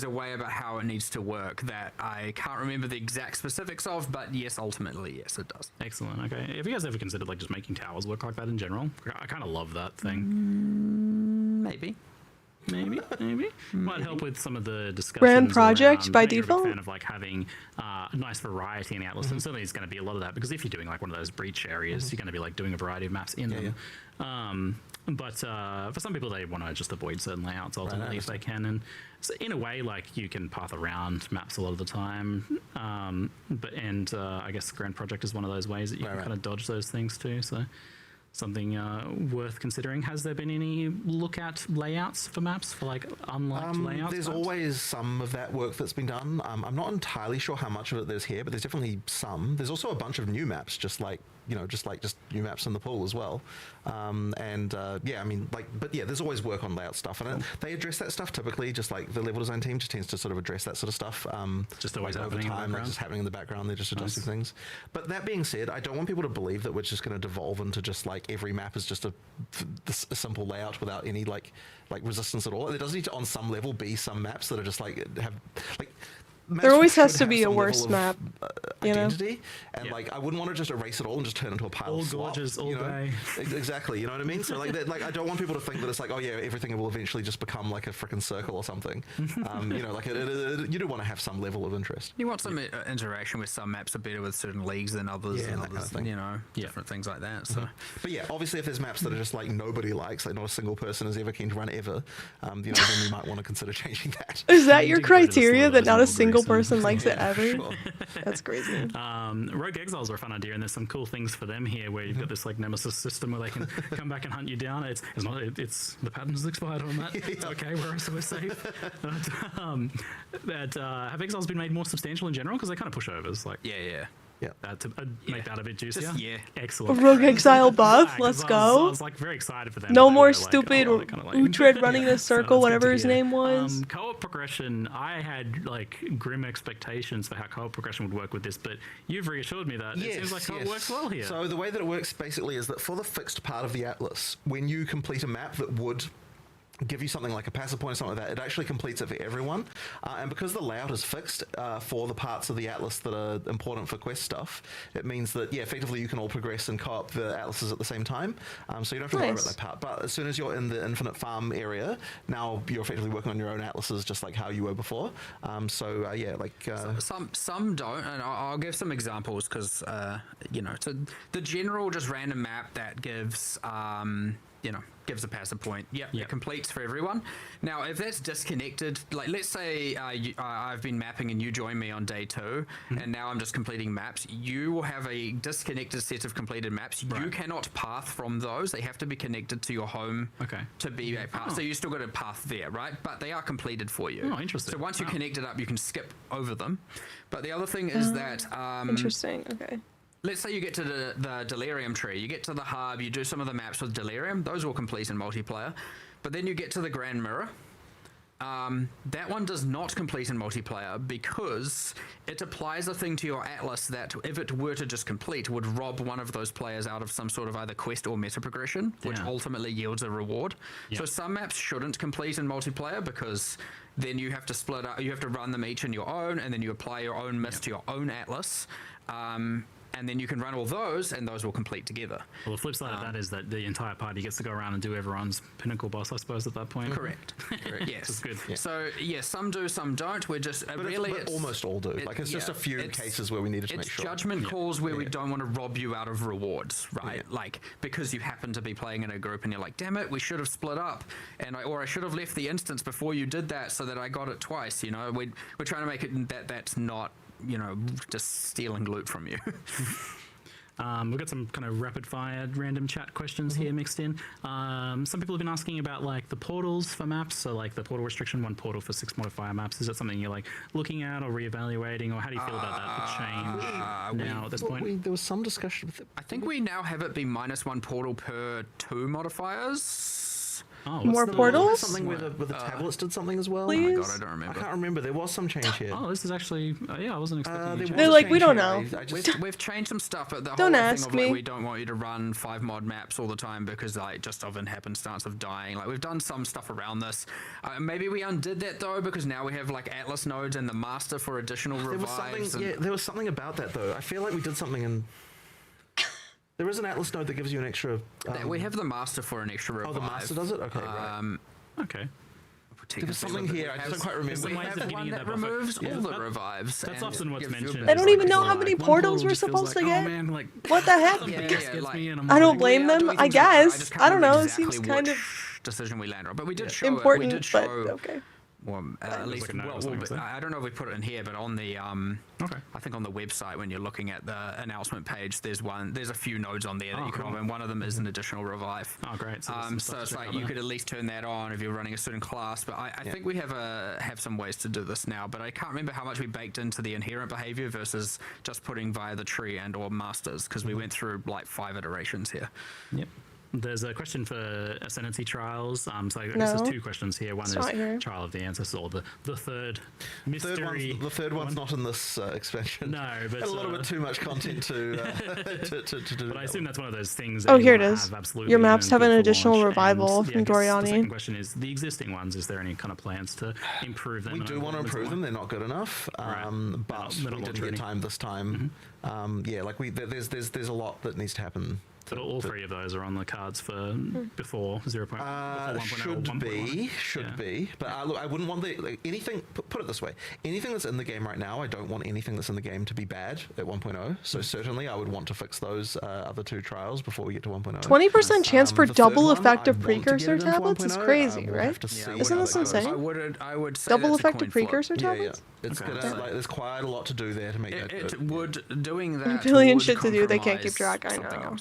way about how it needs to work that I can't remember the exact specifics of, but yes, ultimately, yes, it does. Excellent. Okay. Have you guys ever considered like just making towers work like that in general? I kind of love that thing. Maybe. Maybe. Might help with some of the discussions. Grand project around, by I know you're a default? big fan of like having a nice variety in the Atlas, and certainly it's going to be a lot of that, because if you're doing like one of those breach areas, you're going to be like doing a variety of maps in them. But for some people, they want to just avoid certain layouts ultimately if they can, and so in a way, like you can path around maps a lot of the time. I guess Grand Project is one of those ways that you can kind of dodge those things too. So. Something worth considering. Has there been any look at layouts for maps, for like unlocked layouts? There's perhaps? always some of that work that's been done. I'm not entirely sure how much of it there's here, but there's definitely some. There's also a bunch of new maps, just new maps in the pool as well. I mean, there's always work on layout stuff, and they address that stuff typically. Just like the level design team just tends to sort of address that sort of stuff. Just always over happening in the time, background? just happening in the background. They're just adjusting things. But that being said, I don't want people to believe that we're just going to devolve into just like every map is just a simple layout without any like resistance at all. There does need to, on some level, be some maps that are just like have like. There always has should to have be a some worse level of, map, you know? identity, and like I wouldn't want to just erase it all and just turn into a pile All of slop, gorgeous, all you know? day. Exactly, you know what I mean? So like I don't want people to think that it's like, oh yeah, everything will eventually just become like a freaking circle or something. Like you do want to have some level of interest. You want some interaction with some maps are better with certain leagues than others, Yeah, and that kind others, of thing. you know, different things like that. So. But yeah, obviously if there's maps that are just like nobody likes, like not a single person is ever keen to run ever, then you might want to consider changing that. Is that your do get rid of the criteria, that not a slow single grease person and- likes it ever? Sure. That's crazy. Rogue Exiles are a fun idea, and there's some cool things for them here, where you've got this like nemesis system where they can come back and hunt you down. It's the patent's expired on that. It's okay, we're safe. Have Exiles been made more substantial in general, because they kind of pushovers, like Yeah. to make that a bit juicier. Just, yeah. Excellent. Rogue Exile buff, 'cause let's I go. was like very excited for them. No They more were, like, stupid kinda like- Uhtred running in a So circle, that's good whatever to his hear. name was. Co-op progression, I had like grim expectations for how co-op progression would work with this, but you've reassured me that it seems like co-op works well here. So the way that it works basically is that for the fixed part of the Atlas, when you complete a map that would give you something like a passive point or something like that. It actually completes it for everyone. And because the layout is fixed for the parts of the atlas that are important for quest stuff, it means that, yeah, effectively you can all progress and co-op the atlases at the same time. So you don't have to worry about that part. But as soon as you're in the infinite farm area, now you're effectively working on your own atlases just like how you were before. Yeah, like... Some don't, and I'll give some examples because, you know, so the general just random map that gives... you know, gives a passive point. It completes for everyone. Now, if that's disconnected, like let's say I've been mapping and you join me on day 2, and now I'm just completing maps, you will have a disconnected set of completed maps. Right. You cannot path from those. They have to be connected to your home to be a path. So you still got a path there, right? But they are completed for you. Oh, interesting. So once you connect it up, you can skip over them. But the other thing is that... interesting, okay. Let's say you get to the Delirium tree, you get to the hub, you do some of the maps with Delirium, those will complete in multiplayer. But then you get to the Grand Mirror. That one does not complete in multiplayer because it applies a thing to your atlas that, if it were to just complete, would rob one of those players out of some sort of either quest or meta progression, which ultimately yields a reward. So some maps shouldn't complete in multiplayer because then you have to split up, you have to run them each in your own, and then you apply your own miss to your own atlas. And then you can run all those, and those will complete together. Well, the flip side of that is that the entire party gets to go around and do everyone's pinnacle boss, I suppose, at that point. Correct. Yes. That's good. Yeah. So, yeah, some do, some don't. We're just... But almost all do. Like, it's just a few cases where we needed to make sure. It's judgment calls where we don't want to rob you out of rewards, right? Like, because you happen to be playing in a group and you're like, damn it, we should have split up. Or I should have left the instance before you did that so that I got it twice, you know? We're trying to make it that's not, you know, just stealing loot from you. We've got some kind of rapid-fire random chat questions here mixed in. Some people have been asking about like the portals for maps, so like the portal restriction, 1 portal for 6 modifier maps. Is that something you're like looking at or reevaluating, or how do you feel about that? The change now at this point? There was some discussion with it. I think we now have it be -1 portal per 2 modifiers. Oh, more portals? Something where the tablets did something as well. Please? Oh my god, I don't remember. I can't remember. There was some change here. Oh, this is actually... I wasn't expecting They're like, we don't know. We've changed some stuff, but the Don't whole ask thing of me. like, we don't want you to run 5 mod maps all the time because like just of an happenstance of dying. Like we've done some stuff around this. Maybe we undid that though because now we have like Atlas nodes and the master for additional revives. There was something about that though. I feel like we did something in... There is an Atlas node that gives you an extra... we have the master for an extra revive. Oh, the master does it? Okay, right. Okay. There was something here, I just don't quite remember. We have one that removes all the revives. That's and often what's gives you a mentioned. bit I don't of, even know how many portals we're supposed to get. What the heck? I don't blame them, I guess. I don't know, it seems kind of decision we landed on, but we did show important, it. We did show, but okay. Well, at least, I don't know if we put it in here, but on the, I think on the website when you're looking at the announcement page, there's a few nodes on there that you can open. One of them is an additional revive. Oh, great. So it's like you could at least turn that on if you're running a certain class, but I think we have some ways to do this now, but I can't remember how much we baked into the inherent behavior versus just putting via the tree and or masters, because we went through like 5 iterations here. Yep. There's a question for ascendancy trials. So I guess there's 2 questions here. One is Trial of the Ancestors, or the third mystery. The third one's not in this expansion. No, but a little bit too much content to do. But I assume that's one of those things. Oh, here it is. Your maps have an additional revival from Doriani. The second question is the existing ones. Is there any kind of plans to improve them? We do want to improve them. They're not good enough. But we didn't get time this time. There's a lot that needs to happen. But all 3 of those are on the cards for before 0.1. Should be. But look, I wouldn't want anything. Put it this way: anything that's in the game right now, I don't want anything that's in the game to be bad at 1.0. So certainly, I would want to fix those other 2 trials before we get to 1.0. 20% chance for double effective precursor tablets is crazy, right? Isn't this insane? I would say double effective precursor tablets. It's gonna there's quite a lot to do there to make that good. It would doing that. A billion shit to do. They can't keep track. I know.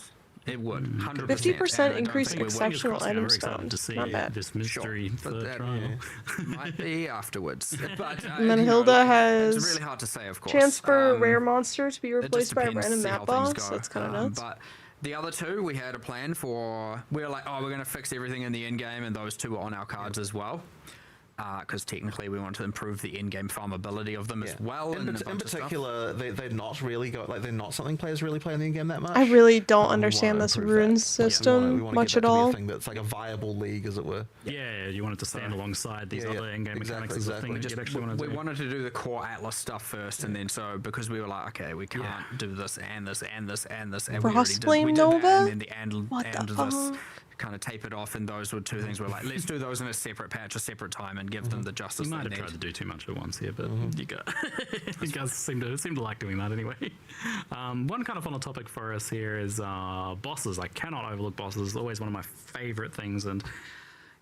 It would 100%. 50% increase exceptional item stone. To see Not bad. This mystery third trial. Might be afterwards. But, and then Hilda has it's really hard to say, of course. Chance for a rare monster to be replaced by a random map boss. That's kind of nuts. But the other 2, we had a plan for. We were like, we're going to fix everything in the end game, and those 2 were on our cards as well. because technically we want to improve the in-game farmability of them as well. In particular, they're not really they're not something players really play in the in-game that much. I really don't We understand wanna this improve rune that. system We wanna much get at that to be all. a thing that's like a viable league, as it were. Yeah, you want it to stand alongside these Yeah, other in-game mechanics as a thing that you'd actually want to We do. wanted to do the core Atlas stuff first, and then so because we were like, okay, we can't do this and this and this and this, and we already did, Frostflame we did that, Nova? and then the What and the this fuck? kind of tapered off, and those were two things we're like, let's do those in a separate patch, a separate time, and give them the justice You might they have need. tried to do too much at once here, but you guys seem to like doing that anyway. One kind of fun topic for us here is bosses. I cannot overlook bosses. Always one of my favorite things, and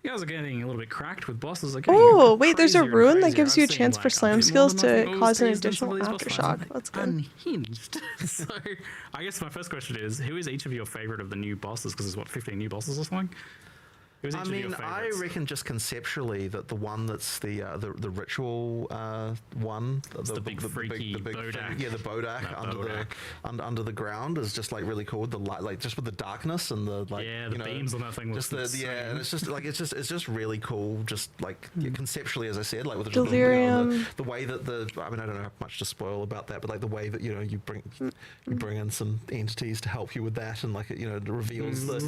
you guys are getting a little bit cracked with bosses. Oh, wait, there's a crazier and rune that crazier. gives you a I've seen, chance for like, slam more skills than enough to moves cause an used in some additional of these boss fights. aftershock. That's good. Unhinged. So, I guess my first question is, who is each of your favorite of the new bosses? Because there's what, 15 new bosses or something? Who is each I of your mean, I favorites? reckon just conceptually that the one that's the ritual one, the big freaky Bodak. thing, the Bodak No, Bodak. under the ground is just like really cool. The light, like just with the darkness and the like, Yeah, the beams on that thing just look and it's just like it's just really cool. Just like conceptually, as I said, like with the Delirium. the way that I mean, I don't know much to spoil about that, but like the way that you bring in some entities to help you with that, and like it reveals the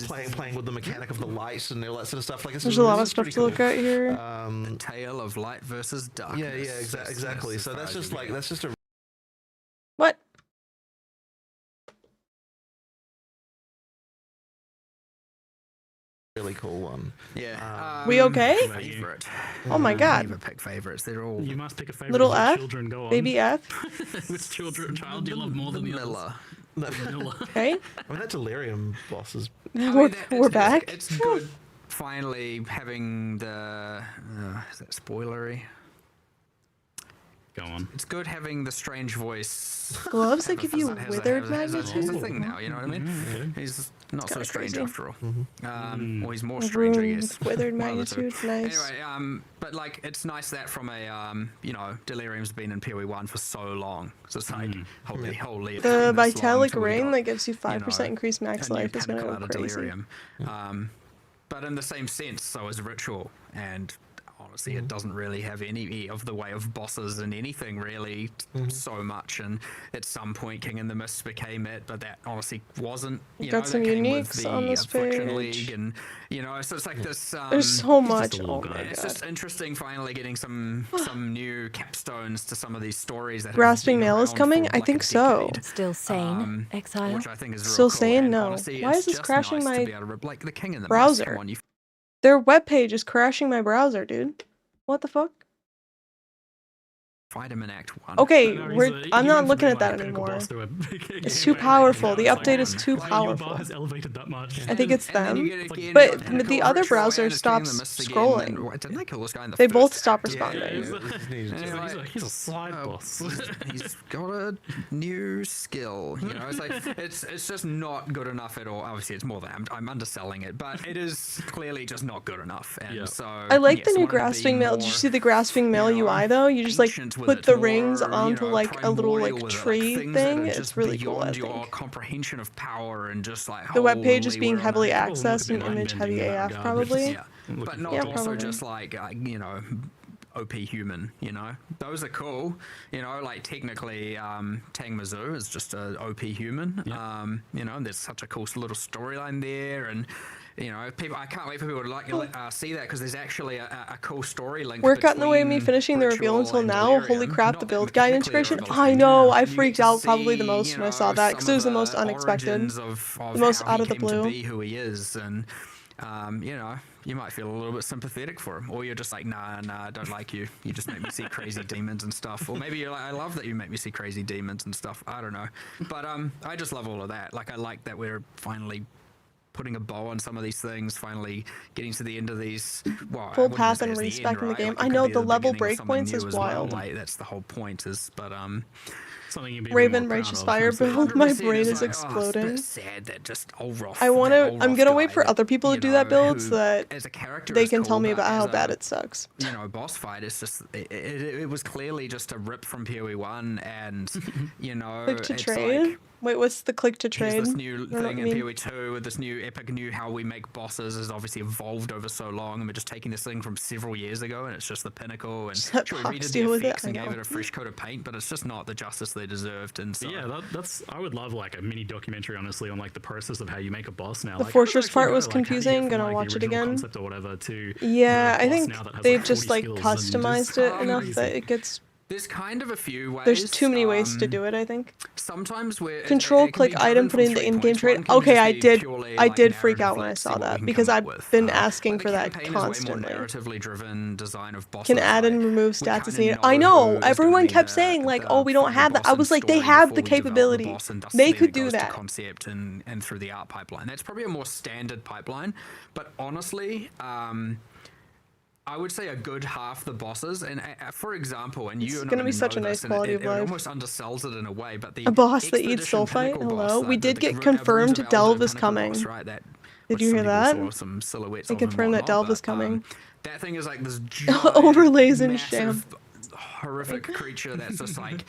like, playing with the mechanic of the light and all that sort of stuff. Like There's a lot of stuff to look at here. The tale of light versus darkness. Exactly. So that's just a What? really cool one. Yeah. We okay? Favorite. Oh my god. Never pick favorites. They're all You must pick a favorite. Little as F? your children go on. Baby F? Which child do you love more than the Miller. Miller. Okay. I mean, that Delirium boss is We're back. It's good. Finally having the is that spoilery? Go on. It's good having the strange voice. Gloves that have give a- you has a- withered has a- magnitude? Has a thing now, you know what I mean? Okay. He's not so kinda strange crazy. after all. Or he's more strange, I Rune guess. with withered One of the two. magnitude, nice. Anyway, but like it's nice that from a Delirium's been in PoE1 for so long. So it's like holy. it's been The this long Vitalic till we Ring got, that gives you 5% you know, increased max a new life is going to pinnacle go out of crazy. Delirium. But in the same sense, so is Ritual, and honestly, it doesn't really have any of the way of bosses and anything really so much. And at some point, King and the Mist became it, but that honestly wasn't. You Got know, some that came with uniques the on this Affliction page. League, and so it's like this. There's so much. a Oh little my guy. It's god. just interesting finally getting some new capstones to some of these stories that have Grasping been Mail is around coming? for I like think a so. decade. Still sane, Exile? Which I think is real Still cool. saying And no. honestly, Why it's is this just crashing nice to my be able to, like the King in the Mist, browser? come on, you Their webpage is crashing my browser, dude. What the fuck? fight him in Act 1. Okay, No, I'm he not went from looking being at that like a pinnacle anymore. boss to a It's game too over. powerful. Now The it's like, update is too wow, your bar powerful. has elevated that much. I think it's And then you them. get again But your pinnacle the other ritual browser and it's King in the stops Mist again, scrolling. and didn't they kill this guy in the They first both stop act? Yeah, responding. He's a side boss. He's got a new skill. It's like it's just not good enough at all. Obviously, it's more than I'm underselling it, but it is clearly just not good enough. And Yeah. so I like yes, the I new wanna be grasping mail. Did you more, see the grasping mail UI though? You just like ancient with put it, the rings more, onto like a little primordial like with it, tree things that thing. are It's just really cool, I beyond your think. comprehension of power and just like The web page is holy, being we're on heavily a- accessed and People look a bit image heavy mind-bending in that AF regard, probably. yeah, but not Yeah, also probably. just like OP human. Those are cool. Like technically, Tang Mizzou is just a OP human. And there's such a cool little storyline there, and people. I can't wait for people to see that because there's actually a cool story link. Work got in the way of me between finishing the reveal Ritual until and now. Delirium. Holy crap, Not the that build guide mechanically integration. they're I related. know, I You freaked get to out probably the see, most when I saw that because it was the most unexpected. origins of The most how out he of the came to blue. be who he is, and you might feel a little bit sympathetic for him, or you're just like, nah, I don't like you. You just make me see crazy demons and stuff. Or maybe you're like, I love that you make me see crazy demons and stuff. I don't know, but I just love all of that. Like I like that we're finally putting a bow on some of these things, finally getting to the end of these. Well, Full I wouldn't path say and it's the respec end, in the right? game. Like, it I could know be the level beginning of something breakpoints is new as well. wild. Like that's the whole point. But Something you'd be a bit Raven more proud Righteous of. Fire It's like, build. My 100% brain it's is like, oh, it's a bit exploding. sad that just Olroth. I want to. I'm gonna wait guy for that, other people to you do that know, build so who, that as a character they is can tell cool, me but about how as bad a, it sucks. boss fight is just it was clearly just a rip from PoE1, and Click to it's trade. like Wait, what's the click to Here's trade? this new I don't know what thing you in mean. PoE 2 with this new epic new how we make bosses has obviously evolved over so long, and we're just taking this thing from several years ago, and it's just the pinnacle. And Just let sure, we Box redid deal the with it, effects and I gave know. it a fresh coat of paint, but it's just not the justice they deserved. And so Yeah, that's. I would love like a mini documentary, honestly, on like the process of how you make a boss now. The Like, how does it fortress actually part go? was Like, how do you confusing, get from, gonna like, the watch it original again. concept or whatever to Yeah, the I boss think now that has, they've like, just 40 like skills and customized just it enough crazy. that it gets. there's kind of a few ways. There's too many ways to do it, I think. Sometimes we're Control, it can be click item, driven put from in the 3 in-game points. trade. One can Okay, just I be did. purely, I like, did freak out narratively, when I see saw what we that can because come up I've with. been Like, asking the for that campaign is way more constantly. narratively driven design of bosses. Can add and like, remove we stats as kinda needed. I who know. is gonna Everyone be kept the- saying like, the "Oh, we don't final have that." boss I and was like, they story have before the we develop the capability. boss, and They then could it do goes to that. concept and through the art pipeline. That's probably a more standard pipeline, but honestly, I would say a good half the bosses, and for example, and It's you gonna be know such a this, nice and quality it of life. almost undersells it in a way. But the A boss that eats Expedition sulfite. Pinnacle boss, Hello. like We did the get Runes confirmed of Delve Elden is Pinnacle coming. boss, right? That Did which you some hear people that? saw some silhouettes They of and confirmed that whatnot, Delve is but, coming. that thing is like this giant, Overlays in massive, sham. horrific creature that's just like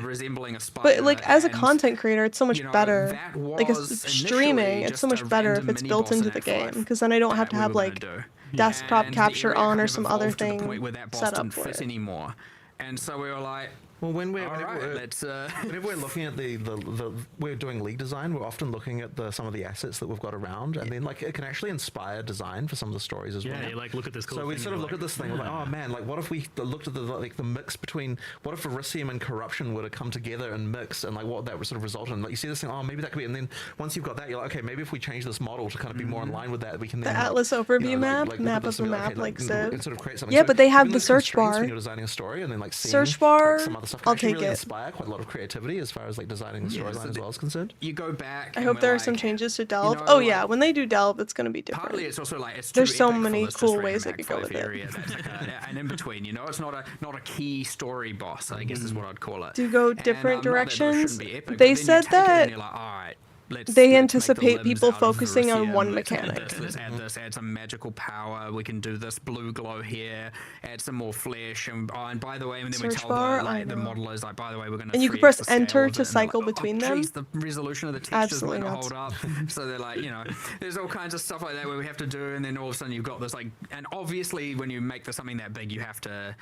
resembling a spider. But like as a and, content creator, it's so much better. that Like was streaming, initially it's so just much a better if random it's mini built boss into in the Act 5 game because then I don't have that to we have were gonna like do. desktop And the capture area on kind or of some other evolved to the thing point where that boss set up didn't for fit it. anymore. And so we were like, Well, when we're, all whenever right, we're, let's whenever we're looking at the we're doing league design, we're often looking at some of the assets that we've got around, and then like it can actually inspire design for some of the stories as well. Yeah, you like look at this cool So we thing, sort of you're look at like, this thing, we're like, oh man, like what if we looked at the mix between what if Elysium and Corruption were to come together and mix, and like what that would sort of result in. Like you see this thing, oh maybe that could be, and then once you've got that, you're like, okay, maybe if we change this model to kind of be more in line with that, we can The then Atlas overview map, look map at this of and the be map, okay, like and Civ. sort of create something. Yeah, So but they have even the those search constraints bar. when you're designing a story, and then like seeing, Search bar, like, some other stuff can I'll actually take really it. inspire quite a lot of creativity as far as like designing the storyline so as well is concerned. you go back. I and hope we're there are some like, changes to Delve. know, Oh yeah, like, when they do Delve, it's gonna be Partly different. it's also like it's There's too so epic for many this just cool random ways they Act could go 5 with it. area that's like an in between. It's not a key story boss, I guess is what I'd call it. Do go And, different not that those shouldn't directions. be epic, They but then you said take it and that you're like, all right, let's they make the anticipate limbs people out of focusing on Verisium, one let's add mechanic. this, let's add some magical power. We can do this blue glow here, add some more flesh, and by the way, and then we Search tell bar? the I the know. modelers like, by the way, we're going to And you can press enter to cycle between them. Geez, the resolution of the textures Absolutely might not nuts. hold up. So they're like, there's all kinds of stuff like that where we have to do, and then all of a sudden you've got this like, and obviously when you make something that big, you have to,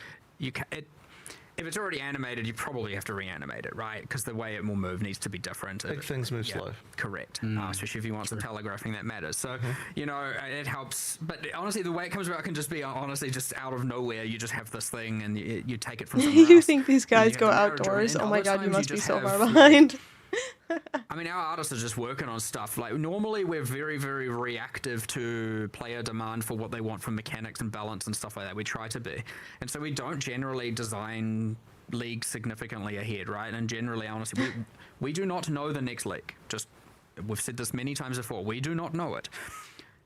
if it's already animated, you probably have to reanimate it, right? Because the way it will move needs to be different. Big things move slow. Correct. Especially if you want some telegraphing that matters. So, it helps. But honestly, the way it comes about can just be honestly just out of nowhere. You just have this thing and you take it from somewhere You else. think these And guys you go have the narrator, outdoors? and Oh my other god, you times must be just so far have, behind. I mean, our artists are just working on stuff. Like, normally we're very, very reactive to player demand for what they want from mechanics and balance and stuff like that. We try to be. And so we don't generally design leagues significantly ahead, right? And generally, honestly, we do not know the next league. Just, we've said this many times before. We do not know it.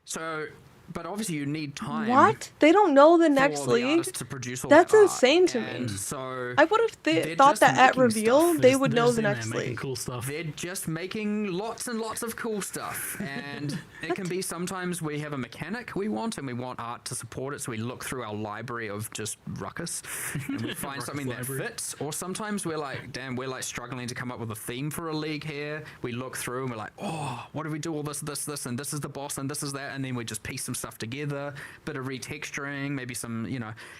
So, but obviously you need time. What? They don't know the next for the league? artists to produce all That's that art. insane to me. And so I would have they're thought just that at making reveal stuff. they would know They're the just in there next making league. cool stuff. They're just making lots and lots of cool stuff. And it can be sometimes we have a mechanic we want and we want art to support it. So we look through our library of just ruckus and we find something that library. fits. Or sometimes we're like, damn, we're like struggling to come up with a theme for a league here. We look through and we're like, oh, what do we do all this, and this is the boss and this is that. And then we just piece some stuff together, bit of retexturing, maybe some,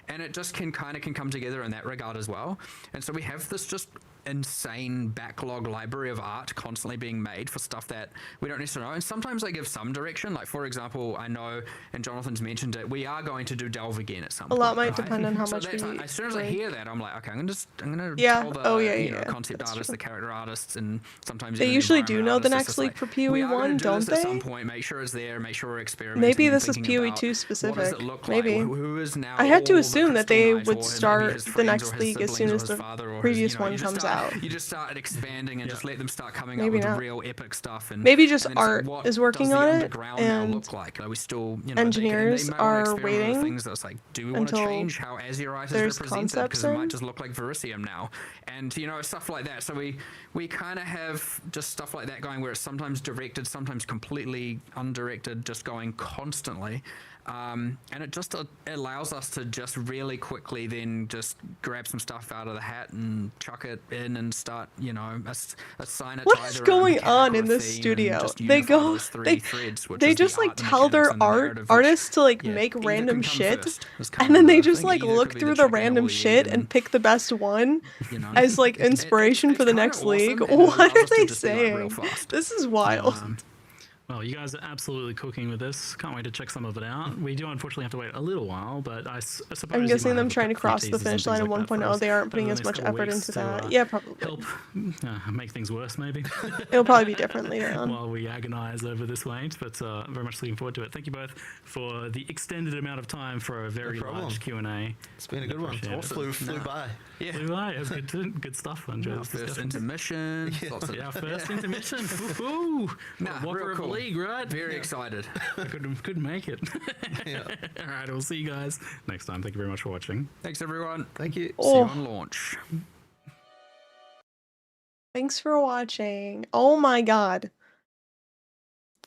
and it just can come together in that regard as well. And so we have this just insane backlog library of art constantly being made for stuff that we don't necessarily know. And sometimes they give some direction. Like, for example, I know, and Jonathan's mentioned it, we are going to do Delve again at some point. A lot might right? depend on how So much that's we like, as soon as I break. hear that, I'm like, okay, I'm gonna Yeah. tell the Oh, yeah. concept That's artists, true. the character artists, and sometimes They even usually do environment know the artists. It's next just league for we PoE are gonna 1, do don't this at some they? point. Make sure it's there. Make sure we're experimenting. Maybe and this is thinking PoE about 2 what does specific. it look Maybe. like? Who is now I had to all the assume that crystal they knight, would or maybe start his the friends next or his league as soon siblings as or his the father or his, previous you one just comes start- out. You just start expanding and just let them start coming Maybe up with not. real epic stuff. And Maybe just and then it's like, art what is working does the on it, underground now and look like? Are we still, engineers they might wanna are experiment with waiting things that's like, do we want to until change how Azurite is there's represented? Because concepts it in. might just look like Verisium now, and stuff like that. So we kind of have just stuff like that going where it's sometimes directed, sometimes completely undirected, just going constantly. And it just allows us to just really quickly then just grab some stuff out of the hat and chuck it in and start, you know, assign it What to is either a going mechanic on or in a this theme and studio? just They unify go, those three threads, which they is the just like art, the tell mechanics, their and the narrative, which, artists to like yeah, make either random can come shit, first, is and kind then of they the just thing. like Either look could be through the the chicken or random the egg, shit and and pick the best one you know, as like inspiration for the kinda next league. awesome, and it What allows are us to they just be, like, real saying? fast. This is wild. Well, you guys are absolutely cooking with this. Can't wait to check some of it out. We do unfortunately have to wait a little while, but I suppose I'm you guessing might them have trying to a few cross the teasers and finish line in things like that for 1.0. us They aren't over putting the as next much couple effort weeks into to, that. Yeah, probably. help make things worse, maybe. It'll probably be different later on. While we agonize over this wait, but very much looking forward to it. Thank you both for the extended amount of time for a very problem. large Q&A. It's been a good one. Appreciate it. Flew by. Yeah. Blue Eye, it was good stuff. I enjoyed this First discussion. intermission. lots of- Yeah, first intermission. Woohoo! Nah, Walker real of the cool. league, right? Very excited. I couldn't make it. Yeah. All right, we'll see you guys next time. Thank you very much for watching. Thanks, everyone. Thank you. See you Oh, on launch. thanks for watching. Oh my god.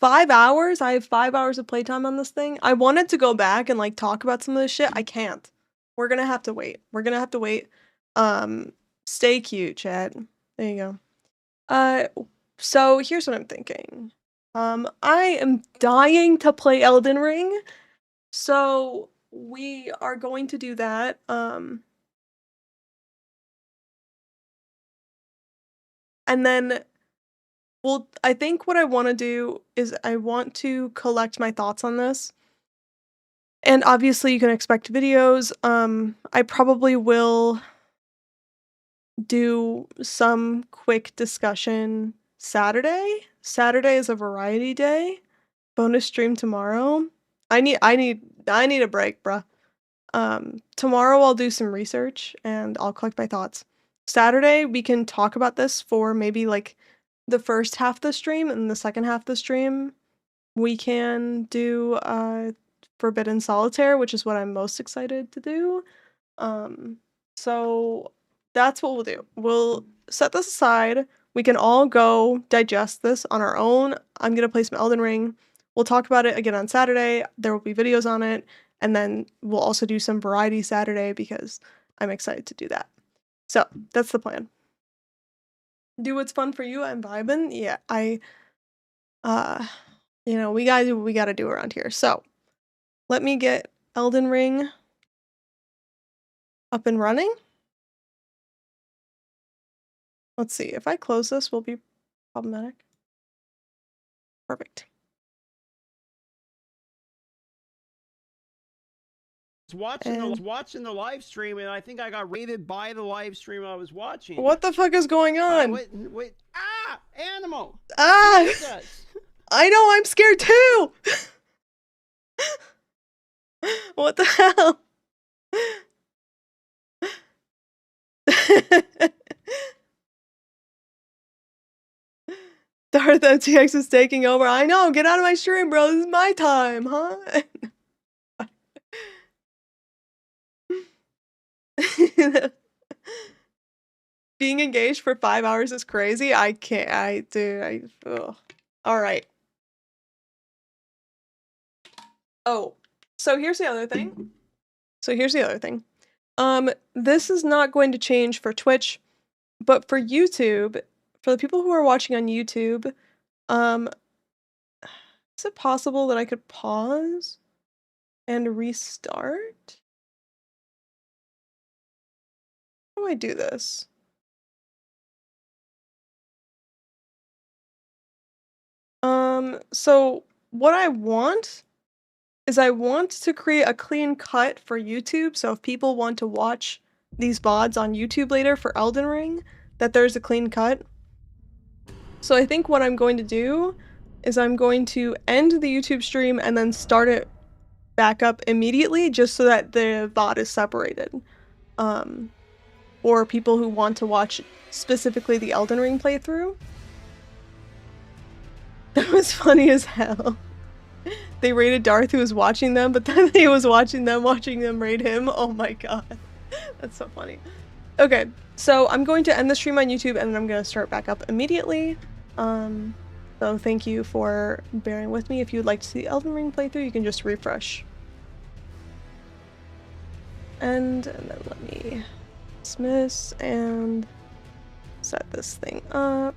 5 hours? I have 5 hours of playtime on this thing. I wanted to go back and like talk about some of this shit. I can't. We're gonna have to wait. We're gonna have to wait. Stay cute, chat. There you go. So here's what I'm thinking. I am dying to play Elden Ring. So we are going to do that. And then I think what I want to do is I want to collect my thoughts on this. And obviously you can expect videos. I probably will do some quick discussion Saturday. Saturday is a variety day. Bonus stream tomorrow. I need a break, bruh. Tomorrow I'll do some research and I'll collect my thoughts. Saturday we can talk about this for maybe like the first half of the stream, and the second half of the stream we can do Forbidden Solitaire, which is what I'm most excited to do. So that's what we'll do. We'll set this aside. We can all go digest this on our own. I'm gonna play some Elden Ring. We'll talk about it again on Saturday. There will be videos on it, and then we'll also do some variety Saturday because I'm excited to do that. So that's the plan. Do what's fun for you. I'm vibing. Yeah, you know, we gotta do what we gotta do around here. So let me get Elden Ring up and running. Let's see, if I close this, will be problematic. Perfect. Watching the live stream, and I think I got raided by the live stream I was watching. What the fuck is going on? Wait, animal! Ah! Jesus. I know, I'm scared too! What the hell? Darth MTX is taking over. I know, get out of my stream, bro. This is my time, huh? Being engaged for 5 hours is crazy. I can't. Ugh. All right. Oh, so here's the other thing. This is not going to change for Twitch, but for YouTube, for the people who are watching on YouTube, is it possible that I could pause and restart? How do I do this? So what I want is I want to create a clean cut for YouTube, so if people want to watch these VODs on YouTube later for Elden Ring, that there's a clean cut. So I think what I'm going to do is I'm going to end the YouTube stream and then start it back up immediately, just so that the VOD is separated. Or people who want to watch specifically the Elden Ring playthrough. That was funny as hell. They raided Darth, who was watching them, but then he was watching them raid him. Oh my god. That's so funny. Okay, so I'm going to end the stream on YouTube and then I'm going to start back up immediately. So thank you for bearing with me. If you'd like to see Elden Ring playthrough, you can just refresh end, and then let me dismiss and set this thing up.